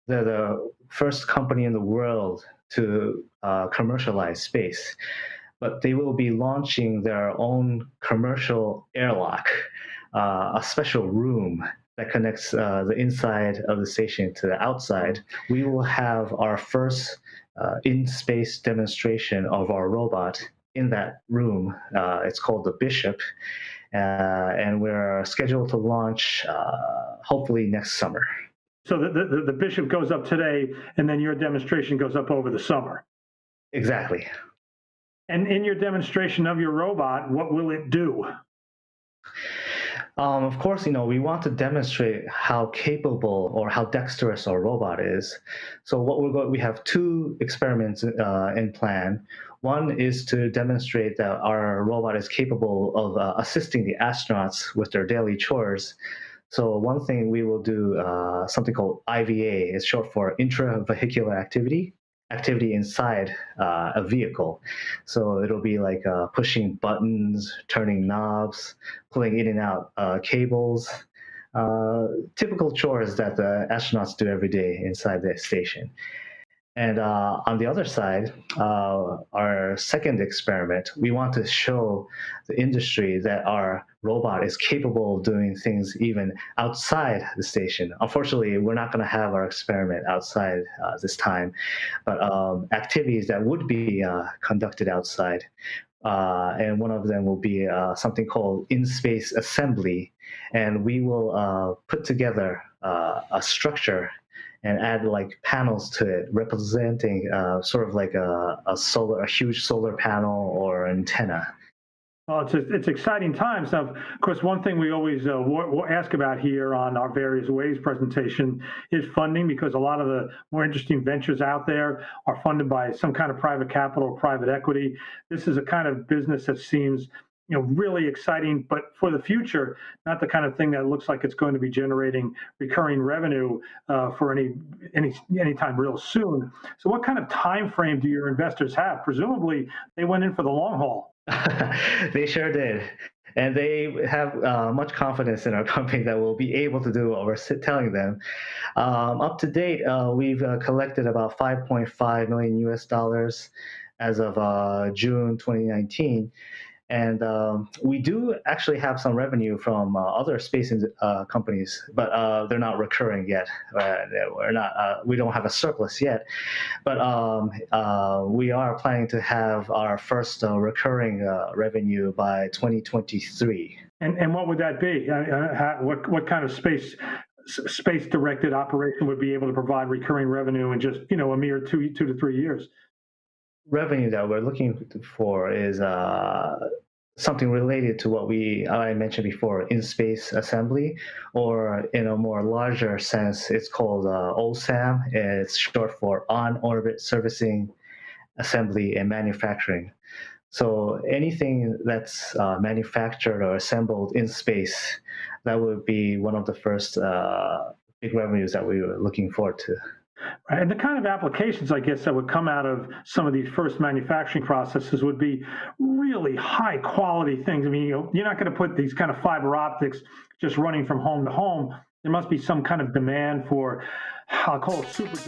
They're the first company in the world to commercialize space. But they will be launching their own commercial airlock, a special room that connects the inside of the station to the outside. We will have our first in-space demonstration of our robot in that room. It's called the Bishop, and we're scheduled to launch hopefully next summer. So the Bishop goes up today, and then your demonstration goes up over the summer. Exactly. And in your demonstration of your robot, what will it do? Of course, we want to demonstrate how capable or how dexterous our robot is. So we have two experiments in plan. One is to demonstrate that our robot is capable of assisting the astronauts with their daily chores. So one thing we will do, something called IVA, is short for intravehicular activity inside a vehicle. So it'll be like pushing buttons, turning knobs, pulling in and out cables, typical chores that the astronauts do every day inside the station. And on the other side, our second experiment, we want to show the industry that our robot is capable of doing things even outside the station. Unfortunately, we're not going to have our experiment outside this time, but activities that would be conducted outside. And one of them will be something called in-space assembly. And we will put together a structure and add like panels to it, representing sort of like a huge solar panel or antenna. Well, it's exciting times. Now, of course, one thing we always ask about here on our various waves presentation is funding, because a lot of the more interesting ventures out there are funded by some kind of private capital or private equity. This is a kind of business that seems, really exciting, but for the future, not the kind of thing that looks like it's going to be generating recurring revenue for any time real soon. So, what kind of time frame do your investors have? Presumably, they went in for the long haul. They sure did. And they have much confidence in our company that we'll be able to do what we're telling them. Up to date, we've collected about $5.5 million US as of June 2019. And we do actually have some revenue from other space companies, but they're not recurring yet. We don't have a surplus yet, but we are planning to have our first recurring revenue by 2023. And what would that be? What kind of space-directed operation would be able to provide recurring revenue in just a mere 2 to 3 years? Revenue that we're looking for is something related to what I mentioned before, in-space assembly, or in a more larger sense, it's called OSAM. It's short for on-orbit servicing, assembly, and manufacturing. So anything that's manufactured or assembled in space, that would be one of the first big revenues that we were looking forward to. Right. And the kind of applications, I guess, that would come out of some of these first manufacturing processes would be really high quality things. I mean, you're not going to put these kind of fiber optics just running from home to home. There must be some kind of demand for, I'll call it super.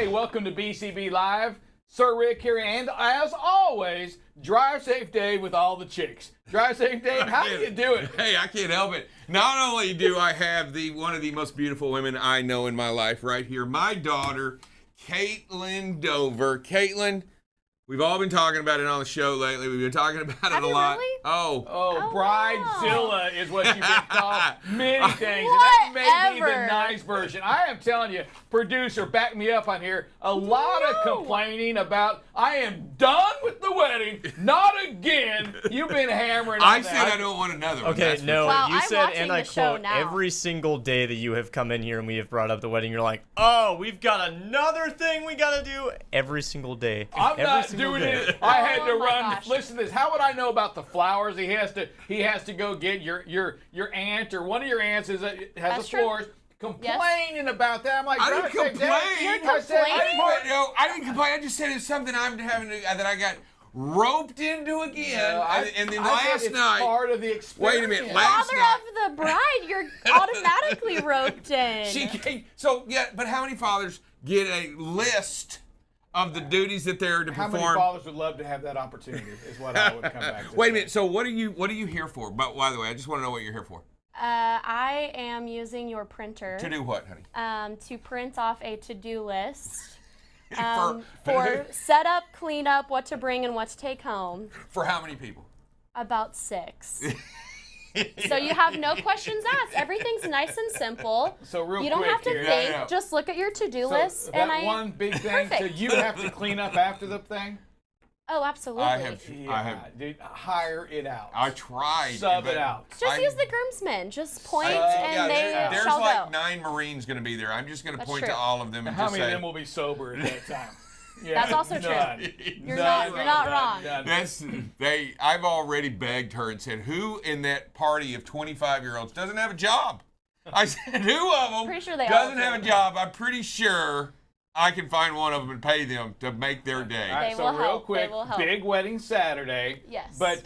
Hey, welcome to BCB Live. Sir Rick here, and as always, drive safe Dave with all the chicks. Drive safe Dave, how do you do it? Hey, I can't help it. Not only do I have one of the most beautiful women I know in my life right here, my daughter, Caitlin Dover. Caitlin, we've all been talking about it on the show lately. We've been talking about it a lot. Really? Oh, Bridezilla is what you've been called. Many things. And that may be the nice version. I am telling you, producer, back me up on here. A lot of complaining about, I am done with the wedding. Not again. You've been hammering on I that. said I don't want another one. Okay, that's for no, sure. Well, you I'm said, watching and I the show quote, now. every single day that you have come in here and we have brought up the wedding, you're like, oh, we've got another thing we got to do every single day. I'm every not single doing day. it. I had to Oh my run. gosh. Listen to this. How would I know about the flowers? He has to go get your aunt or one of your aunts has That's a true. florist complaining about that. I'm like, I "Drive didn't safe, Dad." complain. I said, I didn't complain. I just said it's something I'm having to, that I got roped into again. And then I said last it's night. part of the experience. Wait a minute. Last Father night. of the bride, you're automatically roped in. She came, so yeah, but how many fathers get a list of the duties that they're to How perform? many fathers would love to have that opportunity? Is what I would come back to. Wait a minute. So what are you here for? But by the way, I just want to know what you're here for. I am using your printer. To do what, honey? To print off a to-do list For- for setup, cleanup, what to bring and what to take home. For how many people? About 6. So you have no questions asked. Everything's nice and simple. So real you don't quick have to here. think. Yeah. Just look at your to-do So list. that and one big thing. So Perfect. you have to clean up after the thing. Oh, absolutely. I have. Dude, hire it out. I tried. Sub but it out. Just use the groomsmen. Just point yeah, and they there's shall like go. 9 Marines going to be there. I'm just going to That's point true. to all of them and How just many say. of them will be sober at that time? Yeah, That's also true. none. You're None. not wrong. None. I've already begged her and said, who in that party of 25-year-olds doesn't have a job? I said, who of them Pretty sure they all doesn't do. have a job? I'm pretty sure I can find one of them and pay them to make their day. All right, They so will real help. quick, They will help. big wedding Saturday. Yes. But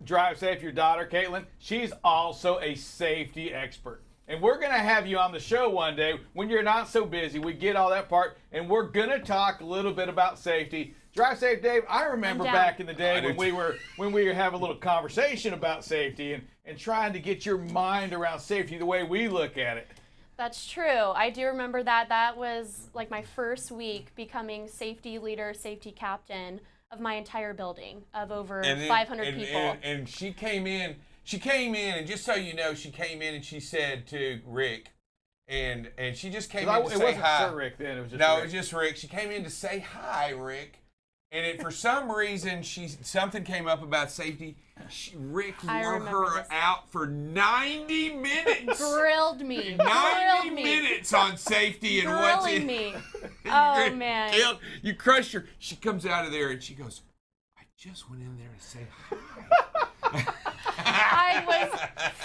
drive safe. Your daughter, Caitlin, she's also a safety expert. And we're going to have you on the show one day when you're not so busy. We get all that part, and we're going to talk a little bit about safety. Drive safe, Dave. I remember I'm down. back in the day when we were having a little conversation about safety and trying to get your mind around safety the way we look at it. That's true. I do remember that. That was like my first week becoming safety leader, safety captain of my entire building of over 500 people. And she came in, and just so you know, she came in and she said to Rick, and she just came in to say it wasn't hi. Sir Rick then. It was just No, Rick. it was just Rick. She came in to say hi, Rick. And for some reason, something came up about safety. Rick I wore remember her this. out for 90 minutes. Grilled me. 90 Grilled me. minutes on safety and what's Grilling in. me. Oh, man. You crushed her. She comes out of there and she goes, I just went in there to say hi. I was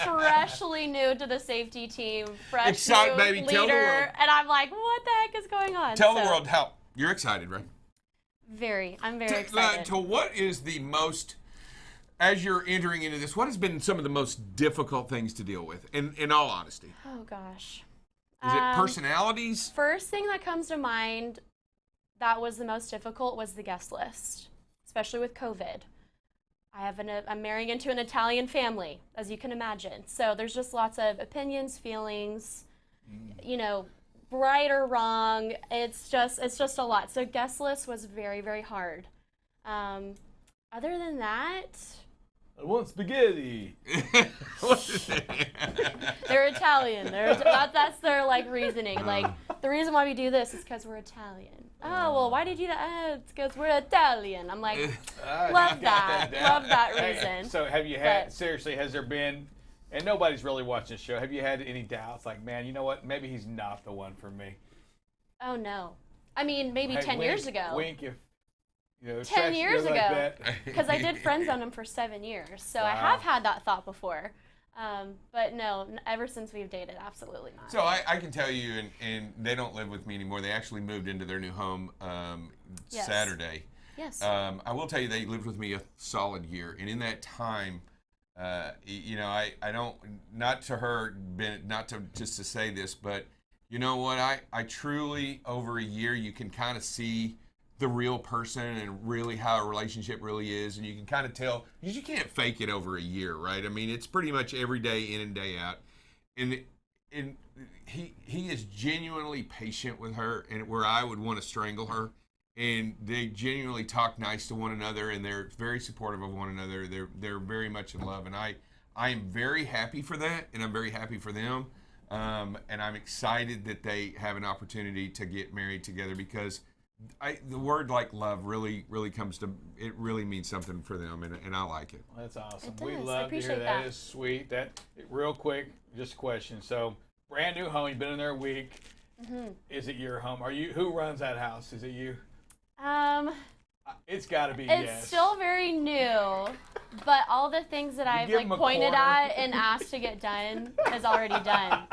freshly new to the safety team, fresh Excited, new baby. leader, Tell the world. and I'm like, what the heck is going on? Tell the So, world how you're excited, right? I'm very excited. To what is the most, as you're entering into this, what has been some of the most difficult things to deal with, in all honesty? Oh, gosh. Is it personalities? First thing that comes to mind that was the most difficult was the guest list, especially with COVID. I'm marrying into an Italian family, as you can imagine. So there's just lots of opinions, feelings, right or wrong. It's just a lot. So guest list was very, very hard. Other than that, I want spaghetti. they're Italian. That's their reasoning. The reason why we do this is because we're Italian. Oh, well, why did you do that? Oh, it's because we're Italian. I'm like, love that. Love that reason. So have you had, seriously, has there been, and nobody's really watching the show, have you had any doubts? Like, man, you know what? Maybe he's not the one for me. Oh, no. I mean, maybe Hey, 10 years ago. Wink if, 10 years like ago. that. Because I did friend zone him for 7 years. So I have had that thought before. But no, ever since we've dated, absolutely not. So I can tell you, and they don't live with me anymore. They actually moved into their new home Yes. Saturday. Yes. I will tell you, they lived with me a solid year, and in that time, I don't, not to just to say this, but you know what, I truly, over a year, you can kind of see the real person and really how a relationship really is, and you can kind of tell, because you can't fake it over a year, right? I mean, it's pretty much every day in and day out, and he is genuinely patient with her, and where I would want to strangle her, and they genuinely talk nice to one another, and they're very supportive of one another. They're very much in love, and I am very happy for that, and I'm very happy for them, and I'm excited that they have an opportunity to get married together, because the word like love really comes to, it really means something for them, and I like it. That's awesome. It We does. I love to appreciate hear that. that. Is sweet. Real quick, just a question. So, brand new home, you've been in there a week. Mm-hmm. Is it your home? Who runs that house? Is it you? It's got to be It's yes. still very new, but all the things that I've give 'em a pointed corner. at and asked to get done is already done.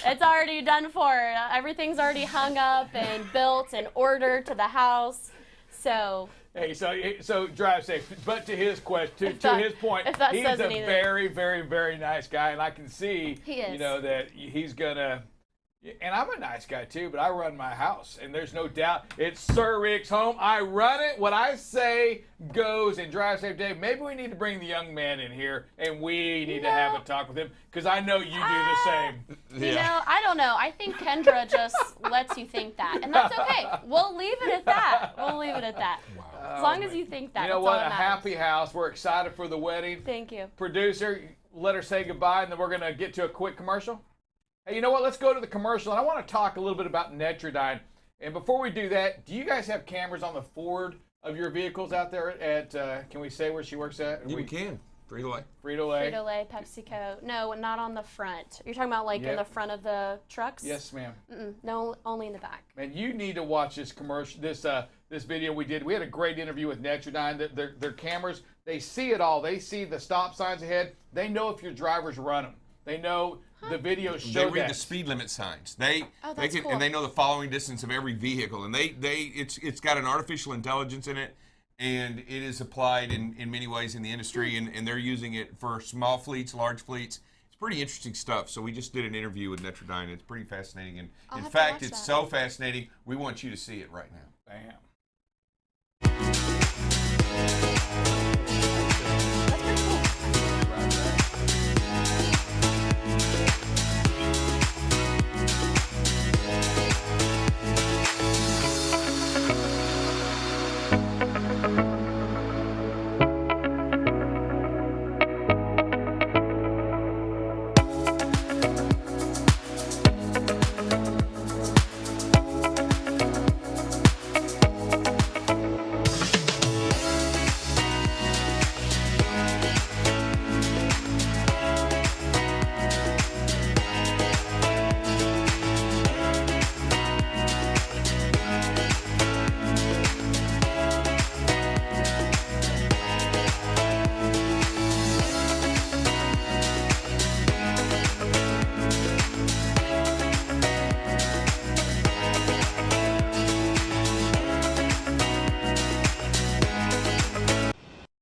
It's already done for. Everything's already hung up and built and ordered to the house. So. Hey, so drive safe. But to his question, to his point, if that he's says a anything. very, very, very nice guy, and I can see, He is. that he's gonna. And I'm a nice guy too, but I run my house, and there's no doubt it's Sir Rick's home. I run it. What I say goes. And drive safe, Dave. Maybe we need to bring the young man in here, and we need to have a talk with him because I know you do the same. You know, I don't know. I think Kendra just lets you think that, and that's okay. We'll leave it at that. We'll leave it at that. As long as you think that. You know that's what? all A that matters. happy house. We're excited for the wedding. Thank you. Producer, let her say goodbye, and then we're gonna get to a quick commercial. Hey, you know what? Let's go to the commercial, and I want to talk a little bit about Netrodyne. And before we do that, do you guys have cameras on the Ford of your vehicles out there at, can we say where she works at? We can. Frito-Lay. Frito-Lay. Frito-Lay, PepsiCo. No, not on the front. You're talking about like in Yep. the front of the trucks? Yes, ma'am. No, only in the back. Man, you need to watch this commercial, this video we did. We had a great interview with Netrodyne. Their cameras, they see it all. They see the stop signs ahead. They know if your drivers run them. They know the videos show They read that. the speed limit signs. They that's can, cool. and they know the following distance of every vehicle, and it's got an artificial intelligence in it, and it is applied in many ways in the industry, and they're using it for small fleets, large fleets. It's pretty interesting stuff. So we just did an interview with Netrodyne. It's pretty fascinating, and I'll in have to fact, watch it's that. so fascinating. We want you to see it right now. Bam.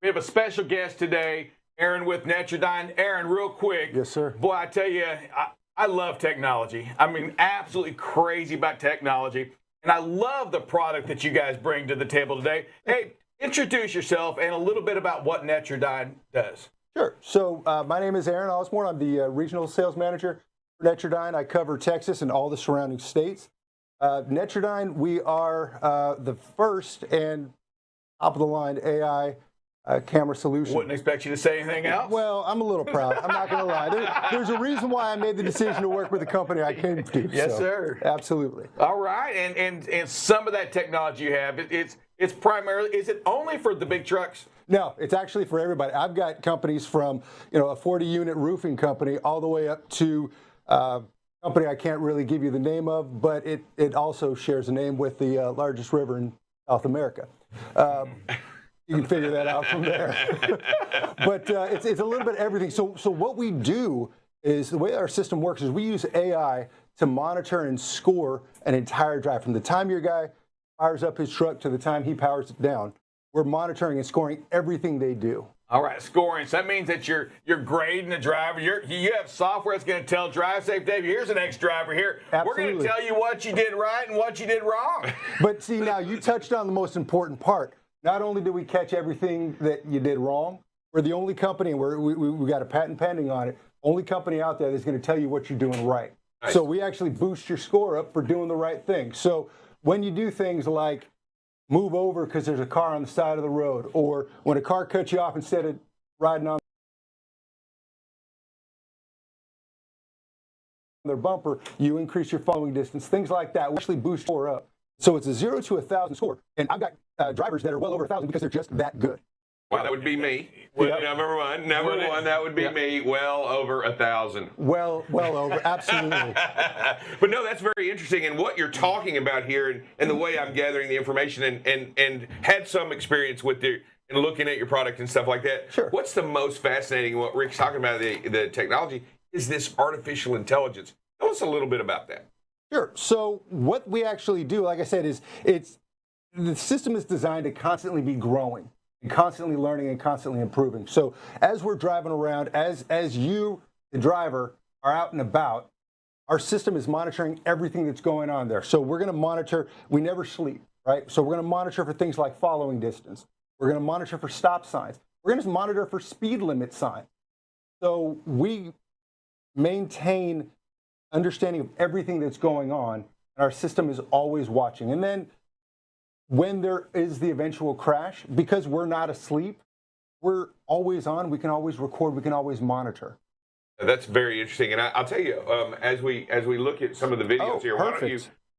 We have a special guest today, Aaron with Netrodyne. Aaron, real quick. Yes, sir. Boy, I tell you, I love technology. I mean, absolutely crazy about technology. And I love the product that you guys bring to the table today. Hey, introduce yourself and a little bit about what Netrodyne does. Sure. So my name is Aaron Osborne. I'm the regional sales manager for Netrodyne. I cover Texas and all the surrounding states. Netrodyne, we are the first and top of the line AI camera solution. Wouldn't expect you to say anything else. Well, I'm a little proud. I'm not going to lie. There's a reason why I made the decision to work with the company I came to. Yes, so, sir. Absolutely. All right, and some of that technology you have, it's primarily, is it only for the big trucks? No, it's actually for everybody. I've got companies from, a 40-unit roofing company all the way up to a company I can't really give you the name of, but it also shares a name with the largest river in South America. You can figure that out from there. But it's a little bit of everything. So what we do is, the way our system works is we use AI to monitor and score an entire drive. From the time your guy fires up his truck to the time he powers it down, we're monitoring and scoring everything they do. All right, scoring. So that means that you're grading the driver. You have software that's going to tell drive safe, Dave, here's an ex-driver here. Absolutely. We're going to tell you what you did right and what you did wrong. But see, now you touched on the most important part. Not only do we catch everything that you did wrong, we're the only company, and we got a patent pending on it, only company out there that's going to tell you what you're doing right. Nice. So we actually boost your score up for doing the right thing. So when you do things like move over because there's a car on the side of the road, or when a car cuts you off instead of riding on their bumper, you increase your following distance, things like that. We actually boost your score up So it's a 0 to 1,000 score. And I've got drivers that are well over 1,000 because they're just that good. Wow, that would be me. Well, number one, that would be me. Well over 1,000. Well over, absolutely. But no, that's very interesting. And what you're talking about here, and the way I'm gathering the information, and had some experience with and looking at your product and stuff like that. Sure. What's the most fascinating? What Rick's talking about, the technology, is this artificial intelligence. Tell us a little bit about that. Sure. So what we actually do, like I said, is the system is designed to constantly be growing, and constantly learning and constantly improving. So as we're driving around, as you, the driver, are out and about, our system is monitoring everything that's going on there. So we're going to monitor, we never sleep, right? So we're going to monitor for things like following distance. We're going to monitor for stop signs. We're going to monitor for speed limit signs. So we maintain understanding of everything that's going on, and our system is always watching. And then when there is the eventual crash, because we're not asleep, we're always on, we can always record, we can always monitor. That's very interesting. And I'll tell you, as we look at some of the videos here, why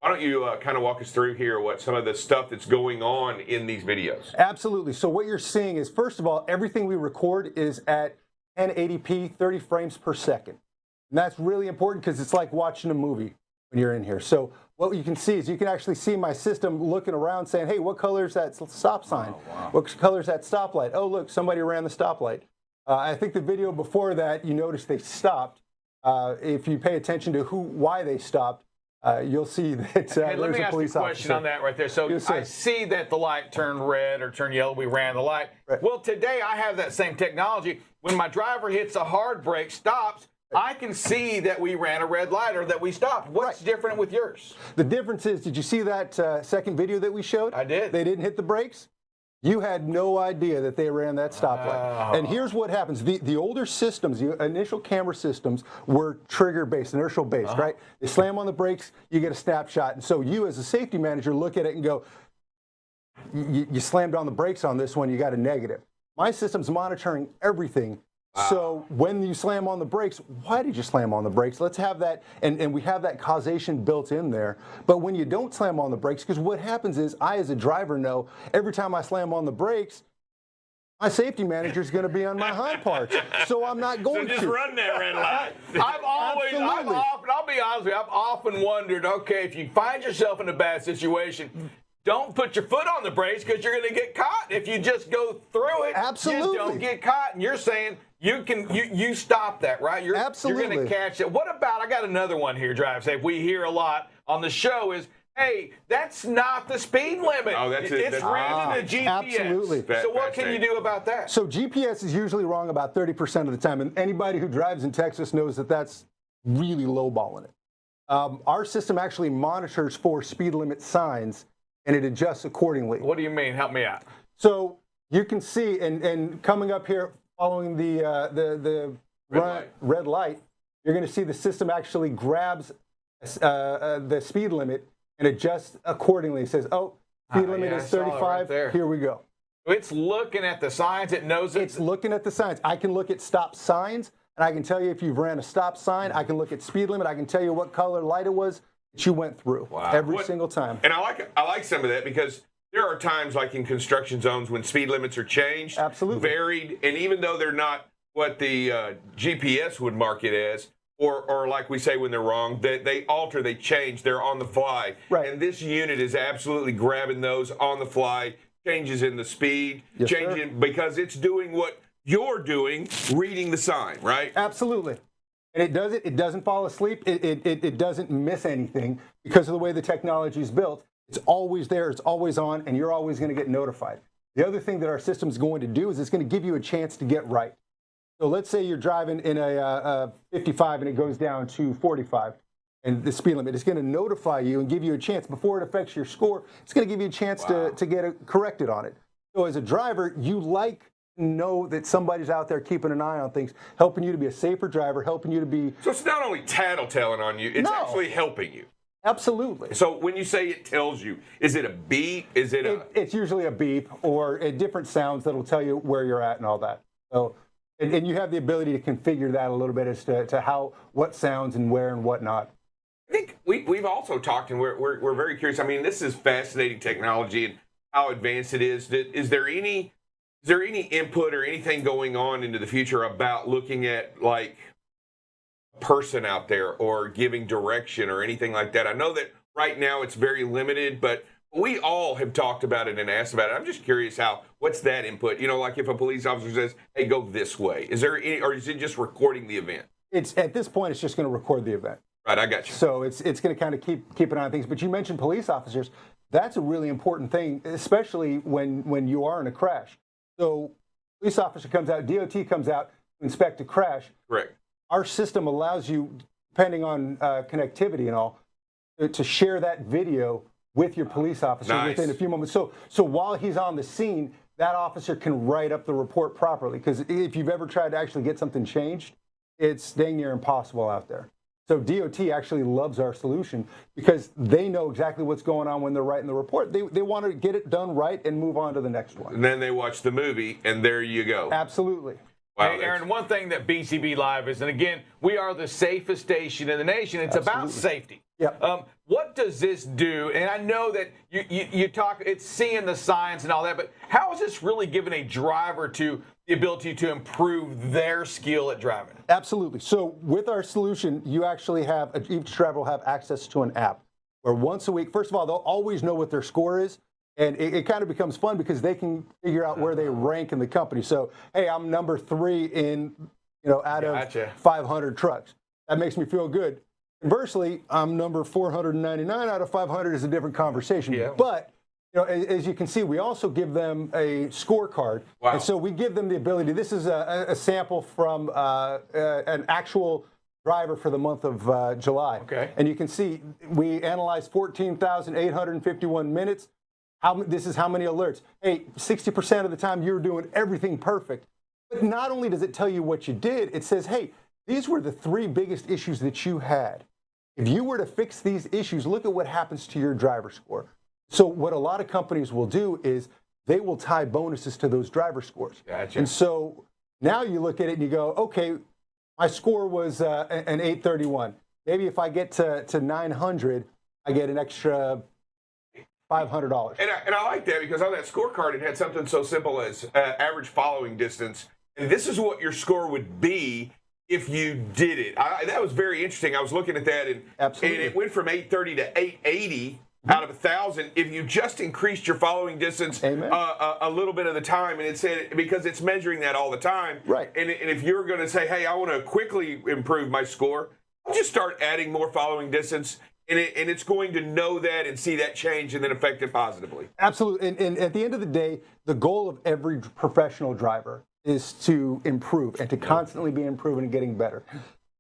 don't you kind of walk us through here what some of the stuff that's going on in these videos? Absolutely. So what you're seeing is, first of all, everything we record is at 1080p, 30 frames per second. And that's really important because it's like watching a movie when you're in here. So what you can see is you can actually see my system looking around saying, hey, what color is that stop sign? Oh, wow. What color is that stoplight? Oh, look, somebody ran the stoplight. I think the video before that, you notice they stopped. If you pay attention to why they stopped, you'll see that hey, let there's me a ask police you a question officer. on that right there. So Yes, I see that the light turned red or turned yellow. We ran the light. Right. Well, today I have that same technology. When my driver hits a hard brake, stops, I can see that we ran a red light or that we stopped. What's different with yours? The difference is, did you see that second video that we showed? I did. They didn't hit the brakes. You had no idea that they ran that stoplight. Oh. And here's what happens. The older systems, the initial camera systems, were trigger-based, inertial-based, right? They slam on the brakes, you get a snapshot. And so you, as a safety manager, look at it and go, you slammed on the brakes on this one, you got a negative. My system's monitoring everything. So when you slam on the brakes, why did you slam on the brakes? Let's have that, and we have that causation built in there. But when you don't slam on the brakes, because what happens is, I as a driver know every time I slam on the brakes, my safety manager is going to be on my hind parts, so I'm not going to. So just run that red light. I'll be honest with you, I've often wondered, okay, if you find yourself in a bad situation, don't put your foot on the brakes because you're going to get caught. If you just go through it, absolutely, you don't get caught. And you're saying you stop that, right? You're going to catch it. What about, I got another one here, Drive Safe. We hear a lot on the show is, hey, that's not the speed limit. Oh, that's it. It's reading the GPS. Absolutely. So what can you do about that? So GPS is usually wrong about 30% of the time, and anybody who drives in Texas knows that that's really lowballing it. Our system actually monitors for speed limit signs, and it adjusts accordingly. What do you mean? Help me out. So you can see, and coming up here, following the red light, you're going to see the system actually grabs the speed limit and adjusts accordingly. It says, oh, speed limit is 35, here we go. It's looking at the signs, it knows it. It's looking at the signs. I can look at stop signs, and I can tell you if you've ran a stop sign. I can look at speed limit. I can tell you what color light it was that you went through every single time. And I like some of that because there are times, like in construction zones, when speed limits are changed, varied, and even though they're not what the GPS would mark it as, or like we say when they're wrong, they alter, they change, they're on the fly. Right. And this unit is absolutely grabbing those on the fly, changes in the speed, because it's doing what you're doing, reading the sign, right? Absolutely. And it does it. It doesn't fall asleep. It doesn't miss anything because of the way the technology is built. It's always there. It's always on, and you're always going to get notified. The other thing that our system is going to do is it's going to give you a chance to get right. So let's say you're driving in a 55 and it goes down to 45, and the speed limit is going to notify you and give you a chance before it affects your score. It's going to give you a chance to get corrected on it. So as a driver, you like know that somebody's out there keeping an eye on things, helping you to be a safer driver, helping you to be... So it's not only tattletelling on you, it's actually helping you. Absolutely. So when you say it tells you, is it a beep? Is it It's usually a beep or different sounds that'll tell you where you're at and all that. So, and you have the ability to configure that a little bit as to what sounds and where and what not. I think we've also talked, and we're very curious. I mean, this is fascinating technology and how advanced it is. Is there any input or anything going on into the future about looking at like a person out there or giving direction or anything like that? I know that right now it's very limited, but we all have talked about it and asked about it. I'm just curious what's that input? You know, like if a police officer says, hey, go this way, is there any, or is it just recording the event? It's at this point, it's just going to record the event. Right, I got you. So it's going to kind of keep an eye on things. But you mentioned police officers. That's a really important thing, especially when you are in a crash. So police officer comes out, DOT comes out to inspect a crash. Correct. Our system allows you, depending on connectivity and all, to share that video with your police officer within a few moments. So while he's on the scene, that officer can write up the report properly. Because if you've ever tried to actually get something changed, it's dang near impossible out there. So DOT actually loves our solution because they know exactly what's going on when they're writing the report. They want to get it done right and move on to the next one. And then they watch the movie, and there you go. Absolutely. Wow, hey, Aaron, one thing that BCB Live is, and again, we are the safest station in the nation. It's about safety. Yeah. What does this do? And I know that you talk, it's seeing the science and all that, but how is this really giving a driver the ability to improve their skill at driving? Absolutely. So with our solution, you actually have, each driver will have access to an app where once a week, first of all, they'll always know what their score is. And it kind of becomes fun because they can figure out where they rank in the company. So, hey, I'm number 3 out of 500 trucks. That makes me feel good. Conversely, I'm number 499 out of 500 is a different conversation. Yeah. But, as you can see, we also give them a scorecard. Wow. And so we give them the ability. This is a sample from an actual driver for the month of July. Okay. And you can see we analyzed 14,851 minutes. This is how many alerts. Hey, 60% of the time you're doing everything perfect. But not only does it tell you what you did, it says, hey, these were the 3 biggest issues that you had. If you were to fix these issues, look at what happens to your driver score. So what a lot of companies will do is they will tie bonuses to those driver scores. Gotcha. And so now you look at it and you go, okay, my score was an 831. Maybe if I get to 900, I get an extra $500. And I like that because on that scorecard, it had something so simple as average following distance. And this is what your score would be if you did it. That was very interesting. I was looking at that, and it went from 830 to 880 out of 1,000 if you just increased your following distance a little bit of the time. And it said, because it's measuring that all the time. Right. And if you're going to say, hey, I want to quickly improve my score, I'll just start adding more following distance. And it's going to know that and see that change and then affect it positively. Absolutely. And at the end of the day, the goal of every professional driver is to improve and to constantly be improving and getting better.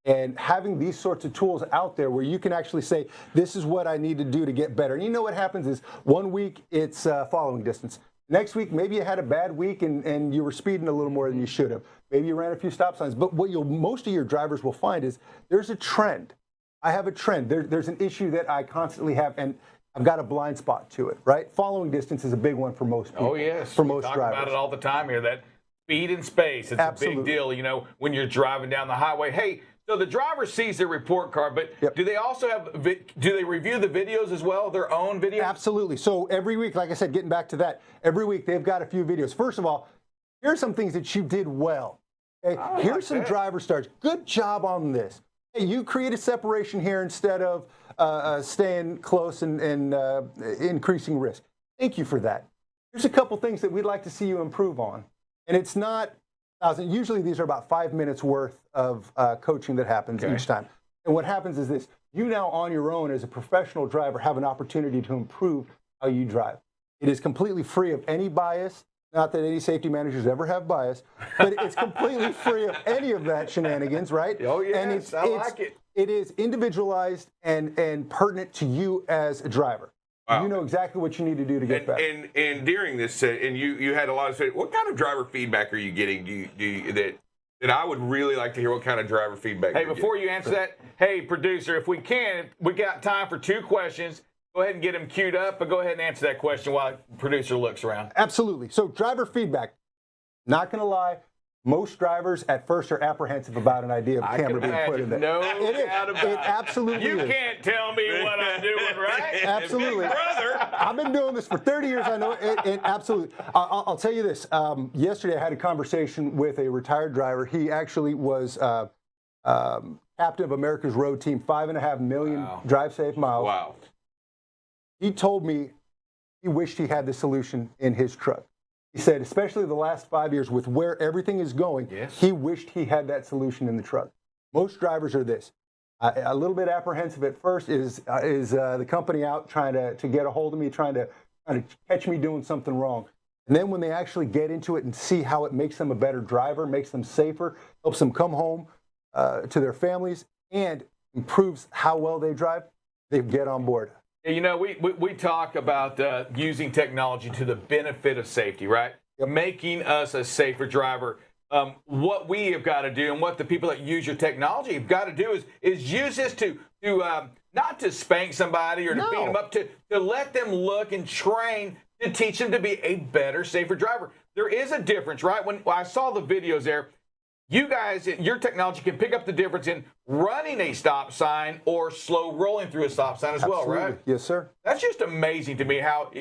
And having these sorts of tools out there where you can actually say, this is what I need to do to get better. And you know what happens is 1 week it's following distance. Next week, maybe you had a bad week and you were speeding a little more than you should have. Maybe you ran a few stop signs. But what most of your drivers will find is there's a trend. I have a trend. There's an issue that I constantly have, and I've got a blind spot to it, right? Following distance is a big one for most people. Oh, yes. For most drivers. We talk about it all the time here, that speed and space. It's a big deal, when you're driving down the highway. Hey, so the driver sees their report card, but do they also do they review the videos as well, their own videos? Absolutely. So every week, like I said, getting back to that, every week they've got a few videos. First of all, here's some things that you did well. Okay? Here's some driver starts. Good job on this. Hey, you created separation here instead of staying close and increasing risk. Thank you for that. Here's a couple things that we'd like to see you improve on. And it's not 1,000. Usually these are about 5 minutes worth of coaching that happens each time. And what happens is this. You now on your own as a professional driver have an opportunity to improve how you drive. It is completely free of any bias. Not that any safety managers ever have bias, but it's completely free of any of that shenanigans, right? Oh, yes, and I like it. It is individualized and pertinent to you as a driver. Wow. You know exactly what you need to do to get better. And during this, and you had a lot of, what kind of driver feedback are you getting? That I would really like to hear what kind of driver feedback. Hey, before you answer that, hey, producer, if we can, we got time for 2 questions. Go ahead and get them queued up, but go ahead and answer that question while the producer looks around. Absolutely. So driver feedback, not going to lie, Most drivers at first are apprehensive about an idea of a camera being put in there. No It absolutely You is. can't tell me what I'm doing, right? Absolutely. Big brother. I've been doing this for 30 years. I know it absolutely. I'll tell you this. Yesterday I had a conversation with a retired driver. He actually was captain of America's road team, 5.5 million drive safe miles. Wow. He told me he wished he had the solution in his truck. He said, especially the last 5 years with where everything is going, he wished he had that solution in the truck. Most drivers are this. A little bit apprehensive at first. Is the company out trying to get a hold of me, trying to catch me doing something wrong? And then when they actually get into it and see how it makes them a better driver, makes them safer, helps them come home to their families, and improves how well they drive, they get on board. You know, we talk about using technology to the benefit of safety, right? Making us a safer driver. What we have got to do, and what the people that use your technology have got to do, is use this to not to spank somebody or to beat them up, to let them look and train to teach them to be a better, safer driver. There is a difference, right? When I saw the videos there, you guys, your technology can pick up the difference in running a stop sign or slow rolling through a stop sign as well, right? Yes, sir. That's just amazing to me how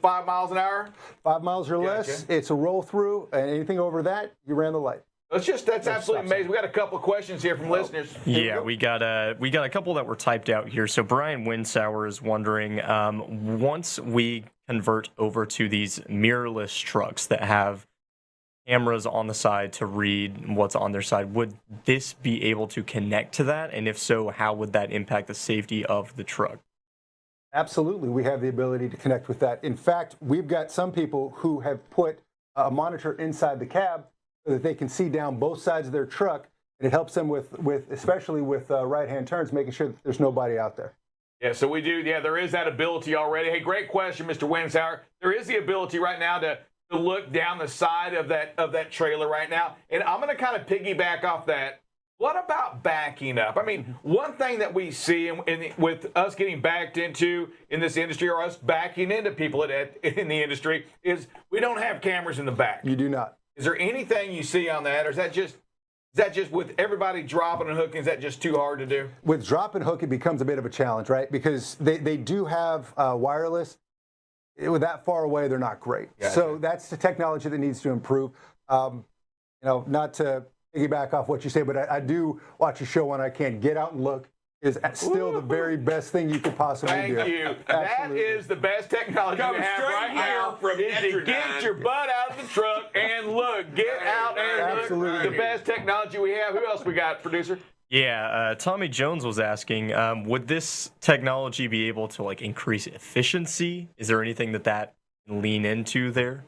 5 miles an hour? 5 miles or less, it's a roll through, and anything over that, you ran the light. That's absolutely amazing. We got a couple of questions here from listeners. Yeah, we got a couple that were typed out here. So Brian Winsauer is wondering, once we convert over to these mirrorless trucks that have cameras on the side to read what's on their side, would this be able to connect to that? And if so, how would that impact the safety of the truck? Absolutely, we have the ability to connect with that. In fact, we've got some people who have put monitor inside the cab so that they can see down both sides of their truck, and it helps them with especially with right-hand turns, making sure that there's nobody out there. Yeah, so we do. Yeah, there is that ability already. Hey, great question, Mr. Winsauer. There is the ability right now to look down the side of that trailer right now, and I'm going to kind of piggyback off that. What about backing up? I mean, one thing that we see with us getting backed into in this industry, or us backing into people in the industry, is we don't have cameras in the back. You do not. Is there anything you see on that, or is that just with everybody dropping and hooking, is that just too hard to do? With drop and hook, it becomes a bit of a challenge, right? Because they do have wireless. With that far away, they're not great. Gotcha. So that's the technology that needs to improve. You know, not to piggyback off what you say, but I do watch a show when I can. Get out and look is still the very best thing you could possibly do. Thank you. That is the best technology we have right now. Is to get your butt out of the truck and look. Get out and look. The best technology we have. Who else we got, producer? Yeah, Tommy Jones was asking, would this technology be able to increase efficiency? Is there anything that can lean into there?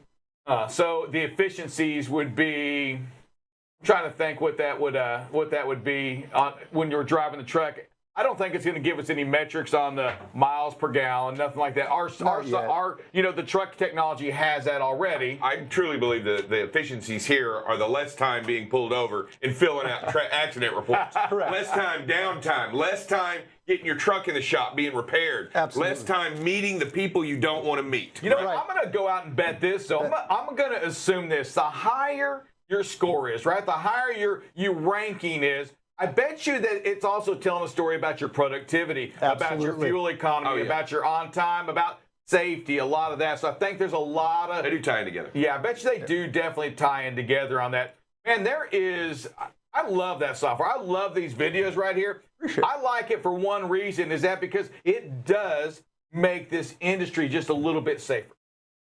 So the efficiencies would be. I'm trying to think what that would be when you're driving the truck. I don't think it's going to give us any metrics on the miles per gallon, nothing like that. Our the truck technology has that already. I truly believe the efficiencies here are the less time being pulled over and filling out accident reports. Correct. Less time downtime. Less time getting your truck in the shop being repaired. Absolutely. Less time meeting the people you don't want to meet. You know, I'm going to go out and bet this. So I'm going to assume this. The higher your score is, right? The higher your ranking is, I bet you that it's also telling a story about your productivity, about your fuel economy, about your on time, about safety, a lot of that. So I think there's a lot of... They do tie in together. Yeah, I bet you they do definitely tie in together on that. Man, I love that software. I love these videos right here. I like it for one reason, is that because it does make this industry just a little bit safer.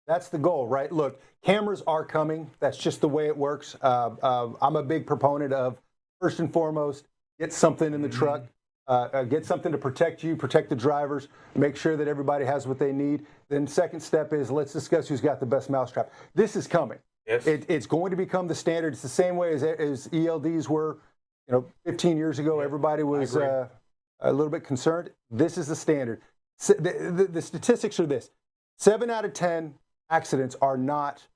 That's the goal, right? Look, cameras are coming. That's just the way it works. I'm a big proponent of, first and foremost, get something in the truck, get something to protect you, protect the drivers, make sure that everybody has what they need. Then second step is, let's discuss who's got the best mousetrap. This is coming. Yes. It's going to become the standard. It's the same way as ELDs were, 15 years ago. Everybody was a little bit concerned. This is the standard. The statistics are this: 7 out of 10 accidents are not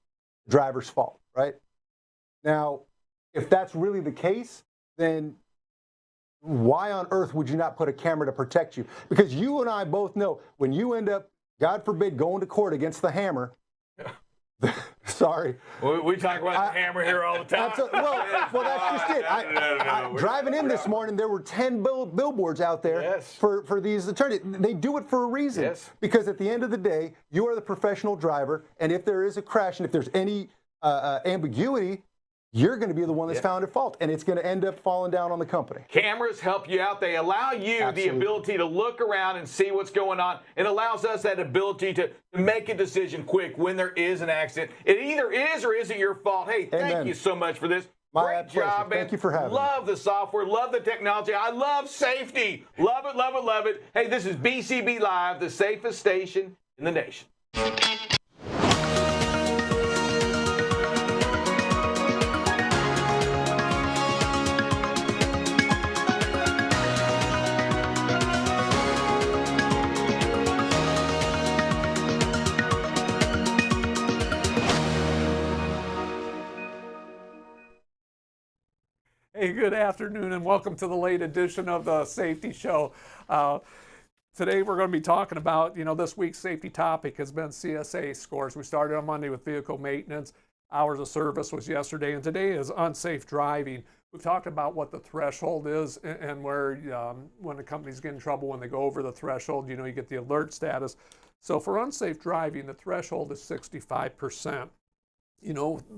the driver's fault, right? Now, if that's really the case, then why on earth would you not put a camera to protect you? Because you and I both know when you end up, God forbid, going to court against the hammer, Sorry. We talk about the hammer here all the time. Well, that's just it. Driving in this morning, there were 10 billboards out there for these attorneys. They do it for a reason. Because at the end of the day, you are the professional driver, and if there is a crash and if there's any ambiguity, you're going to be the one that's found at fault, and it's going to end up falling down on the company. Cameras help you out. They allow you the ability to look around and see what's going on. It allows us that ability to make a decision quick when there is an accident. It either is or isn't your fault. Hey, thank you so much for this. Great job, man. Thank you for having me. Love the software, love the technology. I love safety. Love it, love it, love it. Hey, this is BCB Live, the safest station in the nation. Hey, good afternoon and welcome to the late edition of the Safety Show. Today we're going to be talking about, this week's safety topic has been CSA scores. We started on Monday with vehicle maintenance. Hours of service was yesterday, and today is unsafe driving. We've talked about what the threshold is and where when the companies get in trouble when they go over the threshold, you get the alert status. So for unsafe driving, the threshold is 65%.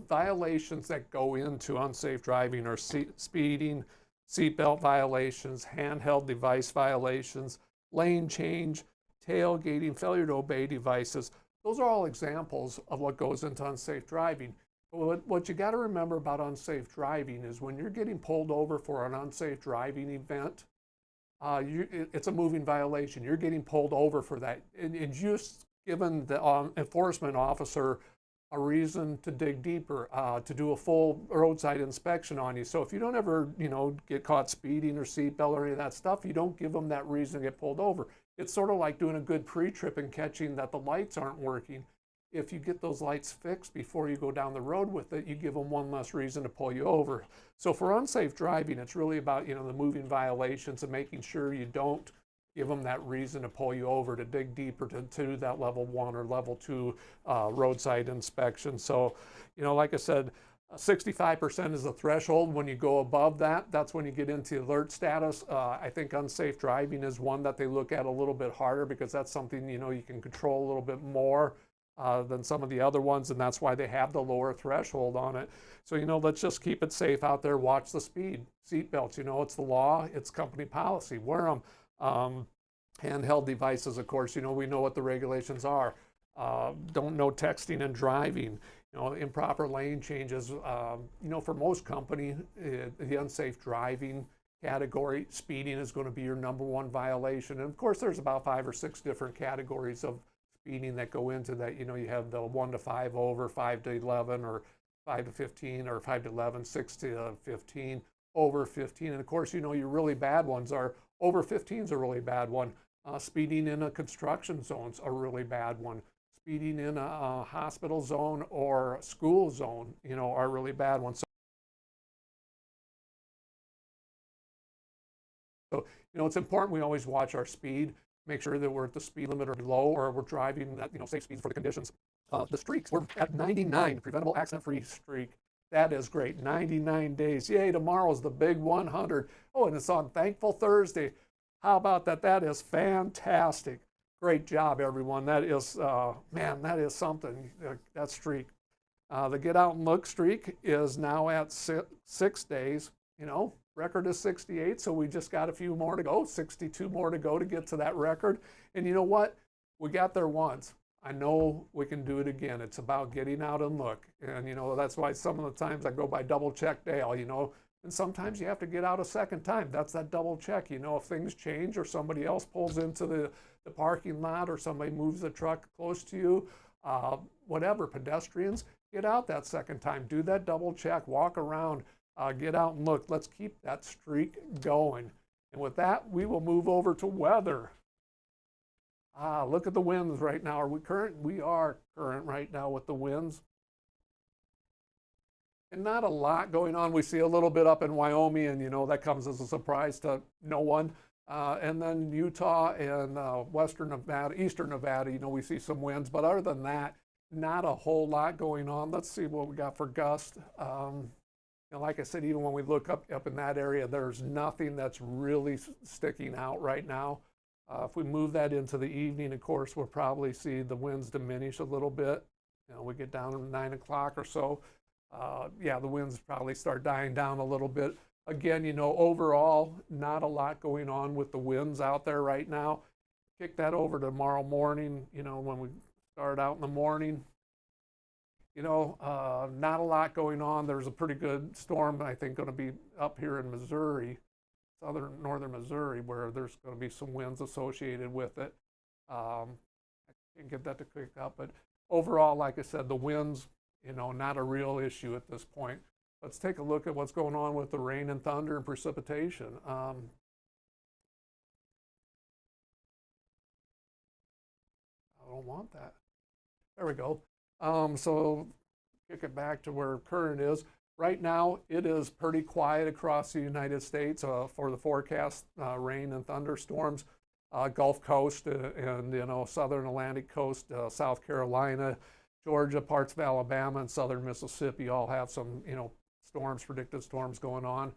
Violations that go into unsafe driving are speeding, seatbelt violations, handheld device violations, lane change, tailgating, failure to obey devices. Those are all examples of what goes into unsafe driving. But what you got to remember about unsafe driving is when you're getting pulled over for an unsafe driving event, it's a moving violation. You're getting pulled over for that. And just given the enforcement officer a reason to dig deeper, to do a full roadside inspection on you. So if you don't ever, get caught speeding or seatbelt or any of that stuff, you don't give them that reason to get pulled over. It's sort of like doing a good pre-trip and catching that the lights aren't working. If you get those lights fixed before you go down the road with it, you give them one less reason to pull you over. So for unsafe driving, it's really about, the moving violations and making sure you don't give them that reason to pull you over, to dig deeper, to do that level 1 or level 2 roadside inspection. So, like I said, 65% is the threshold. When you go above that, that's when you get into alert status. I think unsafe driving is one that they look at a little bit harder because that's something, you can control a little bit more than some of the other ones, and that's why they have the lower threshold on it. So, let's just keep it safe out there. Watch the speed. Seatbelts, it's the law. It's company policy. Wear them. Handheld devices, of course, we know what the regulations are. Don't know texting and driving, improper lane changes. For most company, the unsafe driving category, speeding is going to be your #1 violation. And of course, there's about 5 or 6 different categories of speeding that go into that. You have the 1 to 5 over, 5 to 11, or 5 to 15, or 5 to 11, 6 to 15, over 15. And of course, your really bad ones are over 15 is a really bad one. Speeding in a construction zone's a really bad one. Speeding in a hospital zone or school zone, are really bad ones. So, it's important we always watch our speed, make sure that we're at the speed limit or below, or we're driving at, safe speeds for the conditions. The streaks, we're at 99, preventable accident-free streak. That is great. 99 days. Yay, tomorrow's the big 100. Oh, and it's on Thankful Thursday. How about that? That is fantastic. Great job, everyone. That is, that is something, that streak. The Get Out and Look streak is now at 6 days. Record is 68, so we just got a few more to go, 62 more to go to get to that record. And you know what? We got there once. I know we can do it again. It's about getting out and look. And, that's why some of the times I go by double check Dale, and sometimes you have to get out a second time. That's that double check. If things change or somebody else pulls into the parking lot or somebody moves the truck close to you, whatever, pedestrians, get out that second time. Do that double check, walk around, get out and look. Let's keep that streak going. And with that, we will move over to weather. Look at the winds right now. Are we current? We are current right now with the winds. And not a lot going on. We see a little bit up in Wyoming, and that comes as a surprise to no one. And then Utah and western Nevada, eastern Nevada, we see some winds. But other than that, not a whole lot going on. Let's see what we got for gust. And like I said, even when we look up in that area, there's nothing that's really sticking out right now. If we move that into the evening, of course, we'll probably see the winds diminish a little bit. You know, we get down to 9 o'clock or so. Yeah, the winds probably start dying down a little bit. Again, you know, overall, not a lot going on with the winds out there right now. Kick that over tomorrow morning, you know, when we start out in the morning. You know, not a lot going on. There's a pretty good storm, I think, going to be up here in Missouri, northern Missouri, where there's going to be some winds associated with it. I can't get that to pick up, but overall, like I said, the winds, you know, not a real issue at this point. Let's take a look at what's going on with the rain and thunder and precipitation. I don't want that. There we go. So kick it back to where current is. Right now, it is pretty quiet across the United States for the forecast, rain and thunderstorms. Gulf Coast and, you know, southern Atlantic coast, South Carolina, Georgia, parts of Alabama, and southern Mississippi all have some, you know, storms, predicted storms going on.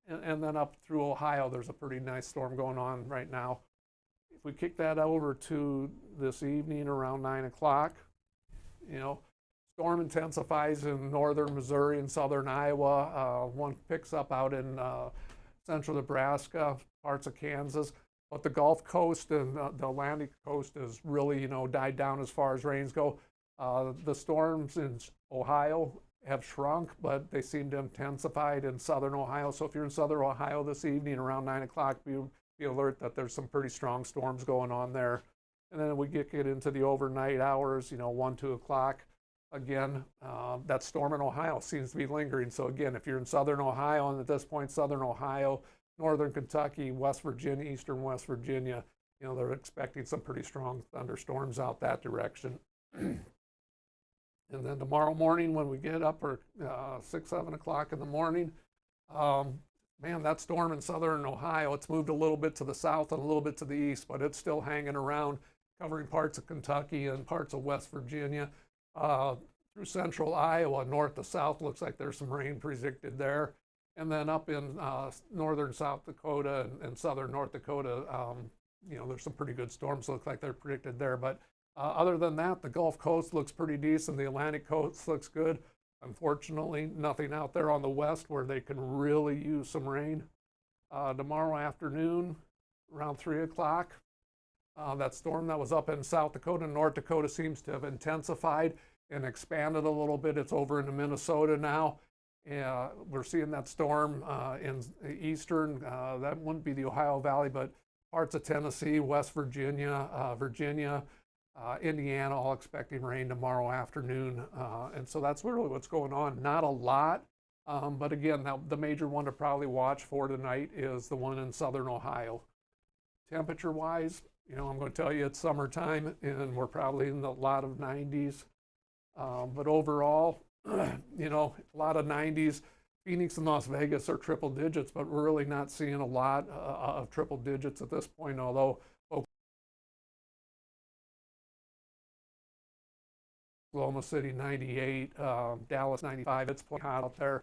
And then up through Ohio, there's a pretty nice storm going on right now. If we kick that over to this evening around 9 o'clock, you know, storm intensifies in northern Missouri and southern Iowa. One picks up out in central Nebraska, parts of Kansas. But the Gulf Coast and the Atlantic coast is really, you know, died down as far as rains go. The storms in Ohio have shrunk, but they seem to intensify in southern Ohio. So if you're in southern Ohio this evening around 9 o'clock, be alert that there's some pretty strong storms going on there. And then we get into the overnight hours, you know, 1, 2 o'clock. Again, that storm in Ohio seems to be lingering. So again, if you're in southern Ohio, and at this point, southern Ohio, northern Kentucky, West Virginia, eastern West Virginia, you know, they're expecting some pretty strong thunderstorms out that direction. And then tomorrow morning when we get up, or 6, 7 o'clock in the morning, man, that storm in southern Ohio, it's moved a little bit to the south and a little bit to the east, but it's still hanging around, covering parts of Kentucky and parts of West Virginia. Through central Iowa, north to south, looks like there's some rain predicted there. And then up in northern South Dakota and southern North Dakota, you know, there's some pretty good storms, look like they're predicted there. But other than that, the Gulf Coast looks pretty decent. The Atlantic Coast looks good. Unfortunately, nothing out there on the west where they can really use some rain. Tomorrow afternoon, around 3 o'clock, that storm that was up in South Dakota and North Dakota seems to have intensified and expanded a little bit. It's over into Minnesota now. We're seeing that storm in eastern, that wouldn't be the Ohio Valley, but parts of Tennessee, West Virginia, Virginia, Indiana, all expecting rain tomorrow afternoon. And so that's really what's going on. Not a lot, but again, the major one to probably watch for tonight is the one in southern Ohio. Temperature-wise, you know, I'm going to tell you it's summertime, and we're probably in the lot of 90s. But overall, you know, a lot of 90s. Phoenix and Las Vegas are triple digits, but we're really not seeing a lot of triple digits at this point, although Oklahoma City 98, Dallas 95, it's plenty hot out there.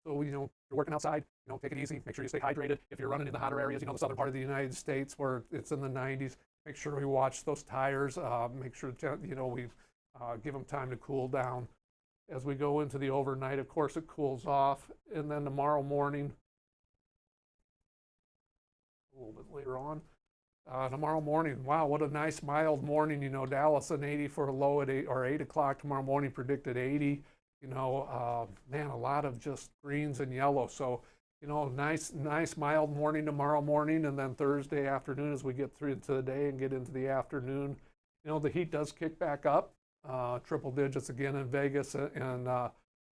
So, you know, you're working outside, you know, take it easy, make sure you stay hydrated. If you're running in the hotter areas, you know, the southern part of the United States where it's in the 90s, make sure we watch those tires, make sure, you know, we give them time to cool down. As we go into the overnight, of course, it cools off. And then tomorrow morning, a little bit later on, tomorrow morning, wow, what a nice mild morning. You know, Dallas an 80 for a low at 8 o'clock tomorrow morning, predicted 80. You know, man, a lot of just greens and yellow. So, you know, nice mild morning tomorrow morning. And then Thursday afternoon, as we get through to the day and get into the afternoon, you know, the heat does kick back up. Triple digits again in Vegas and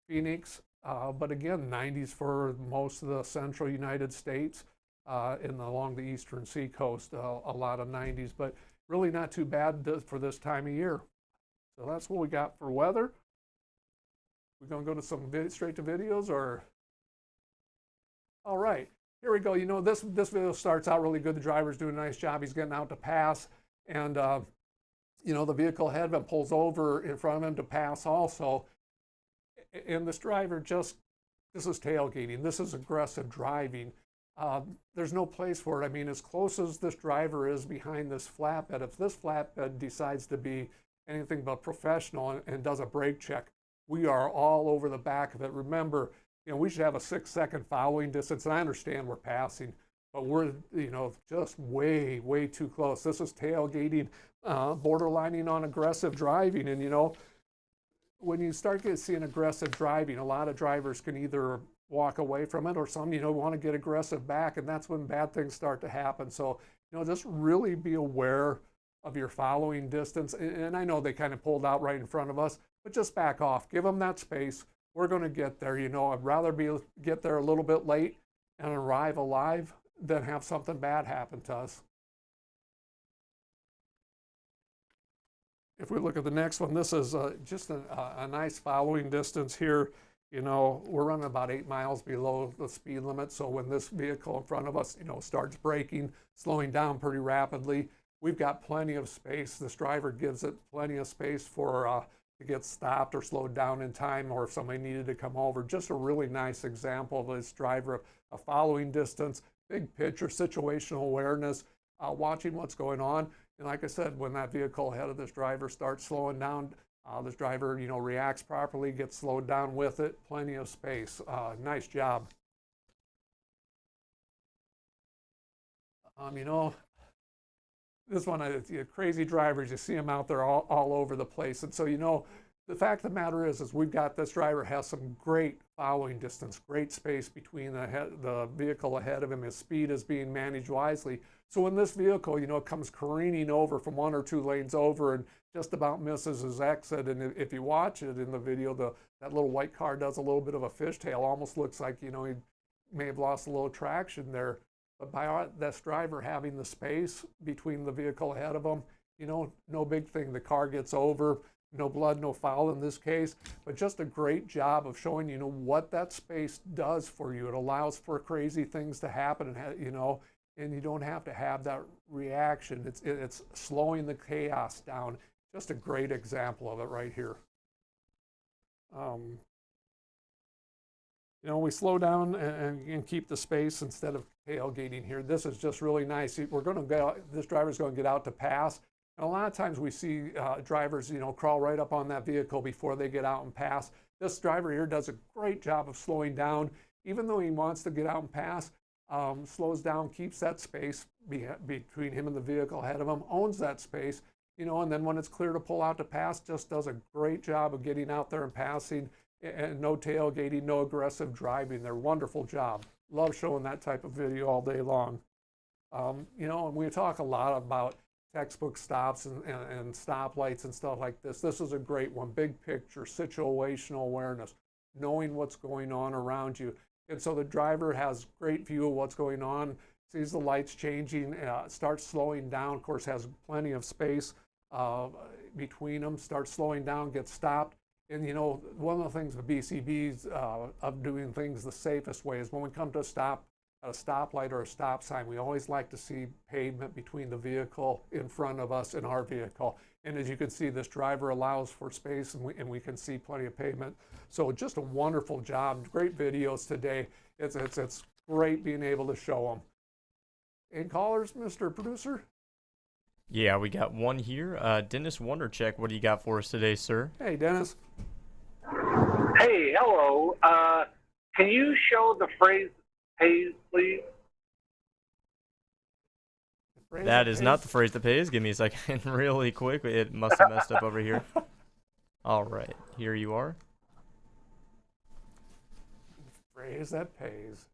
Phoenix. But again, 90s for most of the central United States and along the eastern seacoast, a lot of 90s, but really not too bad for this time of year. So that's what we got for weather. We're going to go to some straight to videos, or? All right, here we go. You know, this video starts out really good. The driver's doing a nice job. He's getting out to pass, and you know, the vehicle ahead of him pulls over in front of him to pass also. And this driver just, this is tailgating. This is aggressive driving. There's no place for it. I mean, as close as this driver is behind this flatbed, if this flatbed decides to be anything but professional and does a brake check, we are all over the back of it. Remember, you know, we should have a 6-second following distance, and I understand we're passing, but we're, you know, just way, way too close. This is tailgating, borderlining on aggressive driving, and, you know, when you start seeing aggressive driving, a lot of drivers can either walk away from it, or some, you know, want to get aggressive back, and that's when bad things start to happen. So, you know, just really be aware of your following distance. And I know they kind of pulled out right in front of us, but just back off, give them that space. We're going to get there. You know, I'd rather get there a little bit late and arrive alive than have something bad happen to us. If we look at the next one, this is just a nice following distance here. You know, we're running about 8 miles below the speed limit. So when this vehicle in front of us, you know, starts braking, slowing down pretty rapidly, we've got plenty of space. This driver gives it plenty of space for to get stopped or slowed down in time, or if somebody needed to come over. Just a really nice example of this driver of a following distance, big picture, situational awareness, watching what's going on. And like I said, when that vehicle ahead of this driver starts slowing down, this driver, you know, reacts properly, gets slowed down with it, plenty of space. Nice job. You know, this one, crazy drivers, you see them out there all over the place. And so, you know, the fact of the matter is we've got this driver has some great following distance, great space between the vehicle ahead of him. His speed is being managed wisely. So when this vehicle, you know, comes careening over from 1 or 2 lanes over and just about misses his exit, and if you watch it in the video, that little white car does a little bit of a fishtail, almost looks like, you know, he may have lost a little traction there. But by this driver having the space between the vehicle ahead of him, you know, no big thing. The car gets over, no blood, no foul in this case, but just a great job of showing, you know, what that space does for you. It allows for crazy things to happen, and, you know, and you don't have to have that reaction. It's slowing the chaos down. Just a great example of it right here. You know, we slow down and keep the space instead of tailgating here. This is just really nice. We're going to go, this driver's going to get out to pass. And a lot of times we see drivers, you know, crawl right up on that vehicle before they get out and pass. This driver here does a great job of slowing down. Even though he wants to get out and pass, slows down, keeps that space between him and the vehicle ahead of him, owns that space, you know, and then when it's clear to pull out to pass, just does a great job of getting out there and passing, and no tailgating, no aggressive driving. They're wonderful job. Love showing that type of video all day long. You know, and we talk a lot about textbook stops and stoplights and stuff like this. This is a great one. Big picture, situational awareness, knowing what's going on around you. And so the driver has great view of what's going on, sees the lights changing, starts slowing down, of course has plenty of space between them, starts slowing down, gets stopped. And you know, one of the things with BCBs of doing things the safest way is when we come to a stop at a stoplight or a stop sign, we always like to see pavement between the vehicle in front of us and our vehicle. And as you can see, this driver allows for space, and we can see plenty of pavement. So just a wonderful job. Great videos today. It's great being able to show them. Any callers, Mr. Producer? Yeah, we got one here. Dennis Wondercheck, what do you got for us today, sir? Hey, Dennis. Hey, hello. Can you show the phrase pays, please? That is not the phrase that pays. Give me a second really quick. It must have messed up over here. All right, here you are. Phrase that pays.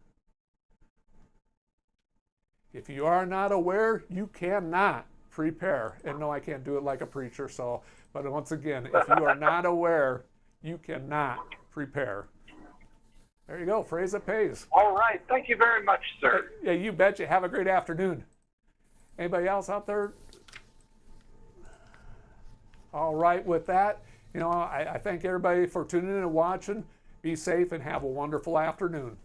If you are not aware, you cannot prepare. And no, I can't do it like a preacher, so, but once again, if you are not aware, you cannot prepare. There you go, phrase that pays. All right, thank you very much, sir. Yeah, you betcha. Have a great afternoon. Anybody else out there? All right, with that, you know, I thank everybody for tuning in and watching. Be safe and have a wonderful afternoon.